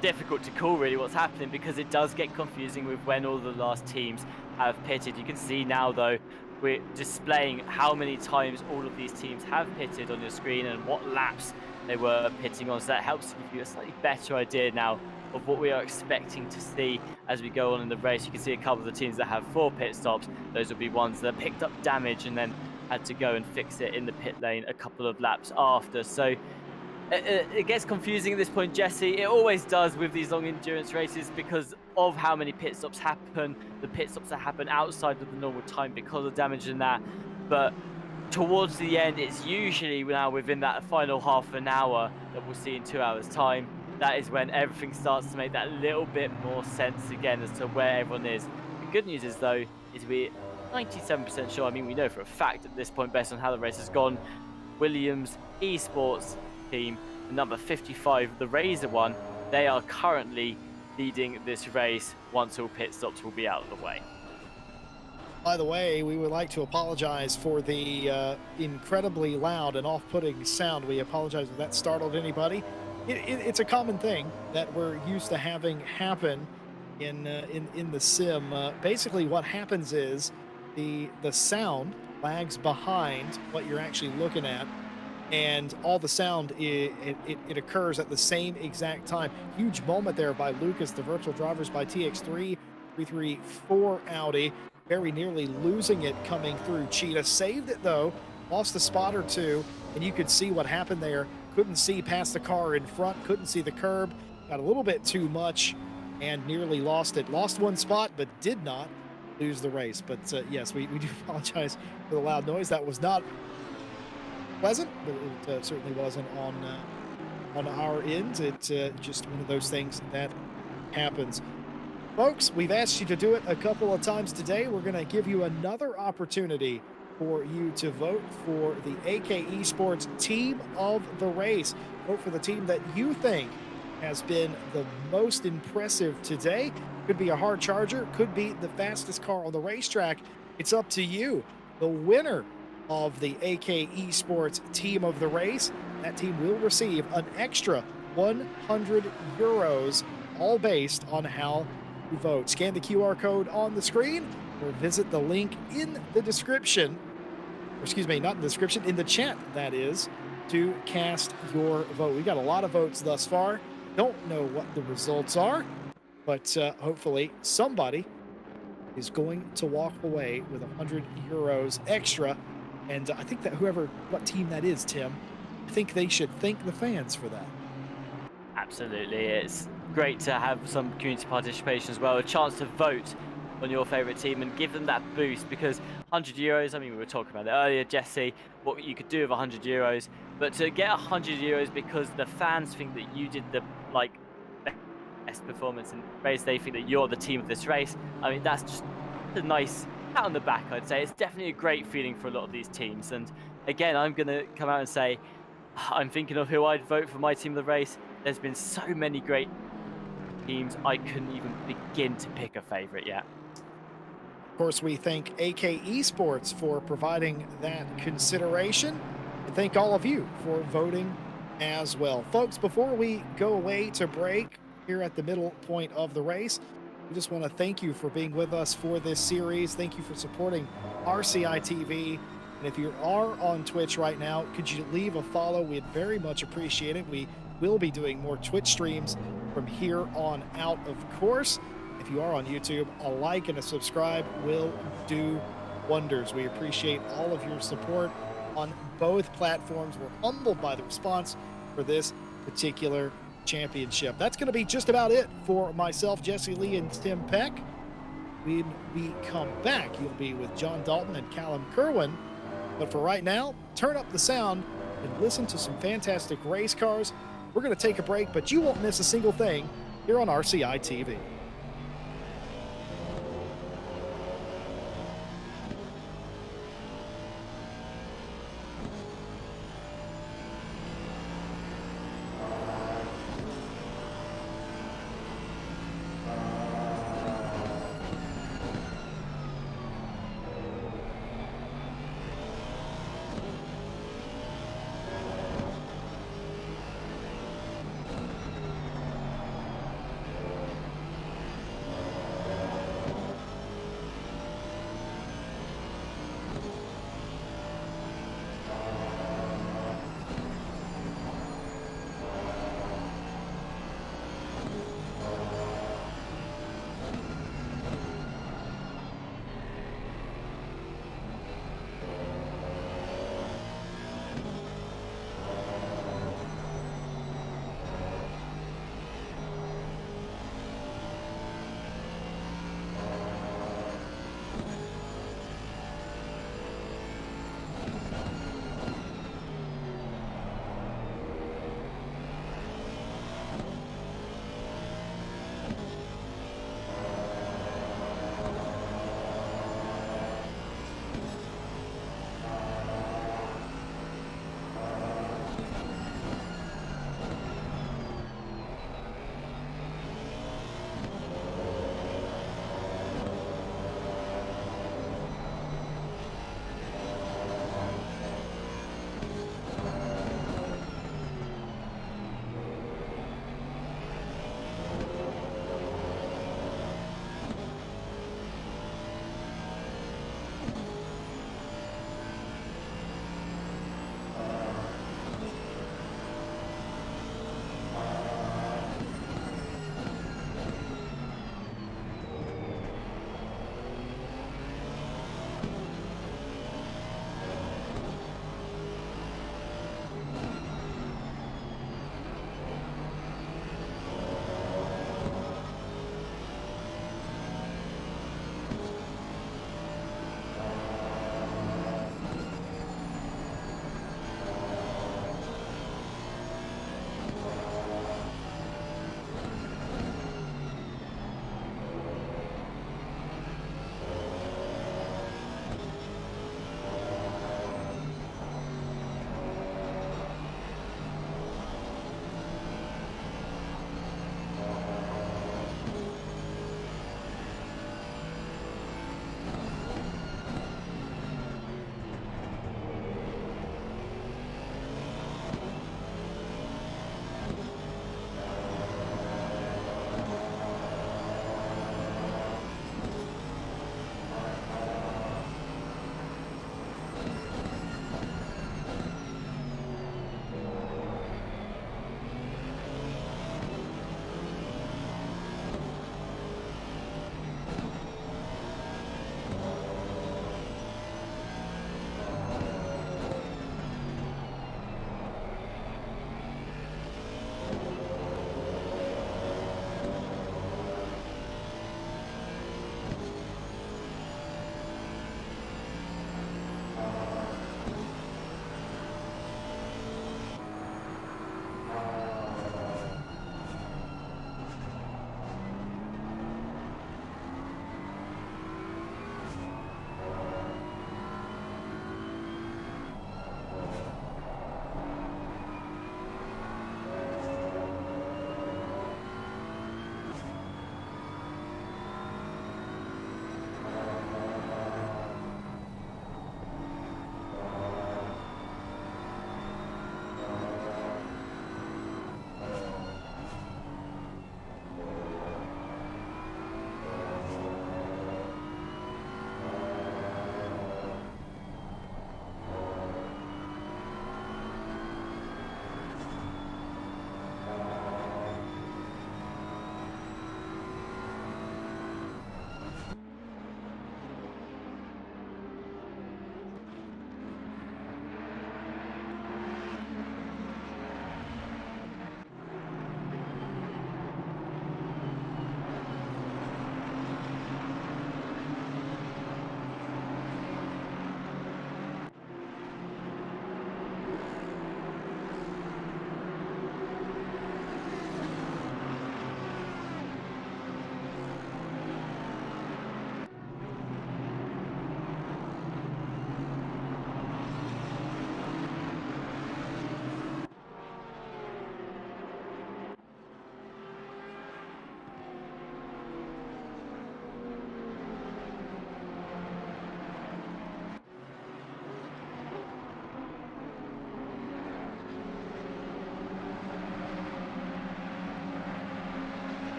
difficult to call really what's happening because it does get confusing with when all the last teams have pitted. You can see now though, we're displaying how many times all of these teams have pitted on your screen and what laps they were pitting on. So that helps give you a slightly better idea now of what we are expecting to see as we go on in the race. You can see a couple of the teams that have 4 pit stops. Those will be ones that picked up damage and then had to go and fix it in the pit lane a couple of laps after. So it gets confusing at this point, Jesse. It always does with these long endurance races because of how many pit stops happen, the pit stops that happen outside of the normal time because of damage and that. But towards the end, it's usually now within that final half an hour that we'll see in 2 hours' time. That is when everything starts to make that little bit more sense again as to where everyone is. The good news is, though, is we're 97% sure. I mean, we know for a fact at this point, based on how the race has gone, Williams Esports team, number 55, the Razor one, they are currently leading this race once all pit stops will be out of the way. By the way, we would like to apologize for the incredibly loud and off-putting sound. We apologize if that startled anybody. It's a common thing that we're used to having happen in the sim. Basically, what happens is the sound lags behind what you're actually looking at, and all the sound it occurs at the same exact time. Huge moment there by Lucas, the virtual drivers by TX3 334 Audi, very nearly losing it coming through. Cheetah saved it though, lost a spot or two, and you could see what happened there. Couldn't see past the car in front, couldn't see the curb, got a little bit too much and nearly lost it. Lost one spot, but did not lose the race. But yes, we do apologize for the loud noise. That was not pleasant, but it certainly wasn't on our end. It's just one of those things that happens. Folks, we've asked you to do it a couple of times today. We're going to give you another opportunity for you to vote for the AK Esports Team of the Race. Vote for the team that you think has been the most impressive today. Could be a hard charger, could be the fastest car on the racetrack. It's up to you. The winner of the AK Esports Team of the Race, that team will receive an extra 100 euros, all based on how you vote. Scan the QR code on the screen or visit the link in the description, or excuse me, not in the description, in the chat, that is, to cast your vote. We got a lot of votes thus far. Don't know what the results are, but hopefully somebody is going to walk away with 100 euros extra. And I think that what team that is, Tim, I think they should thank the fans for that. Absolutely. It's great to have some community participation as well, a chance to vote on your favorite team and give them that boost, because 100 euros, I mean, we were talking about it earlier, Jesse, what you could do with 100 euros, but to get 100 euros because the fans think that you did the best performance in the race, they think that you're the team of this race. I mean, that's just a nice pat on the back, I'd say. It's definitely a great feeling for a lot of these teams. And again, I'm going to come out and say, I'm thinking of who I'd vote for my team of the race. There's been so many great teams, I couldn't even begin to pick a favorite yet. Of course, we thank AK Esports for providing that consideration, and thank all of you for voting as well. Folks, before we go away to break here at the middle point of the race, we just want to thank you for being with us for this series. Thank you for supporting RCI TV. And if you are on Twitch right now, could you leave a follow? We'd very much appreciate it. We will be doing more Twitch streams from here on out, of course. If you are on YouTube, a like and a subscribe will do wonders. We appreciate all of your support on both platforms. We're humbled by the response for this particular championship. That's going to be just about it for myself, Jesse Lee, and Tim Peck. When we come back, you'll be with John Dalton and Callum Kerwin. But for right now, turn up the sound and listen to some fantastic race cars. We're going to take a break, but you won't miss a single thing here on RCI TV.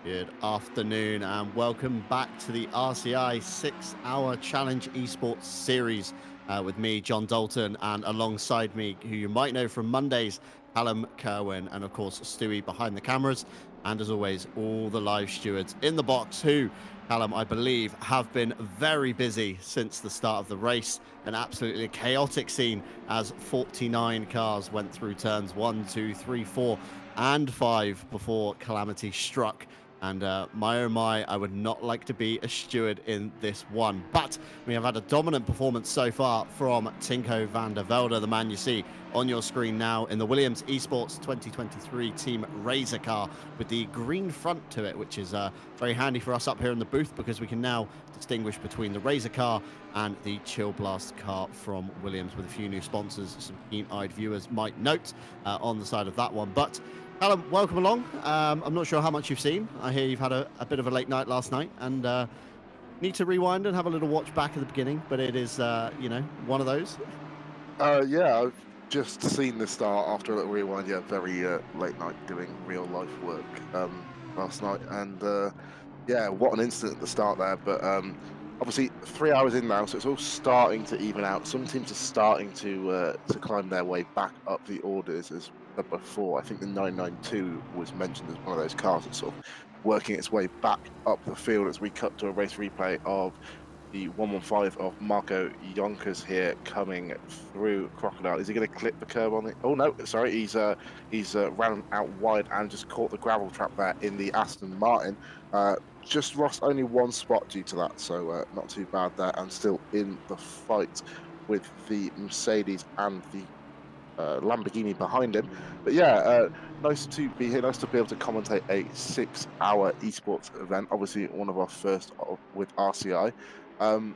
Good afternoon and welcome back to the RCI 6-hour challenge esports series with me, John Dalton, and alongside me, who you might know from Mondays, Callum Kerwin, and of course, Stewie behind the cameras. And as always, all the live stewards in the box who, Callum, I believe, have been very busy since the start of the race. An absolutely chaotic scene as 49 cars went through turns 1, 2, 3, 4, and 5 before calamity struck. And my oh my, I would not like to be a steward in this one. But we have had a dominant performance so far from Tinko van der Velde, the man you see on your screen now in the Williams Esports 2023 Team Razor car with the green front to it, which is very handy for us up here in the booth because we can now distinguish between the Razor car and the Chill Blast car from Williams with a few new sponsors, some keen-eyed viewers might note on the side of that one. But Callum, welcome along. I'm not sure how much you've seen. I hear you've had a bit of a late night last night and need to rewind and have a little watch back at the beginning, but it is, one of those. Yeah, I've just seen the start after a little rewind. Yeah, very late night doing real life work last night. And yeah, what an instant at the start there. But obviously 3 hours in now, so it's all starting to even out. Some teams are starting to climb their way back up the orders as before. I think the 992 was mentioned as one of those cars that's sort of working its way back up the field as we cut to a race replay of the 115 of Marco Yonkers here coming through Crocodile. Is he going to clip the curb on it? Oh no, sorry, he's ran out wide and just caught the gravel trap there in the Aston Martin. Just lost only one spot due to that, so not too bad there, and still in the fight with the Mercedes and the Lamborghini behind him. But yeah, nice to be here, nice to be able to commentate a 6-hour esports event, obviously one of our first with RCI. And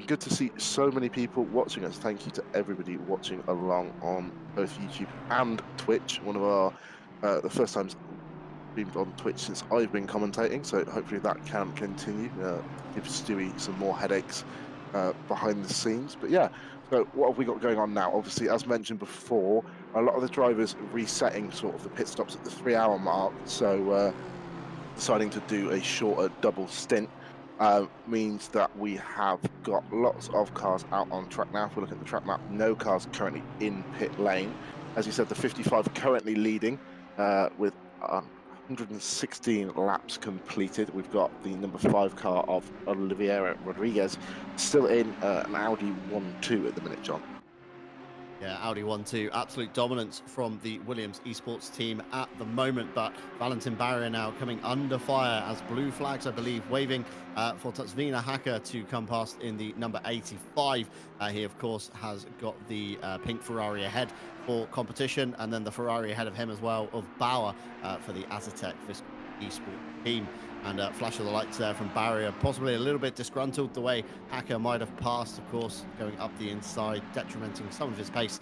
good to see so many people watching us. Thank you to everybody watching along on both YouTube and Twitch. One of our the first times streamed on Twitch since I've been commentating, so hopefully that can continue. Give Stewie some more headaches behind the scenes. But yeah, so what have we got going on now? Obviously, as mentioned before, a lot of the drivers resetting sort of the pit stops at the 3-hour mark, so deciding to do a shorter double stint means that we have got lots of cars out on track now. If we look at the track map, no cars currently in pit lane. As you said, the 55 currently leading with 116 laps completed. We've got the number 5 car of Oliveira Rodriguez still in an Audi 1-2 at the minute, John. Yeah, Audi 1-2, absolute dominance from the Williams Esports team at the moment, but Valentin Barrier now coming under fire as blue flags, I believe, waving for Tatsvina Hacker to come past in the number 85. He, of course, has got the pink Ferrari ahead for competition, and then the Ferrari ahead of him as well of Bauer for the Assetto Esports team. And flash of the lights there from Barrier, possibly a little bit disgruntled the way Hacker might have passed, of course, going up the inside, detrimenting some of his pace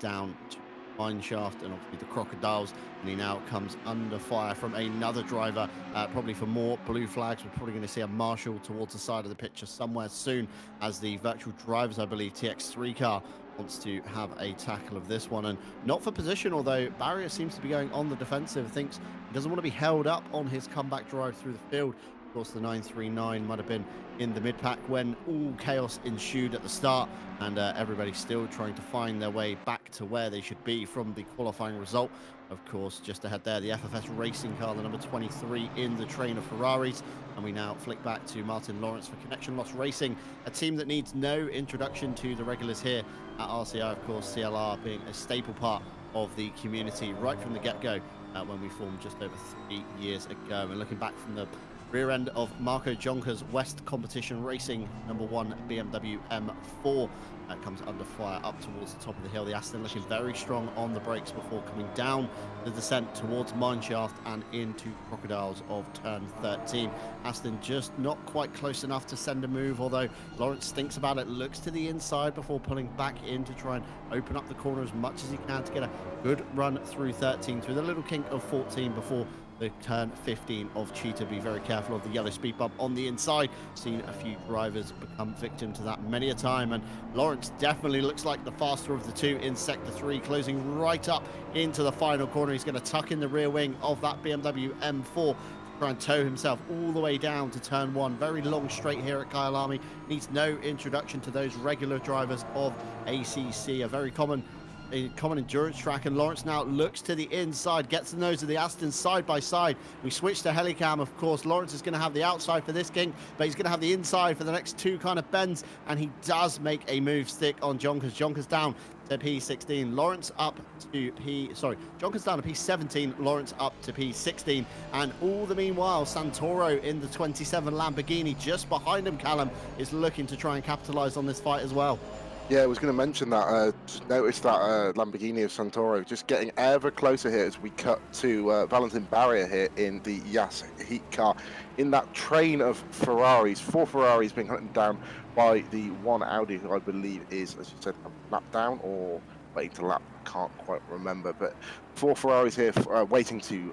down to mine shaft and obviously the Crocodiles. And he now comes under fire from another driver, probably for more blue flags. We're probably going to see a marshal towards the side of the picture somewhere soon as the virtual drivers, I believe, TX3 car wants to have a tackle of this one, and not for position, although Barrier seems to be going on the defensive, thinks he doesn't want to be held up on his comeback drive through the field. Of course, the 939 might have been in the mid-pack when all chaos ensued at the start, and everybody still trying to find their way back to where they should be from the qualifying result. Of course, just ahead there, the FFS racing car, the number 23 in the train of Ferraris. And we now flick back to Martin Lawrence for Connection Loss Racing, a team that needs no introduction to the regulars here at RCI. Of course, CLR being a staple part of the community right from the get-go when we formed just over 3 years ago. And looking back from the rear end of Marco Jonker's West Competition Racing, number 1 BMW M4 comes under fire up towards the top of the hill. The Aston looking very strong on the brakes before coming down the descent towards Mineshaft and into Crocodiles of turn 13. Aston just not quite close enough to send a move, although Lawrence thinks about it, looks to the inside before pulling back in to try and open up the corner as much as he can to get a good run through 13, through the little kink of 14 before the turn 15 of Cheetah. Be very careful of the yellow speed bump on the inside. Seen a few drivers become victim to that many a time, and Lawrence definitely looks like the faster of the two in sector 3, closing right up into the final corner. He's going to tuck in the rear wing of that BMW M4, try and tow himself all the way down to turn 1. Very long straight here at Kyalami. Needs no introduction to those regular drivers of ACC. A very common endurance track, and Lawrence now looks to the inside, gets the nose of the Aston side by side. We switch to helicam. Of course, Lawrence is going to have the outside for this king, but he's going to have the inside for the next 2 kind of bends, and he does make a move stick on Jonkers. Jonkers down to P16, Lawrence up to Jonkers down to P17, Lawrence up to P16, and all the meanwhile, Santoro in the 27 Lamborghini just behind him, Callum, is looking to try and capitalize on this fight as well. Yeah, I was going to mention that. Just noticed that Lamborghini of Santoro just getting ever closer here as we cut to Valentin Barrier here in the Yas Heat car. In that train of Ferraris, 4 Ferraris being hunted down by the 1 Audi, who I believe is, as you said, a lap down or waiting to lap. I can't quite remember, but 4 Ferraris here waiting to.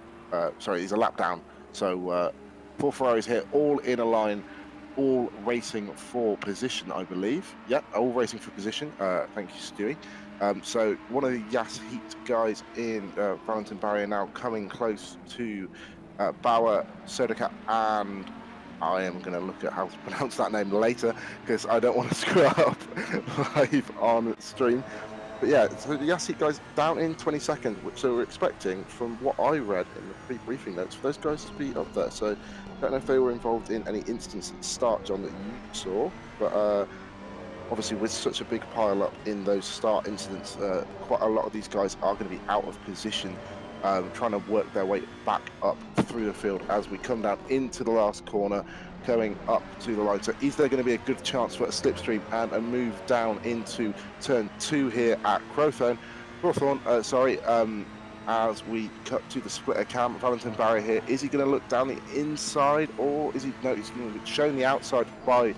He's a lap down. So 4 Ferraris here, all in a line. All racing for position, I believe. Yep, all racing for position. Thank you, Stewie. So one of the Yas Heat guys in Valentin Barrier now coming close to Bauer, Sodacat, and I am going to look at how to pronounce that name later because I don't want to screw up live on stream. But yeah, so the Yas Heat guys down in 20 seconds, which so we're expecting, from what I read in the pre-briefing notes, for those guys to be up there. So I don't know if they were involved in any instance at the start, John, that you saw, but obviously with such a big pile up in those start incidents, quite a lot of these guys are going to be out of position, trying to work their way back up through the field as we come down into the last corner, going up to the line. So is there going to be a good chance for a slipstream and a move down into turn 2 here at Crowthorne? As we cut to the splitter cam, Valentin Barrier here. Is he going to look down the inside, or is he? No, he's going to be shown the outside by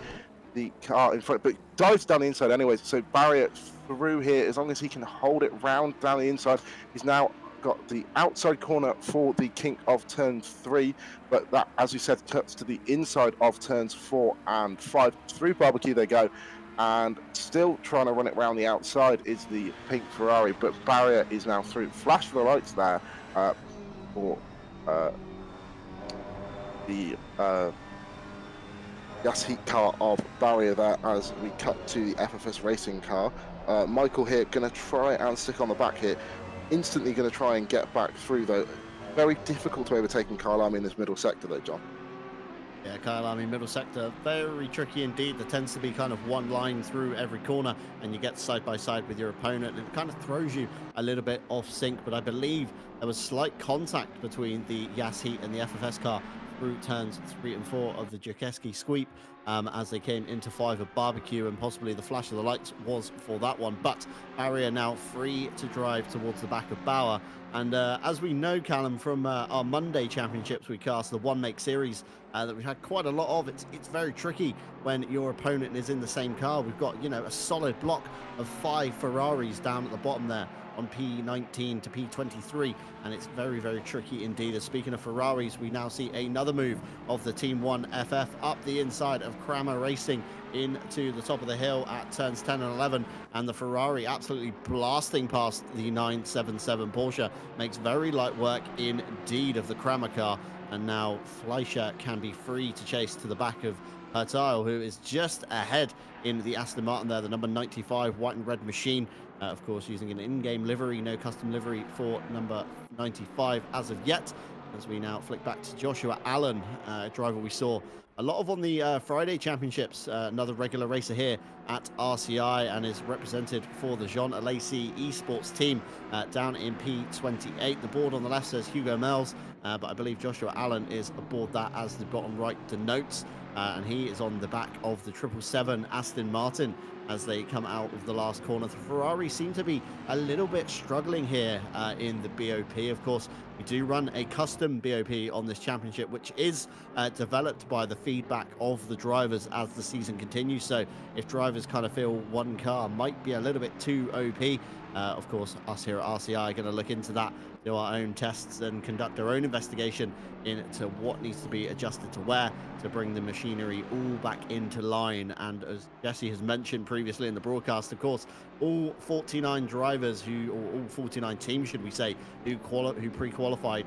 the car in front, but dives down the inside anyways. So Barrier through here, as long as he can hold it round down the inside, he's now got the outside corner for the kink of turn 3, but that, as you said, cuts to the inside of turns 4 and 5. Through barbecue they go. And still trying to run it round the outside is the pink Ferrari, but Barrier is now through. Flash for the lights there for the Yas Heat car of Barrier there as we cut to the FFS racing car. Michael here going to try and stick on the back here. Instantly going to try and get back through though. Very difficult to overtake in Kyalami in this middle sector though, John. Yeah, Kyalami middle sector, very tricky indeed. There tends to be kind of one line through every corner, and you get side by side with your opponent, and it kind of throws you a little bit off sync. But I believe there was slight contact between the Yas Heat and the FFS car through turns 3 and 4 of the Jokeski sweep as they came into 5 of barbecue, and possibly the flash of the lights was for that one. But Barrier now free to drive towards the back of Bauer. And as we know, Callum, from our Monday championships we cast, the one make series that we've had quite a lot of, it's very tricky when your opponent is in the same car. We've got, you know, a solid block of 5 Ferraris down at the bottom there on P19 to P23, and it's very, very tricky indeed. As speaking of Ferraris, we now see another move of the Team 1 FF up the inside of Kramer Racing into the top of the hill at turns 10 and 11, and the Ferrari absolutely blasting past the 977 Porsche makes very light work indeed of the Kramer car, and now Fleischer can be free to chase to the back of Hertile, who is just ahead in the Aston Martin there, the number 95 white and red machine. Of course, using an in-game livery, no custom livery for number 95 as of yet. As we now flick back to Joshua Allen, driver we saw a lot of on the Friday championships, another regular racer here at RCI, and is represented for the Jean Alesi esports team down in P28. The board on the left says Hugo Mells, but I believe Joshua Allen is aboard that, as the bottom right denotes, and he is on the back of the 777 Aston Martin as they come out of the last corner. The Ferrari seem to be a little bit struggling here in the BOP. Of course, we do run a custom BOP on this championship, which is developed by the feedback of the drivers as the season continues. So if drivers kind of feel one car might be a little bit too OP, of course, us here at RCI are going to look into that, do our own tests and conduct our own investigation into what needs to be adjusted to where to bring the machinery all back into line. And as Jesse has mentioned previously in the broadcast, of course, all 49 drivers or all 49 teams, should we say, who pre-qualified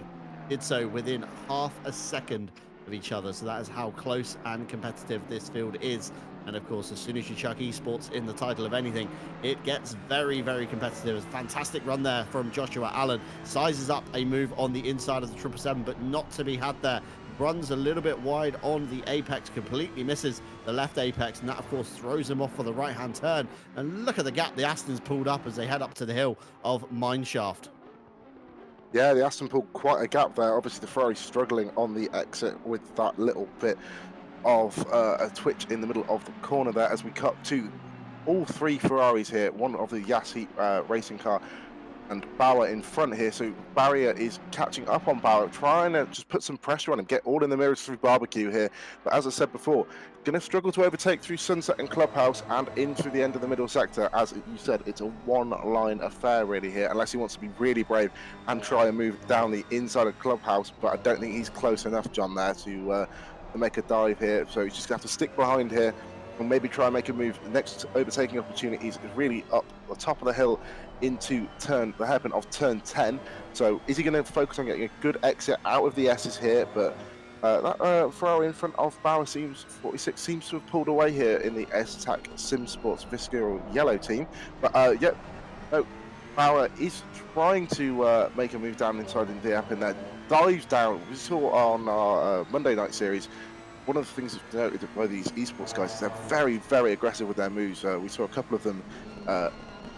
did so within half a second of each other. So that is how close and competitive this field is. And of course, as soon as you chuck esports in the title of anything, it gets very, very competitive. Fantastic run there from Joshua Allen. Sizes up a move on the inside of the 777, but not to be had there. Runs a little bit wide on the apex, completely misses the left apex, and that of course throws him off for the right hand turn. And look at the gap the Aston's pulled up as they head up to the hill of Mineshaft. Yeah, the Aston pulled quite a gap there. Obviously, the Ferrari struggling on the exit with that little bit of a twitch in the middle of the corner there as we cut to all three Ferraris here. One of the Yassi racing car and Bauer in front here. So Barrier is catching up on Bauer, trying to just put some pressure on him, get all in the mirrors through barbecue here. But as I said before, going to struggle to overtake through Sunset and Clubhouse and in through the end of the middle sector. As you said, it's a one-line affair really here, unless he wants to be really brave and try and move down the inside of Clubhouse. But I don't think he's close enough, John, there to make a dive here. So he's just going to have to stick behind here and maybe try and make a move. The next overtaking opportunity is really up the top of the hill into the hairpin of turn 10. So is he going to focus on getting a good exit out of the S's here? But that Ferrari in front of Bauer 46 seems to have pulled away here in the S-Tac Sim Sports Viscero yellow team. But yeah, no, Bauer is trying to make a move down inside in the hairpin there. Dives down. We saw on our Monday night series, one of the things noted by these esports guys is they're very, very aggressive with their moves. We saw a couple of them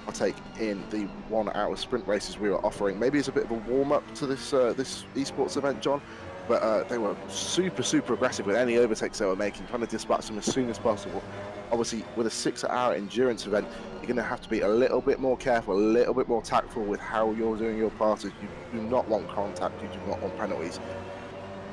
partake in the 1 hour sprint races we were offering. Maybe it's a bit of a warm up to this this esports event, John, but they were super, super aggressive with any overtakes they were making, trying to dispatch them as soon as possible. Obviously, with a 6 hour endurance event, you're going to have to be a little bit more careful, a little bit more tactful with how you're doing your passes. You do not want contact, you do not want penalties.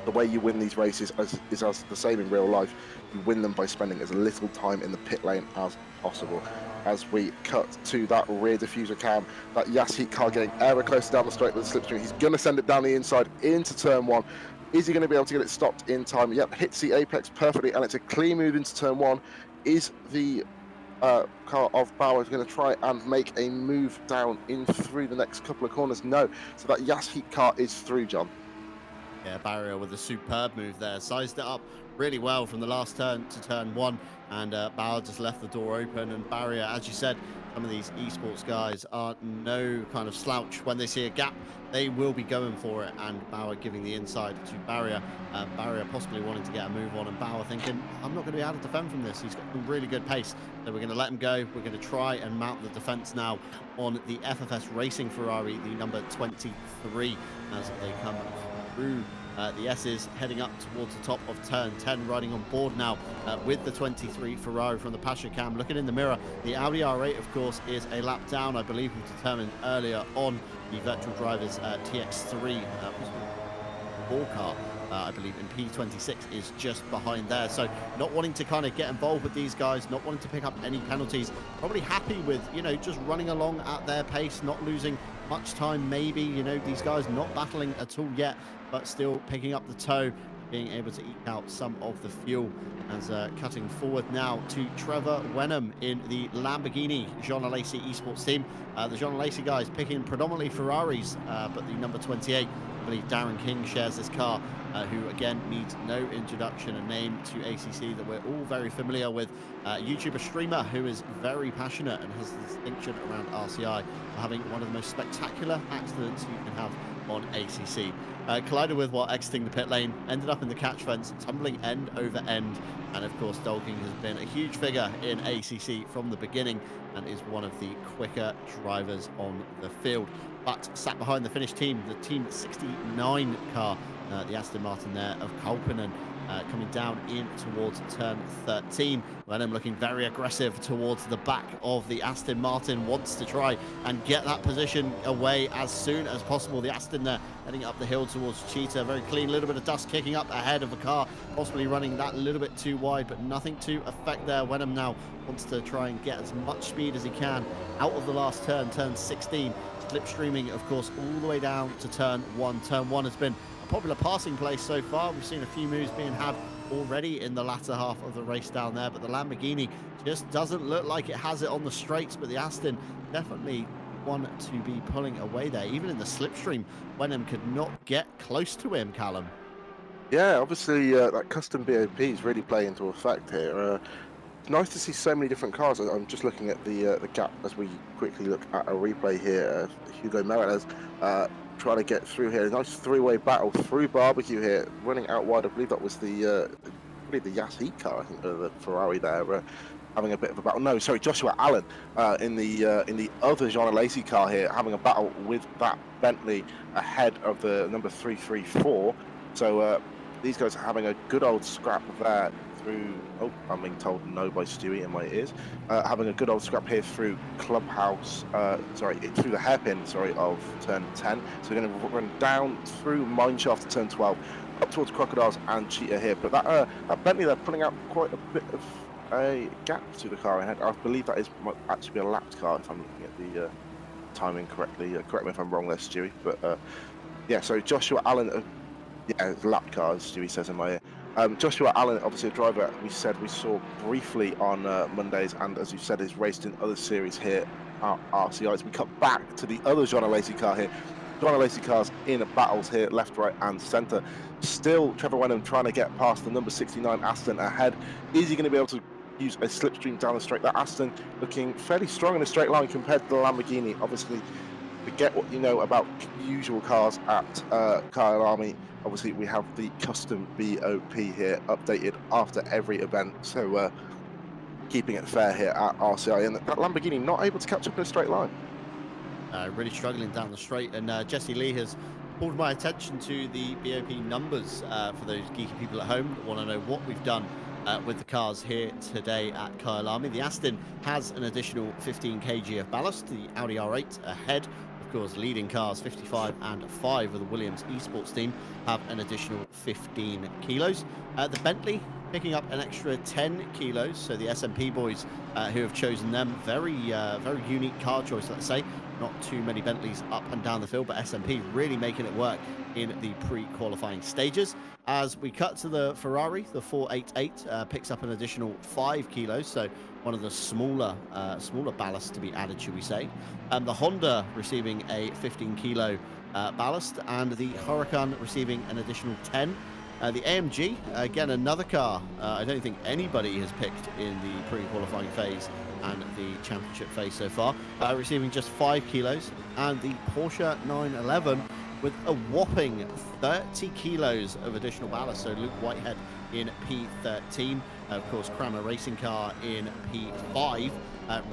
The way you win these races is the same in real life. You win them by spending as little time in the pit lane as possible. As we cut to that rear diffuser cam, that Yassi car getting ever closer down the straight with the slipstream. He's going to send it down the inside into turn 1. Is he going to be able to get it stopped in time? Yep, hits the apex perfectly, and it's a clean move into turn 1. Is the car of Bauer going to try and make a move down in through the next couple of corners? No. So that Yassi car is through, John. Yeah, Barrier with a superb move there. Sized it up really well from the last turn to turn 1. And Bauer just left the door open. And Barrier, as you said, some of these esports guys are no kind of slouch. When they see a gap, they will be going for it. And Bauer giving the inside to Barrier. Barrier possibly wanting to get a move on. And Bauer thinking, I'm not going to be able to defend from this. He's got some really good pace. So we're going to let him go. We're going to try and mount the defense now on the FFS Racing Ferrari, the number 23, as they come through the S's, heading up towards the top of turn 10, riding on board now with the 23 Ferrari from the Pasha cam. Looking in the mirror, the Audi R8 of course is a lap down. I believe we determined earlier on the virtual drivers TX3 ball car. I believe in P26 is just behind there. So not wanting to kind of get involved with these guys, not wanting to pick up any penalties, probably happy with, just running along at their pace, not losing much time maybe. These guys not battling at all yet, but still picking up the tow, being able to eke out some of the fuel. As cutting forward now to Trevor Wenham in the Lamborghini Jean Alesi Esports team. The Jean Alesi guys picking predominantly Ferraris, but the number 28, I believe Darren King shares this car, who again needs no introduction, a name to ACC that we're all very familiar with. A YouTuber streamer who is very passionate and has the distinction around RCI for having one of the most spectacular accidents you can have on ACC. Collided with while exiting the pit lane, ended up in the catch fence, tumbling end over end. And of course, Dolking has been a huge figure in ACC from the beginning and is one of the quicker drivers on the field. But sat behind the Finnish team, the Team 69 car, the Aston Martin there of Kalpinen, coming down in towards turn 13. Wenham looking very aggressive towards the back of the Aston Martin, wants to try and get that position away as soon as possible. The Aston there heading up the hill towards Cheetah, very clean, a little bit of dust kicking up ahead of the car, possibly running that a little bit too wide, but nothing to affect there. Wenham now wants to try and get as much speed as he can out of the last turn, turn 16, slipstreaming of course all the way down to turn 1. Turn 1 has been a popular passing place so far. We've seen a few moves being had already in the latter half of the race down there, but the Lamborghini just doesn't look like it has it on the straights. But the Aston definitely one to be pulling away there. Even in the slipstream, Wenham could not get close to him, Callum. Yeah, obviously that custom BOP is really playing into effect here. It's nice to see so many different cars. I'm just looking at the gap as we quickly look at a replay here. Hugo Morales trying to get through here. A nice three-way battle through barbecue here, running out wide. I believe that was the Yas Heat car. I think the Ferrari there. Having a bit of a battle. No, sorry, Joshua Allen in the other Jean Lacey car here, having a battle with that Bentley ahead of the number 334. So these guys are having a good old scrap there through. Oh, I'm being told no by Stewie in my ears. Having a good old scrap here through Clubhouse. Through the hairpin. Sorry, of turn 10. So we're going to run down through Mineshaft to turn 12, up towards Crocodiles and Cheetah here. But that Bentley, they're pulling out quite a bit of a gap to the car ahead. I believe that might actually be a lapped car if I'm looking at the timing correctly. Correct me if I'm wrong there, Stewie. But yeah, so Joshua Allen. It's lapped car, as Stewie says in my ear. Joshua Allen, obviously a driver we saw briefly on Mondays, and as you said, is raced in other series here at RCI. So we cut back to the other John Lacey car here. John Lacey cars in battles here, left, right, and centre. Still, Trevor Wenham trying to get past the number 69 Aston ahead. Is he going to be able to use a slipstream down the straight? That Aston looking fairly strong in a straight line compared to the Lamborghini. Obviously, forget what you know about usual cars at Kyalami. Obviously, we have the custom BOP here, updated after every event. So keeping it fair here at RCI. And that Lamborghini not able to catch up in a straight line. Really struggling down the straight. And Jesse Lee has pulled my attention to the BOP numbers for those geeky people at home that want to know what we've done with the cars here today at Kyalami. The Aston has an additional 15 kg of ballast. The Audi R8 ahead. Of course, leading cars 55 and 5 of the Williams Esports team have an additional 15 kilos. The Bentley picking up an extra 10 kilos. So the SMP boys who have chosen them, very unique car choice, let's say. Not too many Bentleys up and down the field, but SMP really making it work in the pre-qualifying stages. As we cut to the Ferrari, the 488 picks up an additional 5 kilos. So one of the smaller ballasts to be added, should we say. The Honda receiving a 15 kilo ballast, and the Huracan receiving an additional 10. The AMG, again, another car I don't think anybody has picked in the pre-qualifying phase and the championship phase so far, receiving just 5 kilos. And the Porsche 911 with a whopping 30 kilos of additional ballast. So Luke Whitehead in P13, of course, Kramer Racing Car in P5,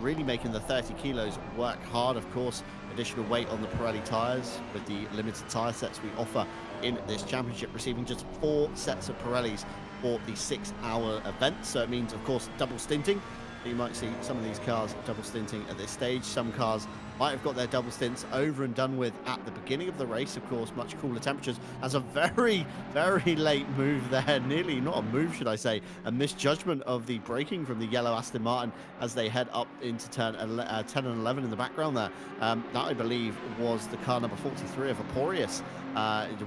really making the 30 kilos work hard. Of course, additional weight on the Pirelli tyres with the limited tyre sets we offer in this championship, receiving just 4 sets of Pirellis for the 6-hour event. So it means, of course, double stinting. You might see some of these cars double stinting at this stage. Some cars might have got their double stints over and done with at the beginning of the race. Of course, much cooler temperatures. As a very late move there, nearly not a move, should I say, a misjudgment of the braking from the yellow Aston Martin as they head up into turn 10 and 11 in the background there. That, I believe, was the car number 43 of Aporius.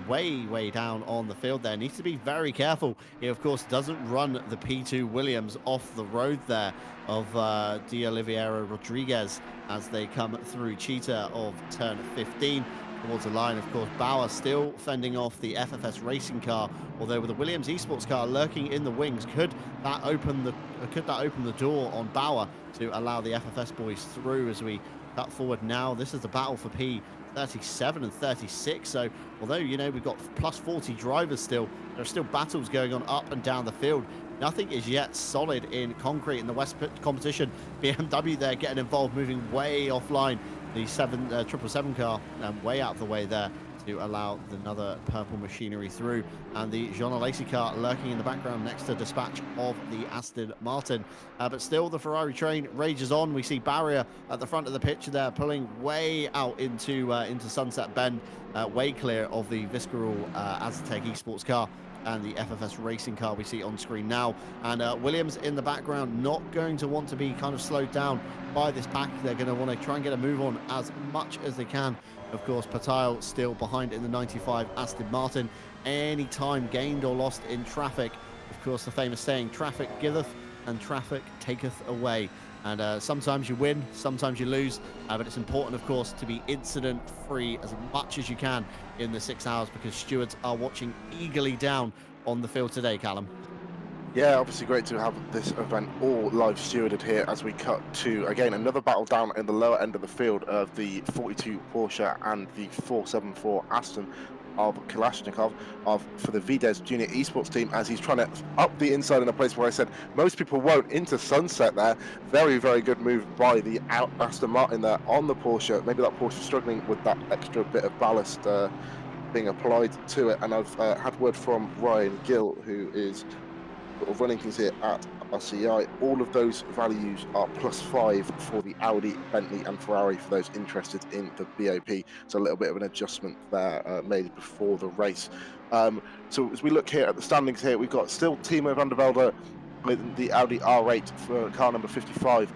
Way down on the field there. Needs to be very careful. He, of course, doesn't run the P2 Williams off the road there of De Oliveira Rodriguez as they come through Cheetah of turn 15 towards the line. Of course, Bauer still fending off the FFS racing car, although with the Williams Esports car lurking in the wings, could that open the door on Bauer to allow the FFS boys through as we cut forward now? This is the battle for P37 and 36. So although, you know, we've got plus 40 drivers still, there are still battles going on up and down the field. Nothing is yet solid in concrete in the West Pit competition. BMW there getting involved, moving way offline. The 777 car way out of the way there to allow another purple machinery through. And the Jean Lacey car lurking in the background next to dispatch of the Aston Martin. But still, the Ferrari train rages on. We see Barrier at the front of the picture there, pulling way out into Sunset Bend, way clear of the Visceral Aztec Esports car and the FFS racing car we see on screen now. And Williams in the background, not going to want to be kind of slowed down by this pack. They're going to want to try and get a move on as much as they can. Of course, Patel still behind in the 95 Aston Martin. Any time gained or lost in traffic, of course, the famous saying, traffic giveth and traffic taketh away. And sometimes you win, sometimes you lose, but it's important, of course, to be incident-free as much as you can in the 6 hours, because stewards are watching eagerly down on the field today, Callum. Yeah, obviously great to have this event all live stewarded here as we cut to, again, another battle down in the lower end of the field of the 42 Porsche and the 474 Aston of Kalashnikov for the Vides Junior Esports team, as he's trying to up the inside in a place where I said most people won't, into sunset there. Very, very good move by the Aston Martin there on the Porsche. Maybe that Porsche struggling with that extra bit of ballast being applied to it. And I've had word from Ryan Gill, who is sort of running things here at RCI. All of those values are +5 for the Audi, Bentley and Ferrari for those interested in the BOP. So a little bit of an adjustment there made before the race. So as we look here at the standings here, we've got still Timo van der Velde with the Audi R8 for car number 55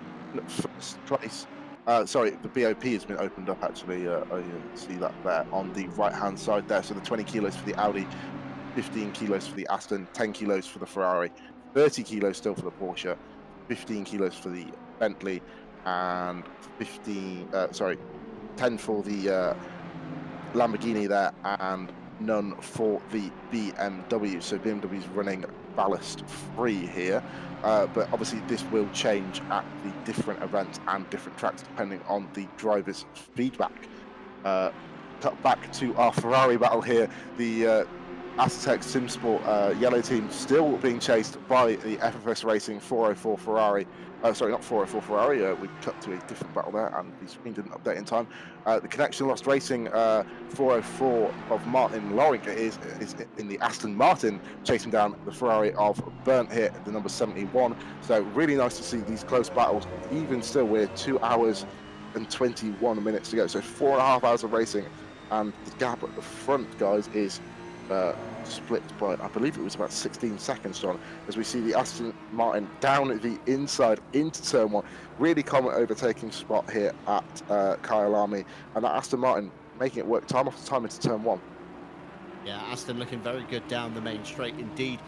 first place. Sorry, the BOP has been opened up actually. I see that there on the right hand side there. So the 20 kilos for the Audi, 15 kilos for the Aston, 10 kilos for the Ferrari, 30 kilos still for the Porsche, 15 kilos for the Bentley, and 10 for the Lamborghini there, and none for the BMW. So BMW's running ballast free here, but obviously this will change at the different events and different tracks depending on the driver's feedback. Cut back to our Ferrari battle here. The Assetto SimSport yellow team still being chased by the FFS Racing 404 Ferrari. Sorry, not 404 Ferrari. We cut to a different battle there, and the screen didn't update in time. The Connection Lost Racing 404 of Martin Loring is in the Aston Martin, chasing down the Ferrari of Bernd here at the number 71. So really nice to see these close battles. Even still, we're 2 hours and 21 minutes to go. So 4.5 hours of racing, and the gap at the front, guys, is split by, I believe it was about 16 seconds, John, as we see the Aston Martin down the inside into turn 1. Really common overtaking spot here at Kyalami, and that Aston Martin making it work time after time into turn 1. Yeah, Aston looking very good down the main straight indeed.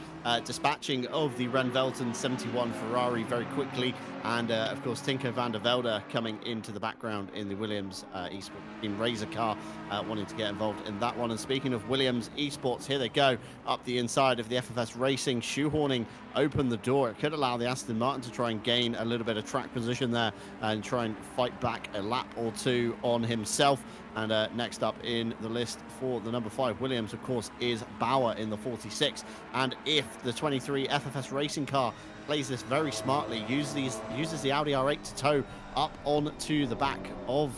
Dispatching of the Renvelten 71 Ferrari very quickly, and of course Tinko van der Velde coming into the background in the Williams Esports team Razor car, wanting to get involved in that one. And speaking of Williams Esports, here they go up the inside of the FFS Racing, shoehorning open the door. It could allow the Aston Martin to try and gain a little bit of track position there and try and fight back a lap or two on himself. And next up in the list for the number 5 Williams, of course, is Bauer in the 46. And if the 23 FFS Racing car plays this very smartly, uses the Audi R8 to tow up onto the back of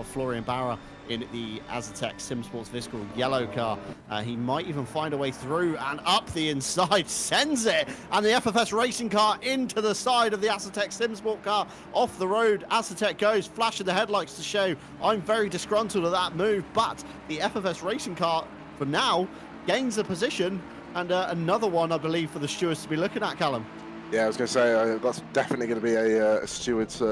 Florian Bauer in the Azatec SimSports Viscal yellow car, he might even find a way through and up the inside, sends it, and the FFS Racing car into the side of the Azatec SimSport car, off the road. Azatec goes, flashing the headlights to show I'm very disgruntled at that move, but the FFS Racing car, for now, gains a position, and another one, I believe, for the stewards to be looking at, Callum. Yeah, I was going to say, that's definitely going to be a steward's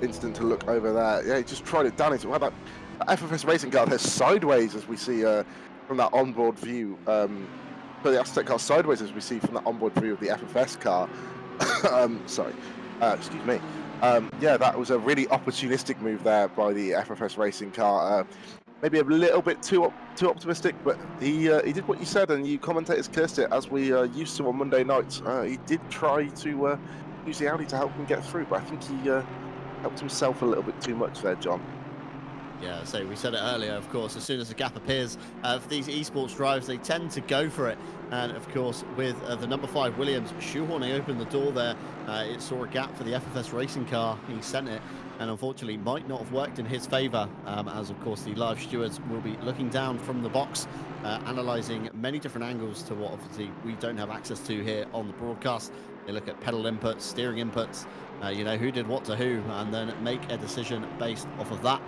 incident to look over there. Yeah, he just tried it down into that FFS Racing car there sideways, as we see from that onboard view. But the Aztec car sideways, as we see from that onboard view of the FFS car. Excuse me. Yeah, that was a really opportunistic move there by the FFS Racing car. Maybe a little bit too optimistic, but he did what you said, and you commentators cursed it, as we used to on Monday nights. He did try to use the Audi to help him get through, but I think he helped himself a little bit too much there, John. Yeah, so we said it earlier, of course, as soon as a gap appears for these esports drives, they tend to go for it. And of course, with the number 5 Williams shoehorning open the door there, it saw a gap for the FFS Racing car. He sent it, and unfortunately might not have worked in his favour, as of course the live stewards will be looking down from the box, analysing many different angles to what obviously we don't have access to here on the broadcast. They look at pedal inputs, steering inputs, you know, who did what to who, and then make a decision based off of that.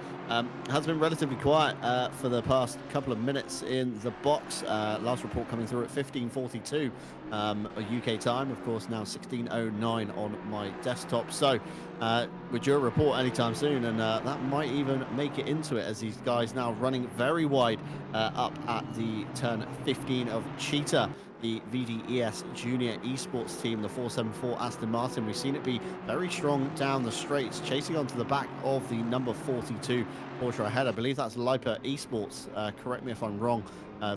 Has been relatively quiet for the past couple of minutes in the box. Last report coming through at 15:42 UK time, of course now 16:09 on my desktop. So we're due a report anytime soon, and that might even make it into it, as these guys now running very wide up at the turn 15 of Cheetah. the VDES Junior Esports team, the 474 Aston Martin. We've seen it be very strong down the straights, chasing onto the back of the number 42 Porsche ahead. I believe that's Lipa Esports. Correct me if I'm wrong.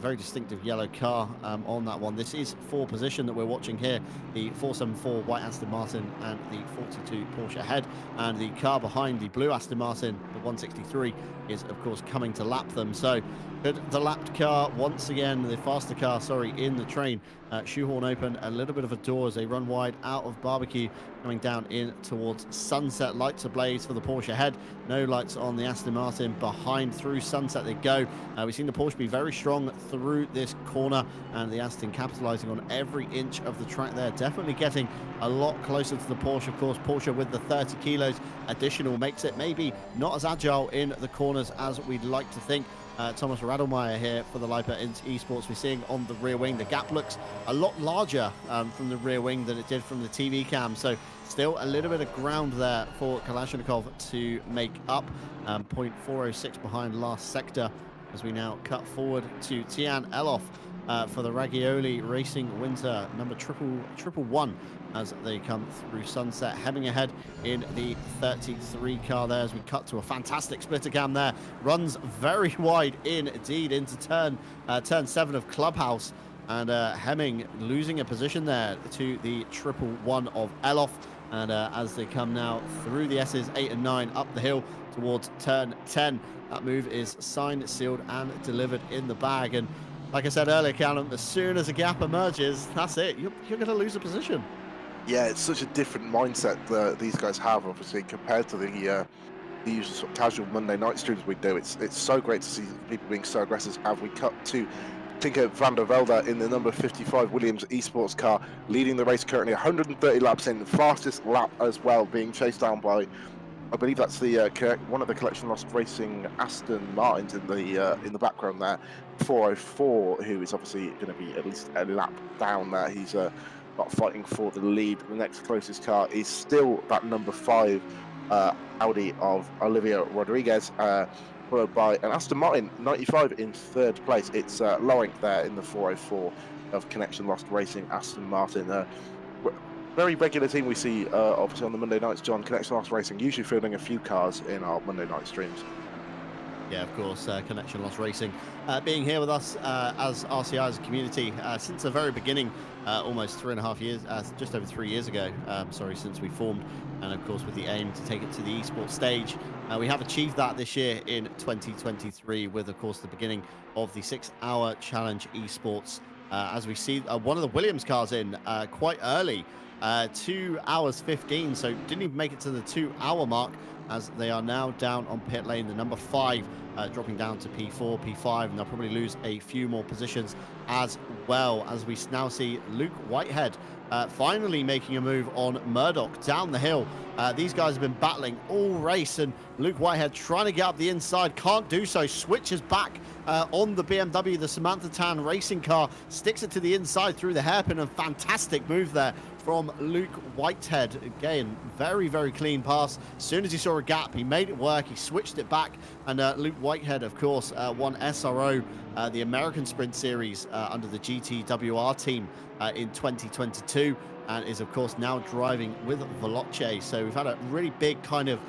Very distinctive yellow car on that one. This is 4 position that we're watching here. The 474 white Aston Martin and the 42 Porsche ahead. And the car behind the blue Aston Martin, the 163, is of course coming to lap them. So could the lapped car once again, the faster car, sorry, in the train, shoehorn open a little bit of a door as they run wide out of Barbecue, coming down in towards Sunset. Lights ablaze for the Porsche ahead. No lights on the Aston Martin behind. Through Sunset they go. We've seen the Porsche be very strong through this corner, and the Aston capitalizing on every inch of the track there. Definitely getting a lot closer to the Porsche. Of course, Porsche with the 30 kilos additional makes it maybe not as agile in the corners as we'd like to think. Thomas Radelmeyer here for the Lipa Esports. We're seeing on the rear wing, the gap looks a lot larger from the rear wing than it did from the TV cam. So still a little bit of ground there for Kalashnikov to make up. 0.406 behind last sector as we now cut forward to Tian Eloff for the Ragioli Racing Winter number 111 as they come through Sunset, heading ahead in the 33 car there as we cut to a fantastic splitter cam there. Runs very wide indeed into turn 7 of Clubhouse, and Hemming losing a position there to the 111 of Eloff. And as they come now through the S's 8 and 9 up the hill towards turn 10, that move is signed, sealed and delivered in the bag. And like I said earlier, Callum, as soon as a gap emerges, that's it. You're going to lose a position. Yeah, it's such a different mindset that these guys have, obviously, compared to the usual sort of casual Monday night streams we do. It's so great to see people being so aggressive. As we cut to Tinker van der Velde in the number 55 Williams Esports car, leading the race currently 130 laps in, the fastest lap as well, being chased down by, I believe that's the one of the Collection Lost Racing Aston Martins in the background there, 404, who is obviously going to be at least a lap down there. He's not fighting for the lead. The next closest car is still that number 5 Audi of Olivia Rodriguez, followed by an Aston Martin 95 in 3rd place. It's Lorenk there in the 404 of Connection Lost Racing Aston Martin. Very regular team we see obviously on the Monday nights, John. Connection Lost Racing usually fielding a few cars in our Monday night streams. Yeah, of course, Connection Lost Racing being here with us as RCI as a community since the very beginning, almost 3.5 years, just over 3 years ago, since we formed, and of course with the aim to take it to the esports stage. We have achieved that this year in 2023 with, of course, the beginning of the 6-hour challenge esports, as we see one of the Williams cars in quite early, 2 hours 15, so didn't even make it to the 2-hour mark, as they are now down on pit lane, the number 5 dropping down to P4, P5, and they'll probably lose a few more positions as well, as we now see Luke Whitehead finally making a move on Murdoch down the hill. These guys have been battling all race, and Luke Whitehead trying to get up the inside, can't do so, switches back on the BMW, the Samantha Tan racing car, sticks it to the inside through the hairpin, and fantastic move there from Luke Whitehead. Again, very, very clean pass. As soon as he saw a gap, he made it work, he switched it back, and Luke Whitehead, of course, won SRO, the American Sprint Series under the GTWR team in 2022, and is, of course, now driving with Veloce. So we've had a really big kind of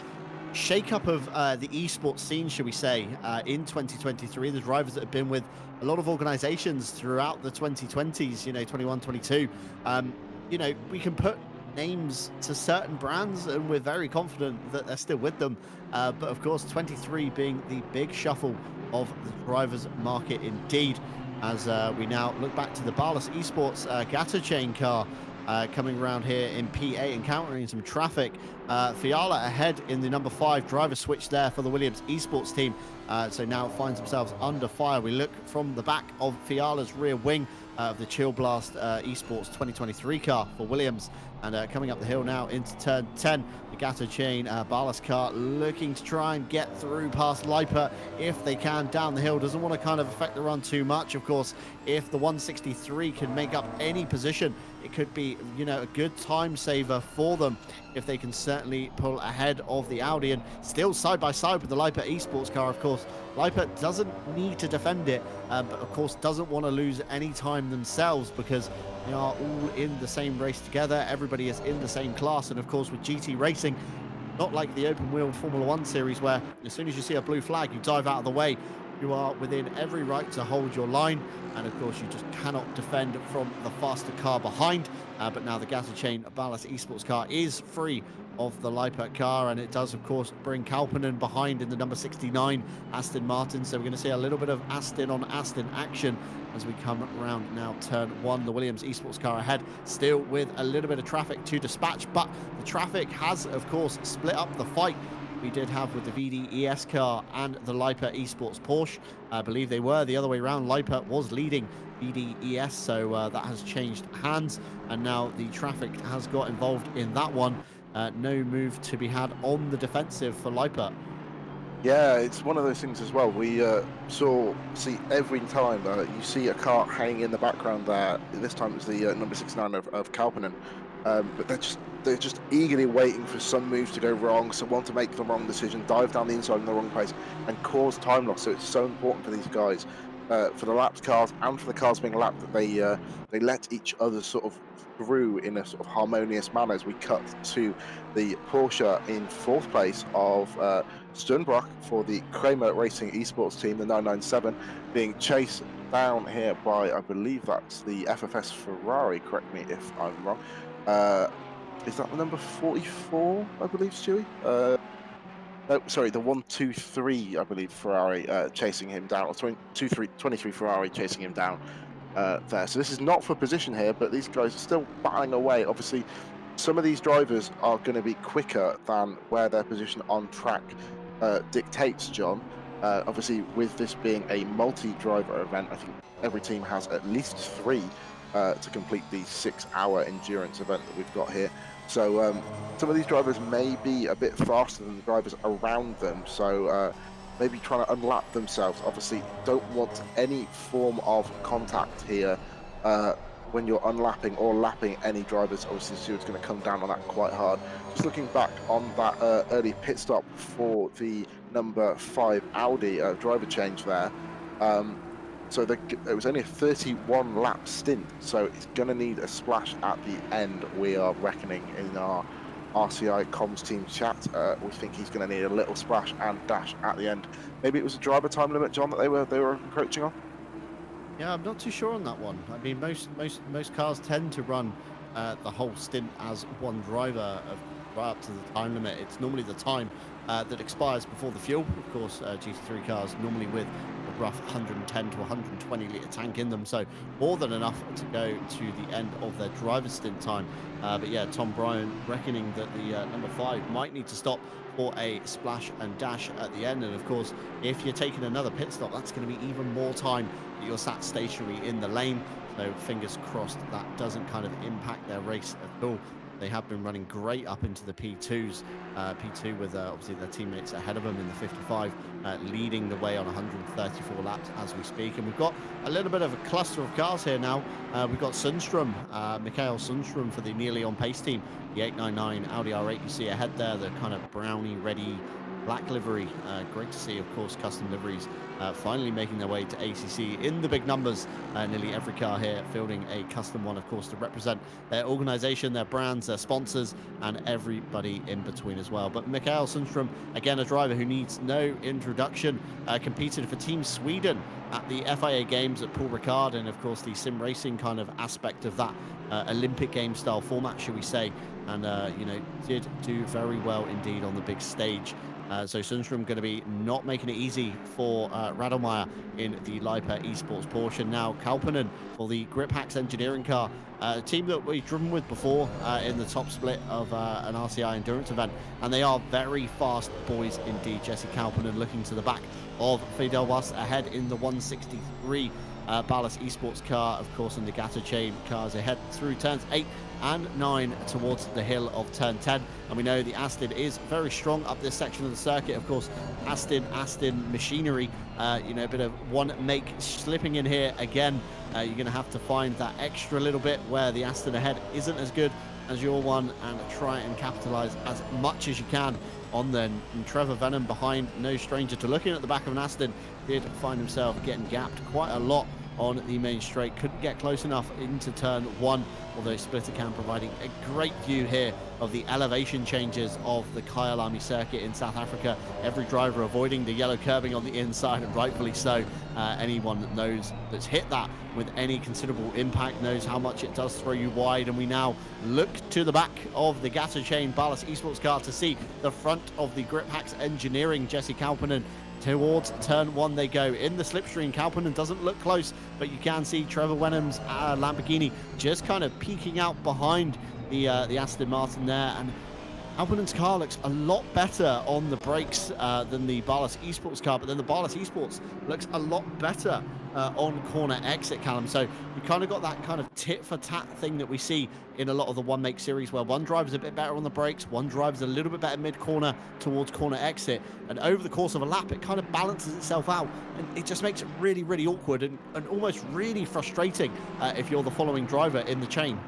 shake-up of the esports scene, should we say, in 2023. The drivers that have been with a lot of organizations throughout the 2020s, 21, 22. We can put names to certain brands, and we're very confident that they're still with them. But of course, 23 being the big shuffle of the drivers market indeed, as we now look back to the Barless Esports Gatter Chain car coming around here in P8, encountering some traffic. Fiala ahead in the number 5 driver switch there for the Williams Esports team. So now finds themselves under fire. We look from the back of Fiala's rear wing of the Chill Blast Esports 2023 car for Williams, and coming up the hill now into turn 10, the Gato Chain Barless car looking to try and get through past Lipa if they can down the hill. Doesn't want to kind of affect the run too much. Of course, if the 163 can make up any position, it could be a good time saver for them if they can certainly pull ahead of the Audi, and still side by side with the Lipa Esports car. Of course, Lipa doesn't need to defend it, but of course doesn't want to lose any time defend themselves, because they are all in the same race together. Everybody is in the same class. And of course, with GT racing, not like the open wheeled Formula One series, where as soon as you see a blue flag, you dive out of the way. You are within every right to hold your line, and of course you just cannot defend from the faster car behind. But now the Gatter Chain Ballast Esports car is free of the Lippert car, and it does of course bring Kalpanen behind in the number 69 Aston Martin. So we're going to see a little bit of Aston on Aston action as we come around now turn 1. The Williams Esports car ahead, still with a little bit of traffic to dispatch, but the traffic has of course split up the fight we did have with the VDES car and the Lippert Esports Porsche. I believe they were the other way around. Lippert was leading VDES, so that has changed hands, and now the traffic has got involved in that one. No move to be had on the defensive for Lippert. Yeah, it's one of those things as well. We see every time you see a car hanging in the background there. This time it was the number 69 of Kalpanen, but they're just eagerly waiting for some moves to go wrong, someone to make the wrong decision, dive down the inside in the wrong place, and cause time loss. So it's so important for these guys, for the lapped cars and for the cars being lapped, that they let each other sort of through in a sort of harmonious manner. As we cut to the Porsche in 4th place of Sternbrock for the Kramer Racing Esports team, the 997, being chased down here by, I believe that's the FFS Ferrari, correct me if I'm wrong. Is that the number 44, I believe, Stewie? No, sorry, the 123, I believe, Ferrari chasing him down, or 23 Ferrari chasing him down there. So this is not for position here, but these guys are still battling away. Obviously, some of these drivers are going to be quicker than where their position on track dictates, John. Obviously, with this being a multi-driver event, I think every team has at least 3 to complete the 6-hour endurance event that we've got here. So some of these drivers may be a bit faster than the drivers around them, so maybe trying to unlap themselves. Obviously, don't want any form of contact here when you're unlapping or lapping any drivers. Obviously, Stewart's going to come down on that quite hard. Just looking back on that early pit stop for the number 5 Audi driver change there. So it was only a 31 lap stint, so it's going to need a splash at the end. We are reckoning in our RCI comms team chat. We think he's going to need a little splash and dash at the end. Maybe it was a driver time limit, John, that they were encroaching on. Yeah, I'm not too sure on that one. I mean, most cars tend to run the whole stint as one driver right up to the time limit. It's normally the time that expires before the fuel. Of course, GT3 cars normally with a rough 110 to 120 litre tank in them, so more than enough to go to the end of their driver's stint time. But yeah, Tom Bryan reckoning that the number 5 might need to stop for a splash and dash at the end. And of course, if you're taking another pit stop, that's going to be even more time that you're sat stationary in the lane. So fingers crossed that doesn't kind of impact their race at all. They have been running great up into the P2s. P2 with obviously their teammates ahead of them in the 55, leading the way on 134 laps as we speak. And we've got a little bit of a cluster of cars here now. We've got Sundstrom, Mikael Sundstrom for the Nearly On Pace team. The 899 Audi R8 you see ahead there, the kind of brownie ready black livery. Great to see, of course, custom liveries finally making their way to ACC in the big numbers. Nearly every car here fielding a custom one, of course, to represent their organization, their brands, their sponsors, and everybody in between as well. But Mikael Sundstrom, again, a driver who needs no introduction, competed for Team Sweden at the FIA Games at Paul Ricard, and of course the sim racing kind of aspect of that Olympic game style format, shall we say, and you know, did do very well indeed on the big stage. So Sundstrom going to be not making it easy for Radelmeyer in the Lippert Esports Porsche. Now Kalpanen for the Grip Hacks engineering car, a team that we've driven with before in the top split of an RCI endurance event, and they are very fast boys indeed. Jesse Kalpanen looking to the back of Fidel Was ahead in the 163 Ballast Esports car, of course, in the Gatter Chain cars ahead through turns 8 and 9 towards the hill of turn 10. And we know the Aston is very strong up this section of the circuit. Of course, Aston machinery, you know, a bit of one make slipping in here again. You're going to have to find that extra little bit where the Aston ahead isn't as good as your one, and try and capitalize as much as you can on them. And Trevor Venom behind, no stranger to looking at the back of an Aston, did find himself getting gapped quite a lot on the main straight. Couldn't get close enough into turn 1, although Splitter Cam providing a great view here of the elevation changes of the Kyalami circuit in South Africa. Every driver avoiding the yellow curbing on the inside, and rightfully so. Anyone that knows that's hit that with any considerable impact knows how much it does throw you wide. And we now look to the back of the Gatter Chain Ballas Esports car to see the front of the Grip Hacks Engineering Jesse Kauppinen. Towards turn 1 they go in the slipstream. Kauppinen doesn't look close, but you can see Trevor Wenham's Lamborghini just kind of peeking out behind the Aston Martin there, and Kauppinen's car looks a lot better on the brakes than the Ballas Esports car, but then the Ballas Esports looks a lot better on corner exit, Callum. So you kind of got that kind of tit-for-tat thing that we see in a lot of the one-make series, where one driver's a bit better on the brakes, one driver's a little bit better mid-corner towards corner exit, and over the course of a lap, it kind of balances itself out, and it just makes it really, really awkward and almost really frustrating if you're the following driver in the chain.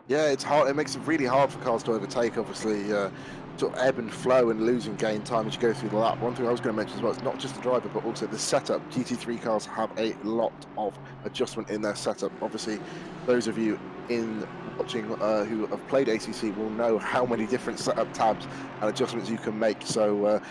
Yeah, it's hard. It makes it really hard for cars to overtake, obviously, sort of ebb and flow and losing gain time as you go through the lap. One thing I was going to mention as well, it's not just the driver, but also the setup. GT3 cars have a lot of adjustment in their setup. Obviously, those of you in watching who have played ACC will know how many different setup tabs and adjustments you can make. So,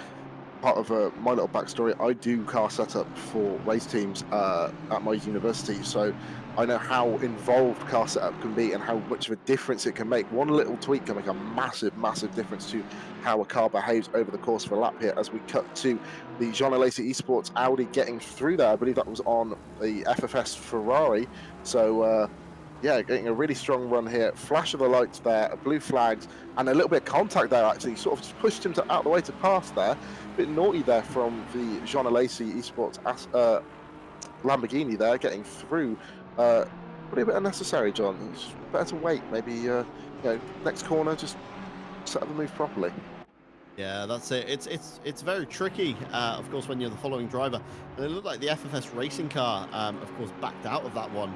part of my little backstory, I do car setup for race teams at my university, so I know how involved car setup can be and how much of a difference it can make. One little tweak can make a massive, massive difference to how a car behaves over the course of a lap here. As we cut to the Jean Alesi Esports Audi getting through there, I believe that was on the FFS Ferrari. So, yeah, getting a really strong run here. Flash of the lights there, blue flags, and a little bit of contact there, actually. Sort of just pushed him out of the way to pass there. A bit naughty there from the Jean Alesi Esports Lamborghini there, getting through. Probably a bit unnecessary, John. It's better to wait. Maybe, you know, next corner, just set up the move properly. Yeah, that's it. It's very tricky, of course, when you're the following driver. And it looked like the FFS racing car, of course, backed out of that one.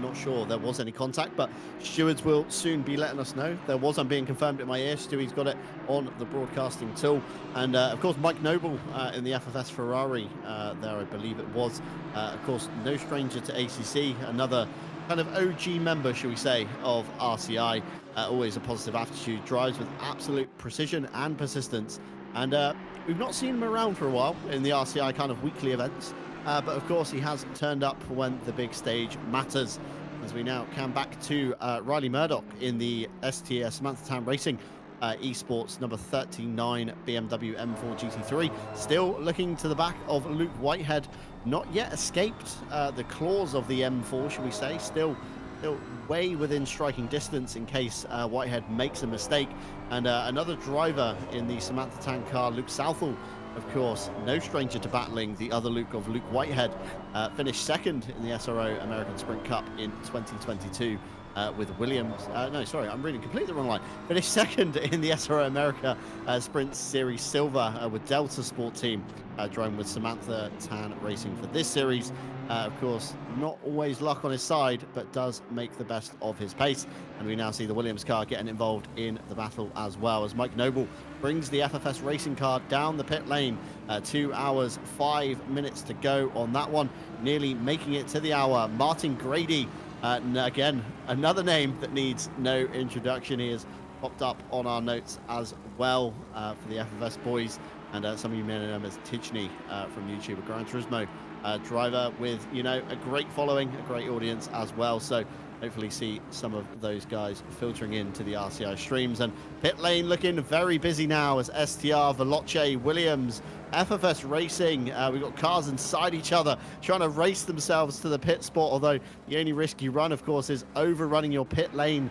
Not sure there was any contact, but stewards will soon be letting us know. There was, I'm being confirmed in my ear. Stewie's got it on the broadcasting tool. And, of course, Mike Noble in the FFS Ferrari there, I believe it was. Of course, no stranger to ACC, another kind of OG member, shall we say, of RCI. Always a positive attitude, drives with absolute precision and persistence. And we've not seen him around for a while in the RCI kind of weekly events. But of course, he has turned up when the big stage matters. As we now come back to Riley Murdoch in the STS Samantha Town Racing Esports number 39 BMW M4 GT3. Still looking to the back of Luke Whitehead. Not yet escaped the claws of the M4, shall we say. Still way within striking distance in case Whitehead makes a mistake. And another driver in the Samantha Tank car, Luke Southall, of course, no stranger to battling the other Luke of Luke Whitehead, finished second in the SRO American Sprint Cup in 2022 with Williams. No, sorry, I'm reading completely the wrong line. Finished second in the SRO America Sprint Series Silver with Delta Sport Team, driving with Samantha Tan Racing for this series. Of course, not always luck on his side, but does make the best of his pace. And we now see the Williams car getting involved in the battle as well, as Mike Noble brings the FFS racing car down the pit lane. 2 hours, 5 minutes to go on that one, nearly making it to the hour. Martin Grady, again, another name that needs no introduction. He has popped up on our notes as well for the FFS boys. And some of you may know him as Tijni from YouTube, a Gran Turismo driver with, you know, a great following, a great audience as well. So hopefully see some of those guys filtering into the RCI streams. And pit lane looking very busy now as STR, Veloce, Williams, FFS Racing. We've got cars inside each other trying to race themselves to the pit spot, although the only risk you run, of course, is overrunning your pit lane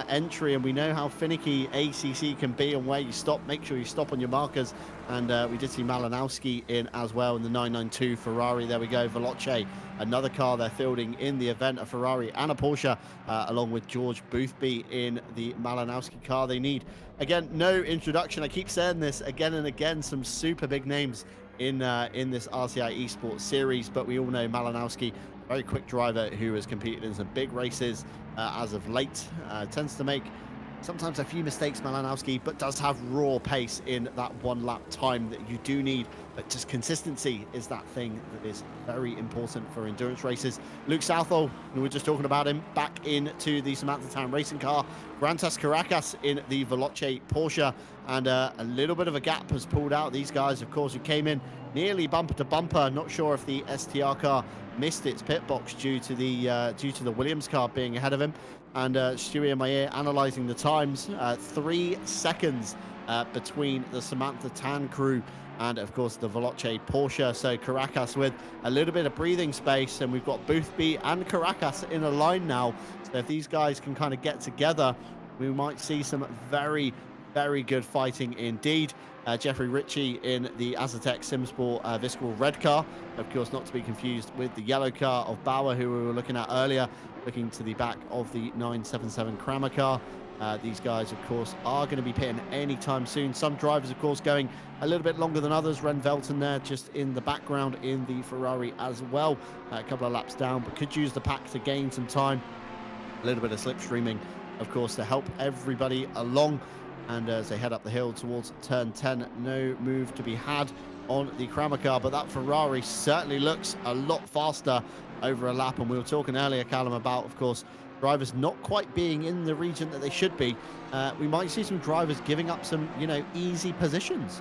entry. And we know how finicky ACC can be and where you stop. Make sure you stop on your markers. And we did see Malinowski in as well in the 992 Ferrari. There we go, Veloce, another car they're fielding in the event, a Ferrari and a Porsche, along with George Boothby in the Malinowski car. They need, again, no introduction. I keep saying this again and again, some super big names in this RCI Esports series, but we all know Malinowski, very quick driver who has competed in some big races as of late, tends to make sometimes a few mistakes, Malinowski, but does have raw pace in that 1 lap time that you do need. But just consistency is that thing that is very important for endurance races. Luke Southall, we were just talking about him, back into the Samantha Town racing car. Grantas Caracas in the Veloce Porsche, and a little bit of a gap has pulled out. These guys, of course, who came in nearly bumper to bumper. Not sure if the STR car missed its pit box due to the Williams car being ahead of him. And Stewie in my ear analysing the times. 3 seconds between the Samantha Tan crew and, of course, the Veloce Porsche. So Caracas with a little bit of breathing space, and we've got Boothby and Caracas in a line now. So if these guys can kind of get together, we might see some very, very good fighting indeed. Jeffrey Ritchie in the Azatec Simsport Visceral red car, of course not to be confused with the yellow car of Bauer, who we were looking at earlier, looking to the back of the 977 Kramer car. These guys, of course, are going to be pitting anytime soon. Some drivers, of course, going a little bit longer than others. Ren Velton there just in the background in the Ferrari as well. A couple of laps down, but could use the pack to gain some time. A little bit of slipstreaming, of course, to help everybody along. And as they head up the hill towards turn 10, no move to be had on the Kramer car, but that Ferrari certainly looks a lot faster over a lap. And we were talking earlier, Callum, about, of course, drivers not quite being in the region that they should be. We might see some drivers giving up some, easy positions.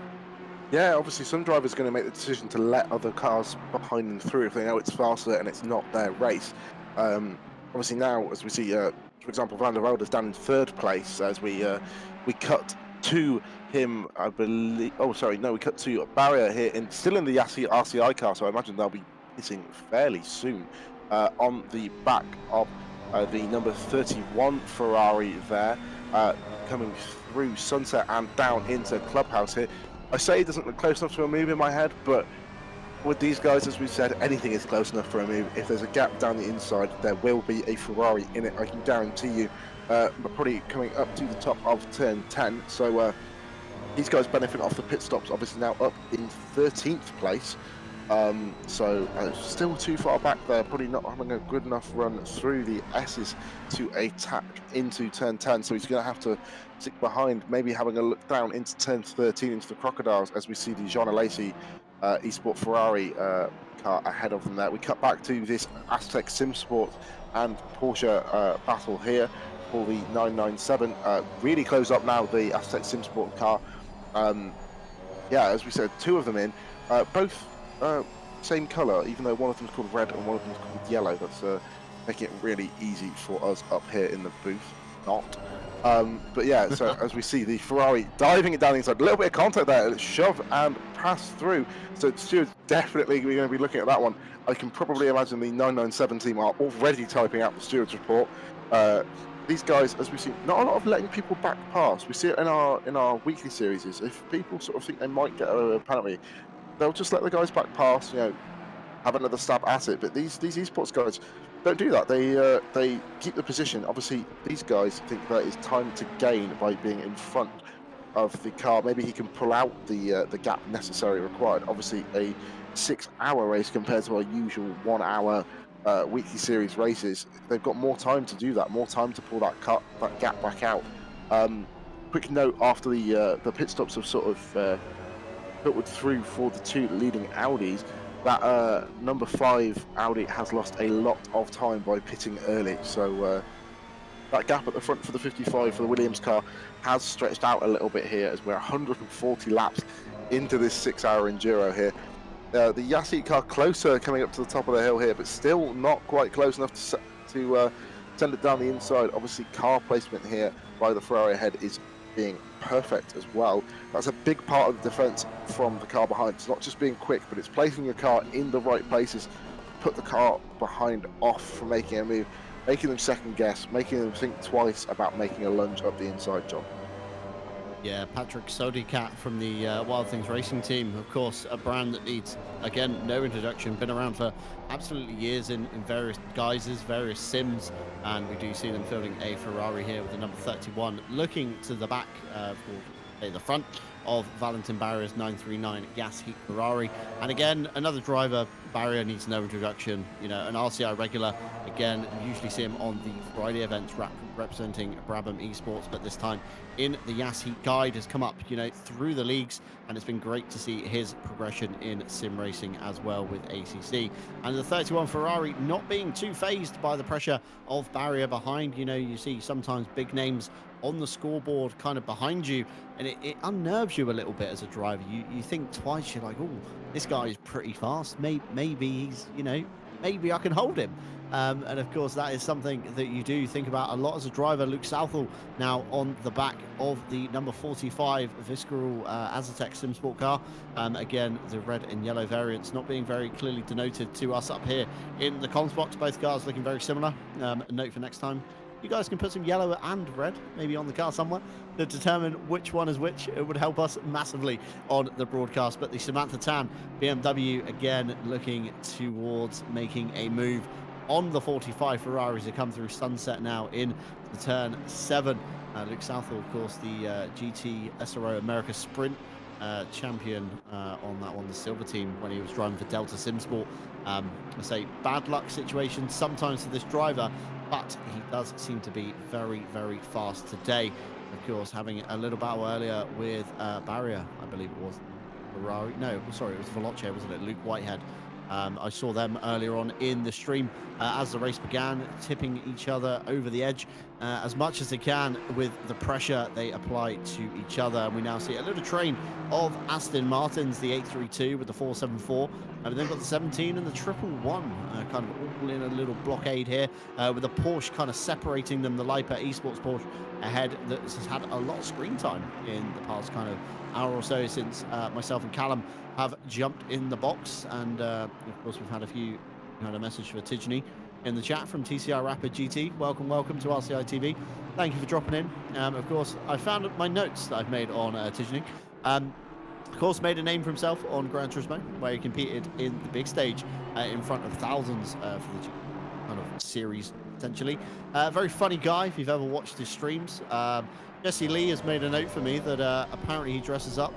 Yeah, obviously some drivers are going to make the decision to let other cars behind them through if they know it's faster and it's not their race. Obviously now, as we see, for example, Van der Velde's down in 3rd place as we cut to him, I believe. Oh, sorry, no, we cut to Barrier here, still in the RCI car, so I imagine they'll be hitting fairly soon on the back of the number 31 Ferrari there, coming through Sunset and down into Clubhouse here. I say it doesn't look close enough to a move in my head, but with these guys, as we've said, anything is close enough for a move. If there's a gap down the inside, there will be a Ferrari in it, I can guarantee you. But probably coming up to the top of turn 10. So these guys benefit off the pit stops, obviously now up in 13th place. So still too far back there, probably not having a good enough run through the S's to attack into turn 10. So he's going to have to stick behind, maybe having a look down into turn 13 into the Crocodiles as we see the Jean Alesi Esport Ferrari car ahead of them there. We cut back to this Aztec Simsport and Porsche battle here for the 997. Really close up now, the Aztec Simsport car. Yeah, as we said, 2 of them in, both same colour, even though one of them is called red and one of them is called yellow. That's making it really easy for us up here in the booth. Not. But yeah, so as we see the Ferrari diving it down the inside, a little bit of contact there, shove and pass through. So Stuart's definitely going to be looking at that one. I can probably imagine the 997 team are already typing out the Stewards report. These guys, as we see, not a lot of letting people back pass. We see it in our weekly series. If people sort of think they might get a penalty, they'll just let the guys back pass, have another stab at it. But these esports guys don't do that. They keep the position. Obviously, these guys think that it's time to gain by being in front of the car. Maybe he can pull out the gap necessary required. Obviously, a 6-hour race compared to our usual 1-hour weekly series races. They've got more time to do that, more time to pull that gap back out. Quick note: after the pit stops have sort of filtered through for the 2 leading Audis, that number 5 Audi has lost a lot of time by pitting early. So that gap at the front for the 55 for the Williams car has stretched out a little bit here, as we're 140 laps into this 6-hour enduro here. The Yassi car closer, coming up to the top of the hill here, but still not quite close enough to send it down the inside. Obviously, car placement here by the Ferrari ahead is being perfect as well. That's a big part of the defense from the car behind. It's not just being quick, but it's placing your car in the right places, put the car behind off from making a move, making them second guess, making them think twice about making a lunge up the inside, John. Yeah, Patrick Sodicat from the Wild Things Racing team, of course, a brand that needs, again, no introduction, been around for absolutely years in various guises, various sims, and we do see them fielding a Ferrari here with the number 31 looking to the back for the front of Valentin Barria's 939 Gas Heat Ferrari. And again, another driver. Barria needs no introduction. You know, an RCI regular. Again, usually see him on the Friday events representing Brabham Esports, but this time in the Yas Heat Guide has come up, you know, through the leagues, and it's been great to see his progression in sim racing as well with ACC. And the 31 Ferrari not being too phased by the pressure of Barria behind. You know, you see sometimes big names on the scoreboard kind of behind you, and it unnerves you a little bit as a driver. You think twice. You're like, oh, this guy is pretty fast. Maybe he's, you know, maybe I can hold him. And of course, that is something that you do think about a lot as a driver. Luke Southall now on the back of the number 45 Visceral Azatec Simsport car. Again, the red and yellow variants not being very clearly denoted to us up here in the comms box. Both cars looking very similar. A note for next time. You guys can put some yellow and red maybe on the car somewhere to determine which one is which. It would help us massively on the broadcast. But the Samantha Tan BMW again looking towards making a move on the 45 Ferraris that come through Sunset now in the turn 7. Luke Southall, of course, the GT SRO America Sprint champion on that one, the silver team, when he was driving for Delta Simsport. I say bad luck situation sometimes for this driver, but he does seem to be very, very fast today. Of course, having a little battle earlier with Barria, I believe it was. Ferrari. No, sorry, it was Veloce, wasn't it? Luke Whitehead. I saw them earlier on in the stream as the race began, tipping each other over the edge as much as they can with the pressure they apply to each other. And we now see a little train of Aston Martins, the 832 with the 474. And then got the 17 and the 111, kind of all in a little blockade here, with the Porsche kind of separating them, the Lipa Esports Porsche ahead that has had a lot of screen time in the past kind of hour or so since myself and Callum have jumped in the box. And of course, we've had a message for Tijani in the chat from TCR Rapid GT. Welcome to RCI TV. Thank you for dropping in. Of course, I found my notes that I've made on Tijani. Of course, made a name for himself on Gran Turismo, where he competed in the big stage in front of thousands for the kind of series, essentially. Very funny guy, if you've ever watched his streams. Jesse Lee has made a note for me that apparently he dresses up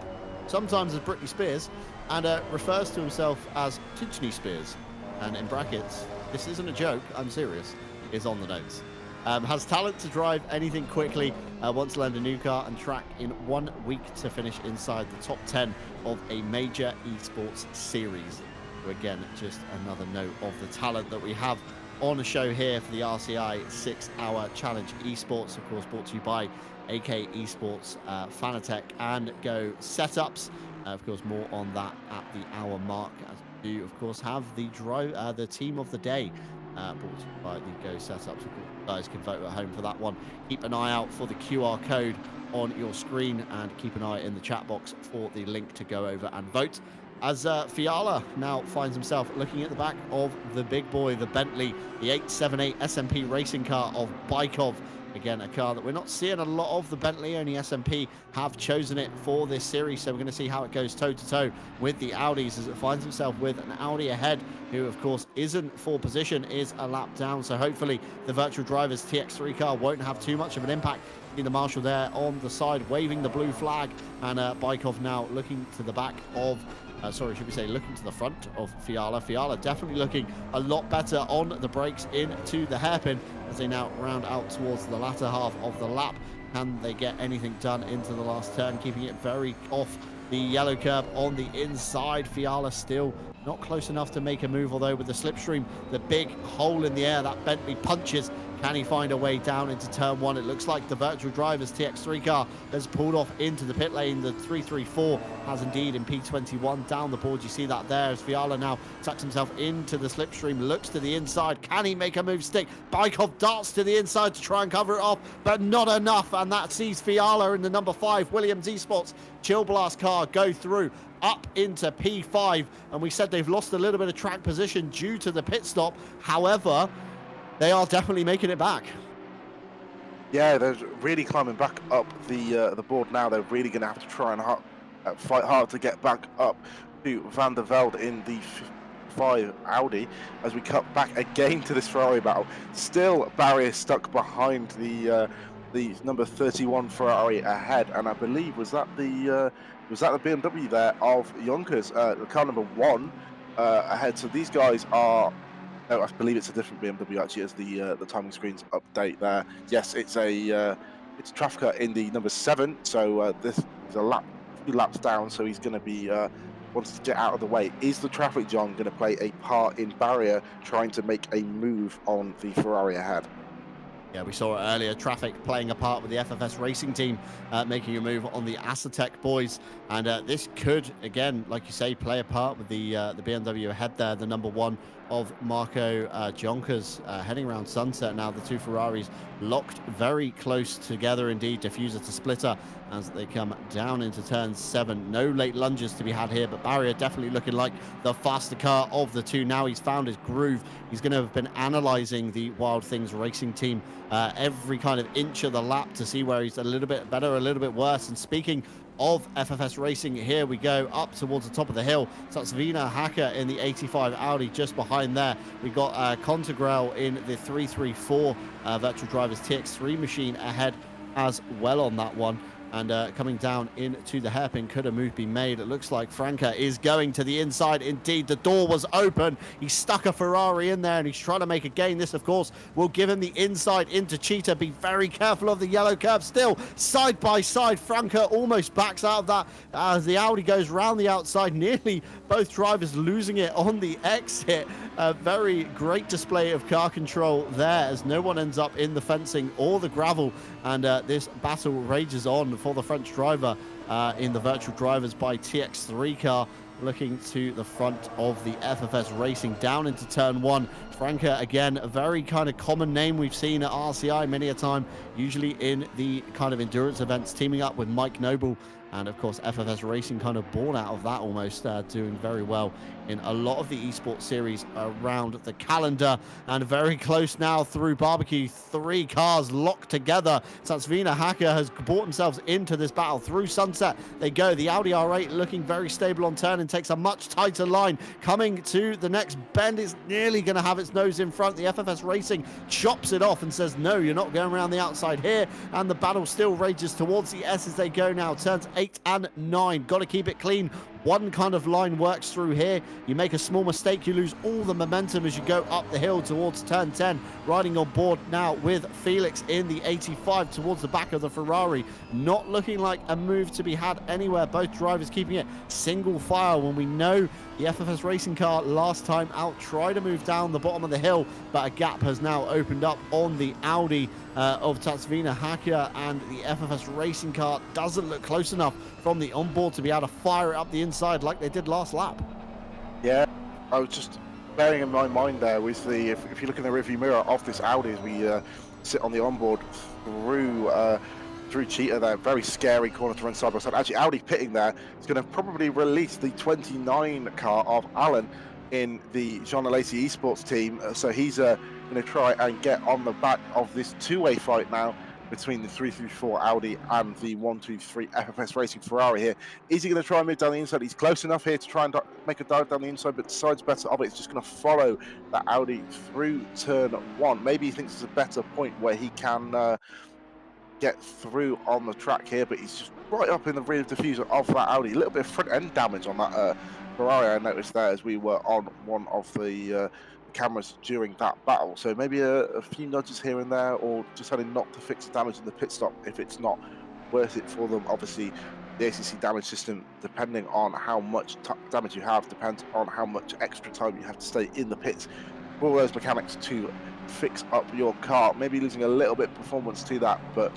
sometimes as Britney Spears and refers to himself as Tijani Spears. And in brackets, this isn't a joke, I'm serious, is on the notes. Has talent to drive anything quickly, wants to land a new car and track in 1 week to finish inside the top 10 of a major esports series. So again, just another note of the talent that we have on the show here for the RCI 6-hour challenge esports, of course brought to you by AK Esports, Fanatec and Go Setups. Of course, more on that at the hour mark, as we do, of course, have the team of the day brought to you by the Go Setups. Of course, you guys can vote at home for that one. Keep an eye out for the QR code on your screen and keep an eye in the chat box for the link to go over and vote. As Fiala now finds himself looking at the back of the big boy, the Bentley, the 878 SMP racing car of Bykov. Again, a car that we're not seeing a lot of. The Bentley, only SMP have chosen it for this series, so we're going to see how it goes toe-to-toe with the Audis as it finds itself with an Audi ahead, who, of course, isn't for position, is a lap down. So hopefully the Virtual Drivers TX3 car won't have too much of an impact. See the marshal there on the side waving the blue flag, and Bykov now looking to the back of looking to the front of Fiala. Fiala definitely looking a lot better on the brakes into the hairpin as they now round out towards the latter half of the lap. Can they get anything done into the last turn, keeping it very off the yellow curb on the inside? Fiala still not close enough to make a move, although with the slipstream, the big hole in the air that Bentley punches. Can he find a way down into turn 1? It looks like the Virtual Drivers TX3 car has pulled off into the pit lane. The 334 has indeed in P21 down the board. You see that there as Fiala now tucks himself into the slipstream, looks to the inside. Can he make a move stick? Bykov darts to the inside to try and cover it off, but not enough. And that sees Fiala in the number 5 Williams Esports Chill Blast car go through up into P5. And we said they've lost a little bit of track position due to the pit stop. However, they are definitely making it back. Yeah, they're really climbing back up the board now. They're really going to have to try and fight hard to get back up to Van der Velde in the 5 Audi as we cut back again to this Ferrari battle. Still, Barrier stuck behind the the number 31 Ferrari ahead, and I believe was that the BMW there of Yonkers, the car number 1 ahead. So these guys are. No, I believe it's a different BMW actually, as the timing screens update there. Yes, it's a traffic car in the number 7. So this is a few laps down. So he's going to be wants to get out of the way. Is the traffic jam going to play a part in Barrier trying to make a move on the Ferrari ahead? Yeah, we saw it earlier. Traffic playing a part with the FFS Racing team, making a move on the Assetto boys, and this could, again, like you say, play a part with the BMW ahead there. The number 1 of Marco Jonkers heading around Sunset now. The two Ferraris locked very close together indeed. Diffuser to splitter as they come down into turn 7. No late lunges to be had here, but Barrier definitely looking like the faster car of the two. Now he's found his groove. He's going to have been analyzing the Wild Things Racing team every kind of inch of the lap to see where he's a little bit better, a little bit worse. And speaking of FFS Racing, here we go up towards the top of the hill. Tatsvina Hacker in the 85 Audi just behind there. We got Contegrel in the 334 Virtual Drivers TX3 machine ahead as well on that one. And coming down into the hairpin, could a move be made? It looks like Franca is going to the inside. Indeed, the door was open. He stuck a Ferrari in there and he's trying to make a gain. This, of course, will give him the inside into Cheetah. Be very careful of the yellow curb. Still, side by side, Franca almost backs out of that as the Audi goes round the outside. Nearly both drivers losing it on the exit. A very great display of car control there as no one ends up in the fencing or the gravel. And this battle rages on for the French driver in the Virtual Drivers by TX3 car, looking to the front of the FFS Racing down into turn 1. Franca, again, a very kind of common name we've seen at RCI many a time, usually in the kind of endurance events, teaming up with Mike Noble. And of course, FFS Racing kind of born out of that almost, doing very well in a lot of the esports series around the calendar. And very close now through barbecue. 3 cars locked together. Tatsvina Hacker has brought themselves into this battle. Through Sunset they go. The Audi R8 looking very stable on turn and takes a much tighter line. Coming to the next bend, it's nearly going to have its nose in front. The FFS Racing chops it off and says, no, you're not going around the outside here. And the battle still rages towards the S as they go now. Turns 8 and 9. Got to keep it clean. One kind of line works through here. You make a small mistake, you lose all the momentum as you go up the hill towards turn 10. Riding on board now with Felix in the 85 towards the back of the Ferrari. Not looking like a move to be had anywhere. Both drivers keeping it single file when we know the FFS Racing car last time out tried to move down the bottom of the hill, but a gap has now opened up on the Audi of Tatsvina Hacker, and the FFS Racing car doesn't look close enough from the onboard to be able to fire it up the inside like they did last lap. Yeah, I was just bearing in my mind there with the, if you look in the rearview mirror of this Audi as we sit on the onboard through Cheetah there, very scary corner to run side by side. Actually, Audi pitting there is going to probably release the 29 car of Alan in the Jean Lacey Esports team. So he's going to try and get on the back of this two-way fight now between the 334 Audi and the 123 FFS Racing Ferrari here. Is he going to try and move down the inside? He's close enough here to try and make a dive down the inside, but decides better of it. It's just going to follow that Audi through turn 1. Maybe he thinks it's a better point where he can get through on the track here, but he's just right up in the rear diffuser of that Audi. A little bit of front end damage on that Ferrari, I noticed there as we were on one of the cameras during that battle. So maybe a few nudges here and there, or just having not to fix the damage in the pit stop if it's not worth it for them. Obviously, the ACC damage system, depending on how much damage you have, depends on how much extra time you have to stay in the pits for all those mechanics to fix up your car. Maybe losing a little bit of performance to that, but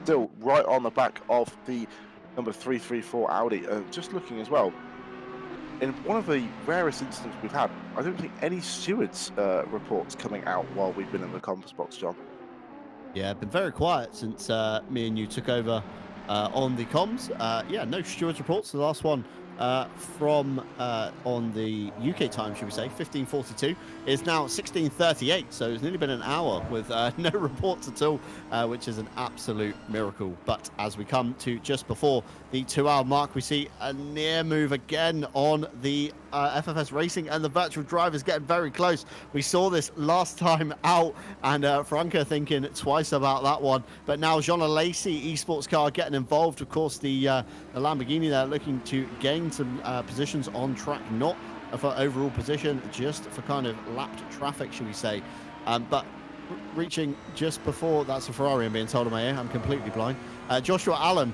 still right on the back of the number 334 Audi. Just looking as well, in one of the rarest instances we've had, I don't think any stewards reports coming out while we've been in the compass box, John. Yeah, been very quiet since me and you took over on the comms. Yeah, no stewards reports. The last one from on the UK time, should we say, 15:42, is now 16:38. So it's nearly been an hour with no reports at all, which is an absolute miracle. But as we come to just before the 2-hour mark, we see a near move again on the FFS Racing, and the virtual drive is getting very close. We saw this last time out, and Franca thinking twice about that one. But now Jean Lacey Esports car getting involved. Of course, the Lamborghini there looking to gain some positions on track, not for overall position, just for kind of lapped traffic, should we say. But reaching just before, that's a Ferrari I'm being told in my ear, I'm completely blind. Joshua Allen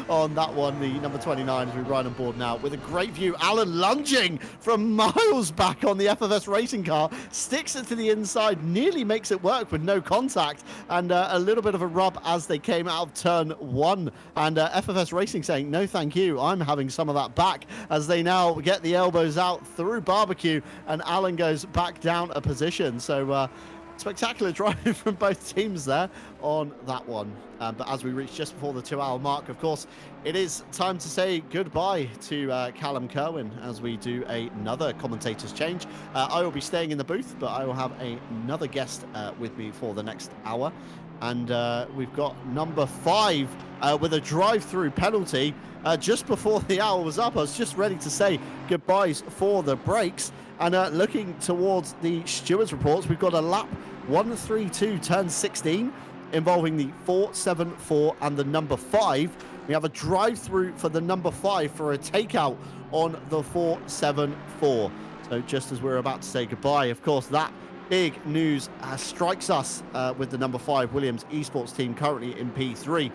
on that one, the number 29, as we ride on board now with a great view. Allen lunging from miles back on the FFS Racing car, sticks it to the inside, nearly makes it work with no contact, and a little bit of a rub as they came out of turn 1. And FFS Racing saying, no thank you, I'm having some of that back, as they now get the elbows out through barbecue, and Allen goes back down a position. So spectacular driving from both teams there on that one. But as we reach just before the 2-hour mark, of course, it is time to say goodbye to Callum Kerwin as we do another commentator's change. I will be staying in the booth, but I will have another guest with me for the next hour. And we've got number 5 with a drive-through penalty just before the hour was up. I was just ready to say goodbyes for the breaks. And looking towards the stewards' reports, we've got a lap 132 turn 16 involving the 474 and the number 5. We have a drive-through for the number 5 for a takeout on the 474. So just as we're about to say goodbye, of course, that big news strikes us with the number 5 Williams Esports team currently in P3.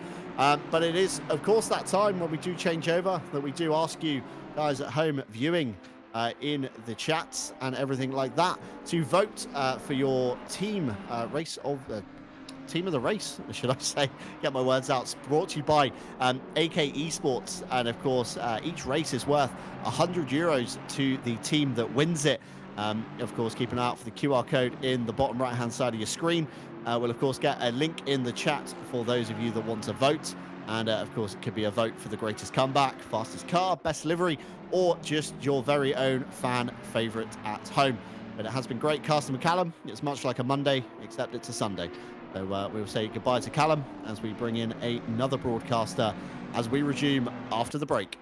But it is, of course, that time when we do change over that we do ask you guys at home viewing in the chats and everything like that to vote for your team team of the race, should I say. Get my words out. It's brought to you by AK Esports, and of course each race is worth €100 to the team that wins it. Of course, keep an eye out for the QR code in the bottom right hand side of your screen. We'll of course get a link in the chat for those of you that want to vote. And of course, it could be a vote for the greatest comeback, fastest car, best livery, or just your very own fan favourite at home. But it has been great casting with Callum. It's much like a Monday, except it's a Sunday. So we'll say goodbye to Callum as we bring in another broadcaster as we resume after the break.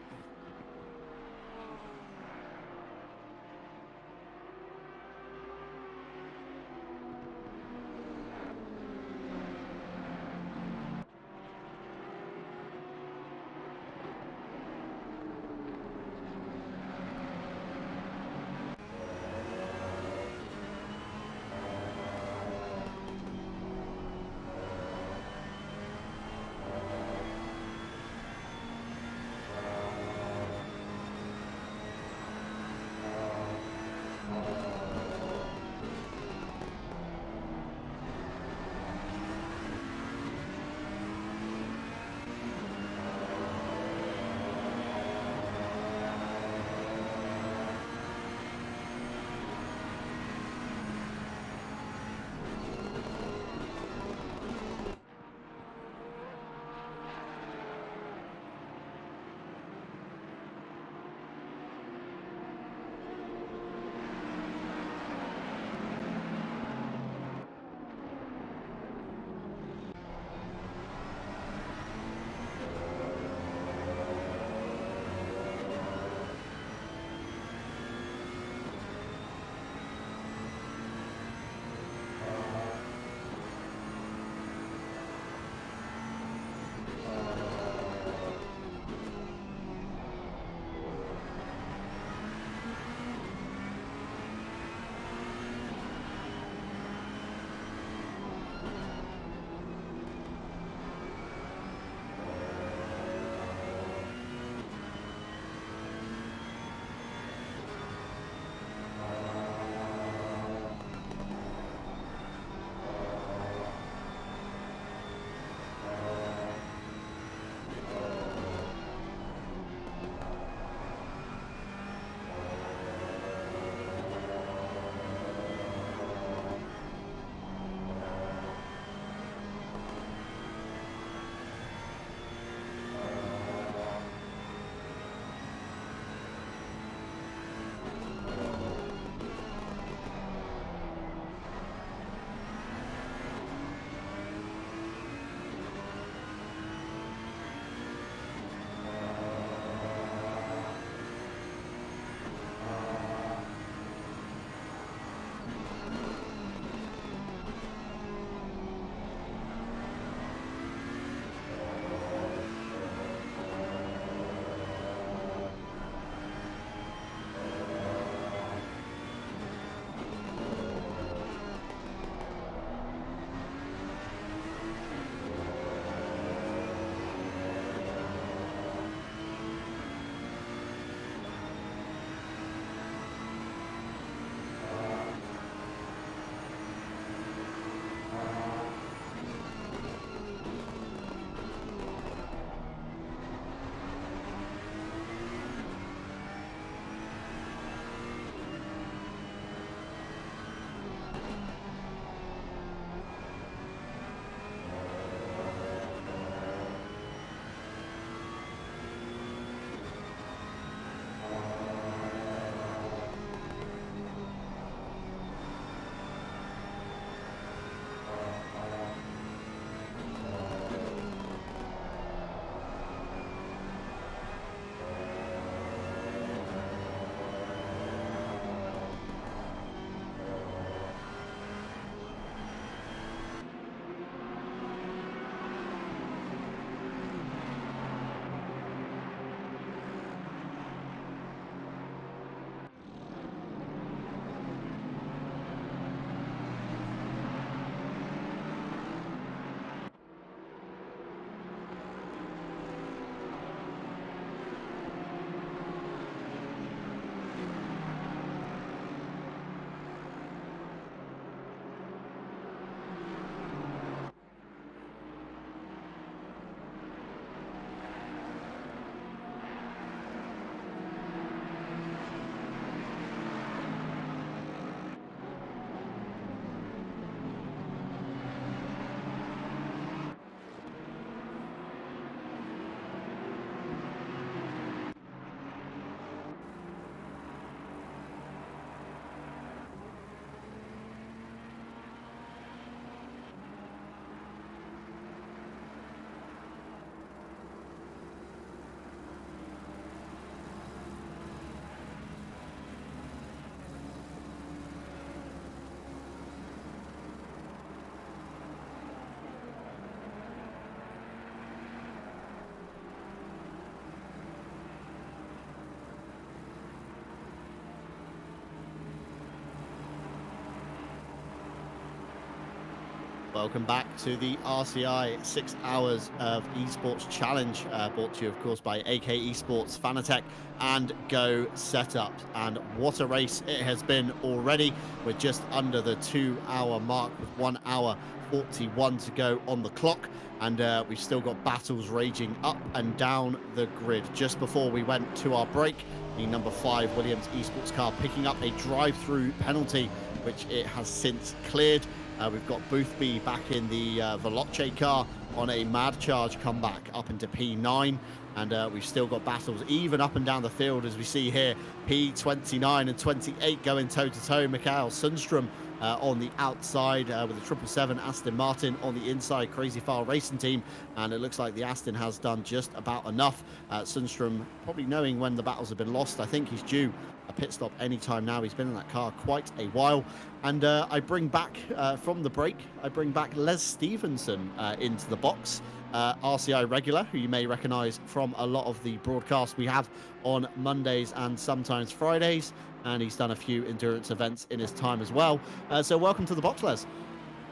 Welcome back to the RCI 6 hours of esports challenge, brought to you, of course, by AK Esports, Fanatec, and Go Setups. And what a race it has been already. We're just under the 2-hour mark with 1 hour 41 to go on the clock. And we've still got battles raging up and down the grid. Just before we went to our break, the number 5 Williams Esports car picking up a drive-through penalty, which it has since cleared. We've got Boothby back in the Veloce car on a mad charge comeback up into P9. And we've still got battles even up and down the field, as we see here. P29 and 28 going toe-to-toe. Mikael Sundstrom on the outside with the 777 Aston Martin on the inside. Crazy File Racing Team. And it looks like the Aston has done just about enough. Sundstrom probably knowing when the battles have been lost. I think he's due a pit stop anytime now. He's been in that car quite a while. And I bring back from the break, I bring back Les Stevenson into the box. RCI regular, who you may recognize from a lot of the broadcasts we have on Mondays and sometimes Fridays. And he's done a few endurance events in his time as well. So welcome to the box, Les.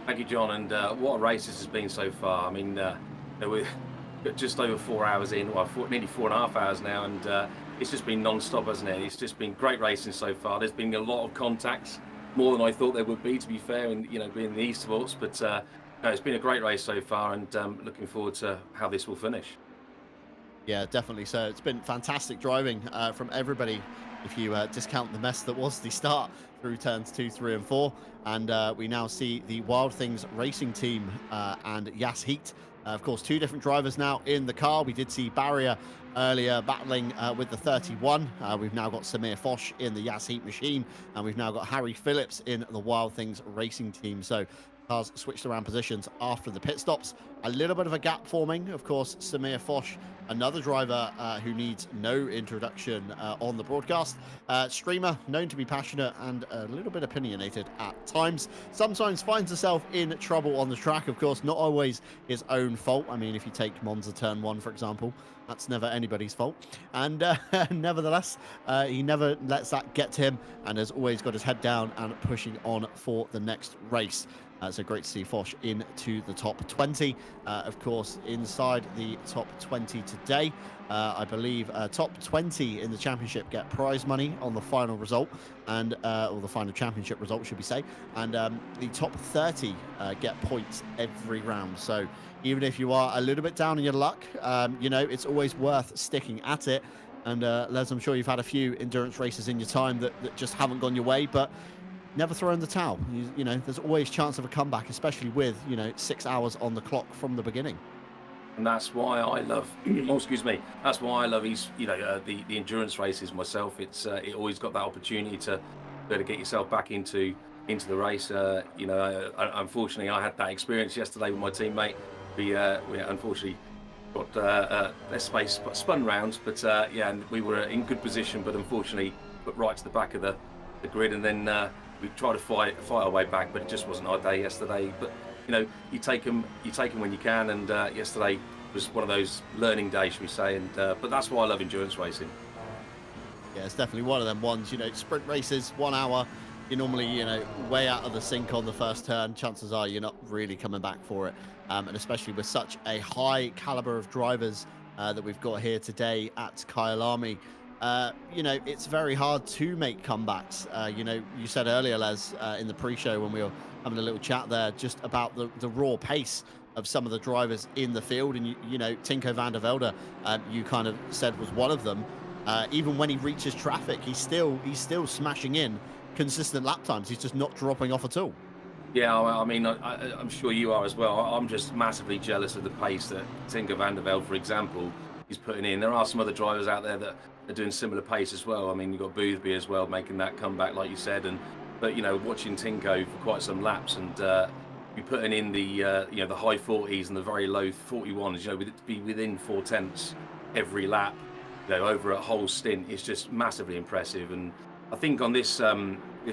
Thank you, John. And what a race this has been so far. I mean, we're just over 4 hours in, well, nearly 4.5 hours now. And it's just been non-stop, hasn't it? It's just been great racing so far. There's been a lot of contacts, more than I thought there would be, to be fair, and being the Esports. But no, it's been a great race so far, and looking forward to how this will finish. Yeah, definitely. So it's been fantastic driving from everybody, if you discount the mess that was the start through turns 2, 3, and 4. And we now see the Wild Things Racing Team and Yas Heat. Of course, 2 different drivers now in the car. We did see Barrier earlier battling with the 31. We've now got Samir Foch in the Yas Heat machine, and we've now got Harry Phillips in the Wild Things Racing Team. So cars switched around positions after the pit stops. A little bit of a gap forming. Of course, Samir Foch, another driver who needs no introduction on the broadcast. Streamer, known to be passionate and a little bit opinionated at times. Sometimes finds herself in trouble on the track. Of course, not always his own fault. I mean, if you take Monza Turn 1, for example, that's never anybody's fault. And nevertheless, he never lets that get to him and has always got his head down and pushing on for the next race. So great to see Foch into the top 20. Of course, inside the top 20 today, I believe top 20 in the championship get prize money on the final result, and or the final championship result, should we say. And the top 30 get points every round. So even if you are a little bit down in your luck, it's always worth sticking at it. And Les, I'm sure you've had a few endurance races in your time that just haven't gone your way, but never throw in the towel. There's always chance of a comeback, especially with 6 hours on the clock from the beginning. And that's why I love, that's why I love the endurance races myself. It's it always got that opportunity to be able to get yourself back into the race. Unfortunately, I had that experience yesterday with my teammate. We unfortunately got less space, spun round, but and we were in good position, but unfortunately got right to the back of the grid, and then we tried to fight our way back, but it just wasn't our day yesterday. But you take them when you can, and yesterday was one of those learning days, should we say? And but that's why I love endurance racing. Yeah, it's definitely one of them ones. Sprint races, 1 hour. You're normally way out of the sink on the first turn. Chances are you're not really coming back for it, and especially with such a high caliber of drivers that we've got here today at Kyalami. It's very hard to make comebacks. You said earlier, Les, in the pre-show when we were having a little chat there, just about the raw pace of some of the drivers in the field. And, Tinko van der Velde, you kind of said was one of them. Even when he reaches traffic, he's still smashing in consistent lap times. He's just not dropping off at all. Yeah, I mean, I'm sure you are as well. I'm just massively jealous of the pace that Tinko van der Velde, for example, is putting in. There are some other drivers out there that are doing similar pace as well. I mean, you've got Boothby as well making that comeback, like you said, but watching Tinko for quite some laps, and be putting in the the high 40s and the very low 41s. To be within 4/10 every lap, over a whole stint is just massively impressive. And I think on this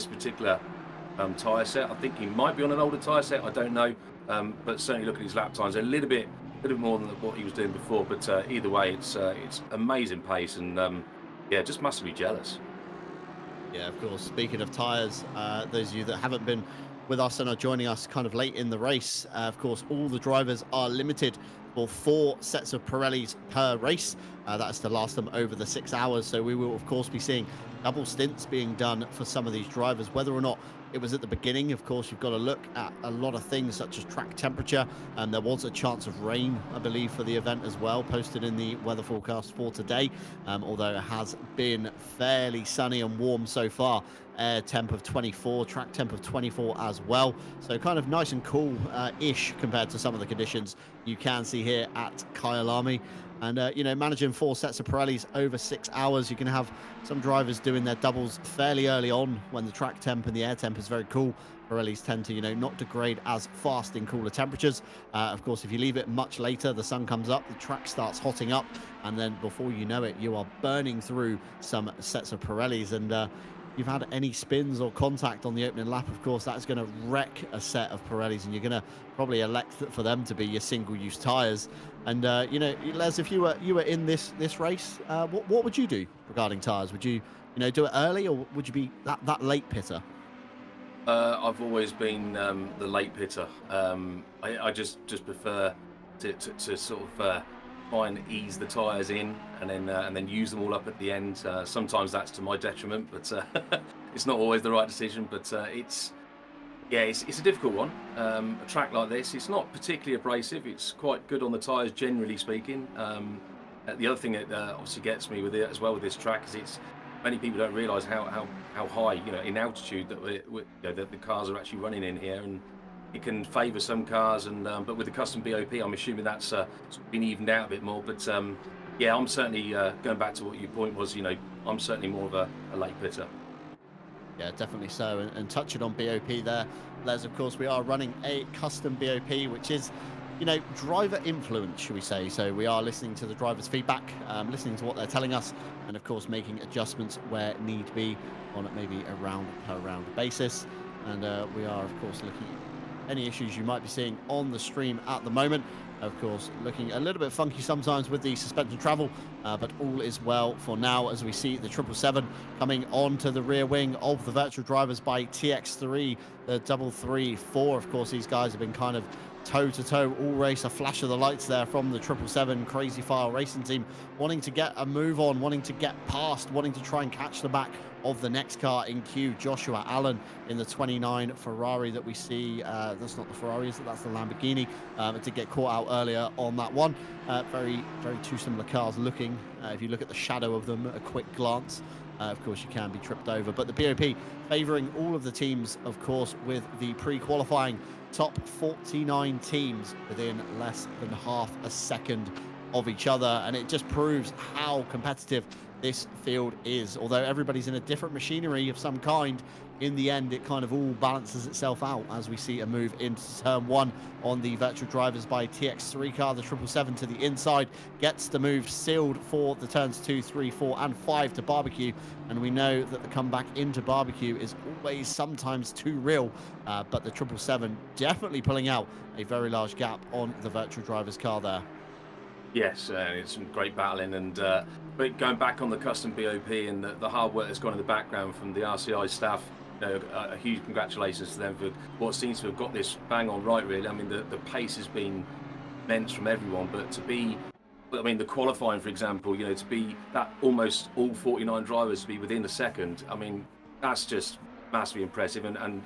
particular tyre set, I think he might be on an older tyre set. I don't know, but certainly look at his lap times, a little bit more than what he was doing before. But either way, it's amazing pace, and just massively jealous. Yeah, of course. Speaking of tyres, those of you that haven't been with us and are joining us kind of late in the race. Of course, all the drivers are limited for 4 sets of Pirellis per race. That is to last them over the 6 hours. So we will, of course, be seeing double stints being done for some of these drivers. Whether or not it was at the beginning, of course, you've got to look at a lot of things such as track temperature. And there was a chance of rain, I believe, for the event as well, posted in the weather forecast for today. Although it has been fairly sunny and warm so far. Air temp of 24, track temp of 24 as well. So kind of nice and cool-ish compared to some of the conditions you can see here at Kyalami. And, you know, managing 4 sets of Pirellis over 6 hours, you can have some drivers doing their doubles fairly early on when the track temp and the air temp is very cool. Pirellis tend to, you know, not degrade as fast in cooler temperatures. Of course, if you leave it much later, the sun comes up, the track starts hotting up, and then before you know it, you are burning through some sets of Pirellis. And you've had any spins or contact on the opening lap, of course, that's going to wreck a set of Pirellis, and you're going to probably elect for them to be your single-use tires. And you know, Les, if you were in this race, what would you do regarding tires? Would you do it early, or would you be that late pitter? I've always been the late pitter. I just prefer to sort of try and ease the tyres in, and then use them all up at the end. Sometimes that's to my detriment, but it's not always the right decision. But it's a difficult one. A track like this, it's not particularly abrasive. It's quite good on the tyres, generally speaking. The other thing that obviously gets me with it as well with this track is many people don't realise how high, in altitude that the cars are actually running in here, and it can favour some cars. And but with the custom BOP, I'm assuming that's sort of been evened out a bit more. But yeah, I'm certainly going back to what your point was. I'm certainly more of a late pitter. Yeah, definitely so. And touching on BOP there, Les, of course, we are running a custom BOP, which is, driver influence, should we say. So we are listening to the drivers' feedback, listening to what they're telling us, and of course making adjustments where need be on maybe a round per round basis. And we are, of course, looking at any issues you might be seeing on the stream at the moment. Of course, looking a little bit funky sometimes with the suspension travel, but all is well for now as we see the 777 coming onto the rear wing of the virtual drivers by TX3, the 334. Of course, these guys have been kind of toe-to-toe all race. A flash of the lights there from the 777 Crazy File Racing team, wanting to get a move on, wanting to get past, wanting to try and catch the back of the next car in queue, Joshua Allen in the 29 Ferrari that we see. That's not the Ferrari, that's the Lamborghini. It did get caught out earlier on that one. Very, very two similar cars looking. If you look at the shadow of them at a quick glance, of course, you can be tripped over. But the BOP favouring all of the teams, of course, with the pre-qualifying top 49 teams within less than half a second of each other. And it just proves how competitive this field is. Although everybody's in a different machinery of some kind, in the end it kind of all balances itself out as we see a move into turn 1 on the virtual drivers by TX3 car. The 777 to the inside gets the move sealed for the turns 2, 3, 4 and 5 to barbecue, and we know that the comeback into barbecue is always sometimes too real, but the 777 definitely pulling out a very large gap on the virtual drivers car there. Yes, it's some great battling, and but going back on the custom BOP and the hard work that's gone in the background from the RCI staff, a huge congratulations to them for what seems to have got this bang on right, really. I mean, the pace has been immense from everyone, but to be, the qualifying, for example, to be that almost all 49 drivers to be within a second, I mean, that's just massively impressive, and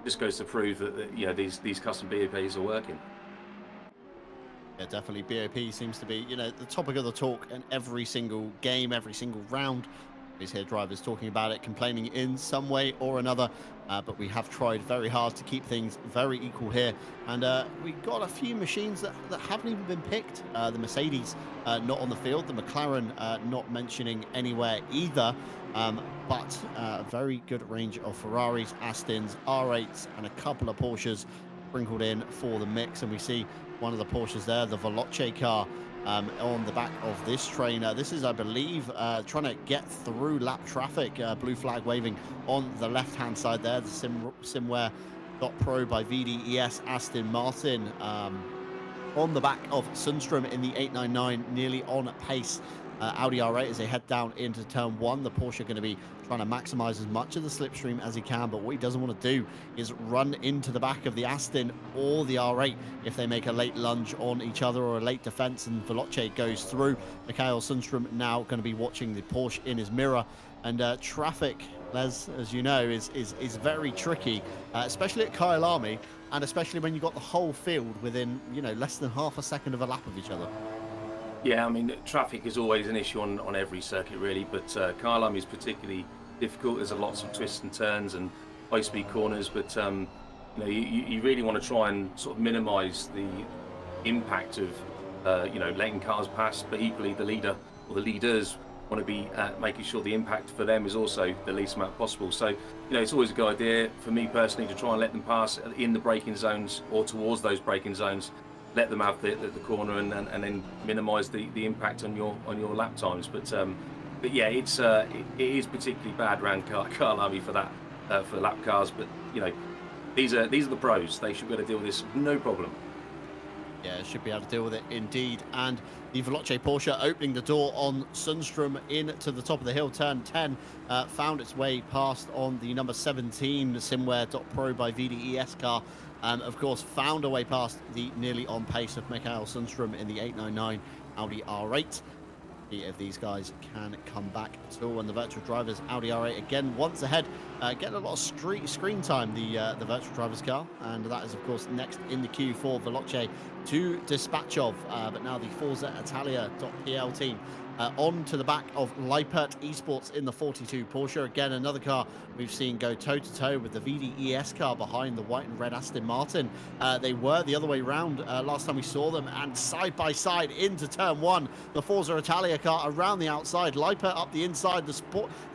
just goes to prove that these custom BOPs are working. Yeah, definitely. BOP seems to be, the topic of the talk in every single game, every single round. We hear drivers talking about it, complaining in some way or another. But we have tried very hard to keep things very equal here. And we got a few machines that haven't even been picked. The Mercedes not on the field, the McLaren not mentioning anywhere either. But a very good range of Ferraris, Astons, R8s, and a couple of Porsches sprinkled in for the mix. And we see one of the Porsches there, the Veloce car, on the back of this train. This is, I believe, trying to get through lap traffic. Blue flag waving on the left-hand side there. The Simware.Pro by VDES Aston Martin on the back of Sundstrom in the 899, nearly on pace. Audi R8 as they head down into turn 1. The Porsche going to be trying trying to maximize as much of the slipstream as he can, but what he doesn't want to do is run into the back of the Aston or the R8 if they make a late lunge on each other or a late defense and Veloce goes through. Mikael Sundstrom now going to be watching the Porsche in his mirror, and traffic, Les, as you know, is very tricky, especially at Kyalami, and especially when you've got the whole field within, you know, less than half a second of a lap of each other. Yeah, I mean, traffic is always an issue on every circuit, really, but Kyalami is particularly difficult. There's lots of twists and turns and high-speed corners, but you know, you really want to try and sort of minimise the impact of you know, letting cars pass, but equally the leader or the leaders want to be making sure the impact for them is also the least amount possible. So, you know, it's always a good idea for me personally to try and let them pass in the braking zones or towards those braking zones. Let them have the corner and then minimise the impact on your lap times. But yeah, it is particularly bad around Kyalami for that for lap cars. But you know, these are the pros. They should be able to deal with this no problem. Yeah, should be able to deal with it indeed. And the Veloce Porsche opening the door on Sundstrom into the top of the hill, turn 10, found its way past on the number 17 Simware.Pro by VDES car. Of course, found a way past the nearly on pace of Mikael Sundstrom in the 899 Audi R8. See if these guys can come back at all. And the virtual drivers Audi R8 again once ahead, getting a lot of screen time, the virtual drivers car, and that is of course next in the queue for Veloce to dispatch of. But now the Forza Italia.pl team on to the back of Lippert Esports in the 42 Porsche. Again, another car we've seen go toe-to-toe with the VDES car behind the white and red Aston Martin. They were the other way round last time we saw them, and side by side into turn 1. The Forza Italia car around the outside, Lippert up the inside. The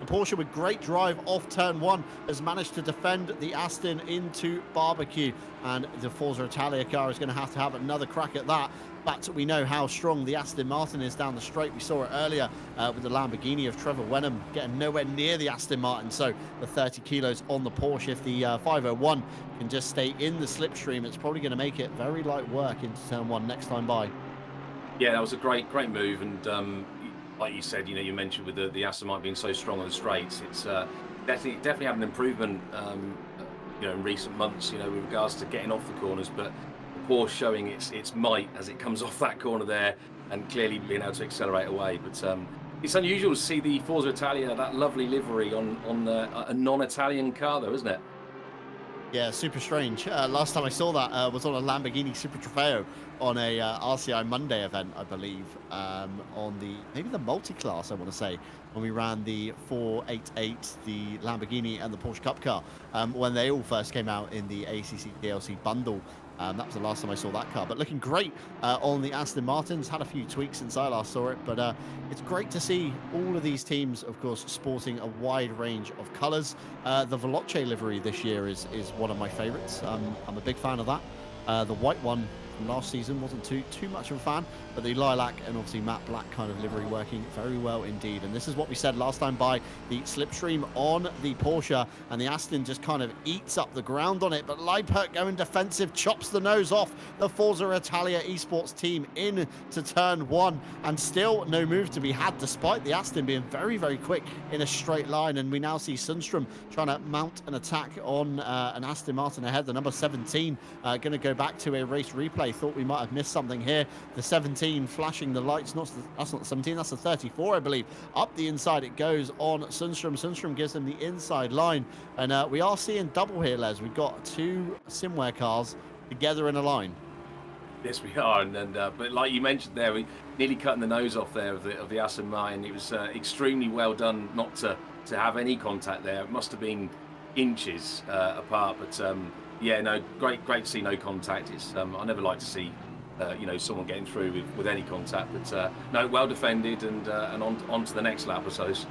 Porsche with great drive off turn 1 has managed to defend the Aston into barbecue, and the Forza Italia car is going to have another crack at that. But we know how strong the Aston Martin is down the straight. We saw it earlier with the Lamborghini of Trevor Wenham getting nowhere near the Aston Martin. So the 30 kilos on the Porsche, if the 501 can just stay in the slipstream, it's probably going to make it very light work into turn 1 next time by. Yeah, that was a great move, and like you said, you know, you mentioned with the Aston Martin being so strong on the straights, it's definitely had an improvement, you know, in recent months, you know, with regards to getting off the corners, but Porsche showing its might as it comes off that corner there and clearly being able to accelerate away. But it's unusual to see the Forza Italia, that lovely livery on a non-Italian car though, isn't it? Yeah, super strange. Last time I saw that was on a Lamborghini Super Trofeo on a RCI Monday event, I believe, on maybe the multi-class, I want to say, when we ran the 488, the Lamborghini and the Porsche Cup car, when they all first came out in the ACC DLC bundle. That was the last time I saw that car, but looking great on the Aston Martins. Had a few tweaks since I last saw it, but it's great to see all of these teams, of course, sporting a wide range of colours. The Veloce livery this year is one of my favourites. I'm a big fan of that. The white one from last season wasn't too much of a fan, but the lilac and obviously matte black kind of livery working very well indeed. And this is what we said last time by the slipstream on the Porsche, and the Aston just kind of eats up the ground on it, but Lippert going defensive, chops the nose off the Forza Italia Esports team into turn 1, and still no move to be had despite the Aston being very quick in a straight line. And we now see Sundstrom trying to mount an attack on an Aston Martin ahead. The number 17 going to go back to a race replay. Thought we might have missed something here. The 17 flashing the lights. That's not the 17, that's the 34, I believe. Up the inside it goes on Sundstrom. Sundstrom gives them the inside line, and we are seeing double here, Les. We've got 2 Simware cars together in a line. Yes, we are, and but like you mentioned there, we nearly cutting the nose off there of the Aston Martin. It was extremely well done not to have any contact there. It must have been inches apart, but yeah, no, great to see no contact. It's I never like to see you know, someone getting through with any contact, but no, well defended, and on to the next lap, I suppose.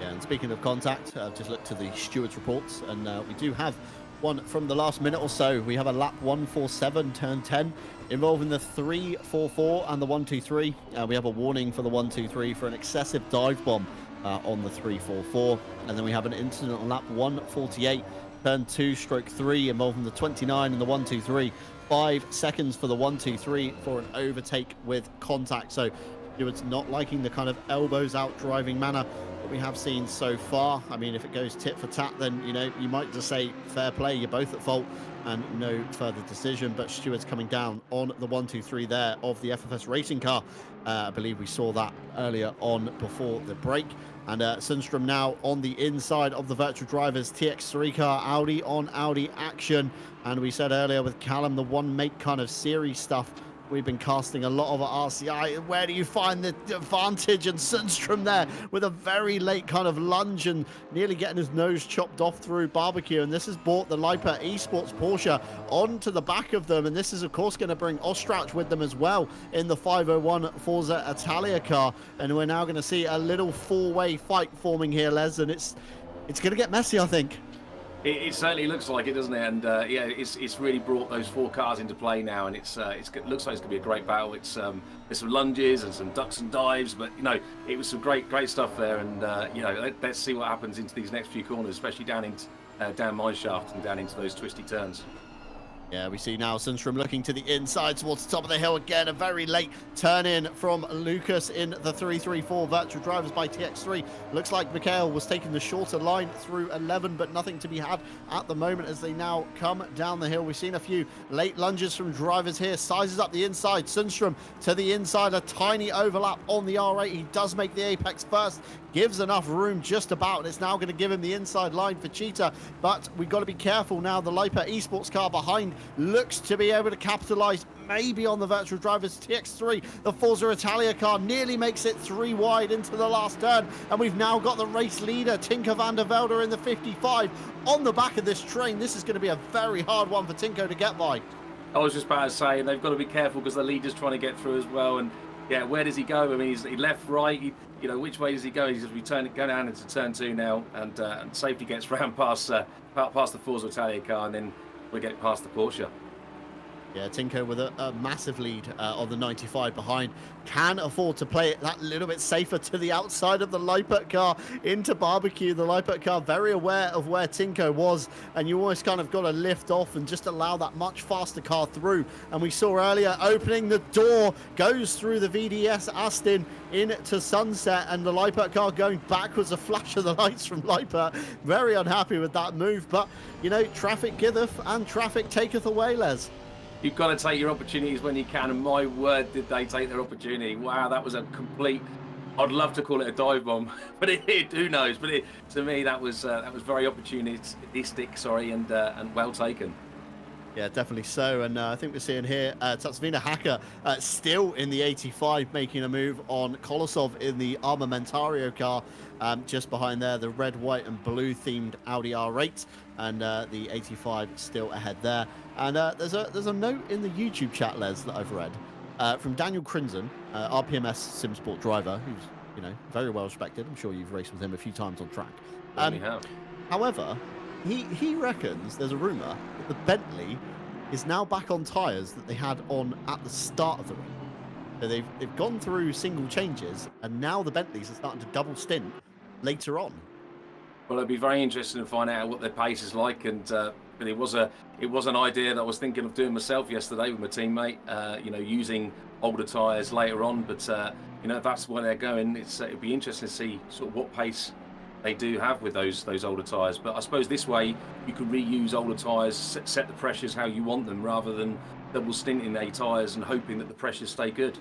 Yeah, and speaking of contact, I've just looked to the stewards' reports, and we do have one from the last minute or so. We have a lap 147, turn 10, involving the 344 and the 123. We have a warning for the 123 for an excessive dive bomb on the 344, and then we have an incident on lap 148. Turn 2/3 involving the 29 and the 123. 5 seconds for the 123 for an overtake with contact. So stewards not liking the kind of elbows out driving manner what we have seen so far. I mean, if it goes tit for tat, then, you know, you might just say fair play, you're both at fault and no further decision. But Stewart's coming down on the 1-2-3 there of the FFS racing car. I believe we saw that earlier on before the break. And Sundstrom now on the inside of the virtual drivers. TX3 car, Audi on Audi action. And we said earlier with Callum, the one make kind of series stuff we've been casting a lot of at RCI. Where do you find the advantage? And Sundstrom there with a very late kind of lunge and nearly getting his nose chopped off through barbecue. And this has brought the Lipa Esports Porsche onto the back of them. And this is, of course, going to bring Ostrach with them as well in the 501 Forza Italia car. And we're now going to see a little four-way fight forming here, Les. And it's going to get messy, I think. It certainly looks like it, doesn't it? And yeah, it's really brought those 4 cars into play now, and it looks like it's going to be a great battle. There's some lunges and some ducks and dives, but you know, it was some great stuff there. And you know, let's see what happens into these next few corners, especially down mine shaft and down into those twisty turns. Yeah, we see now Sundstrom looking to the inside towards the top of the hill again. A very late turn in from Lucas in the 334 virtual drivers by TX3. Looks like Mikhail was taking the shorter line through 11, but nothing to be had at the moment as they now come down the hill. We've seen a few late lunges from drivers here. Sizes up the inside. Sundstrom to the inside. A tiny overlap on the R8. He does make the apex first. Gives enough room just about, and it's now going to give him the inside line for Cheetah. But we've got to be careful now. The Lipa Esports car behind looks to be able to capitalize maybe on the virtual drivers. TX3, the Forza Italia car, nearly makes it 3 wide into the last turn, and we've now got the race leader Tinker van der Velde in the 55 on the back of this train. This is going to be a very hard one for Tinko to get by. I was just about to say, they've got to be careful because the leader's trying to get through as well. And yeah, where does he go? I mean, he left, right. You know, which way does he go? He's going go down into turn 2 now, and safety gets round past the Forza Italia car, and then we get past the Porsche. Yeah, Tinko with a massive lead on the 95 behind. Can afford to play it that little bit safer to the outside of the Lippert car into barbecue. The Lippert car very aware of where Tinko was, and you always kind of got to lift off and just allow that much faster car through. And we saw earlier opening the door, goes through the VDS Aston into Sunset, and the Lippert car going backwards. A flash of the lights from Lippert. Very unhappy with that move, but you know, traffic giveth and traffic taketh away, Les. You've got to take your opportunities when you can, and my word, did they take their opportunity. Wow, that was a complete, I'd love to call it a dive bomb, but who knows? But to me, that was very opportunistic, and well taken. Yeah, definitely so. And I think we're seeing here Tatsvina Hacker still in the 85, making a move on Kolosov in the Armamentario car. Just behind there, the red, white and blue themed Audi R8, and the 85 still ahead there. And there's a note in the YouTube chat, Les, that I've read from Daniel Crinson, RPMS SimSport driver, who's, you know, very well respected. I'm sure you've raced with him a few times on track. We have. However, he reckons there's a rumor that the Bentley is now back on tyres that they had on at the start of the race. So they've gone through single changes, and now the Bentleys are starting to double stint later on. Well, it'd be very interesting to find out what their pace is like, and but it was an idea that I was thinking of doing myself yesterday with my teammate. You know, using older tyres later on, but you know, if that's where they're going, it'd be interesting to see sort of what pace they do have with those older tyres. But I suppose this way you can reuse older tyres, set the pressures how you want them, rather than double stinting a tyres and hoping that the pressures stay good.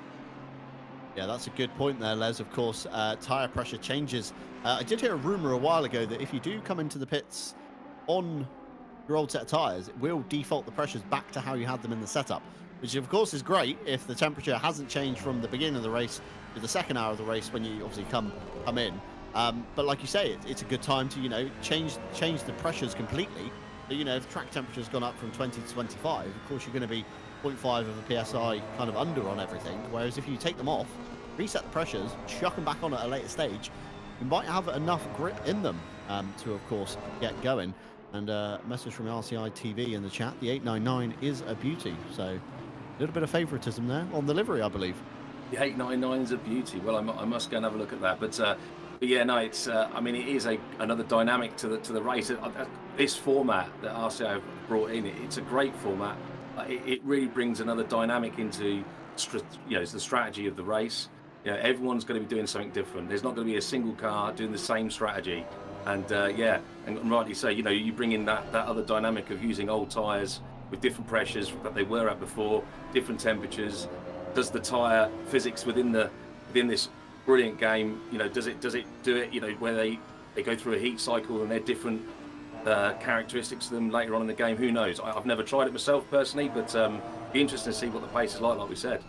Yeah, that's a good point there, Les. Of course, tyre pressure changes. I did hear a rumour a while ago that if you do come into the pits on your old set of tyres, it will default the pressures back to how you had them in the setup, which of course is great if the temperature hasn't changed from the beginning of the race to the second hour of the race when you obviously come in. But like you say, it's a good time to, you know, change the pressures completely. So, you know, if track temperature's gone up from 20 to 25, of course you're going to be 0.5 of a PSI kind of under on everything. Whereas if you take them off, reset the pressures, chuck them back on at a later stage, you might have enough grip in them to, of course, get going. And a message from RCI TV in the chat, the 899 is a beauty. So a little bit of favouritism there on the livery, I believe. The 899 is a beauty. Well, I must go and have a look at that. But yeah, no, it's. I mean, it is another dynamic to the race. This format that RCI have brought in, it's a great format. It really brings another dynamic into, you know, the strategy of the race. everyone's going to be doing something different. There's not going to be a single car doing the same strategy. And and rightly so, you bring in that other dynamic of using old tyres with different pressures that they were at before, different temperatures. Does the tyre physics within this brilliant game, does it do it, where they go through a heat cycle and they're different characteristics to them later on in the game? Who knows? I've never tried it myself personally, but be interesting to see what the pace is like we said.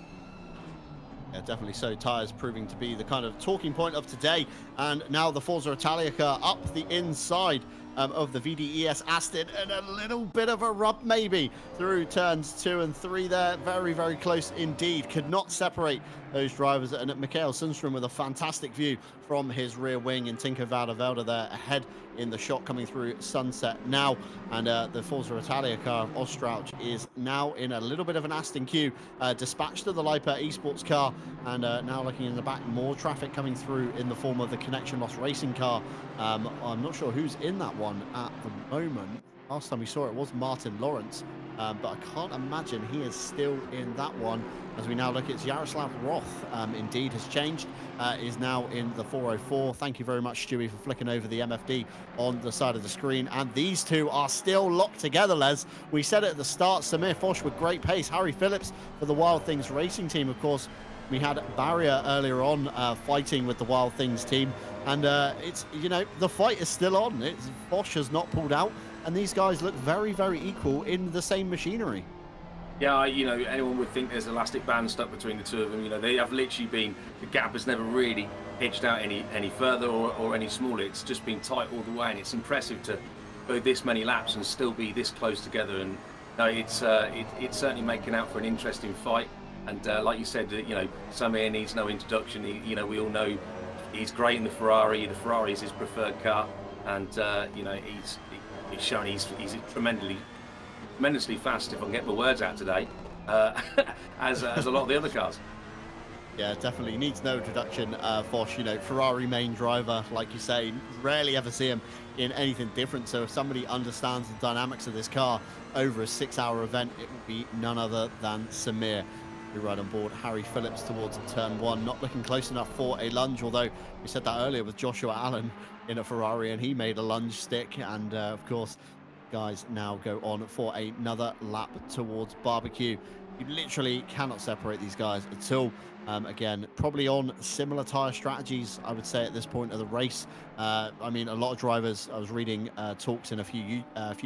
Yeah, definitely so. Tyres proving to be the kind of talking point of today. And now the Forza Italia car up the inside of the VDES Aston, and a little bit of a rub maybe through turns 2 and 3 there. Very, very close indeed. Could not separate those drivers. And Mikael Sundstrom with a fantastic view from his rear wing, and Tinko Valdevelde there ahead in the shot coming through Sunset now. And the Forza Italia car of Ostrauch is now in a little bit of an Aston queue, dispatched to the Lipa Esports car. And now looking in the back, more traffic coming through in the form of the Connection Loss Racing car. I'm not sure who's in that one at the moment. Last time we saw it was Martin Lawrence, but I can't imagine he is still in that one. As we now look, it's Yaroslav Roth, indeed has changed, is now in the 404. Thank you very much, Stewie, for flicking over the MFD on the side of the screen. And these two are still locked together, Les. We said it at the start, Samir Foch with great pace, Harry Phillips for the Wild Things Racing team, of course. We had Barrier earlier on fighting with the Wild Things team, and it's, the fight is still on. Foch has not pulled out, and these guys look very, very equal in the same machinery. Yeah, anyone would think there's elastic band stuck between the two of them. They have literally been, the gap has never really pitched out any further or any smaller. It's just been tight all the way, and it's impressive to go this many laps and still be this close together. And it's certainly making out for an interesting fight. And like you said, Samir needs no introduction. We all know he's great in the Ferrari. The Ferrari is his preferred car, and he's shown he's tremendously fast, if I can get my words out today, as a lot of the other cars. Yeah, definitely needs no introduction. Foch, Ferrari main driver, like you say, rarely ever see him in anything different. So if somebody understands the dynamics of this car over a 6-hour event, it will be none other than Samir. We ride on board Harry Phillips towards turn 1, not looking close enough for a lunge, although we said that earlier with Joshua Allen in a Ferrari, and he made a lunge stick. And of course, guys now go on for another lap towards barbecue. You literally cannot separate these guys at all. Again, probably on similar tyre strategies, I would say, at this point of the race. I mean, a lot of drivers, I was reading talks in a few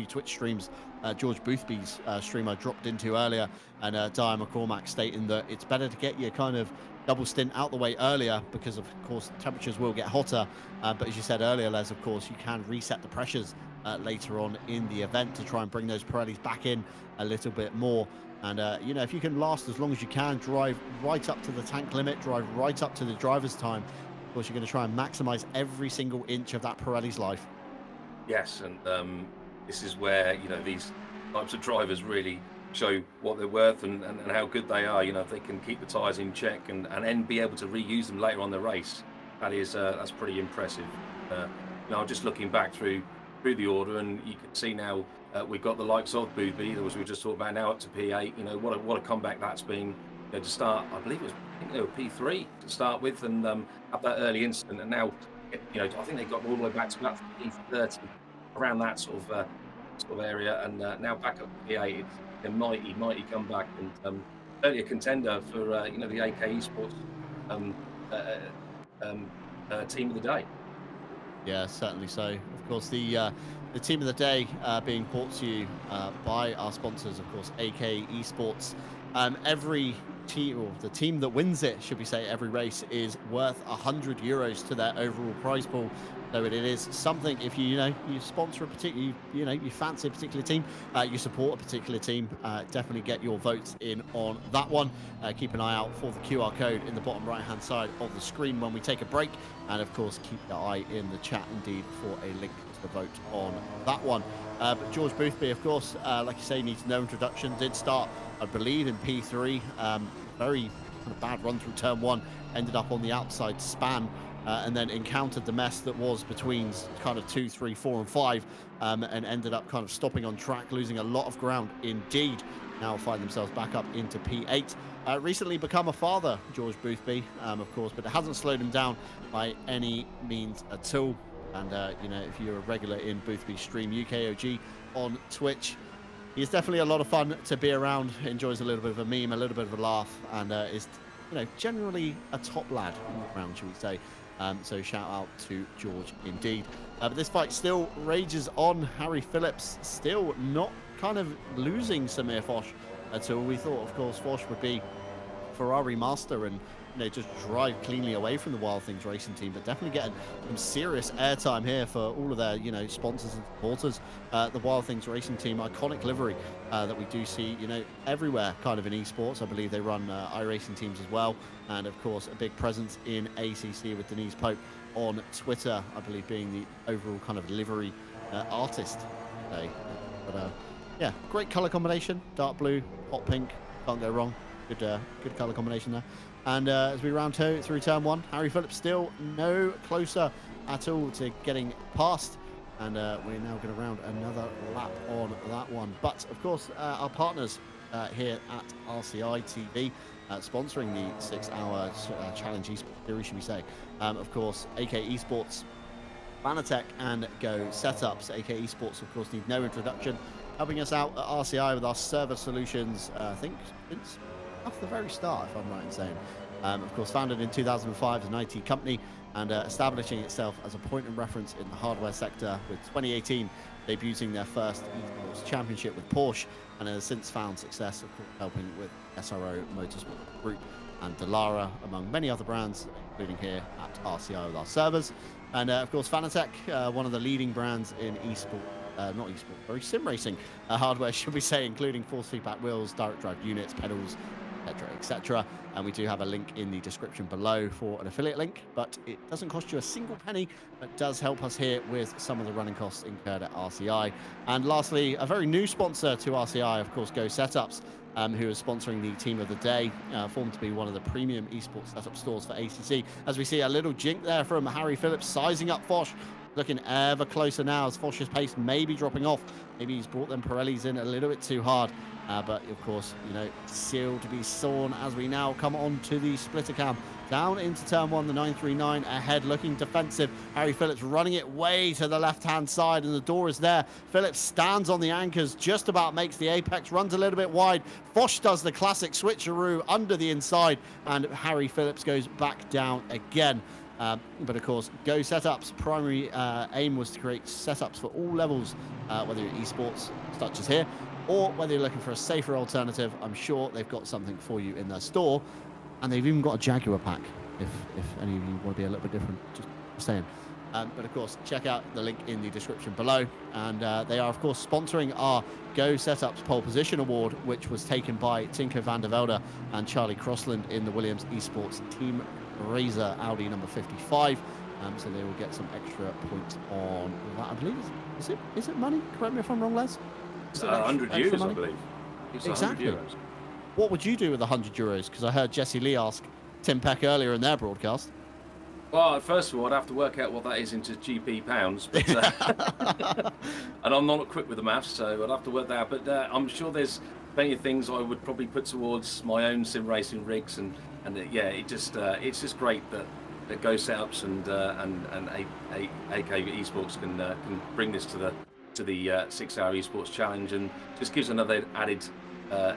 Twitch streams. George Boothby's stream I dropped into earlier, and Dyer McCormack stating that it's better to get your kind of double stint out the way earlier, because of course temperatures will get hotter. But as you said earlier, Les, of course, you can reset the pressures later on in the event to try and bring those Pirellis back in a little bit more. And, if you can last as long as you can, drive right up to the tank limit, drive right up to the driver's time, of course, you're going to try and maximize every single inch of that Pirelli's life. Yes, and this is where, these types of drivers really show what they're worth and how good they are. If they can keep the tyres in check and then be able to reuse them later on the race, that's pretty impressive. Just looking back through the order, and you can see now we've got the likes of Boothby, as we just talked about, now up to P8. What a comeback that's been. To start, I believe they were P3 to start with, and have that early incident, and now I think they got all the way back to about P30, around that sort of area, and now back up to P8. It's a mighty comeback, and certainly a contender for the AK Esports team of the day. Yeah, certainly so. Of course, the team of the day being brought to you by our sponsors, of course, AK Esports. Every team, or the team that wins it, should we say, every race is worth €100 to their overall prize pool. So it is something, if you sponsor a particular, you fancy a particular team, you support a particular team, definitely get your votes in on that one. Keep an eye out for the QR code in the bottom right hand side of the screen when we take a break, and of course keep your eye in the chat indeed for a link to the vote on that one. But George Boothby, of course, like you say, needs no introduction. Did start, I believe, in P3. Very kind of bad run through turn 1, ended up on the outside span, and then encountered the mess that was between kind of 2, 3, 4 and 5, and ended up kind of stopping on track, losing a lot of ground indeed. Now find themselves back up into P8. recently become a father, George Boothby, of course, but it hasn't slowed him down by any means at all. And, if you're a regular in Boothby's stream, UKOG on Twitch, he's definitely a lot of fun to be around, enjoys a little bit of a meme, a little bit of a laugh, and is, generally a top lad around, shall we say. So shout out to George indeed. But this fight still rages on. Harry Phillips still not kind of losing Samir Foch at all. We thought, of course, Foch would be Ferrari master and just drive cleanly away from the Wild Things Racing team, but definitely getting some serious airtime here for all of their sponsors and supporters. The Wild Things Racing team, iconic livery that we do see everywhere kind of in esports. I believe they run iRacing teams as well, and of course a big presence in ACC with Denise Pope on Twitter, I believe being the overall kind of livery artist today. But yeah, great color combination, dark blue, hot pink, can't go wrong. Good color combination there. And as we round through turn one, Harry Phillips still no closer at all to getting past. And we're now going to round another lap on that one. But of course, our partners here at RCI TV, sponsoring the 6-hour challenge esports series, should we say? Of course, AK Esports, Fanatec, and Go Setups. AK Esports, of course, need no introduction. Helping us out at RCI with our server solutions, I think, since off the very start, if I'm right in saying. Of course, founded in 2005 as an IT company and establishing itself as a point of reference in the hardware sector, with 2018 debuting their first esports championship with Porsche, and has since found success, of course, helping with SRO Motorsport Group and Delara, among many other brands, including here at RCI with our servers. And of course, Fanatec, one of the leading brands in sim racing hardware, should we say, including force feedback wheels, direct drive units, pedals, etc. And we do have a link in the description below for an affiliate link, but it doesn't cost you a single penny, but does help us here with some of the running costs incurred at RCI. And lastly, a very new sponsor to RCI, of course, Go Setups, who is sponsoring the team of the day, formed to be one of the premium esports setup stores for ACC. As we see a little jink there from Harry Phillips, sizing up Foch, looking ever closer now as Foch's pace may be dropping off. Maybe he's brought them Pirellis in a little bit too hard. But of course, still to be sawn as we now come on to the splitter cam. Down into turn one, the 939 ahead, looking defensive. Harry Phillips running it way to the left-hand side, and the door is there. Phillips stands on the anchors, just about makes the apex, runs a little bit wide. Foch does the classic switcheroo under the inside, and Harry Phillips goes back down again. But of course, Go Setups' primary aim was to create setups for all levels, whether you're esports, such as here, or whether you're looking for a safer alternative. I'm sure they've got something for you in their store, and they've even got a Jaguar pack, if any of you want to be a little bit different, just saying. But of course, check out the link in the description below, and they are of course sponsoring our Go Setups Pole Position Award, which was taken by Tinko van der Velde and Charlie Crossland in the Williams Esports Team Razor Audi number 55. So they will get some extra points on that, I believe. Is it money? Correct me if I'm wrong, Les. 100 euros, I believe. It's exactly. 100 euros. What would you do with 100 euros? Because I heard Jesse Lee ask Tim Peck earlier in their broadcast. Well, first of all, I'd have to work out what that is into GP pounds, but, and I'm not quick with the maths, so I'd have to work that out. But I'm sure there's plenty of things I would probably put towards my own sim racing rigs, and yeah, it's just great that Go Setups and AK Esports can bring this to the 6-hour esports challenge, and just gives another added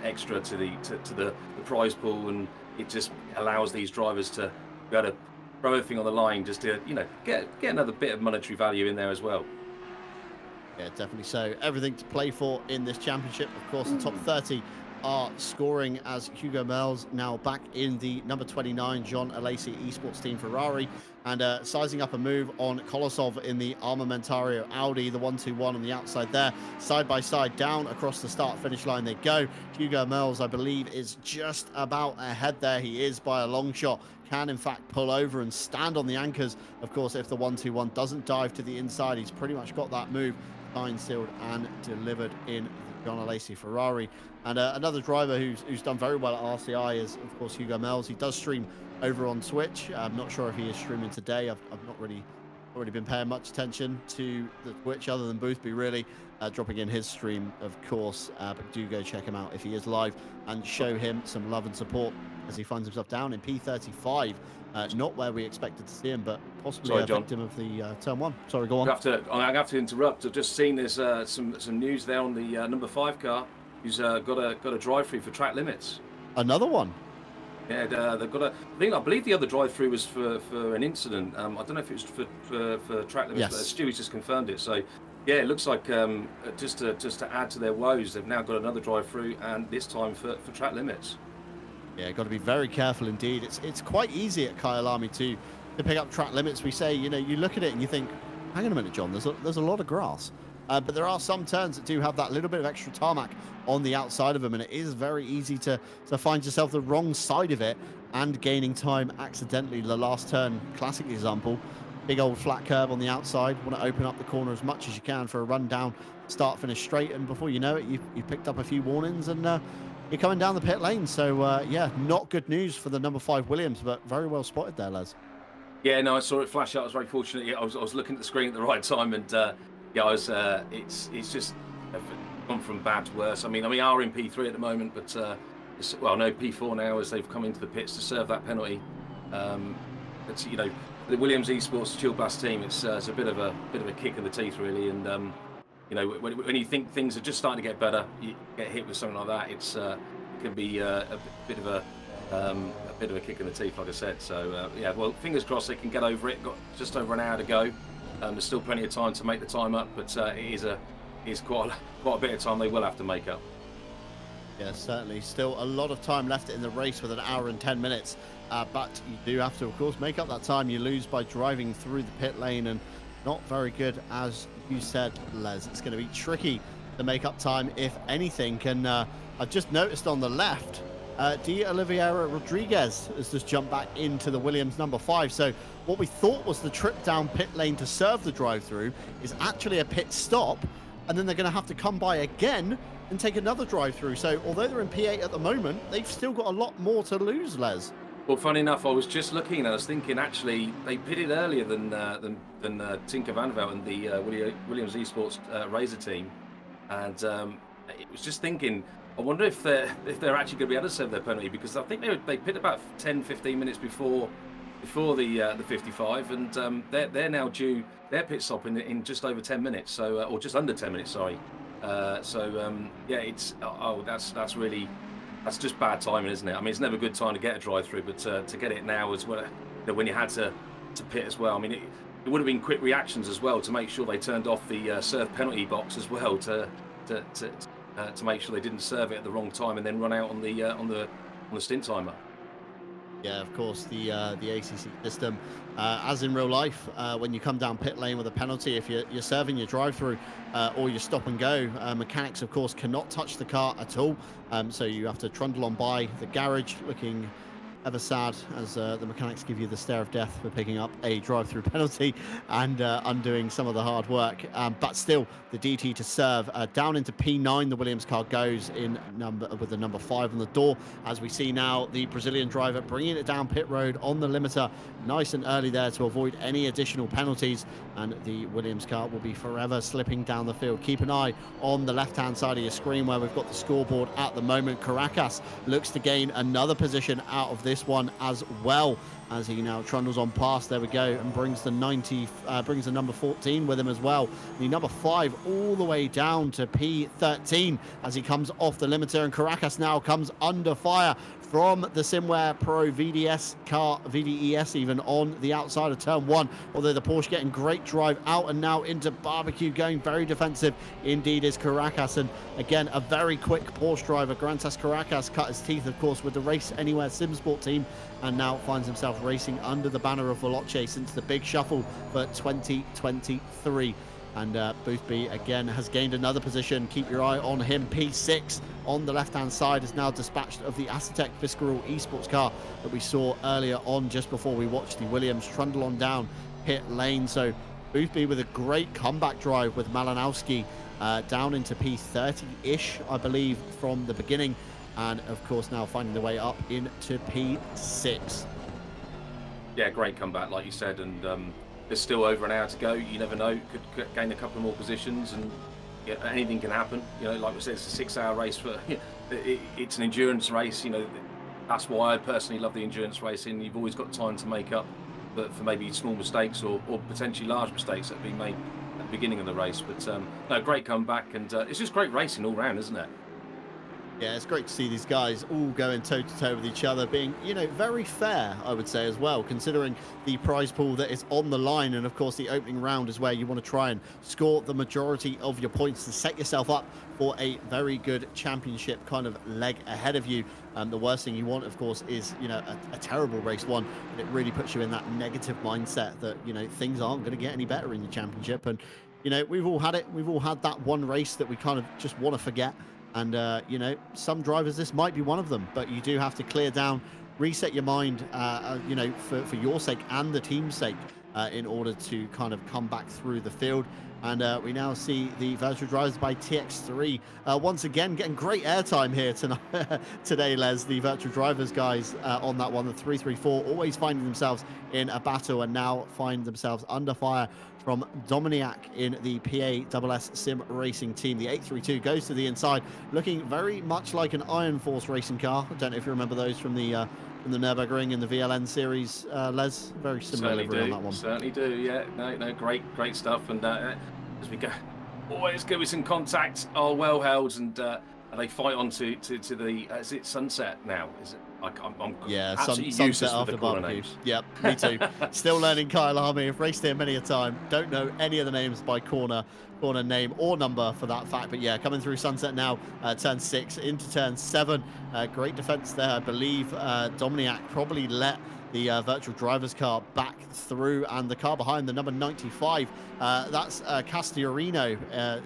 extra to the prize pool, and it just allows these drivers to be able to throw everything on the line, just to get another bit of monetary value in there as well. Yeah, definitely so. Everything to play for in this championship. Of course, the top 30 are scoring as Hugo Mel's now back in the number 29 John Alesi Esports Team Ferrari, and sizing up a move on Kolosov in the Armamentario Audi, the 121 on the outside there, side by side down across the start finish line they go. Hugo Mel's, I believe, is just about ahead there. He is by a long shot, can in fact pull over and stand on the anchors. Of course, if the 121 doesn't dive to the inside, he's pretty much got that move signed, sealed and delivered in the John Alesi Ferrari. And another driver who's done very well at RCI is, of course, Hugo Mel's. He does stream over on Twitch. I'm not sure if he is streaming today. I've not really already been paying much attention to the Twitch other than Boothby, really. Dropping in his stream, of course. But do go check him out if he is live and show him some love and support as he finds himself down in P35. Not where we expected to see him, but possibly a victim of the turn one. Sorry, go on. I have to interrupt. I've just seen there's some news there on the number 5 car who's got a drive-through for track limits. Another one. Yeah, they've got I believe the other drive-through was for an incident. I don't know if it was for track limits, Yes. but Stewie's just confirmed it. So, yeah, it looks like just to add to their woes, they've now got another drive-through, and this time for track limits. Yeah, got to be very careful indeed. It's quite easy at Kyalami to pick up track limits. We say, you know, you look at it and you think, hang on a minute, John, there's a lot of grass. But there are some turns that do have that little bit of extra tarmac on the outside of them, and it is very easy to find yourself the wrong side of it and gaining time accidentally. The last turn, classic example, big old flat curb on the outside. Want to open up the corner as much as you can for a run down, start, finish straight, and before you know it, you've picked up a few warnings and you're coming down the pit lane. So, yeah, not good news for the number 5 Williams, but very well spotted there, Les. Yeah, no, I saw it flash out. I was very fortunate. Yeah, I was looking at the screen at the right time, and yeah, I was. It's just gone from bad to worse. I mean, we are in P3 at the moment, but P4 now as they've come into the pits to serve that penalty. It's, you know, the Williams Esports Chill Blast team. It's a bit of a kick in the teeth, really, and you know, when you think things are just starting to get better, you get hit with something like that. It can be a bit of a kick in the teeth, like I said. So yeah, well, fingers crossed they can get over it. Got just over an hour to go. There's still plenty of time to make the time up, but it is quite a bit of time they will have to make up. Yeah, certainly. Still a lot of time left in the race with an hour and 10 minutes. But you do have to, of course, make up that time you lose by driving through the pit lane, and not very good, as you said, Les. It's going to be tricky to make up time, if anything. And I've just noticed on the left, D. Oliveira Rodriguez has just jumped back into the Williams number 5. So what we thought was the trip down pit lane to serve the drive-through is actually a pit stop, and then they're going to have to come by again and take another drive-through. So although they're in P8 at the moment, they've still got a lot more to lose, Les. Well, funny enough, I was just looking and I was thinking actually they pitted earlier than Tinker Van Veld and the Williams Esports Razor team, and it was just thinking, I wonder if they're actually going to be able to serve their penalty, because I think they pit about 10-15 minutes before the 55, and they're now due their pit stop in just over 10 minutes, so or just under 10 minutes, sorry. Yeah, it's that's just bad timing, isn't it? I mean, it's never a good time to get a drive-through, but to get it now as well, you know, when you had to pit as well. I mean, it would have been quick reactions as well to make sure they turned off the serve penalty box as well to make sure they didn't serve it at the wrong time and then run out on the stint timer. Yeah, of course, the ACC system, as in real life, when you come down pit lane with a penalty, if you're serving your drive-through or your stop and go, mechanics, of course, cannot touch the car at all. So you have to trundle on by the garage, looking ever sad as the mechanics give you the stare of death for picking up a drive-through penalty and undoing some of the hard work. But still, the DT to serve down into P9. The Williams car goes in with the number 5 on the door. As we see now, the Brazilian driver bringing it down pit road on the limiter, nice and early there to avoid any additional penalties. And the Williams car will be forever slipping down the field. Keep an eye on the left-hand side of your screen where we've got the scoreboard at the moment. Caracas looks to gain another position out of this one as well, as he now trundles on past, there we go, and brings the number 14 with him as well. The number 5 all the way down to P13 as he comes off the limiter, and Caracas now comes under fire from the Simware Pro VDS car, VDES even, on the outside of turn 1, although the Porsche getting great drive out and now into barbecue, going very defensive indeed is Caracas. And again, a very quick Porsche driver, Grantas Caracas, cut his teeth, of course, with the Race Anywhere Simsport team, and now finds himself racing under the banner of Veloce since the big shuffle for 2023. And Boothby again has gained another position. Keep your eye on him. P6 on the left-hand side is now dispatched of the Assetto Corsa Esports car that we saw earlier on just before we watched the Williams trundle on down pit lane. So Boothby with a great comeback drive with Malinowski down into P30-ish, I believe, from the beginning. And, of course, now finding the way up into P6. Yeah, great comeback, like you said. And there's still over an hour to go. You never know. Could gain a couple more positions, and yeah, anything can happen. You know, like we said, it's a 6-hour race. It's an endurance race. You know, that's why I personally love the endurance racing. You've always got time to make up for maybe small mistakes or potentially large mistakes that have been made at the beginning of the race. But no, great comeback, and it's just great racing all round, isn't it? Yeah, it's great to see these guys all going toe-to-toe with each other, being, you know, very fair, I would say, as well, considering the prize pool that is on the line. And, of course, the opening round is where you want to try and score the majority of your points to set yourself up for a very good championship kind of leg ahead of you. The worst thing you want, of course, is, you know, a terrible race one. And it really puts you in that negative mindset that, you know, things aren't going to get any better in the championship. And, you know, we've all had it. We've all had that one race that we kind of just want to forget. And, you know, some drivers, this might be one of them, but you do have to clear down, reset your mind, you know, for your sake and the team's sake, in order to kind of come back through the field. And we now see the virtual drivers by TX3 once again getting great airtime here tonight, today, Les. The virtual drivers guys on that one, the 334, always finding themselves in a battle and now find themselves under fire from Dominiak in the PASS Sim Racing team. The 832 goes to the inside, looking very much like an Iron Force racing car. I don't know if you remember those from the Nürburgring and the VLN series, Les. Very similar livery on that one. Certainly do, yeah. No, great stuff. And as we go, always good with some contact, are well held, and they fight on to the, is it Sunset now? Is it? I'm yeah, absolutely sunset useless after with the corner barbecue. names. Yep, me too. Still learning Kyalami. I've raced here many a time. Don't know any of the names by corner name or number for that fact. But yeah, coming through Sunset now, turn 6 into turn 7. Great defense there. I believe Dominiak probably let the virtual driver's car back through, and the car behind, the number 95, that's Castiorino,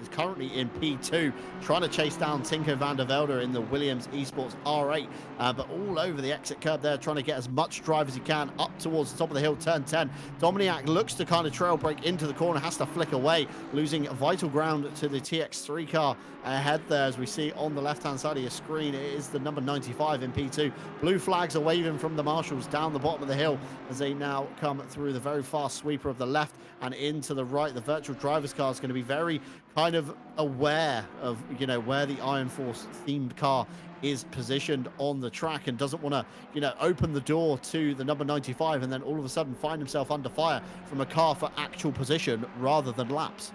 is currently in P2, trying to chase down Tinko van der Velde in the Williams Esports R8, but all over the exit curb there, trying to get as much drive as he can up towards the top of the hill, turn 10. Dominiak looks to kind of trail break into the corner, has to flick away, losing vital ground to the TX3 car ahead there. As we see on the left-hand side of your screen, it is the number 95 in P2. Blue flags are waving from the marshals down the bottom of the hill as they now come through the very fast sweeper of the left and into the right. The virtual driver's car is going to be very kind of aware of, you know, where the Iron Force themed car is positioned on the track, and doesn't want to, you know, open the door to the number 95 and then all of a sudden find himself under fire from a car for actual position rather than laps.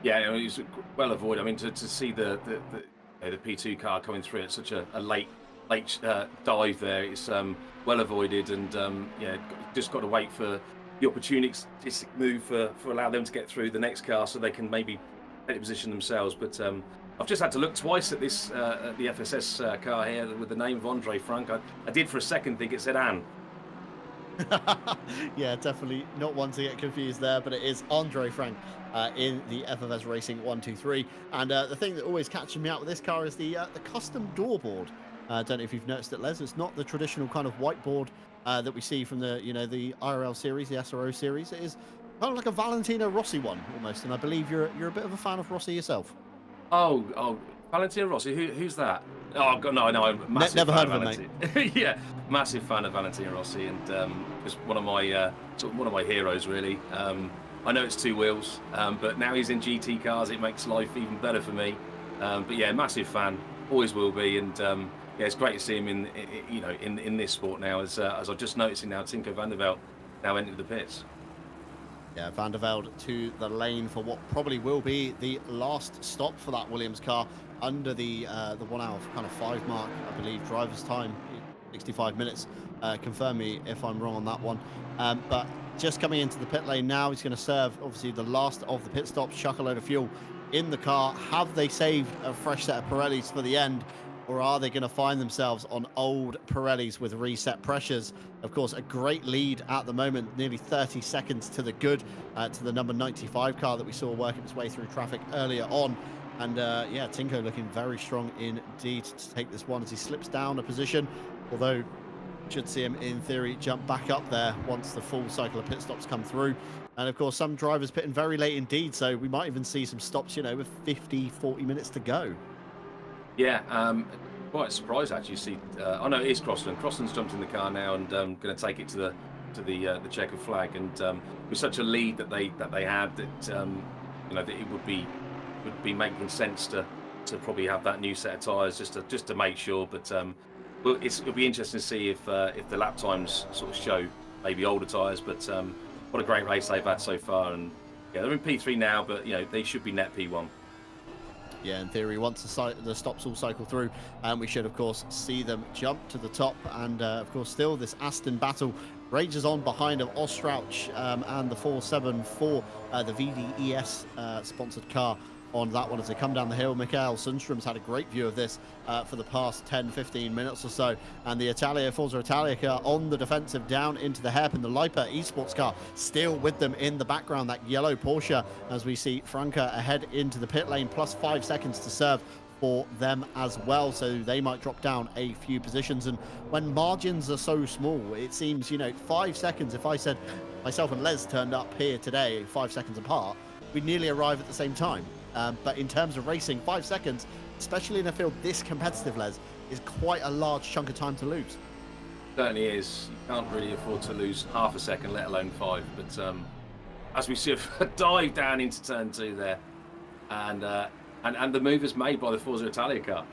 Yeah, it was well avoided. I mean, to see the P2 car coming through at such a late dive there, it's well avoided, and yeah, just got to wait for the opportunistic move for allow them to get through the next car so they can maybe take a position themselves. But I've just had to look twice at this at the FSS car here with the name of Andre Frank. I did for a second think it said Anne. Yeah, definitely not one to get confused there, but it is Andre Frank in the FFS Racing 123. And the thing that always catches me out with this car is the custom door board. I don't know if you've noticed it, Les. It's not the traditional kind of whiteboard that we see from the, you know, the IRL series, the SRO series. It is kind of like a Valentino Rossi one almost, and I believe you're a bit of a fan of Rossi yourself. Oh, Valentino Rossi. Who's that? Oh God, no, I'm a massive Never fan heard of him, mate. Yeah, massive fan of Valentino Rossi, and just one of my heroes, really. I know it's two wheels, but now he's in GT cars. It makes life even better for me. But yeah, massive fan, always will be, and yeah, it's great to see him in this sport now. As I'm just noticing now, Tinko van der Velde now entered the pits. Yeah, van der Velde to the lane for what probably will be the last stop for that Williams car under the 1 hour kind of 5 mark, I believe, driver's time, 65 minutes. Confirm me if I'm wrong on that one. But just coming into the pit lane now, he's going to serve obviously the last of the pit stops, chuck a load of fuel in the car. Have they saved a fresh set of Pirellis for the end, or are they going to find themselves on old Pirellis with reset pressures? Of course, a great lead at the moment, nearly 30 seconds to the good, to the number 95 car that we saw working its way through traffic earlier on. And yeah, Tinko looking very strong indeed to take this one as he slips down a position, although should see him in theory jump back up there once the full cycle of pit stops come through. And of course, some drivers pitting very late indeed, so we might even see some stops, you know, with 50-40 minutes to go. Yeah, quite surprised actually to see. I know it is Crossland. Crossland's jumped in the car now and going to take it to the checkered flag, and with such a lead that they had, that that it would be making sense to probably have that new set of tyres just to make sure. But well, it'll be interesting to see if the lap times sort of show maybe older tyres. But what a great race they've had so far, and yeah, they're in P3 now, but they should be net P1. Yeah, in theory, once the stops all cycle through, we should, of course, see them jump to the top. And, of course, still this Aston battle rages on behind of Ostrauch and the 474, the VDES sponsored car on that one as they come down the hill. Mikael Sundstrom's had a great view of this for the past 10-15 minutes or so, and the Forza Italia car on the defensive down into the hairpin. The Lipa Esports car still with them in the background, that yellow Porsche, as we see Franca ahead into the pit lane, plus 5 seconds to serve for them as well, so they might drop down a few positions. And when margins are so small, it seems 5 seconds, if I said myself and Les turned up here today 5 seconds apart, we'd nearly arrive at the same time. But in terms of racing, 5 seconds, especially in a field this competitive, Les, is quite a large chunk of time to lose. Certainly is. You can't really afford to lose half a second, let alone 5. But as we see a dive down into turn 2 there, and the move is made by the Forza Italia car.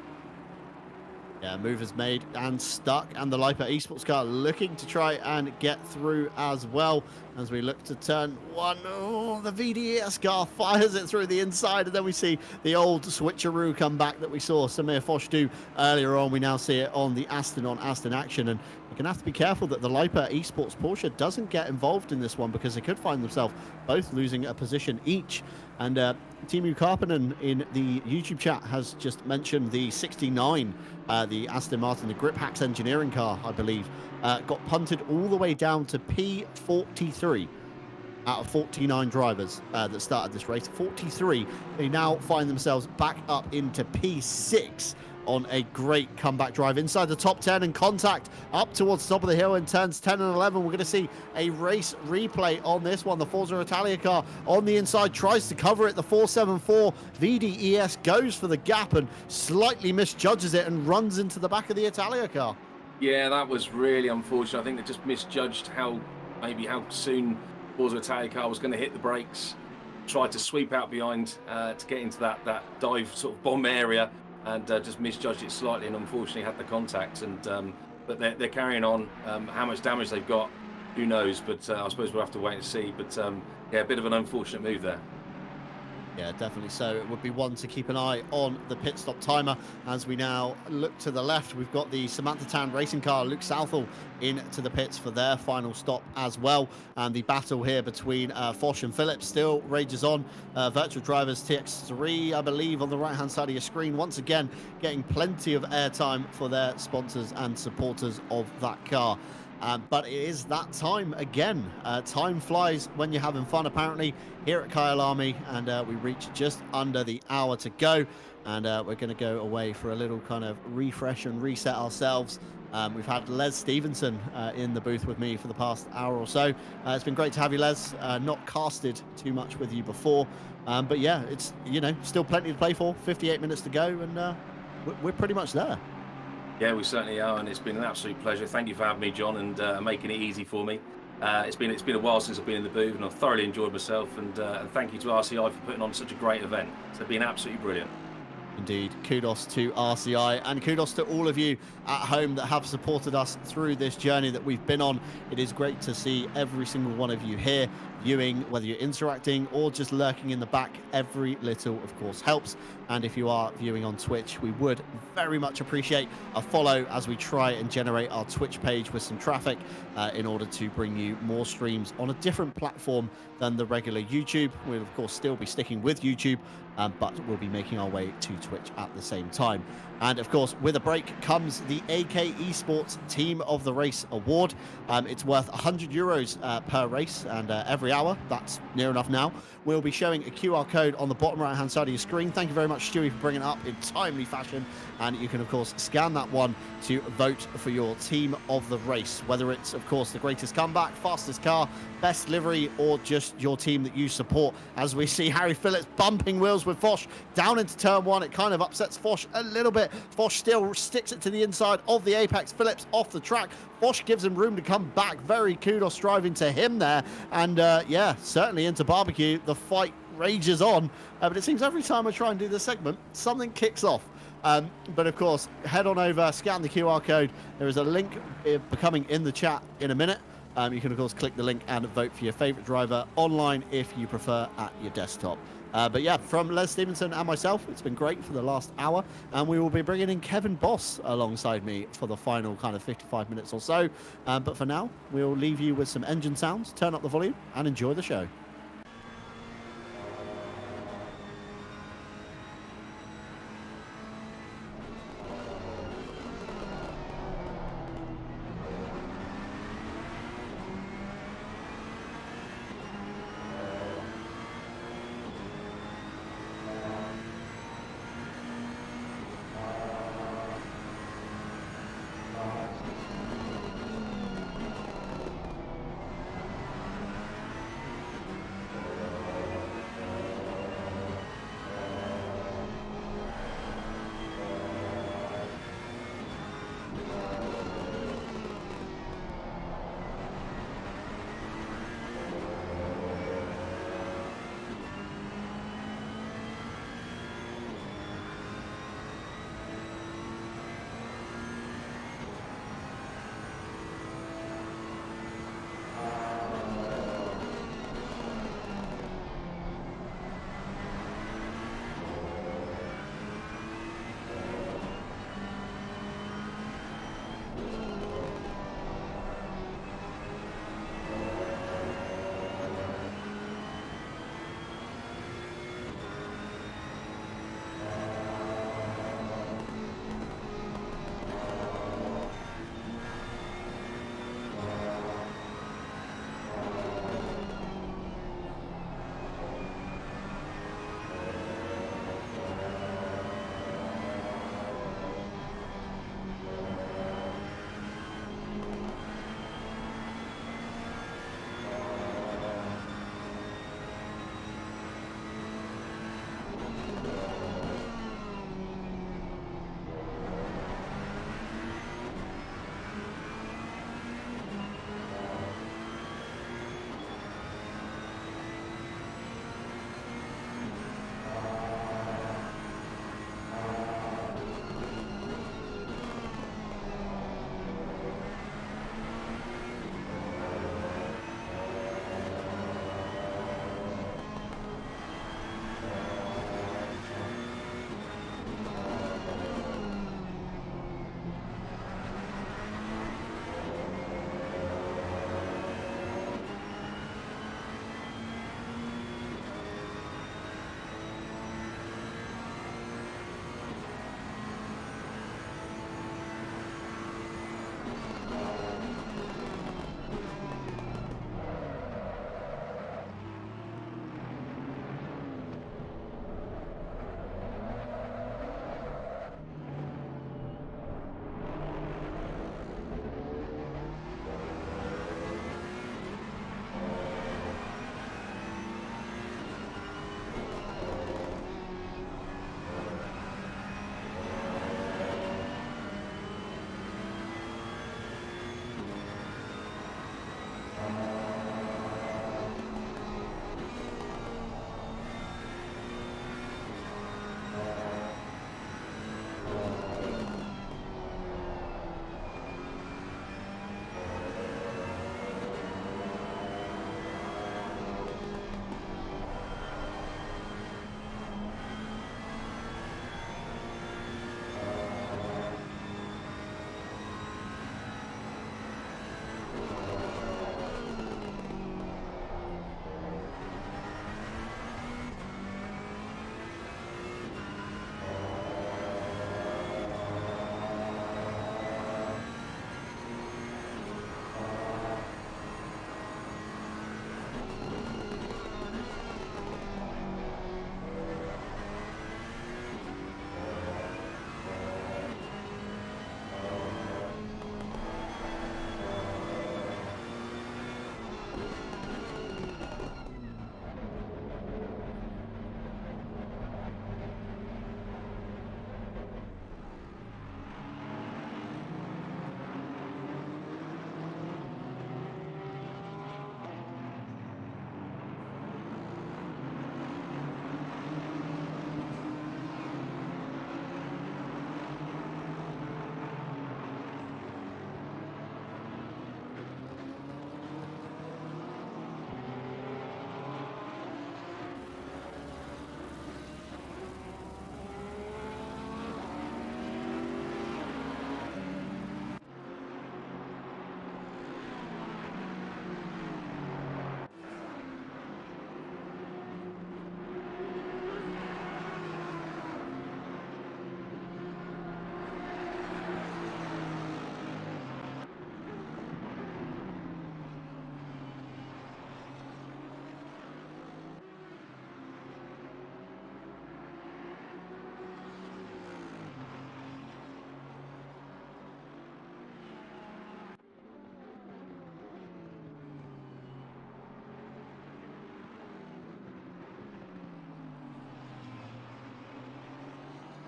Yeah, move is made and stuck, and the Lipa Esports car looking to try and get through as well as we look to turn 1. Oh, the VDES car fires it through the inside, and then we see the old switcheroo come back that we saw Samir Foch do earlier on. We now see it on the Aston action, and you're going to have to be careful that the Lipa Esports Porsche doesn't get involved in this one, because they could find themselves both losing a position each. And Timu Karpinen in the YouTube chat has just mentioned the 69, the Aston Martin, the Grip Hacks engineering car, I believe, got punted all the way down to P43 out of 49 drivers that started this race. 43, they now find themselves back up into P6 on a great comeback drive inside the top 10, and contact up towards the top of the hill in turns 10 and 11. We're going to see a race replay on this one. The Forza Italia car on the inside tries to cover it. The 474 VDES goes for the gap and slightly misjudges it and runs into the back of the Italia car. Yeah, that was really unfortunate. I think they just misjudged how soon Forza Italia car was going to hit the brakes. Tried to sweep out behind to get into that dive sort of bomb area, and just misjudged it slightly, and unfortunately had the contact. And but they're carrying on. How much damage they've got, who knows? But I suppose we'll have to wait and see. But yeah, a bit of an unfortunate move there. Yeah, definitely so. It would be one to keep an eye on the pit stop timer. As we now look to the left, we've got the Samantha Tan racing car, Luke Southall, into the pits for their final stop as well. And the battle here between Foch and Phillips still rages on. Virtual Drivers TX3, I believe, on the right-hand side of your screen, once again getting plenty of airtime for their sponsors and supporters of that car. But it is that time again. Time flies when you're having fun, apparently, here at Kyalami, and we reach just under the hour to go, and we're going to go away for a little kind of refresh and reset ourselves. We've had Les Stevenson in the booth with me for the past hour or so. It's been great to have you, Les. Not casted too much with you before, but yeah, it's still plenty to play for. 58 minutes to go, and we're pretty much there. Yeah, we certainly are, and it's been an absolute pleasure. Thank you for having me, John, and making it easy for me. It's been a while since I've been in the booth, and I've thoroughly enjoyed myself. And thank you to RCI for putting on such a great event. It's been absolutely brilliant. Indeed, kudos to RCI, and kudos to all of you at home that have supported us through this journey that we've been on. It is great to see every single one of you here viewing, whether you're interacting or just lurking in the back. Every little, of course, helps. And if you are viewing on Twitch, we would very much appreciate a follow as we try and generate our Twitch page with some traffic in order to bring you more streams on a different platform than the regular YouTube. We'll, of course, still be sticking with YouTube, but we'll be making our way to Twitch at the same time. And of course, with a break comes the AK Esports Team of the Race Award. It's worth €100 per race, and every hour, that's near enough now, we'll be showing a QR code on the bottom right-hand side of your screen. Thank you very much, Stewie, for bringing it up in timely fashion. And you can, of course, scan that one to vote for your team of the race, whether it's, of course, the greatest comeback, fastest car, best livery, or just your team that you support. As we see Harry Phillips bumping wheels with Foch down into turn 1, it kind of upsets Foch a little bit it. Foch still sticks it to the inside of the Apex. Phillips off the track. Foch gives him room to come back. Very kudos driving to him there. And yeah, certainly into barbecue. The fight rages on. But it seems every time I try and do this segment, something kicks off. But of course, head on over, scan the QR code. There is a link becoming in the chat in a minute. You can, of course, click the link and vote for your favourite driver online if you prefer at your desktop. But yeah, from Les Stevenson and myself, it's been great for the last hour. And we will be bringing in Kevin Boss alongside me for the final kind of 55 minutes or so. But for now, we'll leave you with some engine sounds, turn up the volume and enjoy the show.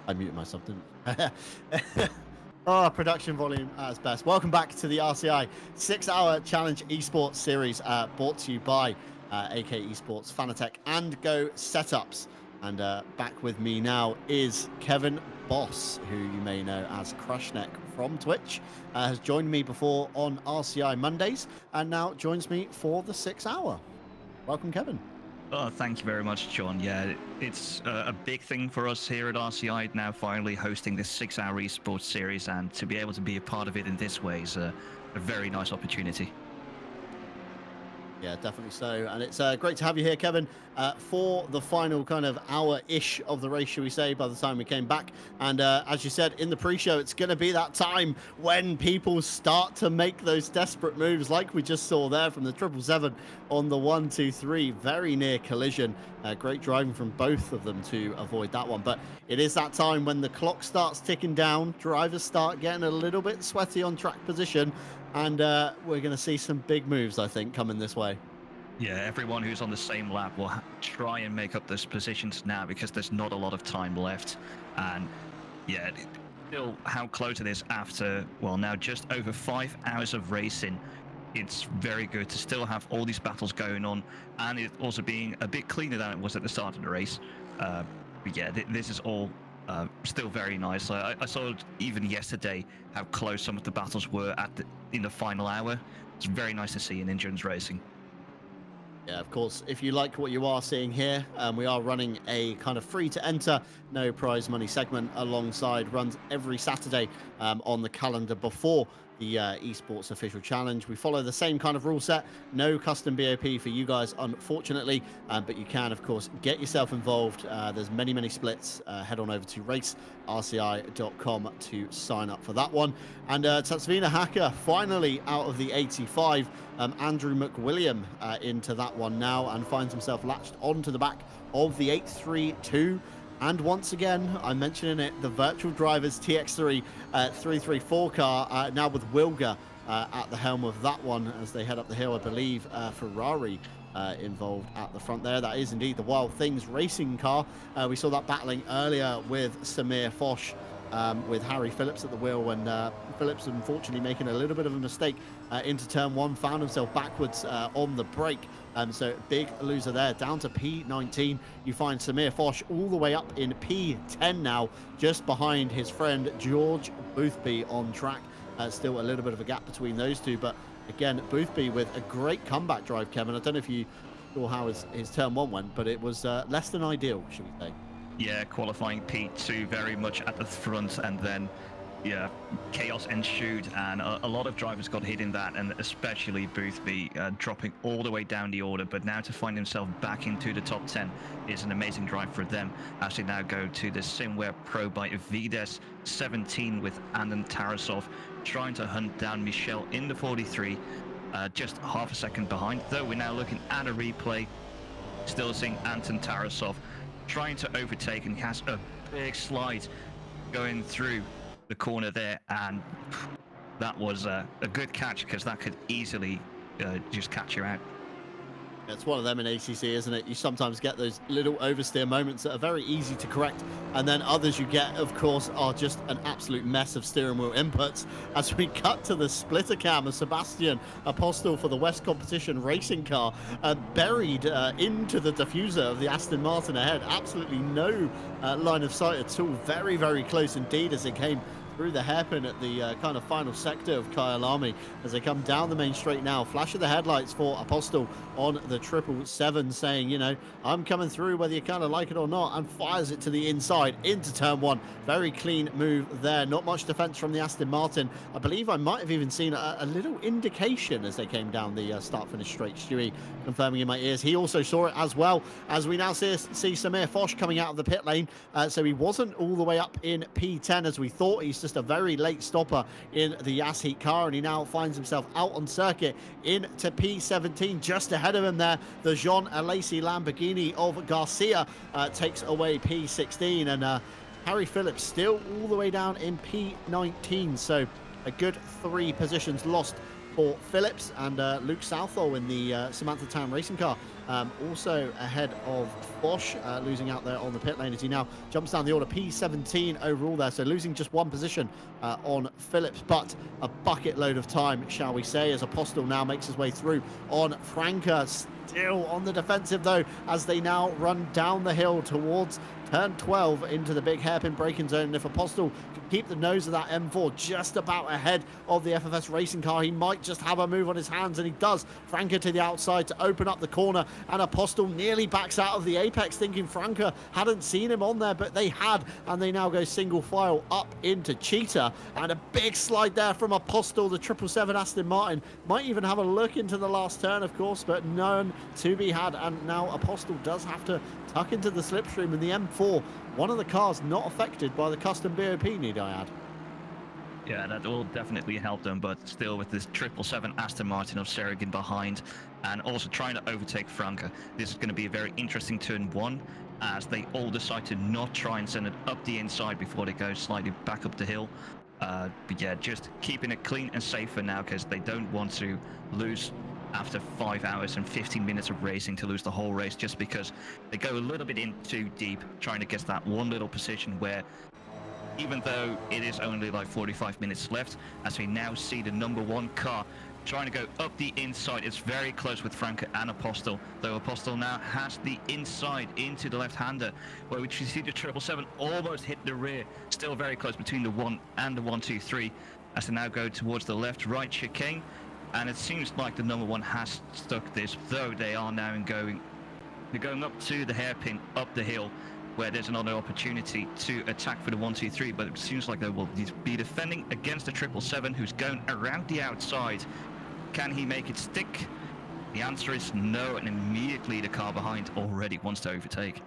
I muted myself, didn't I? Oh, production volume as best. Welcome back to the RCI 6-hour challenge esports series, brought to you by AK Esports, Fanatec, and Go Setups. And back with me now is Kevin Boss, who you may know as Crushneck from Twitch, has joined me before on RCI Mondays, and now joins me for the 6-hour. Welcome, Kevin. Oh, thank you very much, John. Yeah, it's a big thing for us here at RCI now, finally hosting this 6-hour esports series, and to be able to be a part of it in this way is a very nice opportunity. Yeah, definitely so. And it's great to have you here, Kevin, for the final kind of hour-ish of the race, shall we say, by the time we came back. And as you said in the pre-show, it's going to be that time when people start to make those desperate moves like we just saw there from the 777 on the 1-2-3. Very near collision. Great driving from both of them to avoid that one. But it is that time when the clock starts ticking down, drivers start getting a little bit sweaty on track position, and we're going to see some big moves, I think, coming this way. Yeah, everyone who's on the same lap will try and make up those positions now because there's not a lot of time left. And yeah, still how close it is after, well, now just over 5 hours of racing. It's very good to still have all these battles going on, and it also being a bit cleaner than it was at the start of the race. But yeah, this is all still very nice. I saw even yesterday how close some of the battles were in the final hour. It's very nice to see in endurance racing. Yeah, of course, if you like what you are seeing here, we are running a kind of free to enter, no prize money segment alongside runs every Saturday on the calendar before the esports official challenge. We follow the same kind of rule set, no custom BOP for you guys, unfortunately, but you can, of course, get yourself involved. There's many splits. Head on over to racerci.com to sign up for that one. And Tatsvina Hacker finally out of the 85. Andrew McWilliam into that one now and finds himself latched onto the back of the 832. And once again, I'm mentioning it, the virtual drivers TX3 334 car, now with Wilga at the helm of that one as they head up the hill. I believe Ferrari involved at the front there. That is indeed the Wild Things racing car. We saw that battling earlier with Samir Foch, with Harry Phillips at the wheel, when Phillips, unfortunately, making a little bit of a mistake into turn one, found himself backwards on the brake. So big loser there, down to P19. You find Samir Foch all the way up in P10 now, just behind his friend George Boothby on track. Still a little bit of a gap between those two, but again, Boothby with a great comeback drive, Kevin. I don't know if you saw how his turn one went, but it was less than ideal, should we say. Yeah, qualifying P2 very much at the front, and then yeah, chaos ensued, and a lot of drivers got hit in that, and especially Boothby dropping all the way down the order. But now to find himself back into the top 10 is an amazing drive for them, as they now go to the Simware Pro by Vides 17 with Anton Tarasov trying to hunt down Michel in the 43, just half a second behind. Though we're now looking at a replay, still seeing Anton Tarasov trying to overtake, and he has a big slide going through the corner there, and that was a good catch, because that could easily just catch you out. It's one of them in ACC, isn't it? You sometimes get those little oversteer moments that are very easy to correct, and then others you get, of course, are just an absolute mess of steering wheel inputs. As we cut to the splitter cam of Sebastian Apostel for the West Competition racing car, buried into the diffuser of the Aston Martin ahead. Absolutely no line of sight at all. Very close indeed as it came through the hairpin at the kind of final sector of Kyalami as they come down the main straight now. Flash of the headlights for Apostel on the 777, saying, you know, I'm coming through whether you kind of like it or not, and fires it to the inside into turn one. Very clean move there. Not much defense from the Aston Martin. I believe I might have even seen a little indication as they came down the start-finish straight. Stewie confirming in my ears. He also saw it as well, as we now see Samir Foch coming out of the pit lane. So he wasn't all the way up in P10 as we thought. He's just a very late stopper in the Yas Heat car, and he now finds himself out on circuit into P17. Just ahead of him there, the Jean Alesi Lamborghini of Garcia takes away P16, and Harry Phillips still all the way down in P19. So a good 3 positions lost for Phillips, and Luke Southall in the Samantha Town racing car. Also ahead of Bosch, losing out there on the pit lane as he now jumps down the order. P17 overall there, so losing just one position on Phillips, but a bucket load of time, shall we say, as Apostle now makes his way through on Franca. Still on the defensive though, as they now run down the hill towards turn 12 into the big hairpin braking zone. And if Apostle can keep the nose of that M4 just about ahead of the FFS racing car, he might just have a move on his hands, and he does. Franca to the outside to open up the corner, and Apostle nearly backs out of the apex, thinking Franca hadn't seen him on there, but they had, and they now go single file up into Cheetah. And a big slide there from Apostle. The 777 Aston Martin might even have a look into the last turn, of course, but none to be had. And now Apostle does have to tuck into the slipstream, and the M4, one of the cars not affected by the custom BOP, need I add. Yeah, that will definitely help them, but still with this 777 Aston Martin of Sergeant behind and also trying to overtake Franca, this is going to be a very interesting turn one, as they all decide to not try and send it up the inside before they go slightly back up the hill. But yeah, just keeping it clean and safe for now, because they don't want to lose after 5 hours and 15 minutes of racing, to lose the whole race, just because they go a little bit in too deep trying to get that one little position where, even though it is only like 45 minutes left, as we now see the number one car trying to go up the inside. It's very close with Franca and Apostle, though Apostle now has the inside into the left-hander, where we see the 777 almost hit the rear. Still very close between the 1 and the 1-2-3, as they now go towards the left-right chicane. And it seems like the number one has stuck this, though they are now they're going up to the hairpin up the hill, where there's another opportunity to attack for the 1-2-3, but it seems like they will be defending against the 777, who's going around the outside. Can he make it stick? The answer is no, and immediately the car behind already wants to overtake.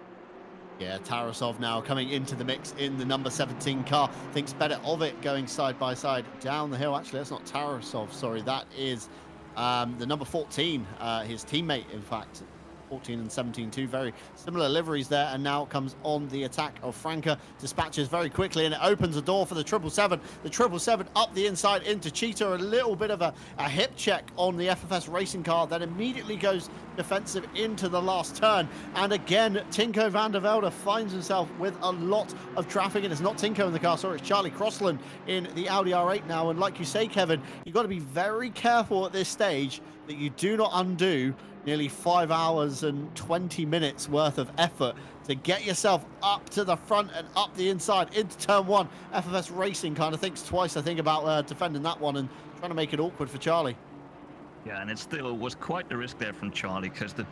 Yeah, Tarasov now coming into the mix in the number 17 car. Thinks better of it, going side by side down the hill. Actually, that's not Tarasov, sorry. That is the number 14, his teammate, in fact. 14 and 17, two very similar liveries there, and now comes on the attack of Franca. Dispatches very quickly, and it opens the door for the 777. The 777 up the inside into Cheetah. A little bit of a hip check on the FFS racing car, then immediately goes defensive into the last turn. And again, Tinko van der Velde finds himself with a lot of traffic, and it's not Tinko in the car, sorry, it's Charlie Crossland in the Audi R8 now. And like you say, Kevin, you've got to be very careful at this stage that you do not undo nearly 5 hours and 20 minutes worth of effort to get yourself up to the front and up the inside into turn one. FFS Racing kind of thinks twice, I think, about defending that one and trying to make it awkward for Charlie. Yeah, and it still was quite the risk there from Charlie, because the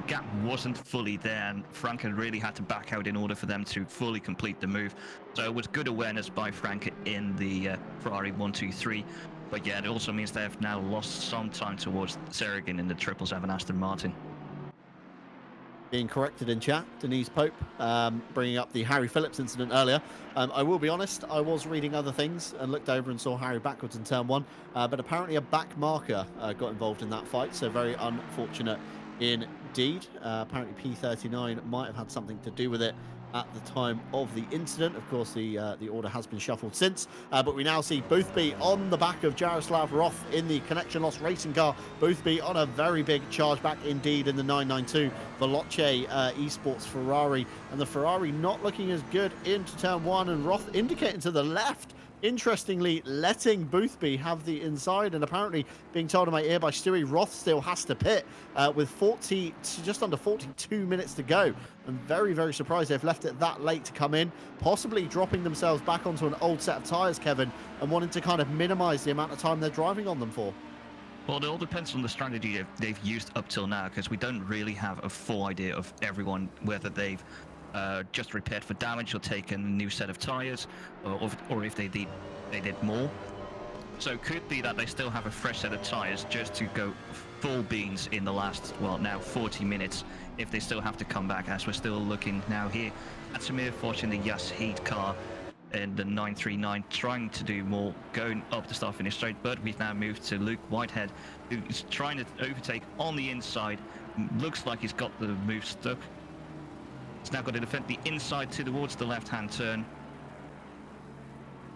gap wasn't fully there, and Franca really had to back out in order for them to fully complete the move. So it was good awareness by Franca in the Ferrari 123. But yeah, it also means they have now lost some time towards Sergeant in the 777 Aston Martin. Being corrected in chat, Denise Pope bringing up the Harry Phillips incident earlier. I will be honest, I was reading other things and looked over and saw Harry backwards in turn one, but apparently a back marker got involved in that fight, so very unfortunate indeed. Apparently P39 might have had something to do with it at the time of the incident. Of course, the order has been shuffled since, but we now see Boothby on the back of Jaroslav Roth in the Connection Loss racing car. Boothby on a very big charge back indeed in the 992 Veloce Esports Ferrari, and the Ferrari not looking as good into turn one, and Roth indicating to the left, interestingly letting Boothby have the inside, and apparently being told in my ear by Stewie, Roth still has to pit with just under 42 minutes to go. I'm very, very surprised they've left it that late to come in, possibly dropping themselves back onto an old set of tyres, Kevin, and wanting to kind of minimize the amount of time they're driving on them for. Well, it all depends on the strategy they've used up till now, because we don't really have a full idea of everyone, whether they've just repaired for damage or taken a new set of tires, or if they did more. So it could be that they still have a fresh set of tires just to go full beans in the last, well, now 40 minutes, if they still have to come back, as we're still looking now here at Samir Fortune in the Yas Heat car in the 939, trying to do more, going up the start-finish straight. But we've now moved to Luke Whitehead, who's trying to overtake on the inside. Looks like he's got the move stuck. He's now got to defend the inside towards the left-hand turn.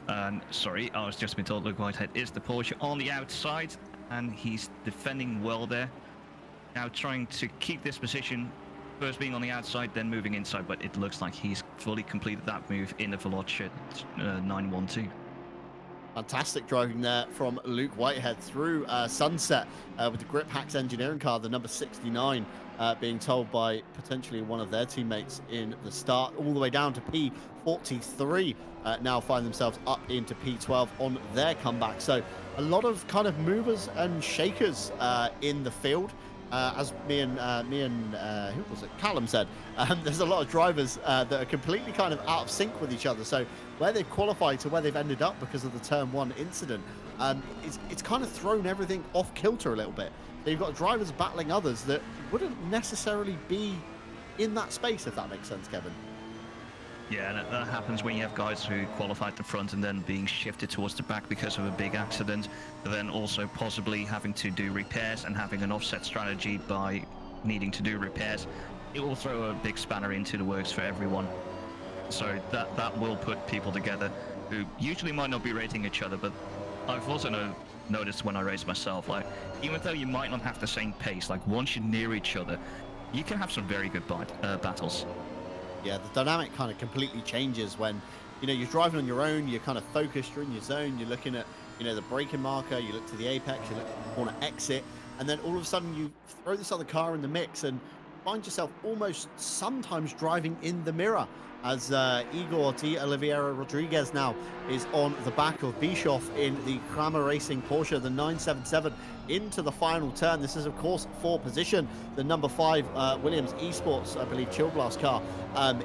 And sorry, I was just been told Luke Whitehead is the Porsche on the outside. and he's defending well there. Now trying to keep this position, first being on the outside, then moving inside, but it looks like he's fully completed that move in the Veloce 912. Fantastic driving there from Luke Whitehead through Sunset with the Grip Hacks engineering car, the number 69, being told by potentially one of their teammates in the start, all the way down to P43, now find themselves up into P12 on their comeback. So a lot of kind of movers and shakers in the field. As me and who was it? Callum said, there's a lot of drivers that are completely kind of out of sync with each other. So where they've qualified to where they've ended up because of the Turn 1 incident, it's kind of thrown everything off kilter a little bit. So you've got drivers battling others that wouldn't necessarily be in that space, if that makes sense, Kevin. Yeah, and that happens when you have guys who qualify at the front and then being shifted towards the back because of a big accident, then also possibly having to do repairs and having an offset strategy by needing to do repairs. It will throw a big spanner into the works for everyone. So that will put people together who usually might not be rating each other, but I've also noticed when I race myself, like, even though you might not have the same pace, like once you're near each other, you can have some very good battles. Yeah, the dynamic kind of completely changes when, you're driving on your own, you're kind of focused, you're in your zone, you're looking at, the braking marker, you look to the apex, you look at the corner exit, and then all of a sudden you throw this other car in the mix and find yourself almost sometimes driving in the mirror as Igor T. Oliveira Rodriguez now is on the back of Bischoff in the Kramer Racing Porsche, the 977, into the final turn. This is, of course, for position. The number 5 Williams Esports, I believe, Chill Blast car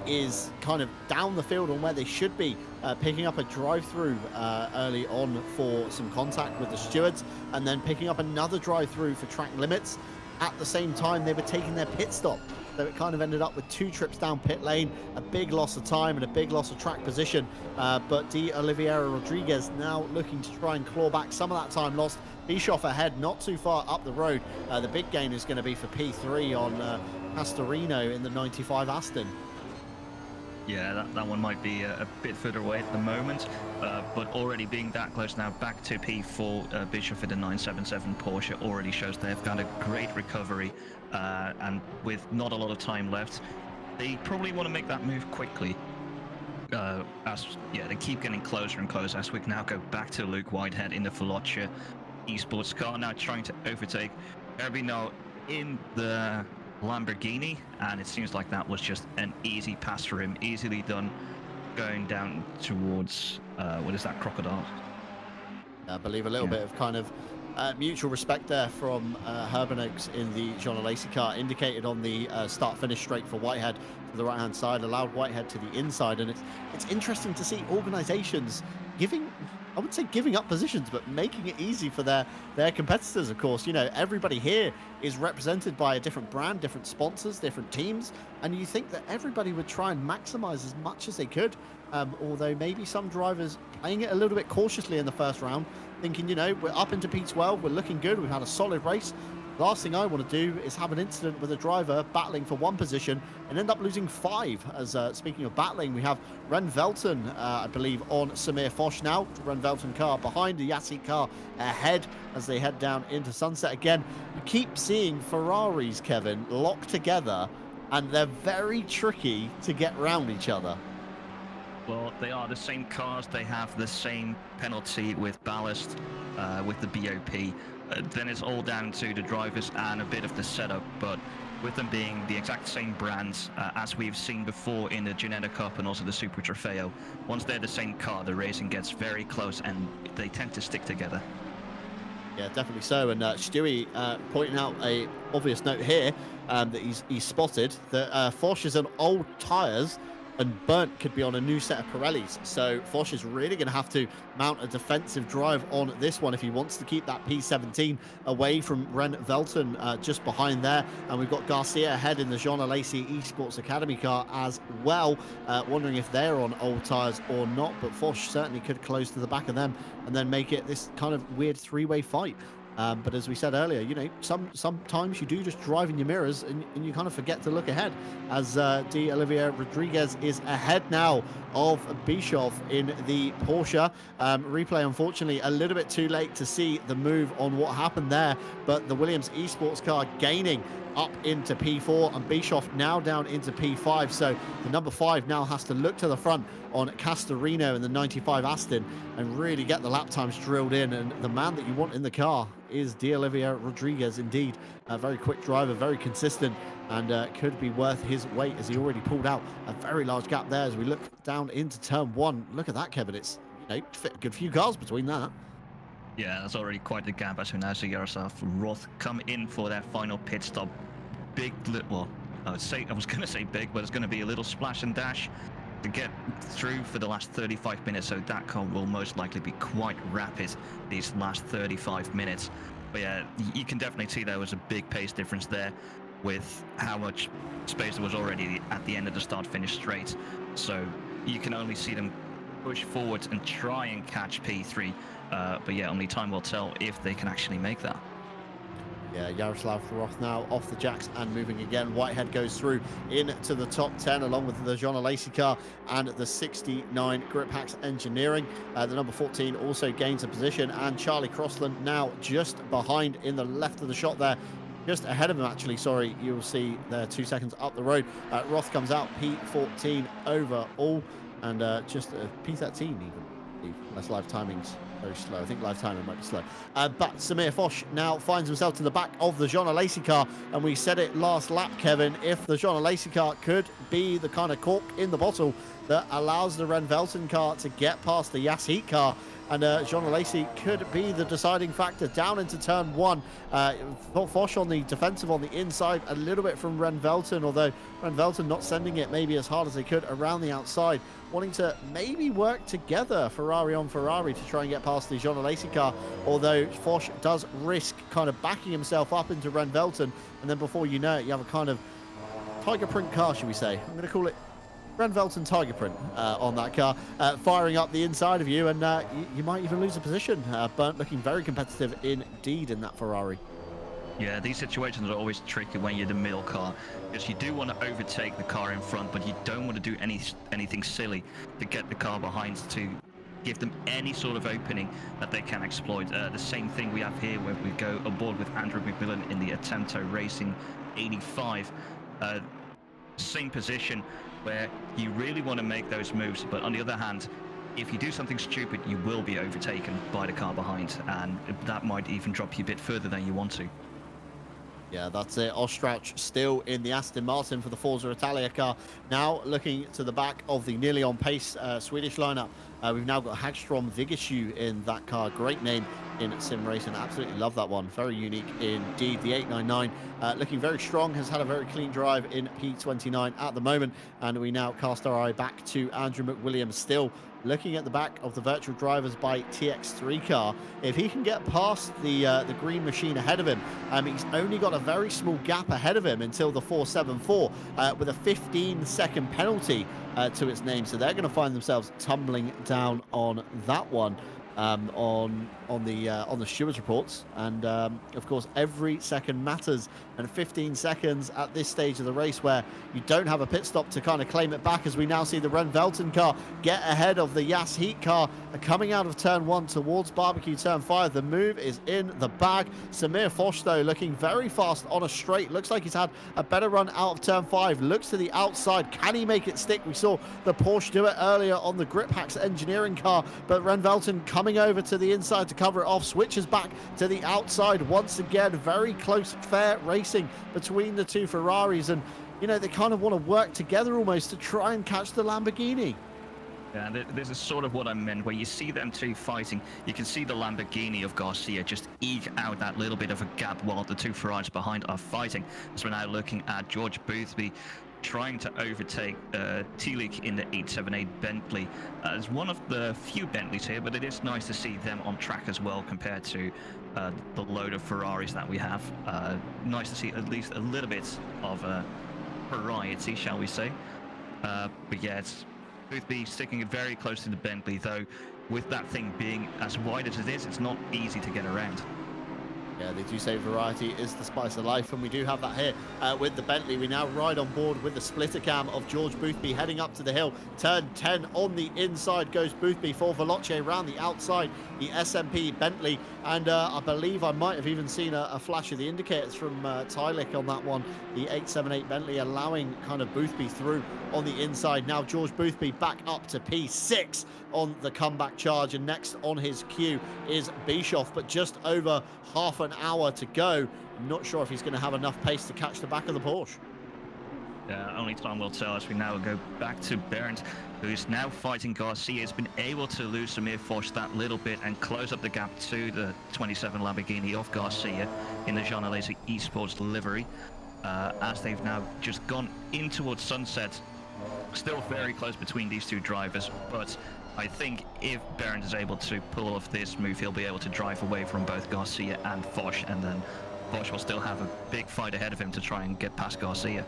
is kind of down the field on where they should be, picking up a drive-through early on for some contact with the stewards, and then picking up another drive-through for track limits. At the same time, they were taking their pit stop. So it kind of ended up with 2 trips down pit lane, a big loss of time and a big loss of track position. But D. Oliveira Rodriguez now looking to try and claw back some of that time lost. Bischoff ahead, not too far up the road. The big gain is going to be for P3 on Pastorino in the 95 Aston. Yeah, that one might be a bit further away at the moment, but already being that close now back to P4, Bischoff in the 977 Porsche already shows they've got a great recovery, and with not a lot of time left, they probably want to make that move quickly. They keep getting closer and closer as we now go back to Luke Whitehead in the Veloce Esports car, now trying to overtake Urbino in the Lamborghini, and it seems like that was just an easy pass for him, easily done, going down towards what is that, Crocodile? I believe a little bit of kind of mutual respect there from Herbenoaks in the John Lacey car, indicated on the start-finish straight for Whitehead to the right-hand side, allowed Whitehead to the inside, and it's interesting to see organisations giving, I wouldn't say giving up positions, but making it easy for their competitors, of course. Everybody here is represented by a different brand, different sponsors, different teams, and you think that everybody would try and maximize as much as they could, although maybe some drivers playing it a little bit cautiously in the first round, thinking, we're up into P12, we're looking good, we've had a solid race. Last thing I want to do is have an incident with a driver battling for 1 position and end up losing 5. As speaking of battling, we have Ren Velton, I believe, on Samir Foch now. Ren Velton car behind the Yassi car ahead as they head down into Sunset again. You keep seeing Ferraris, Kevin, locked together, and they're very tricky to get around each other. Well, they are the same cars. They have the same penalty with ballast, with the BOP. Then it's all down to the drivers and a bit of the setup, but with them being the exact same brands as we've seen before in the Ginetta Cup and also the Super Trofeo, once they're the same car, the racing gets very close and they tend to stick together. Yeah, definitely so. And Stewie pointing out a obvious note here that he's spotted that Foch is on old tyres and Burnt could be on a new set of Pirellis. So Foch is really going to have to mount a defensive drive on this one if he wants to keep that P17 away from Ren Velton just behind there. And we've got Garcia ahead in the Jean Alesi Esports Academy car as well. Wondering if they're on old tyres or not, but Foch certainly could close to the back of them and then make it this kind of weird 3-way fight. But as we said earlier, you know, sometimes you do just drive in your mirrors and you kind of forget to look ahead, as D'Oliveira Rodriguez is ahead now of Bischoff in the Porsche. Replay, unfortunately, a little bit too late to see the move on what happened there, but the Williams Esports car gaining up into P4 and Bischoff now down into P5. So the number 5 now has to look to the front on Castorino in the 95 Aston and really get the lap times drilled in. And the man that you want in the car is D'Oliveira Rodriguez, indeed. A very quick driver, very consistent, and could be worth his weight, as he already pulled out a very large gap there as we look down into turn 1. Look at that, Kevin. It's, you know, fit a good few cars between that. Yeah, that's already quite the gap as we now see ourselves Roth come in for their final pit stop. Big, well, I was going to say big, but it's going to be a little splash and dash to get through for the last 35 minutes. So that car will most likely be quite rapid these last 35 minutes. But yeah, you can definitely see there was a big pace difference there with how much space there was already at the end of the start-finish straight. So you can only see them push forward and try and catch P3. But yeah, only time will tell if they can actually make that. Yeah, Yaroslav Roth now off the jacks and moving again. Whitehead goes through into the top 10 along with the Jean Alesi car and the 69 Grip Hacks Engineering. The number 14 also gains a position, and Charlie Crossland now just behind in the left of the shot there. Just ahead of him, actually, sorry, you'll see there 2 seconds up the road. Roth comes out P14 overall, and just P13 even. That's live timings. Very slow. I think live timing might be slow. But Samir Foch now finds himself to the back of the Jean Alesi car. And we said it last lap, Kevin, if the Jean Alesi car could be the kind of cork in the bottle that allows the Ren Velten car to get past the Yas Heat car. And Jean Alesi could be the deciding factor down into turn 1. Foch on the defensive on the inside, a little bit from Ren Velten, although Ren Velten not sending it maybe as hard as they could around the outside, wanting to maybe work together Ferrari on Ferrari to try and get past the Jean Alesi car, although Foch does risk kind of backing himself up into Ren Velten, and then before you know it, you have a kind of tiger print car, should we say. I'm going to call it Ren Velten Tiger Print on that car, firing up the inside of you, and you might even lose a position. Burnt looking very competitive indeed in that Ferrari. Yeah, these situations are always tricky when you're the middle car, because you do want to overtake the car in front, but you don't want to do anything silly to get the car behind to give them any sort of opening that they can exploit. The same thing we have here where we go aboard with Andrew McMillan in the Attento Racing 85. Same position where you really want to make those moves, but on the other hand, if you do something stupid, you will be overtaken by the car behind, and that might even drop you a bit further than you want to. Yeah, that's it. Ostrach still in the Aston Martin for the Forza Italia car. Now looking to the back of the nearly on pace Swedish lineup. We've now got Hagstrom Vigershu in that car. Great name in sim racing. Absolutely love that one. Very unique indeed. The 899 looking very strong. Has had a very clean drive in P29 at the moment. And we now cast our eye back to Andrew McWilliams, still looking at the back of the virtual drivers by TX3 car. If he can get past the green machine ahead of him, he's only got a very small gap ahead of him until the 474 with a 15-second penalty to its name. So they're going to find themselves tumbling down on that one. On the stewards reports, and of course every second matters, and 15 seconds at this stage of the race where you don't have a pit stop to kind of claim it back, as we now see the Ren Velten car get ahead of the Yas Heat car coming out of turn 1 towards barbecue turn 5. The move is in the bag. Samir Foch though looking very fast on a straight, looks like he's had a better run out of turn 5, looks to the outside, can he make it stick? We saw the Porsche do it earlier on the Grip Hacks Engineering car, but Ren Velten coming over to the inside to cover it off, switches back to the outside once again. Very close, fair racing between the two Ferraris, and you know, they kind of want to work together almost to try and catch the Lamborghini. Yeah, this is sort of what I meant, where you see them two fighting. You can see the Lamborghini of Garcia just eke out that little bit of a gap while the two Ferraris behind are fighting. So we're now looking at George Boothby trying to overtake Tielik in the 878 Bentley. It's one of the few Bentleys here, but it is nice to see them on track as well compared to the load of Ferraris that we have. Nice to see at least a little bit of variety, shall we say. But yeah, it's Boothby sticking it very close to the Bentley, though with that thing being as wide as it is, it's not easy to get around. Yeah, they do say variety is the spice of life, and we do have that here with the Bentley. We now ride on board with the splitter cam of George Boothby heading up to the hill. Turn 10 on the inside goes Boothby for Veloce around the outside, the SMP Bentley. And I believe I might have even seen a flash of the indicators from Tylick on that one. The 878 Bentley allowing kind of Boothby through on the inside. Now George Boothby back up to P6 on the comeback charge, and next on his queue is Bischoff, but just over half an hour to go. Not sure if he's going to have enough pace to catch the back of the Porsche. Only time will tell as we now go back to Bernd, who's now fighting Garcia. Has been able to lose Samir Foch that little bit and close up the gap to the 27 Lamborghini of Garcia in the Jean Alesi Esports livery. As they've now just gone in towards sunset. Still very close between these two drivers, but I think if Bernd is able to pull off this move, he'll be able to drive away from both Garcia and Foch, and then Foch will still have a big fight ahead of him to try and get past Garcia.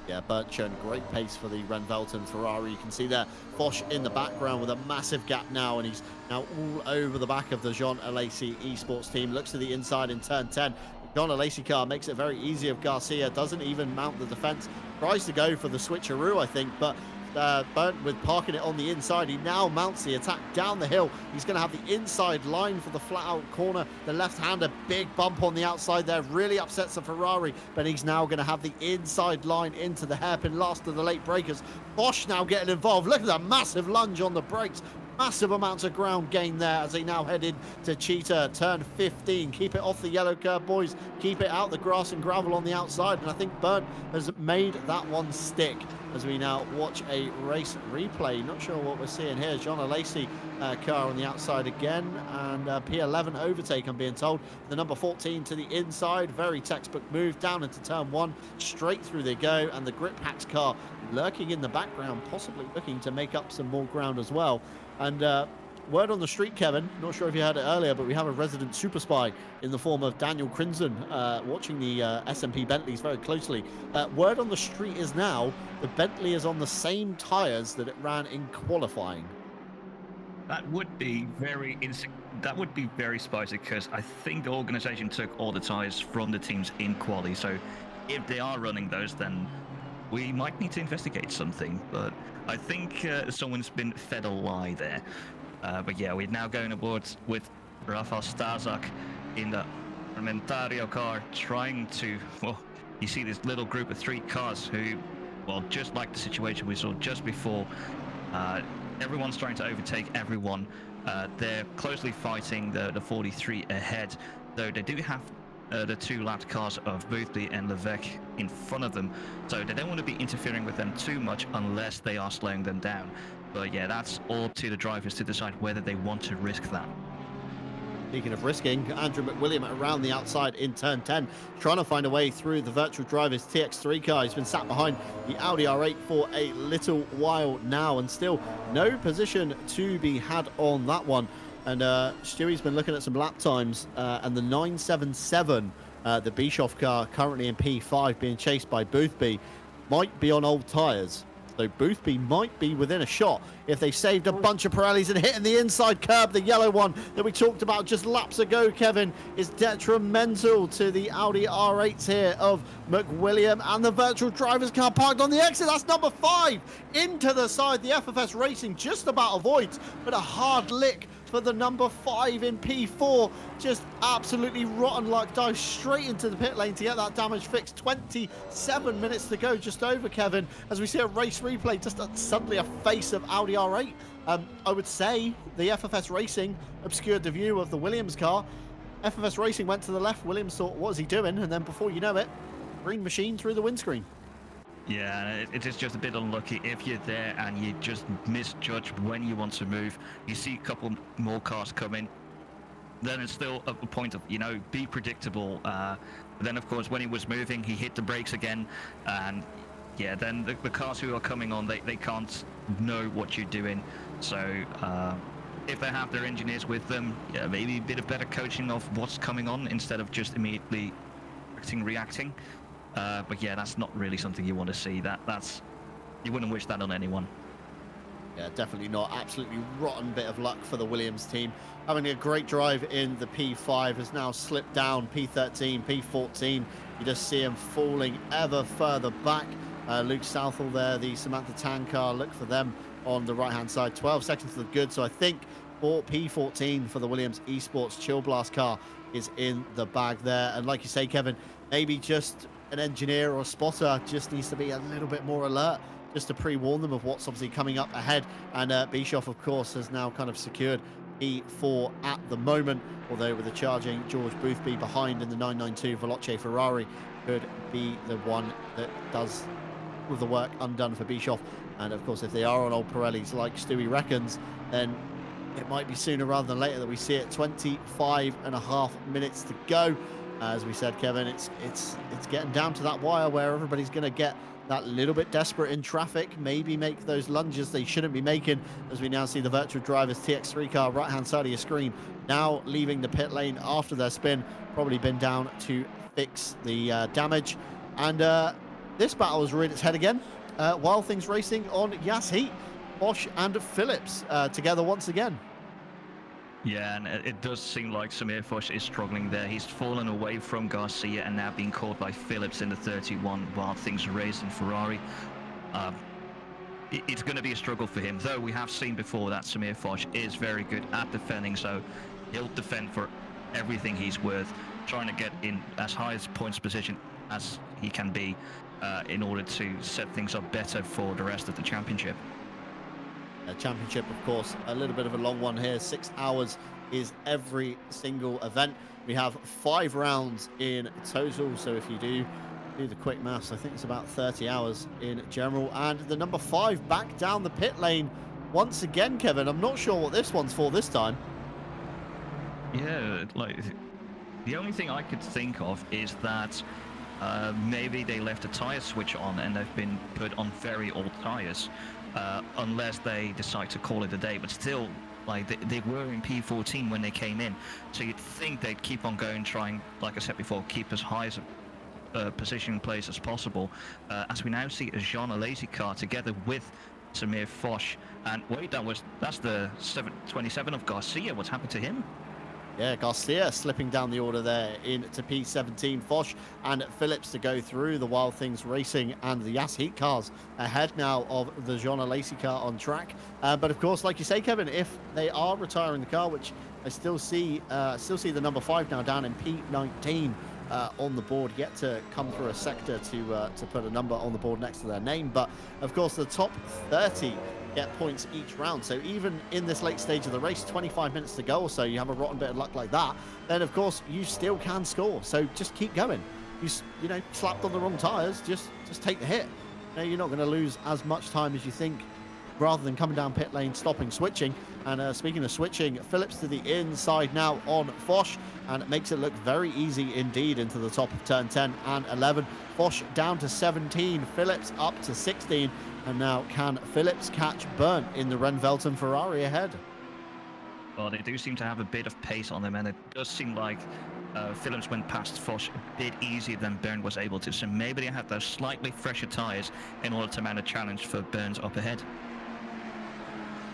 Yeah, Bernd showing great pace for the Renvelten Ferrari. You can see there Foch in the background with a massive gap now, and he's now all over the back of the Jean Alesi Esports team. Looks to the inside in turn 10. Jean Alesi car makes it very easy of Garcia, doesn't even mount the defense, tries to go for the switcheroo, I think, but Bernd with parking it on the inside. He now mounts the attack down the hill. He's going to have the inside line for the flat out corner. The left-hander, big bump on the outside there, really upsets the Ferrari, but he's now going to have the inside line into the hairpin last of the late breakers. Bosch now getting involved. Look at that massive lunge on the brakes. Massive amounts of ground gain there as they now head in to Cheetah, turn 15. Keep it off the yellow curb, boys. Keep it out the grass and gravel on the outside. And I think Bernd has made that one stick as we now watch a race replay. Not sure what we're seeing here. Jean Alesi car on the outside again, and P11 overtake, I'm being told. The number 14 to the inside. Very textbook move down into turn 1. Straight through they go, and the Grip Hacks car lurking in the background, possibly looking to make up some more ground as well. And word on the street, Kevin, not sure if you heard it earlier, but we have a resident super spy in the form of Daniel Crimson watching the SMP Bentleys very closely. Word on the street is now the Bentley is on the same tyres that it ran in qualifying. That would be very spicy, because I think the organisation took all the tyres from the teams in quali. So if they are running those, then we might need to investigate something. But I think someone's been fed a lie there. But yeah, we're now going aboard with Rafael Stazak in the Armentario car, trying to, well, you see this little group of 3 cars who, well, just like the situation we saw just before, everyone's trying to overtake everyone. They're closely fighting the 43 ahead, though they do have the 2 lap cars of Boothby and Levesque in front of them, so they don't want to be interfering with them too much unless they are slowing them down. But yeah, that's all to the drivers to decide whether they want to risk that. Speaking of risking, Andrew McWilliam around the outside in turn 10, trying to find a way through the virtual drivers TX3 car. He's been sat behind the Audi R8 for a little while now, and still no position to be had on that one. And Stewie's been looking at some lap times, and the 977, the Bischoff car, currently in P5, being chased by Boothby, might be on old tyres. So Boothby might be within a shot if they saved a bunch of Pirellis, and hitting the inside curb, the yellow one that we talked about just laps ago, Kevin, is detrimental to the Audi R8s here of McWilliam, and the virtual driver's car parked on the exit. That's number 5 into the side. The FFS Racing just about avoids, but a hard lick for the number 5 in P4. Just absolutely rotten luck. Dives straight into the pit lane to get that damage fixed. 27 minutes to go, just over, Kevin, as we see a race replay. Just suddenly a face of Audi R8. I would say the FFS Racing obscured the view of the Williams car. FFS Racing went to the left. Williams thought, what is he doing? And then before you know it, green machine through the windscreen. Yeah, it is just a bit unlucky if you're there and you just misjudge when you want to move. You see a couple more cars coming, then it's still a point of, be predictable. But then, of course, when he was moving, he hit the brakes again. And yeah, then the cars who are coming on, they can't know what you're doing. So if they have their engineers with them, yeah, maybe a bit of better coaching of what's coming on instead of just immediately reacting. But yeah, that's not really something you want to see. That's you wouldn't wish that on anyone. Yeah, definitely not. Absolutely rotten bit of luck for the Williams team. Having a great drive in the P5 has now slipped down. P13, P14. You just see him falling ever further back. Luke Southall there, the Samantha Tan car. Look for them on the right-hand side. 12 seconds to the good. So I think for P14 for the Williams Esports Chill Blast car is in the bag there. And like you say, Kevin, maybe just an engineer or a spotter just needs to be a little bit more alert, just to pre-warn them of what's obviously coming up ahead. And Bischoff, of course, has now kind of secured P4 at the moment, although with the charging George Boothby behind in the 992 Veloce Ferrari could be the one that does all the work undone for Bischoff. And of course, if they are on old Pirellis like Stewie reckons, then it might be sooner rather than later that we see it. 25.5 minutes to go. As we said, Kevin, it's getting down to that wire where everybody's going to get that little bit desperate in traffic, maybe make those lunges they shouldn't be making, as we now see the virtual drivers TX3 car right hand side of your screen now leaving the pit lane after their spin, probably been down to fix the damage. And this battle has reared its head again. Wild Things Racing on Yas Heat, Bosch and Phillips together once again. Yeah, and it does seem like Samir Foch is struggling there. He's fallen away from Garcia and now being caught by Phillips in the 31 Wild Things Racing Ferrari. It's going to be a struggle for him, though we have seen before that Samir Foch is very good at defending, so he'll defend for everything he's worth, trying to get in as high as points position as he can be in order to set things up better for the rest of the championship. Championship, of course, a little bit of a long one here. 6 hours is every single event. We have 5 rounds in total, so if you do the quick maths, I think it's about 30 hours in general. And the number 5 back down the pit lane once again, Kevin. I'm not sure what this one's for this time. Yeah, like the only thing I could think of is that maybe they left a tire switch on and they've been put on very old tires. Unless they decide to call it a day, but still, like they were in P14 when they came in, so you'd think they'd keep on going, trying, like I said before, keep as high as a position in place as possible. As we now see a Jean Alesi car together with Samir Foch, and wait, that's the 27 of Garcia. What's happened to him? Yeah, Garcia slipping down the order there into P17. Foch and Phillips to go through the Wild Things Racing and the Yas Heat cars ahead now of the Jean Alesi car on track. But of course, like you say, Kevin, if they are retiring the car, which I still see the number 5 now down in P19 on the board, yet to come through a sector to put a number on the board next to their name. But of course, the top 30 get points each round, so even in this late stage of the race, 25 minutes to go or so, you have a rotten bit of luck like that, then of course you still can score. So just keep going. You know, slapped on the wrong tires, just take the hit. You know, you're not going to lose as much time as you think, rather than coming down pit lane, stopping, switching. And speaking of switching, Phillips to the inside now on Foch, and it makes it look very easy indeed into the top of turn 10 and 11. Foch down to 17, Phillips up to 16. And now can Phillips catch Byrne in the Renvelten Ferrari ahead? Well, they do seem to have a bit of pace on them, and it does seem like Phillips went past Foch a bit easier than Byrne was able to. So maybe they have those slightly fresher tyres in order to mount a challenge for Byrne's up ahead.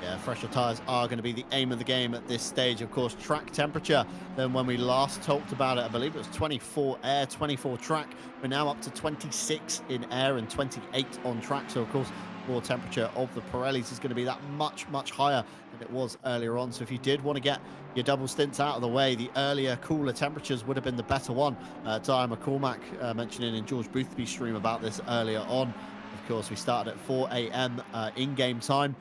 Yeah, fresher tyres are going to be the aim of the game at this stage. Of course, track temperature, then when we last talked about it, I believe it was 24 air, 24 track. We're now up to 26 in air and 28 on track. So, of course, raw temperature of the Pirellis is going to be that much higher than it was earlier on. So if you did want to get your double stints out of the way, the earlier, cooler temperatures would have been the better one. Tyre McCormack mentioning in George Boothby's stream about this earlier on. Of course, we started at 4 a.m. in-game time.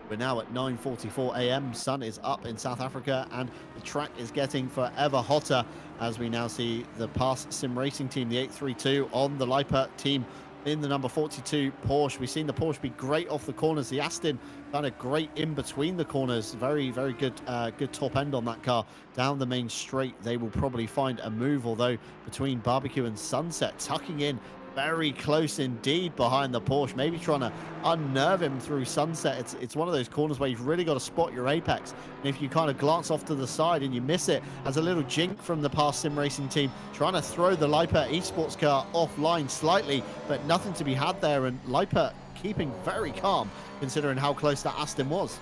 We're now at 9:44 a.m. Sun is up in South Africa, and the track is getting forever hotter as we now see the Pass Sim Racing team, the 832, on the Lippert team in the number 42 Porsche. We've seen the Porsche be great off the corners. The Aston kind of great in between the corners. Very good good top end on that car. Down the main straight, they will probably find a move, although between Barbecue and Sunset, tucking in very close indeed behind the Porsche, maybe trying to unnerve him through Sunset. It's one of those corners where you've really got to spot your apex, and if you kind of glance off to the side and you miss it, as a little jink from the Pass Sim Racing team, trying to throw the Lippert Esports car offline slightly, but nothing to be had there, and Lippert keeping very calm considering how close that Aston was.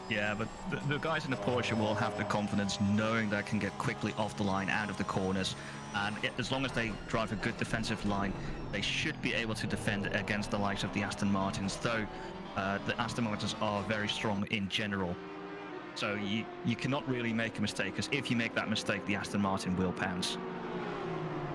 Yeah, but the guys in the Porsche will have the confidence knowing they can get quickly off the line, out of the corners. And as long as they drive a good defensive line, they should be able to defend against the likes of the Aston Martins, though the Aston Martins are very strong in general. So you cannot really make a mistake, because if you make that mistake, the Aston Martin will pounce.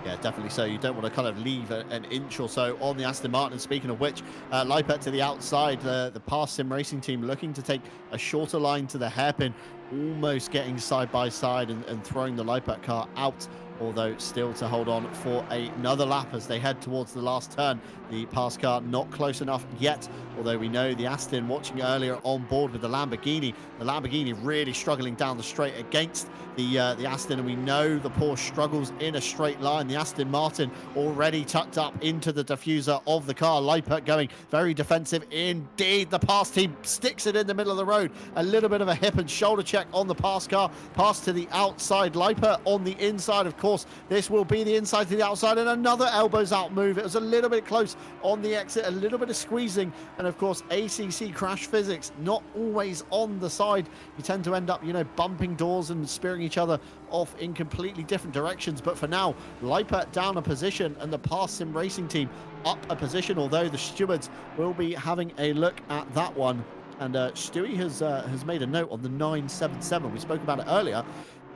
Yeah, definitely so. You don't want to kind of leave an inch or so on the Aston Martin. Speaking of which, Leipert to the outside, the Past Sim Racing team looking to take a shorter line to the hairpin, almost getting side by side and throwing the Leipert car out, although still to hold on for another lap as they head towards the last turn. The Past car not close enough yet, although we know the Aston, watching earlier on board with the Lamborghini really struggling down the straight against the Aston, and we know the Porsche struggles in a straight line. The Aston Martin already tucked up into the diffuser of the car. Leipert going very defensive indeed. The Past team sticks it in the middle of the road. A little bit of a hip and shoulder check on the Past car. Pass to the outside. Leipert on the inside, of course. This will be the inside to the outside, and another elbows out move. It was a little bit close on the exit, a little bit of squeezing, and of course ACC crash physics not always on the side. You tend to end up, you know, bumping doors and spearing each other off in completely different directions. But for now, Leipert down a position and the Past Sim Racing team up a position, although the stewards will be having a look at that one. And Stewie has made a note on the 977. We spoke about it earlier.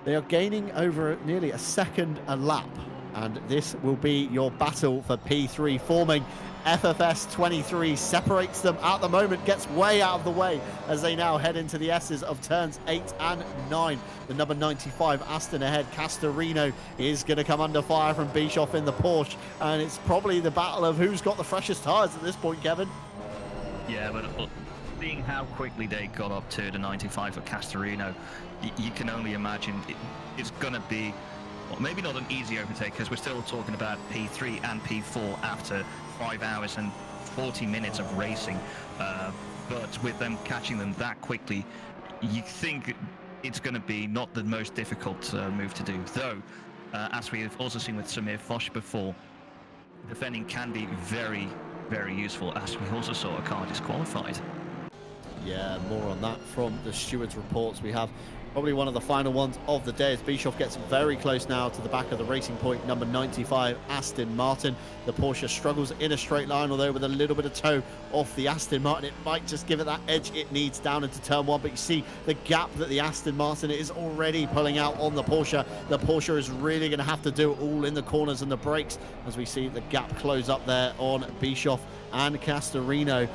They are gaining over nearly a second a lap, and this will be your battle for P3 forming. FFS 23 separates them at the moment, gets way out of the way as they now head into the S's of turns 8 and 9. The number 95 Aston ahead. Castorino is going to come under fire from Bischoff in the Porsche, and it's probably the battle of who's got the freshest tyres at this point, Kevin. Yeah, but seeing how quickly they got up to the 95 for Castorino, you can only imagine it's going to be, well, maybe not an easy overtake, because we're still talking about P3 and P4 after 5 hours and 40 minutes of racing. But with them catching them that quickly, you think it's going to be not the most difficult move to do. Though, as we have also seen with Samir Foch before, defending can be very, very useful, as we also saw a car disqualified. Yeah, more on that from the stewards' reports. We have probably one of the final ones of the day as Bischoff gets very close now to the back of the racing point, number 95 Aston Martin. The Porsche struggles in a straight line, although with a little bit of toe off the Aston Martin, it might just give it that edge it needs down into turn 1. But you see the gap that the Aston Martin is already pulling out on the Porsche. The Porsche is really going to have to do it all in the corners and the brakes as we see the gap close up there on Bischoff and Castorino.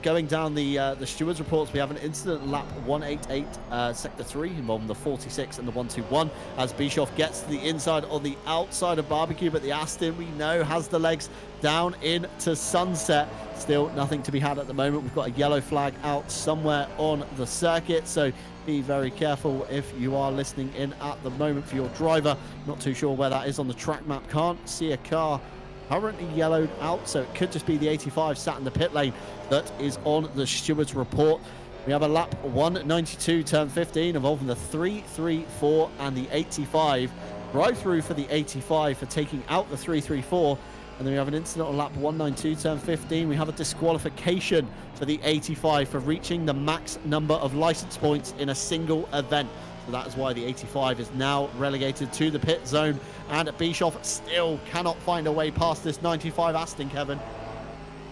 Going down the stewards' reports, we have an incident lap 188, sector 3, involving the 46 and the 121, as Bischoff gets to the inside on the outside of Barbecue, but the Aston, we know, has the legs down into Sunset. Still nothing to be had at the moment. We've got a yellow flag out somewhere on the circuit, so be very careful if you are listening in at the moment for your driver. Not too sure where that is on the track map. Can't see a car currently yellowed out, so it could just be the 85 sat in the pit lane that is on the stewards' report. We have a lap 192 turn 15 involving the 334 and the 85. Drive through for the 85 for taking out the 334, and then we have an incident on lap 192 turn 15. We have a disqualification for the 85 for reaching the max number of license points in a single event. So that is why the 85 is now relegated to the pit zone, and Bischoff still cannot find a way past this 95 Aston, Kevin.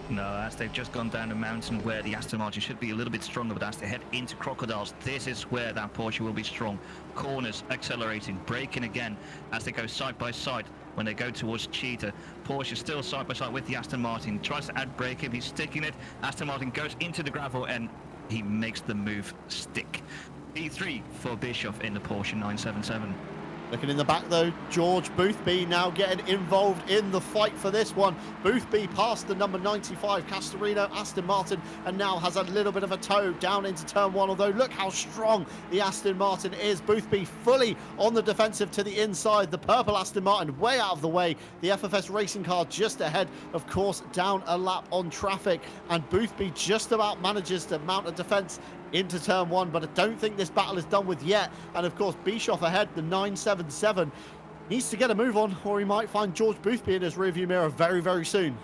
No, as they've just gone down a mountain where the Aston Martin should be a little bit stronger, but as they head into Crocodiles, this is where that Porsche will be strong. Corners, accelerating, braking again as they go side by side when they go towards Cheetah. Porsche still side by side with the Aston Martin, tries to out-brake him, he's sticking it. Aston Martin goes into the gravel and he makes the move stick. P3 for Bischoff in the Porsche 977. Looking in the back though, George Boothby now getting involved in the fight for this one. Boothby past the number 95 Castorino Aston Martin and now has a little bit of a toe down into turn 1, although look how strong the Aston Martin is. Boothby fully on the defensive to the inside. The purple Aston Martin way out of the way. The FFS racing car just ahead, of course, down a lap on traffic, and Boothby just about manages to mount a defense into turn 1, but I don't think this battle is done with yet. And of course, Bischoff ahead, the 977, needs to get a move on, or he might find George Boothby in his rearview mirror very, very soon.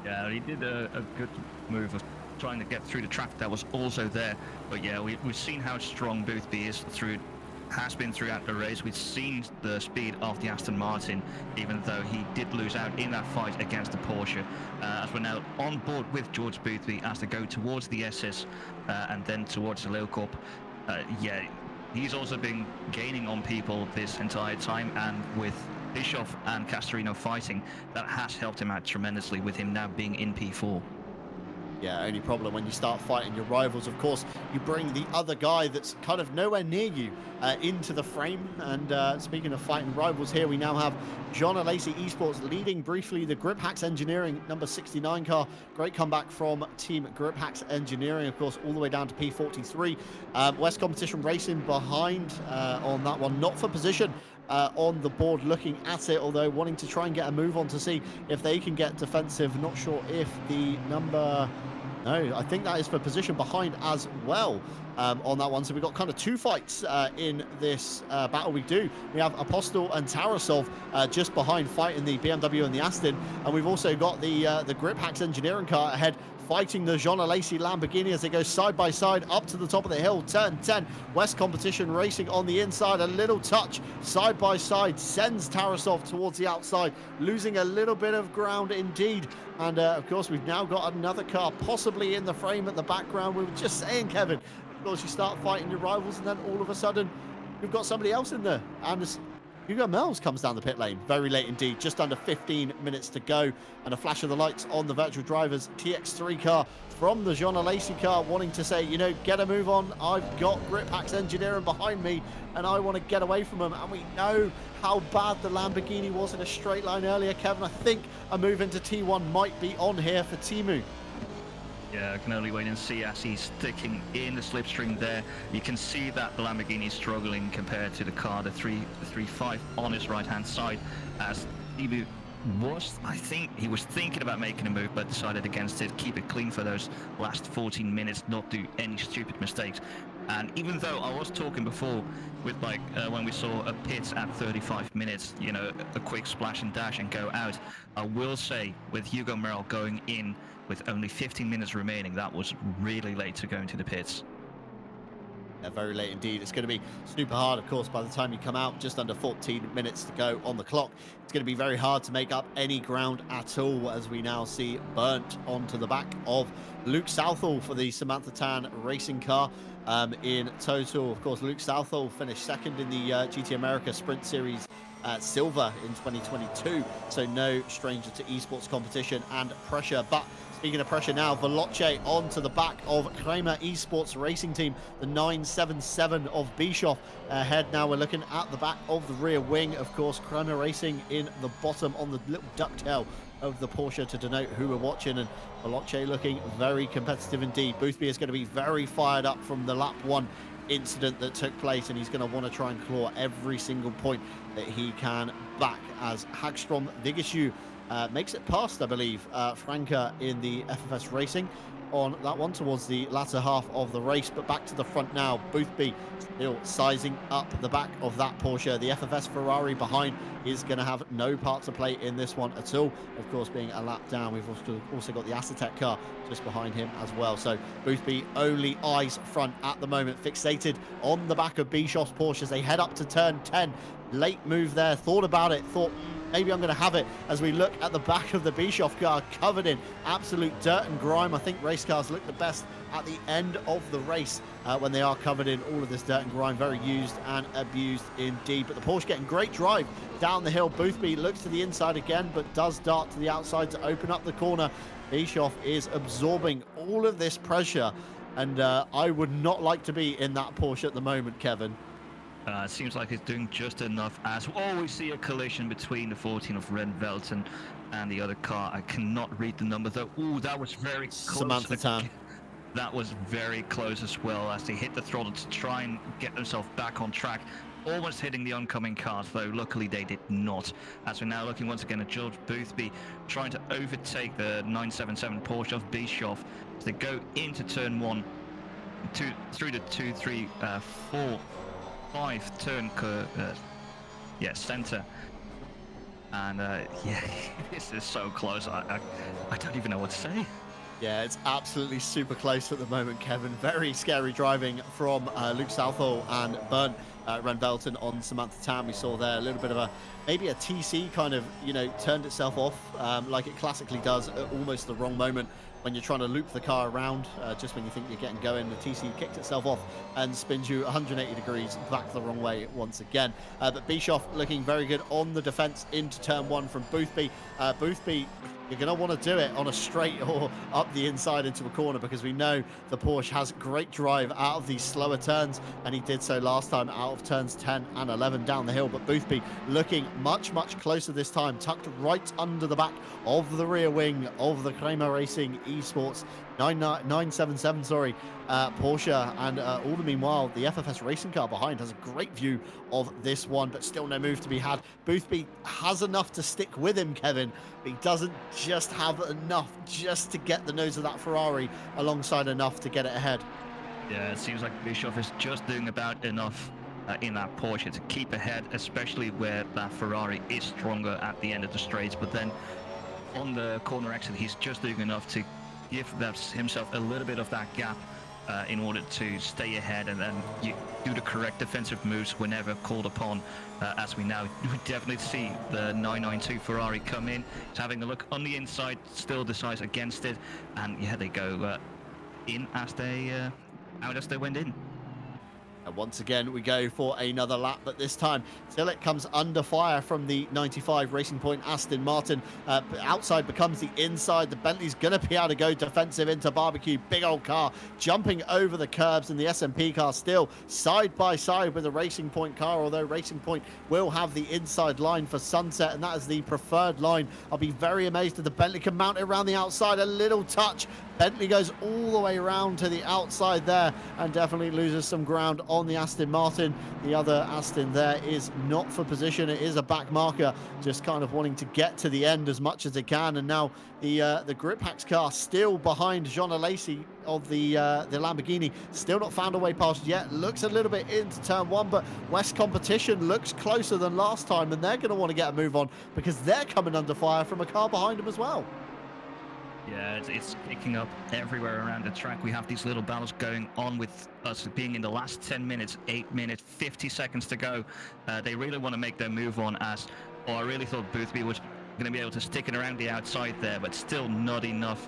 Yeah, he did a good move of trying to get through the traffic that was also there. But yeah, we've seen how strong Boothby has been throughout the race. We've seen the speed of the Aston Martin, even though he did lose out in that fight against the Porsche. As we're now on board with George Boothby as they go towards the SS and then towards the Lil Cup. Yeah, he's also been gaining on people this entire time, and with Bischoff and Castorino fighting, that has helped him out tremendously with him now being in P4. Yeah, only problem when you start fighting your rivals, of course, you bring the other guy that's kind of nowhere near you into the frame. And speaking of fighting rivals here, we now have John Alesi Esports leading briefly the Grip Hacks Engineering number 69 car. Great comeback from Team Grip Hacks Engineering, of course, all the way down to P43. West Competition Racing behind on that one, not for position. On the board looking at it, although wanting to try and get a move on to see if they can get defensive. Not sure if the number... No, I think that is for position behind as well on that one. So we've got kind of two fights in this battle we do. We have Apostle and Tarasov just behind fighting the BMW and the Aston. And we've also got the Grip Hacks Engineering car ahead fighting the Jean Alesi Lamborghini as they go side by side up to the top of the hill. Turn 10, West Competition Racing on the inside. A little touch side by side sends Tarasov towards the outside, losing a little bit of ground indeed. And of course, we've now got another car possibly in the frame at the background. We were just saying, Kevin, of course, you start fighting your rivals and then all of a sudden you've got somebody else in there. And Hugo Mells comes down the pit lane very late indeed, just under 15 minutes to go, and a flash of the lights on the virtual drivers TX3 car from the Jean Alesi car, wanting to say, you know, get a move on. I've got Grip Hacks Engineering behind me and I want to get away from them. And we know how bad the Lamborghini was in a straight line earlier, Kevin. I think a move into T1 might be on here for Timu. Yeah, I can only wait and see as he's sticking in the slipstream there. You can see that the Lamborghini is struggling compared to the car, the 335 on his right-hand side, as Timu was, I think, he was thinking about making a move, but decided against it, keep it clean for those last 14 minutes, not do any stupid mistakes. And even though I was talking before with like when we saw a pit at 35 minutes, you know, a quick splash and dash and go out, I will say with Hugo Merrill going in with only 15 minutes remaining, that was really late to go into the pits. Yeah, very late indeed. It's going to be super hard, of course, by the time you come out, just under 14 minutes to go on the clock. It's going to be very hard to make up any ground at all, as we now see burnt onto the back of Luke Southall for the Samantha Tan racing car. In total, of course, Luke Southall finished second in the GT America Sprint Series Silver in 2022, so no stranger to esports competition and pressure. But speaking of pressure now, Veloce onto the back of Kramer Esports Racing Team, the 977 of Bischoff. Ahead now, we're looking at the back of the rear wing, of course, Kramer Racing in the bottom on the little ducktail of the Porsche to denote who we're watching, and Veloce looking very competitive indeed. Boothby is going to be very fired up from the lap 1 incident that took place, and he's going to want to try and claw every single point that he can back, as Hagstrom Vigishu makes it past, I believe, Franca in the FFS Racing on that one towards the latter half of the race. But back to the front now, Boothby still sizing up the back of that Porsche. The FFS Ferrari behind is going to have no part to play in this one at all, of course being a lap down. We've also got the Assetto car just behind him as well. So Boothby only eyes front at the moment, fixated on the back of Bischoff's Porsche as they head up to turn 10. Late move there, thought about it, thought maybe I'm going to have it, as we look at the back of the Bischoff car covered in absolute dirt and grime. I think race cars look the best at the end of the race when they are covered in all of this dirt and grime. Very used and abused indeed. But the Porsche getting great drive down the hill. Boothby looks to the inside again, but does dart to the outside to open up the corner. Bischoff is absorbing all of this pressure, and I would not like to be in that Porsche at the moment, Kevin. It seems like it's doing just enough, as we see a collision between the 14 of Red Velton and the other car. I cannot read the number though. Ooh, that was very close. Samantha Tan. That was very close as well, as they hit the throttle to try and get themselves back on track. Almost hitting the oncoming cars, though luckily they did not. As we're now looking once again at George Boothby trying to overtake the 977 Porsche of Bischoff as they go into turn 1, through the 2, 3, 4, 5 turn center, And yeah, this is so close. I don't even know what to say. Yeah, it's absolutely super close at the moment, Kevin. Very scary driving from Luke Southall and Bernd Renvelten on Samantha Tam. We saw there a little bit of maybe a TC kind of, turned itself off like it classically does at almost the wrong moment when you're trying to loop the car around. Just when you think you're getting going, the TC kicked itself off and spins you 180 degrees back the wrong way once again. But Bischoff looking very good on the defense into turn 1 from Boothby. Boothby, you're going to want to do it on a straight or up the inside into a corner, because we know the Porsche has great drive out of these slower turns, and he did so last time out of turns 10 and 11 down the hill. But Boothby looking much closer this time, tucked right under the back of the rear wing of the Kramer Racing Esports 977 Porsche, and all the meanwhile the FFS racing car behind has a great view of this one, but still no move to be had. Boothby has enough to stick with him, Kevin, but he doesn't just have enough just to get the nose of that Ferrari alongside enough to get it ahead. Yeah, it seems like Bischoff is just doing about enough in that Porsche to keep ahead, especially where that Ferrari is stronger at the end of the straights. But then on the corner exit, he's just doing enough to give himself a little bit of that gap in order to stay ahead, and then you do the correct defensive moves whenever called upon, as we now definitely see the 992 Ferrari come in. He's having a look on the inside, still decides against it, and yeah, they go in as they out as they went in. And once again, we go for another lap, but this time Tillett comes under fire from the 95 Racing Point Aston Martin. Outside becomes the inside. The Bentley's going to be able to go defensive into Barbecue. Big old car jumping over the curbs, and the SMP car still side by side with the Racing Point car, although Racing Point will have the inside line for Sunset, and that is the preferred line. I'll be very amazed if the Bentley can mount it around the outside. A little touch. Bentley goes all the way around to the outside there and definitely loses some ground on the Aston Martin. The other Aston there is not for position. It is a back marker, just kind of wanting to get to the end as much as it can. And now the Grip Hacks car still behind Jean Alesi of the Lamborghini. Still not found a way past yet. Looks a little bit into turn 1, but West Competition looks closer than last time, and they're going to want to get a move on because they're coming under fire from a car behind them as well. Yeah, it's picking up everywhere around the track. We have these little battles going on with us being in the last 10 minutes, 8 minutes, 50 seconds to go. They really want to make their move on I really thought Boothby was going to be able to stick it around the outside there, but still not enough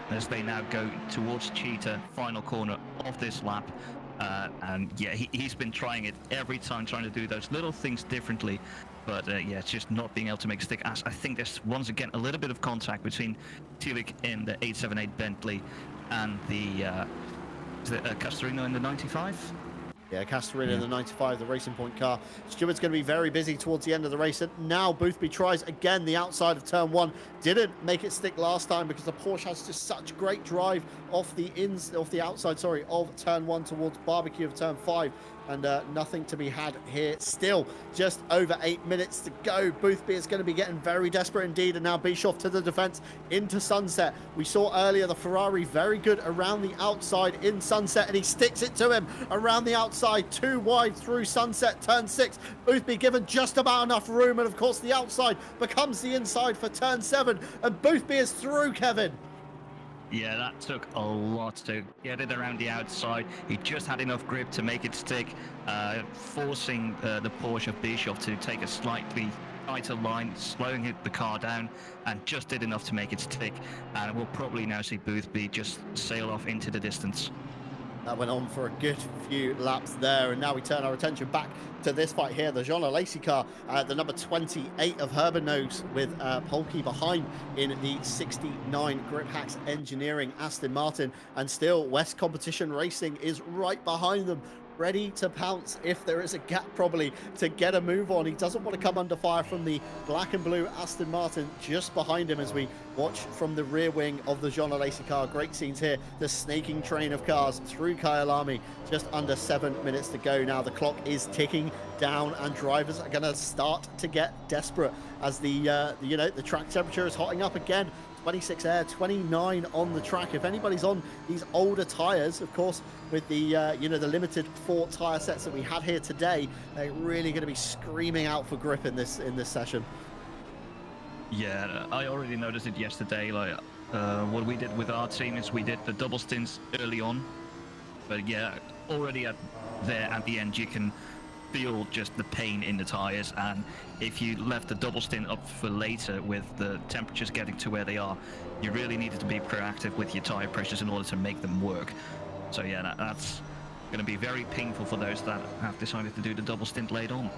as they now go towards Cheetah, final corner of this lap. And yeah, he's been trying it every time, trying to do those little things differently. But yeah, it's just not being able to make stick. As I think there's once again a little bit of contact between Tillich in the 878 Bentley and the Castorino in the 95. Yeah, Castorino in the 95, the Racing Point car. Stewart's going to be very busy towards the end of the race. And now Boothby tries again the outside of turn 1. Didn't make it stick last time because the Porsche has just such great drive off the outside, of turn 1 towards Barbecue of turn 5. And nothing to be had here. Still just over 8 minutes to go. Boothby is going to be getting very desperate indeed. And now Bischoff to the defense into Sunset. We saw earlier the Ferrari very good around the outside in Sunset, and he sticks it to him around the outside, too wide through Sunset, turn 6. Boothby given just about enough room, and of course the outside becomes the inside for turn 7, and Boothby is through, Kevin. Yeah, that took a lot to get it around the outside. He just had enough grip to make it stick, forcing the Porsche of Bischoff to take a slightly tighter line, slowing the car down, and just did enough to make it stick. And we'll probably now see Boothby just sail off into the distance. That went on for a good few laps there, and now we turn our attention back to this fight here. The Jean Alesi car, the number 28 of Herbenose, with Polke behind in the 69 Grip Hacks Engineering Aston Martin, and still West Competition Racing is right behind them, ready to pounce if there is a gap probably to get a move on. He doesn't want to come under fire from the black and blue Aston Martin just behind him as we watch from the rear wing of the Jean Alesi car. Great scenes here. The snaking train of cars through Kyalami. Just under 7 minutes to go now. The clock is ticking down and drivers are going to start to get desperate as the track temperature is hotting up again. 26 air, 29 on the track. If anybody's on these older tires, of course, with the the limited 4 tire sets that we had here today, they're really going to be screaming out for grip in this session. Yeah, I already noticed it yesterday. Like, what we did with our team is we did the double stints early on, but yeah, already there at the end you can feel just the pain in the tires, and if you left the double stint up for later with the temperatures getting to where they are, you really needed to be proactive with your tire pressures in order to make them work. So yeah, that's going to be very painful for those that have decided to do the double stint late on.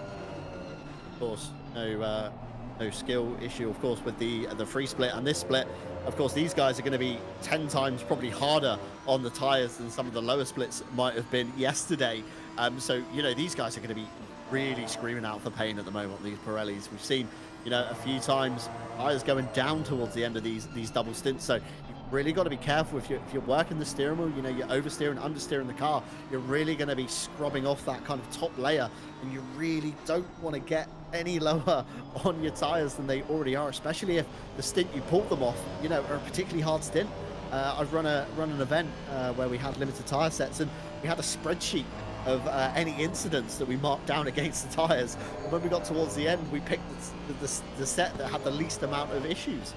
Of course, no skill issue, of course, with the free split and this split. Of course, these guys are going to be 10 times probably harder on the tires than some of the lower splits might have been yesterday. So, you know, these guys are going to be really screaming out for pain at the moment, these Pirellis. We've seen, you know, a few times tires going down towards the end of these double stints. So you've really got to be careful if you're working the steering wheel, you know, you're oversteering, understeering the car. You're really going to be scrubbing off that kind of top layer, and you really don't want to get any lower on your tires than they already are, especially if the stint you pulled them off, you know, are a particularly hard stint. I've run an event where we had limited tire sets, and we had a spreadsheet of any incidents that we marked down against the tires. And when we got towards the end, we picked the set that had the least amount of issues.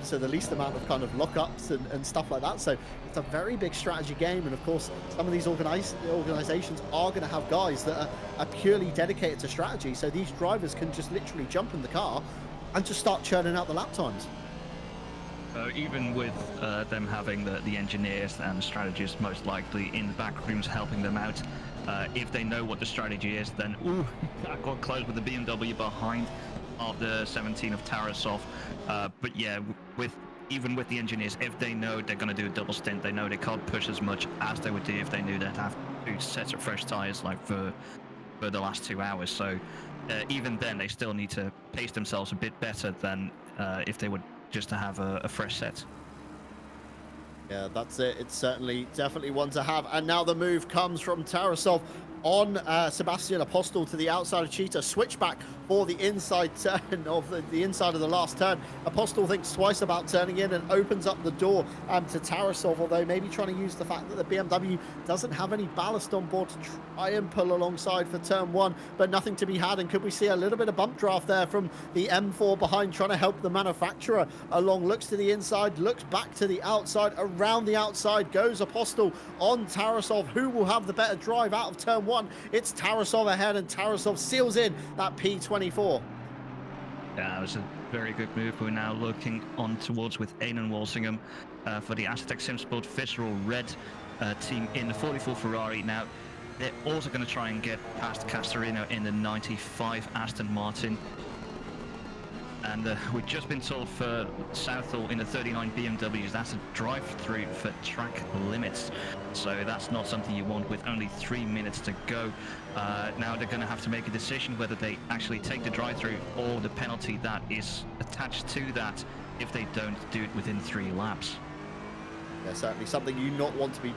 So the least amount of kind of lockups and stuff like that. So it's a very big strategy game. And of course, some of these organizations are going to have guys that are purely dedicated to strategy. So these drivers can just literally jump in the car and just start churning out the lap times. Even with them having the engineers and strategists most likely in the back rooms helping them out, if they know what the strategy is, then that got close with the BMW behind after 17 of Tarasov. But yeah, even with the engineers, if they know they're going to do a double stint, they know they can't push as much as they would do if they knew they'd have 2 sets of fresh tires like for the last 2 hours. So even then, they still need to pace themselves a bit better than if they would just to have a fresh set. Yeah, that's it. It's definitely one to have. And now the move comes from Tarasov on Sebastian Apostel to the outside of Cheetah. Switchback for the inside turn of the inside of the last turn. Apostel thinks twice about turning in and opens up the door to Tarasov, although maybe trying to use the fact that the BMW doesn't have any ballast on board to try and pull alongside for turn 1, but nothing to be had. And could we see a little bit of bump draft there from the M4 behind, trying to help the manufacturer along? Looks to the inside, looks back to the outside. Around the outside goes Apostel on Tarasov. Who will have the better drive out of turn 1? It's Tarasov ahead, and Tarasov seals in that P24. Yeah, it was a very good move. We're now looking on towards with Eamon Walsingham for the Assetto SimSport Visceral Red team in the 44 Ferrari. Now, they're also going to try and get past Castorino in the 95 Aston Martin. And we've just been told for Southall in the 39 BMWs, that's a drive-through for track limits. So that's not something you want with only 3 minutes to go. Now they're going to have to make a decision whether they actually take the drive-through or the penalty that is attached to that if they don't do it within 3 laps. Yeah, certainly something you not want to be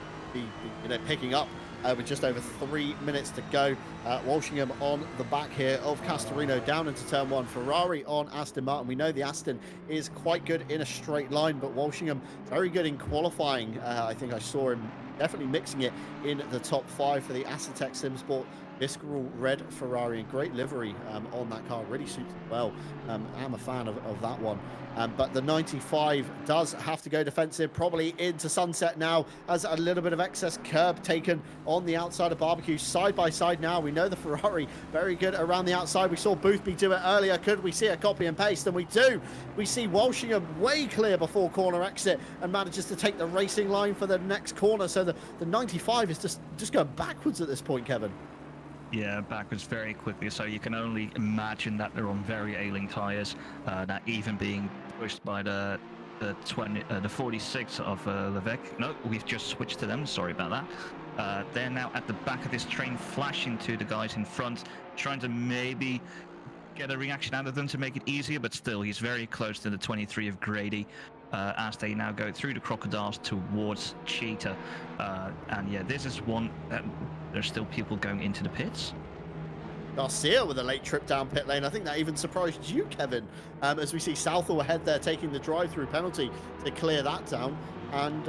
picking up with just over 3 minutes to go. Walshingham on the back here of Castorino down into turn 1. Ferrari on Aston Martin. We know the Aston is quite good in a straight line, but Walshingham very good in qualifying. I think I saw him definitely mixing it in the top 5 for the Assetto SimSport Visceral Red Ferrari. Great livery on that car, really suits it well. I'm a fan of that one. But the 95 does have to go defensive, probably into sunset now, as a little bit of excess curb taken on the outside of Barbecue. Side by side now, we know the Ferrari very good around the outside. We saw Boothby do it earlier. Could we see a copy and paste? And we do. We see Walshingham way clear before corner exit and manages to take the racing line for the next corner. So the 95 is just going backwards at this point, Kevin. Yeah, backwards very quickly, so you can only imagine that they're on very ailing tyres, that even being pushed by the 46 of Levesque. No, we've just switched to them, sorry about that. They're now at the back of this train, flashing to the guys in front, trying to maybe get a reaction out of them to make it easier, but still, he's very close to the 23 of Grady. As they now go through the crocodiles towards Cheetah. And yeah, this is one that there's still people going into the pits. Garcia with a late trip down pit lane. I think that even surprised you, Kevin, as we see Southall ahead there taking the drive-through penalty to clear that down. And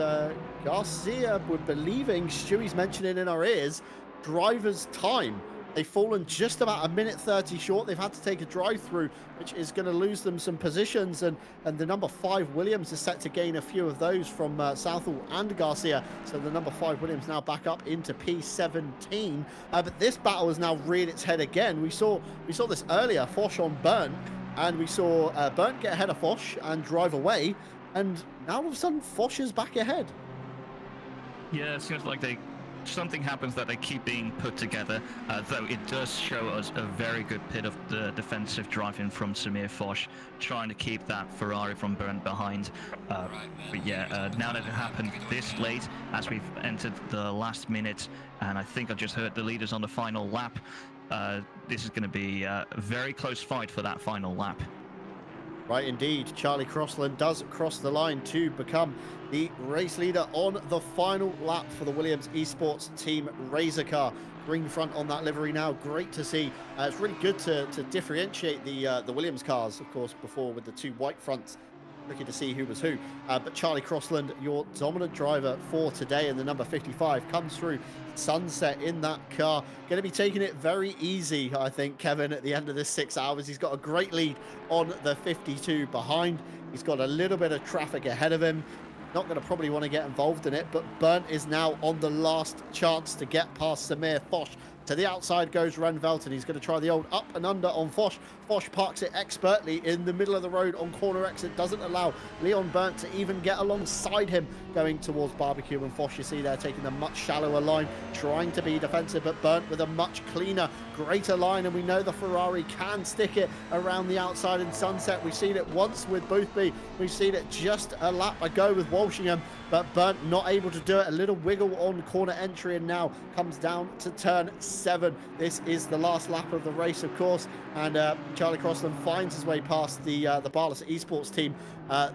Garcia, we're believing, Stewie's mentioning in our ears, driver's time They've fallen just about a minute 30 short. They've had to take a drive through, which is going to lose them some positions. And the number 5 Williams is set to gain a few of those from Southall and Garcia. So the number 5 Williams now back up into P17. But this battle has now reared its head again. We saw this earlier, Foch on Burnt, and we saw Burnt get ahead of Foch and drive away. And now all of a sudden, Foch is back ahead. Yeah, it seems like something happens that they keep being put together, though it does show us a very good bit of the defensive driving from Samir Foch, trying to keep that Ferrari from Burnt behind. But yeah, now that it happened this late, as we've entered the last minute, and I think I just heard the leaders on the final lap, this is going to be a very close fight for that final lap. Right, indeed. Charlie Crossland does cross the line to become the race leader on the final lap for the Williams Esports Team Razor car. Green front on that livery now. Great to see. It's really good to differentiate the Williams cars, of course, before with the 2 white fronts. Tricky to see who was who. But Charlie Crossland, your dominant driver for today, and the number 55 comes through Sunset in that car. Going to be taking it very easy, I think, Kevin, at the end of this 6 hours. He's got a great lead on the 52 behind. He's got a little bit of traffic ahead of him. Not going to probably want to get involved in it, but Burnt is now on the last chance to get past Samir Foch. To the outside goes Ren Velton. He's going to try the old up and under on Foch. Foch parks it expertly in the middle of the road on corner exit. Doesn't allow Leon Burnt to even get alongside him going towards Barbecue. And Foch, you see there, taking the much shallower line, trying to be defensive, but Burnt with a much cleaner, greater line. And we know the Ferrari can stick it around the outside in Sunset. We've seen it once with Boothby. We've seen it just a lap ago with Walshingham. But Burnt not able to do it. A little wiggle on corner entry, and now comes down to turn 7. This is the last lap of the race, of course, and Charlie Crossland finds his way past the Barlas Esports team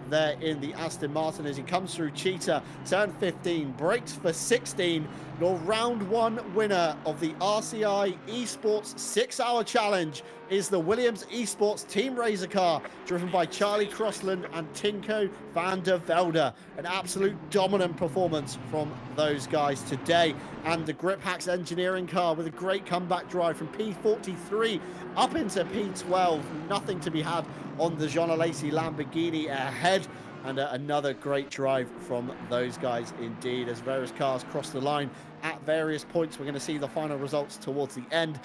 there in the Aston Martin as he comes through Cheetah. Turn 15, brakes for 16. Your round 1 winner of the RCI Esports 6-hour challenge is the Williams Esports Team Razor car, driven by Charlie Crossland and Tinko van der Velde. An absolute dominant performance from those guys today. And the Grip Hacks engineering car with a great comeback drive from P43 up into P12. Nothing to be had on the Jean Alesi Lamborghini ahead. And another great drive from those guys indeed, as various cars cross the line at various points. We're going to see the final results towards the end.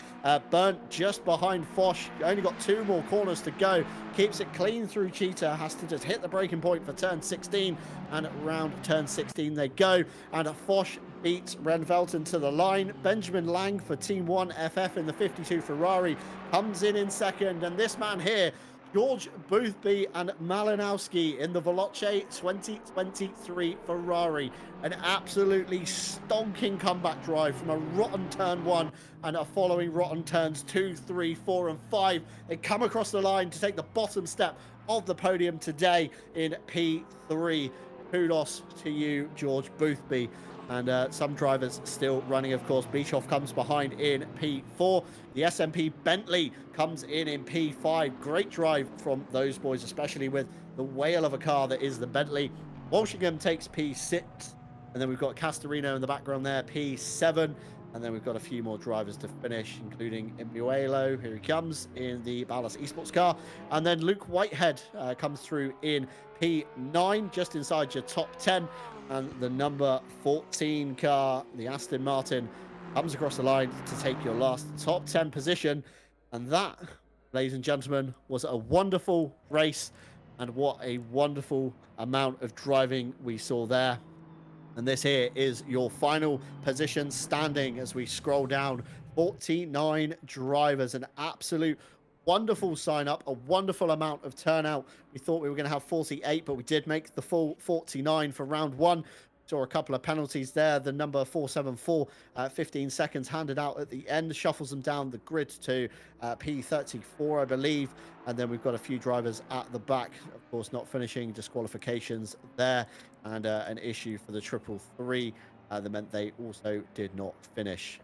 Burnt just behind Foch. Only got 2 more corners to go. Keeps it clean through Cheetah. Has to just hit the braking point for turn 16. And around turn 16 they go. And Foch beats Ren Velton to the line. Benjamin Lang for Team 1 FF in the 52 Ferrari comes in second. And this man here, George Boothby and Malinowski in the Veloce 2023 Ferrari. An absolutely stonking comeback drive from a rotten turn 1 and a following rotten turns 2, 3, 4 and 5. They come across the line to take the bottom step of the podium today in P3. Kudos to you, George Boothby. And some drivers still running, of course. Bischoff comes behind in P4. The SMP Bentley comes in P5. Great drive from those boys, especially with the whale of a car that is the Bentley. Walshingham takes P6. And then we've got Castorino in the background there, P7. And then we've got a few more drivers to finish, including Imbuelo. Here he comes in the Ballas Esports car. And then Luke Whitehead comes through in P9, just inside your top 10. And the number 14 car, the Aston Martin, comes across the line to take your last top 10 position. And that, ladies and gentlemen, was a wonderful race. And what a wonderful amount of driving we saw there. And this here is your final position standing as we scroll down. 49 drivers, an absolute wonderful sign up, a wonderful amount of turnout. We thought we were going to have 48, but we did make the full 49 for round 1. Saw a couple of penalties there. The number 474, 15 seconds handed out at the end, shuffles them down the grid to P34, I believe. And then we've got a few drivers at the back, of course, not finishing, disqualifications there, and an issue for the 333 that meant they also did not finish.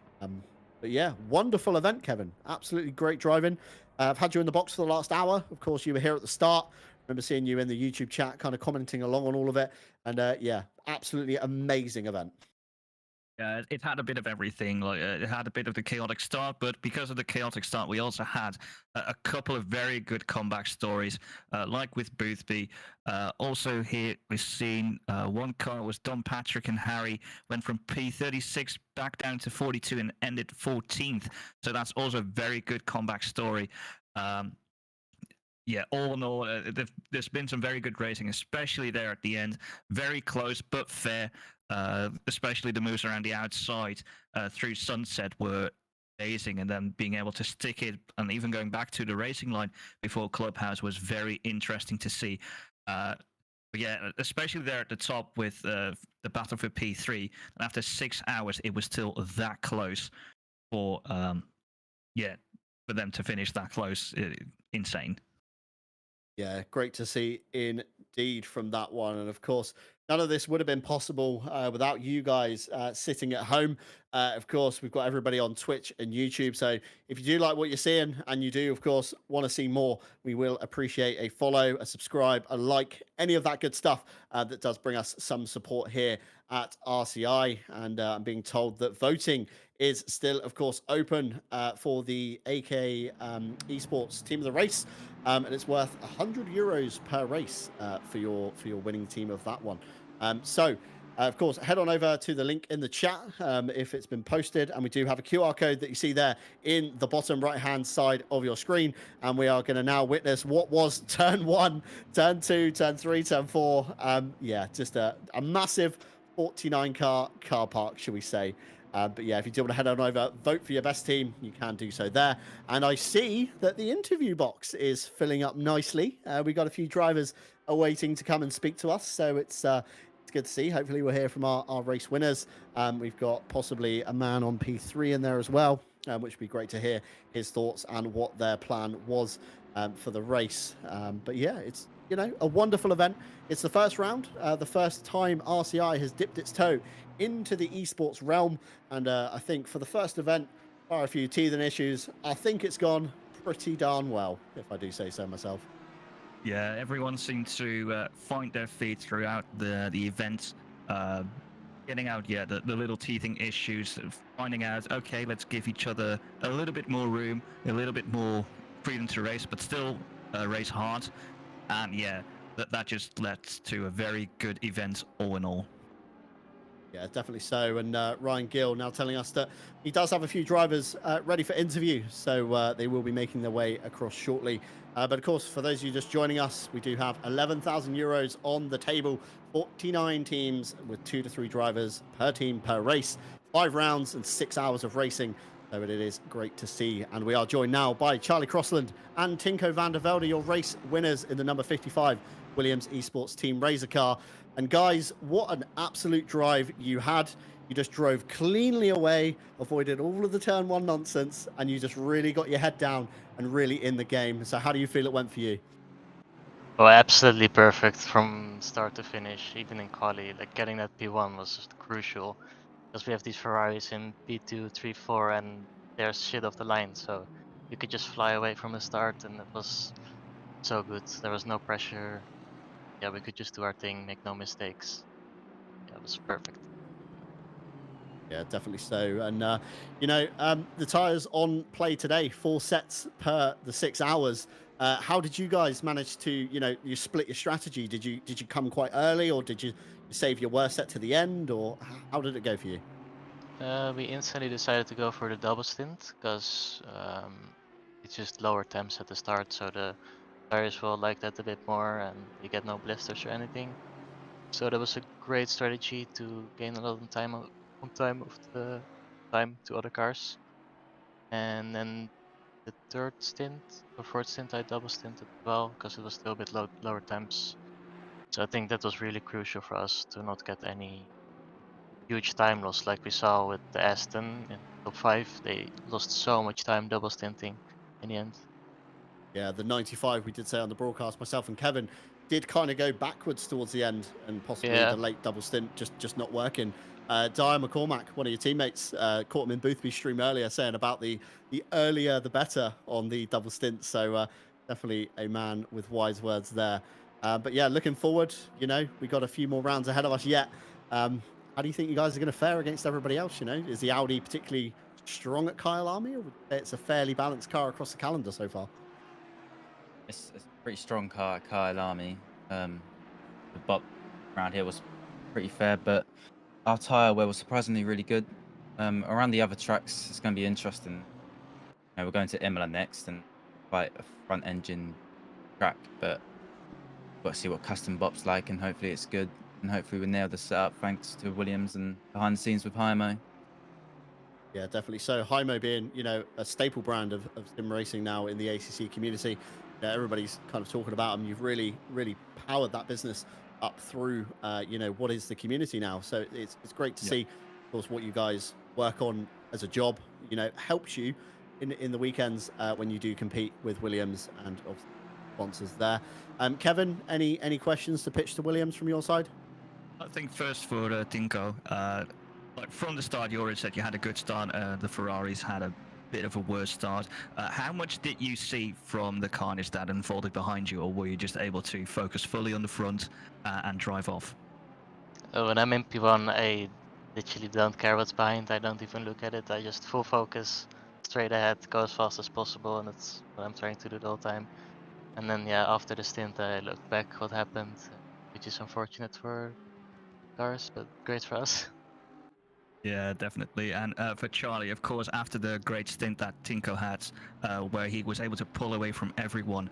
But yeah, wonderful event, Kevin. Absolutely great driving. I've had you in the box for the last hour. Of course, you were here at the start. Remember seeing you in the YouTube chat, kind of commenting along on all of it. And yeah, absolutely amazing event. Yeah, it had a bit of everything. Like it had a bit of the chaotic start, but because of the chaotic start, we also had a couple of very good comeback stories, like with Boothby. Also here we've seen one car was Don Patrick and Harry went from P36 back down to 42 and ended 14th. So that's also a very good comeback story. Yeah, all in all, there's been some very good racing, especially there at the end. Very close but fair. Especially the moves around the outside through Sunset were amazing, and then being able to stick it and even going back to the racing line before Clubhouse was very interesting to see. But yeah, especially there at the top with the battle for P3. And after 6 hours, it was still that close for yeah for them to finish that close. Insane. Yeah, great to see indeed from that one. And of course, none of this would have been possible without you guys sitting at home. Of course, we've got everybody on Twitch and YouTube. So if you do like what you're seeing and you do, of course, want to see more, we will appreciate a follow, a subscribe, a like, any of that good stuff that does bring us some support here at RCI. And I'm being told that voting is still, of course, open for the AK Esports Team of the Race. And it's worth €100 per race for your winning team of that one. Of course, head on over to the link in the chat if it's been posted. And we do have a QR code that you see there in the bottom right-hand side of your screen. And we are going to now witness what was turn 1, turn 2, turn 3, turn 4. Yeah, just a massive 49-car car park, shall we say. But yeah, if you do want to head on over, vote for your best team, you can do so there. And I see that the interview box is filling up nicely. We got a few drivers awaiting to come and speak to us, so it's good to see. Hopefully we'll hear from our race winners. We've got possibly a man on P3 in there as well, which would be great to hear his thoughts and what their plan was for the race. But yeah, it's a wonderful event. It's the first round, the first time RCI has dipped its toe into the esports realm, and I think for the first event, bar a few teething issues, I think it's gone pretty darn well, if I do say so myself. Yeah, everyone seemed to find their feet throughout the event, getting out, the little teething issues, finding out, okay, let's give each other a little bit more room, a little bit more freedom to race, but still race hard. And yeah, that just led to a very good event all in all. Yeah, definitely so. And Ryan Gill now telling us that he does have a few drivers ready for interview, so they will be making their way across shortly. But of course, for those of you just joining us, we do have €11,000 on the table, 49 teams with 2 to 3 drivers per team per race, 5 rounds and 6 hours of racing. So it is great to see. And we are joined now by Charlie Crossland and Tinko van der Velde, your race winners in the number 55 Williams Esports Team Razor car. And guys, what an absolute drive you had. You just drove cleanly away, avoided all of the turn 1 nonsense, and you just really got your head down and really in the game. So how do you feel it went for you? Well, absolutely perfect from start to finish, even in quali. Like getting that P1 was just crucial, because we have these Ferraris in P2, 3, 4, and they're shit off the line. So you could just fly away from the start, and it was so good. There was no pressure. Yeah, we could just do our thing, make no mistakes. Yeah, it was perfect. Yeah, definitely so. And, the tyres on play today, 4 sets per the 6 hours. How did you guys manage to, you split your strategy? Did you come quite early, or did you save your worst set to the end, or how did it go for you? We instantly decided to go for the double stint, because it's just lower temps at the start, so the tires will like that a bit more, and you get no blisters or anything. So that was a great strategy to gain a lot of time of the time to other cars. And then the third stint or fourth stint, I double stinted as well, because it was still a bit lower temps. So I think that was really crucial for us to not get any huge time loss like we saw with the Aston in top 5. They lost so much time double stinting in the end. Yeah, the 95 we did say on the broadcast, myself and Kevin did kind of go backwards towards the end, and possibly the late double stint just not working. Tyre McCormack, one of your teammates, caught him in Boothby's stream earlier, saying about the earlier the better on the double stint. So definitely a man with wise words there. But yeah, looking forward, we got a few more rounds ahead of us yet. how do you think you guys are going to fare against everybody else? You know, is the Audi particularly strong at Kyalami, or would you say it's a fairly balanced car across the calendar so far? It's a pretty strong car at Kyalami. The bop around here was pretty fair, but our tyre wear was surprisingly really good. Around the other tracks, it's going to be interesting. You know, we're going to Imola next and quite a front engine track, but got to see what custom bop's like, and hopefully it's good, and hopefully we nail the setup thanks to Williams and behind the scenes with Jaime. Yeah, definitely. So Hymo being, you know, a staple brand of sim racing now in the ACC community, everybody's kind of talking about them. You've really, really powered that business up through, you know, what is the community now. So it's great to see, of course, what you guys work on as a job, you know, helps you in the weekends when you do compete with Williams and obviously sponsors there. Kevin, any questions to pitch to Williams from your side? I think first for Tinko, like from the start, you already said you had a good start. The Ferraris had a bit of a worse start. How much did you see from the carnage that unfolded behind you, or were you just able to focus fully on the front and drive off? When I'm in P1, I literally don't care what's behind. I don't even look at it. I just full focus, straight ahead, go as fast as possible, and that's what I'm trying to do the whole time. And then, yeah, after the stint, I looked back what happened, which is unfortunate for cars, but great for us. Yeah, definitely. And for Charlie, of course, after the great stint that Tinko had, where he was able to pull away from everyone,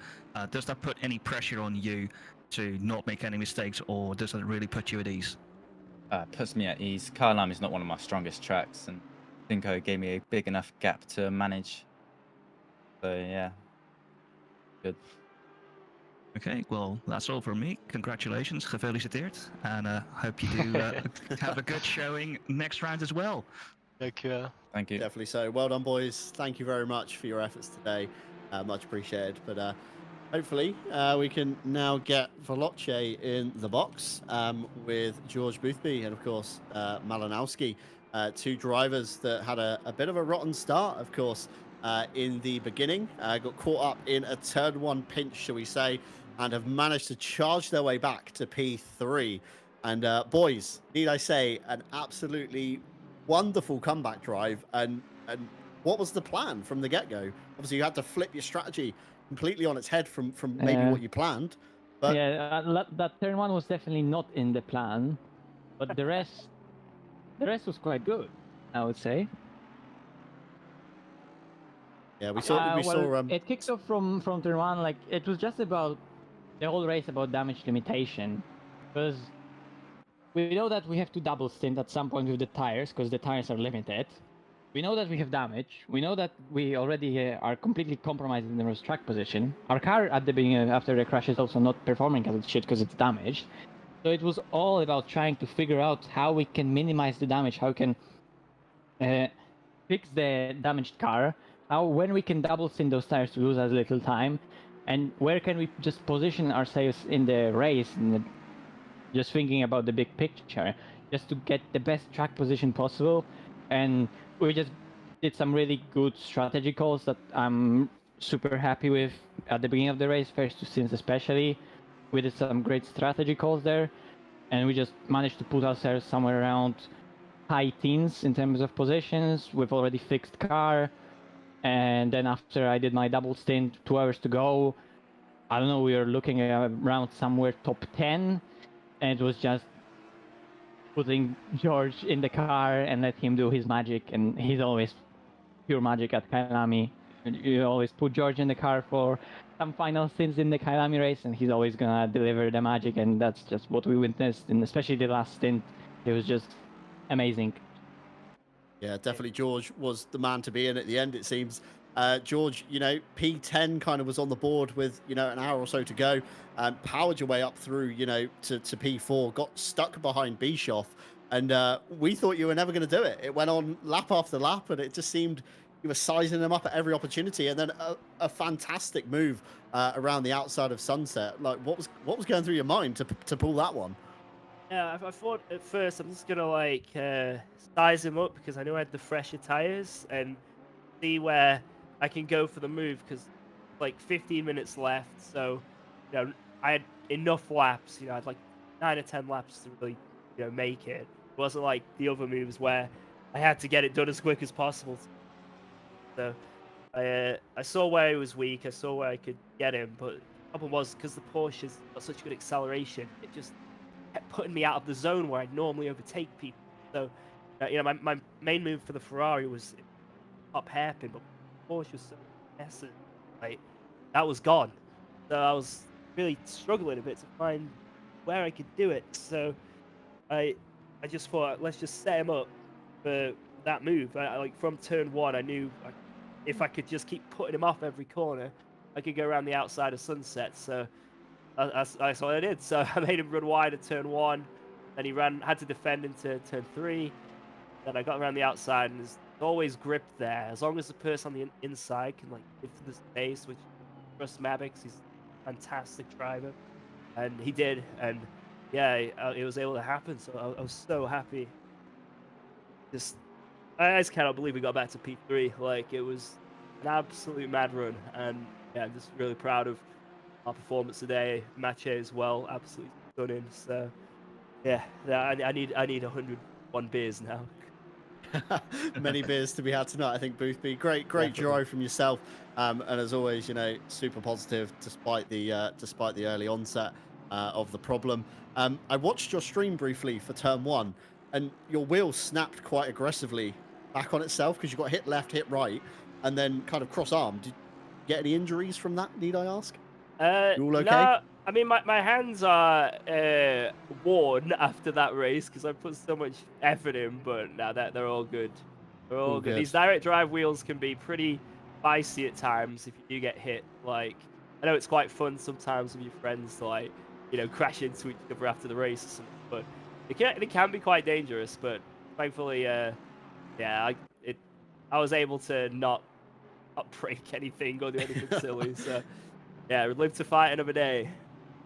does that put any pressure on you to not make any mistakes, or does it really put you at ease? Puts me at ease. Kyalami is not one of my strongest tracks, and Tinko gave me a big enough gap to manage. So yeah, good. Okay, well, that's all from me. Congratulations, gefeliciteerd. And hope you do have a good showing next round as well. Thank you. Thank you. Definitely so. Well done, boys. Thank you very much for your efforts today. Much appreciated. But hopefully we can now get Veloce in the box with George Boothby and, of course, Malinowski. Two drivers that had a bit of a rotten start, of course, in the beginning. Got caught up in a turn one pinch, shall we say, and have managed to charge their way back to P3. And boys, need I say, an absolutely wonderful comeback drive. And what was the plan from the get-go? Obviously, you had to flip your strategy completely on its head from maybe what you planned. But yeah, that turn one was definitely not in the plan, but the rest was quite good, I would say. yeah, we saw it kicked off from turn one. Like, it was just about the whole race about damage limitation, because we know that we have to double stint at some point with the tires, because the tires are limited. We know that we have damage. We know that we already are completely compromised in the track position. Our car at the beginning, after the crash, is also not performing as it should because it's damaged. So it was all about trying to figure out how we can minimize the damage, how we can fix the damaged car, when we can double stint those tires to lose as little time, and where can we just position ourselves in the race, just thinking about the big picture, just to get the best track position possible. And we just did some really good strategy calls that I'm super happy with at the beginning of the race, first two stints especially. We did some great strategy calls there, and we just managed to put ourselves somewhere around high teens in terms of positions with already fixed car. And then after I did my double stint, 2 hours to go, I don't know, we were looking around somewhere top 10, and it was just putting George in the car and let him do his magic. And he's always pure magic at Kyalami. You always put George in the car for some final stints in the Kyalami race, and he's always gonna deliver the magic. And that's just what we witnessed, and especially the last stint, it was just amazing. Yeah, definitely George was the man to be in at the end, it seems. George, you know, P10 kind of was on the board with, you know, an hour or so to go, and powered your way up through, you know, to P4, got stuck behind Bischoff, and we thought you were never going to do it. It went on lap after lap, and it just seemed you were sizing them up at every opportunity, and then a fantastic move around the outside of Sunset. Like, what was going through your mind to pull that one? Yeah, I thought at first I'm just gonna like size him up because I knew I had the fresher tires and see where I can go for the move because like 15 minutes left, so you know I had enough laps. You know, I had like 9 or 10 laps to really make it. It wasn't like the other moves where I had to get it done as quick as possible. So I saw where he was weak. I saw where I could get him, but the problem was because the Porsche's got such good acceleration, it just kept putting me out of the zone where I'd normally overtake people. So, my main move for the Ferrari was up hairpin, but Porsche was so massive, like that was gone. So I was really struggling a bit to find where I could do it. So I just thought, let's just set him up for that move. Like from turn 1, I knew if I could just keep putting him off every corner, I could go around the outside of Sunset. So that's what I did. So I made him run wide at turn 1, then he had to defend into turn 3. Then I got around the outside, and there's always grip there. As long as the person on the inside can like get to the space, which trust Mavix, he's a fantastic driver, and he did. And yeah, it was able to happen. So I was so happy. I just cannot believe we got back to P3. Like, it was an absolute mad run, and yeah, I'm just really proud of our performance today. Match as well, absolutely stunning. So yeah, I need 101 beers now. Many beers to be had tonight, I think, Boothby. Great drive from yourself, and as always, super positive despite the early onset of the problem. I watched your stream briefly for turn 1, and your wheel snapped quite aggressively back on itself because you got hit left, hit right, and then kind of cross-armed. Did you get any injuries from that, need I ask? You all okay? No, I mean, my hands are worn after that race because I put so much effort in, but now that they're all good. They're all good. These direct drive wheels can be pretty spicy at times if you do get hit. Like, I know it's quite fun sometimes with your friends to, like, crash into each other after the race or something, but it can be quite dangerous. But thankfully, yeah, I was able to not break anything or do anything silly. So yeah, we'd live to fight another day.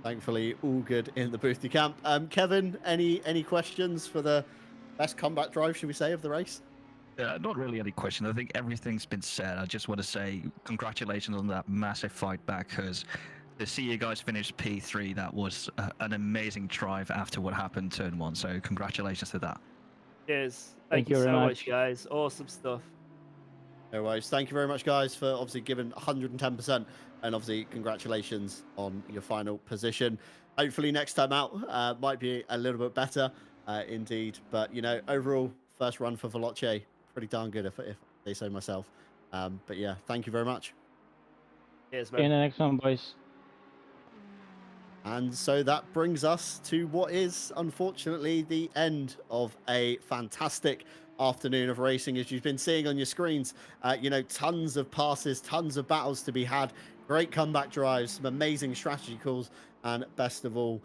Thankfully, all good in the Boothby camp. Kevin, any questions for the best comeback drive, should we say, of the race? Not really any question. I think everything's been said. I just want to say congratulations on that massive fight back, because to see you guys finish P3, that was an amazing drive after what happened turn 1. So congratulations to that. Cheers. Thank you so much, guys. Awesome stuff. No worries. Thank you very much, guys, for obviously giving 110%, and obviously congratulations on your final position. Hopefully next time out might be a little bit better, indeed. But overall, first run for Veloce, pretty darn good if I say so myself. But yeah, thank you very much. Cheers, man. In the next one, boys. And so that brings us to what is unfortunately the end of a fantastic afternoon of racing, as you've been seeing on your screens. Tons of passes, tons of battles to be had, great comeback drives, some amazing strategy calls, and best of all,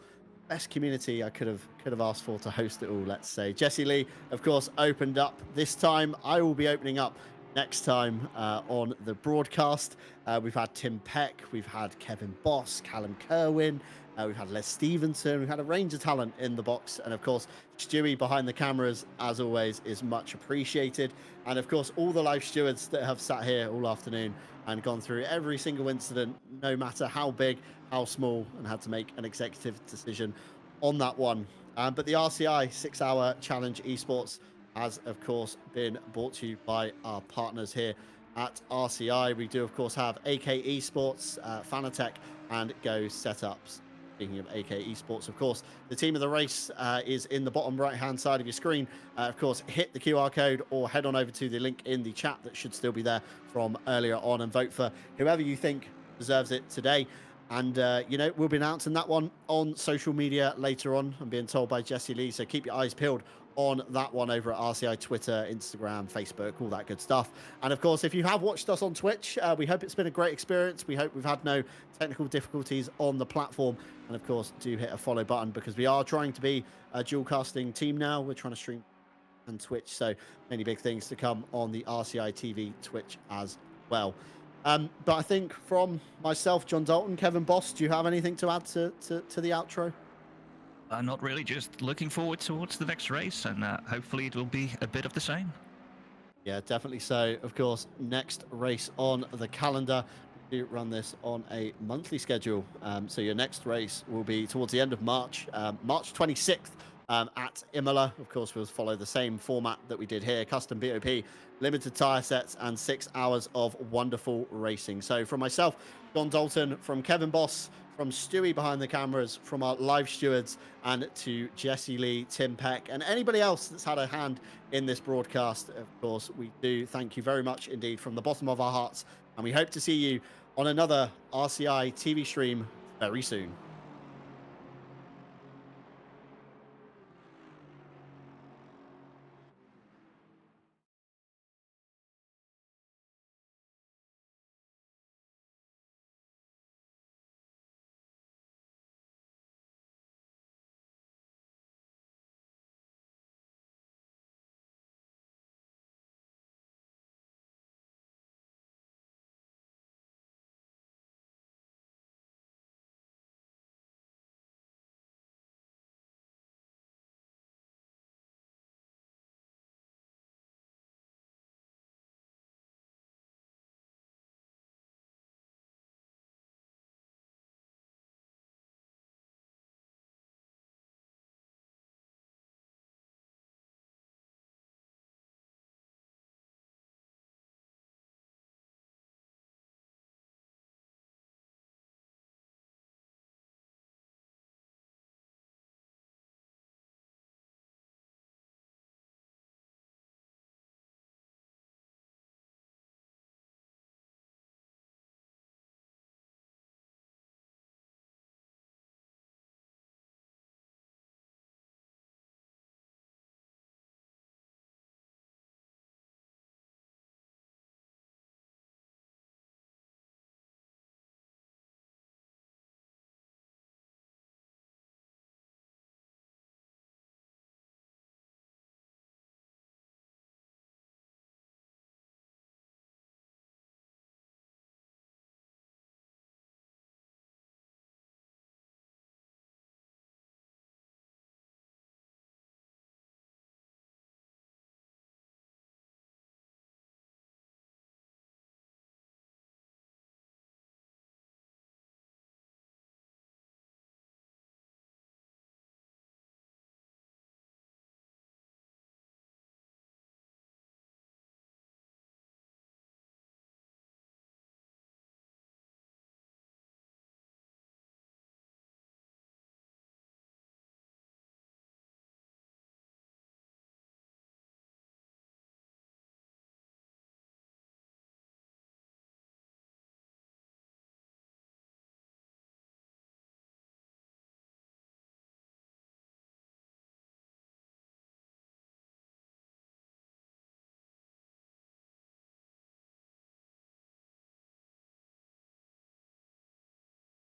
best community I could have asked for to host it all, let's say. Jesse Lee, of course, opened up this time. I will be opening up next time on the broadcast. We've had Tim Peck, we've had Kevin Boss, Callum Kerwin, we've had Les Stevenson, we've had a range of talent in the box, and of course Stewie behind the cameras, as always, is much appreciated. And of course all the live stewards that have sat here all afternoon and gone through every single incident, no matter how big, how small, and had to make an executive decision on that one. But the RCI 6-hour challenge esports has of course been brought to you by our partners here at RCI. We do of course have AK Esports, Fanatec, and Go Setups. Speaking of AK Esports, of course, the team of the race is in the bottom right-hand side of your screen. Of course, hit the QR code or head on over to the link in the chat that should still be there from earlier on and vote for whoever you think deserves it today. And, we'll be announcing that one on social media later on, I'm being told by Jesse Lee. So keep your eyes peeled on that one over at RCI Twitter, Instagram, Facebook, all that good stuff. And of course, if you have watched us on Twitch, we hope it's been a great experience. We hope we've had no technical difficulties on the platform. And of course, do hit a follow button, because we are trying to be a dual casting team now. We're trying to stream and Twitch, so many big things to come on the RCI TV Twitch as well. But I think from myself, John Dalton, Kevin Boss, do you have anything to add to the outro? Not really, just looking forward towards the next race, and hopefully it will be a bit of the same. Yeah, definitely so. Of course, next race on the calendar, we run this on a monthly schedule. So your next race will be towards the end of March, March 26th at Imola. Of course, we'll follow the same format that we did here, custom BOP, limited tyre sets, and 6 hours of wonderful racing. So from myself, John Dalton, from Kevin Boss, from Stewie behind the cameras, from our live stewards, and to Jesse Lee, Tim Peck, and anybody else that's had a hand in this broadcast, of course, we do thank you very much indeed from the bottom of our hearts, and we hope to see you on another RCI TV stream very soon.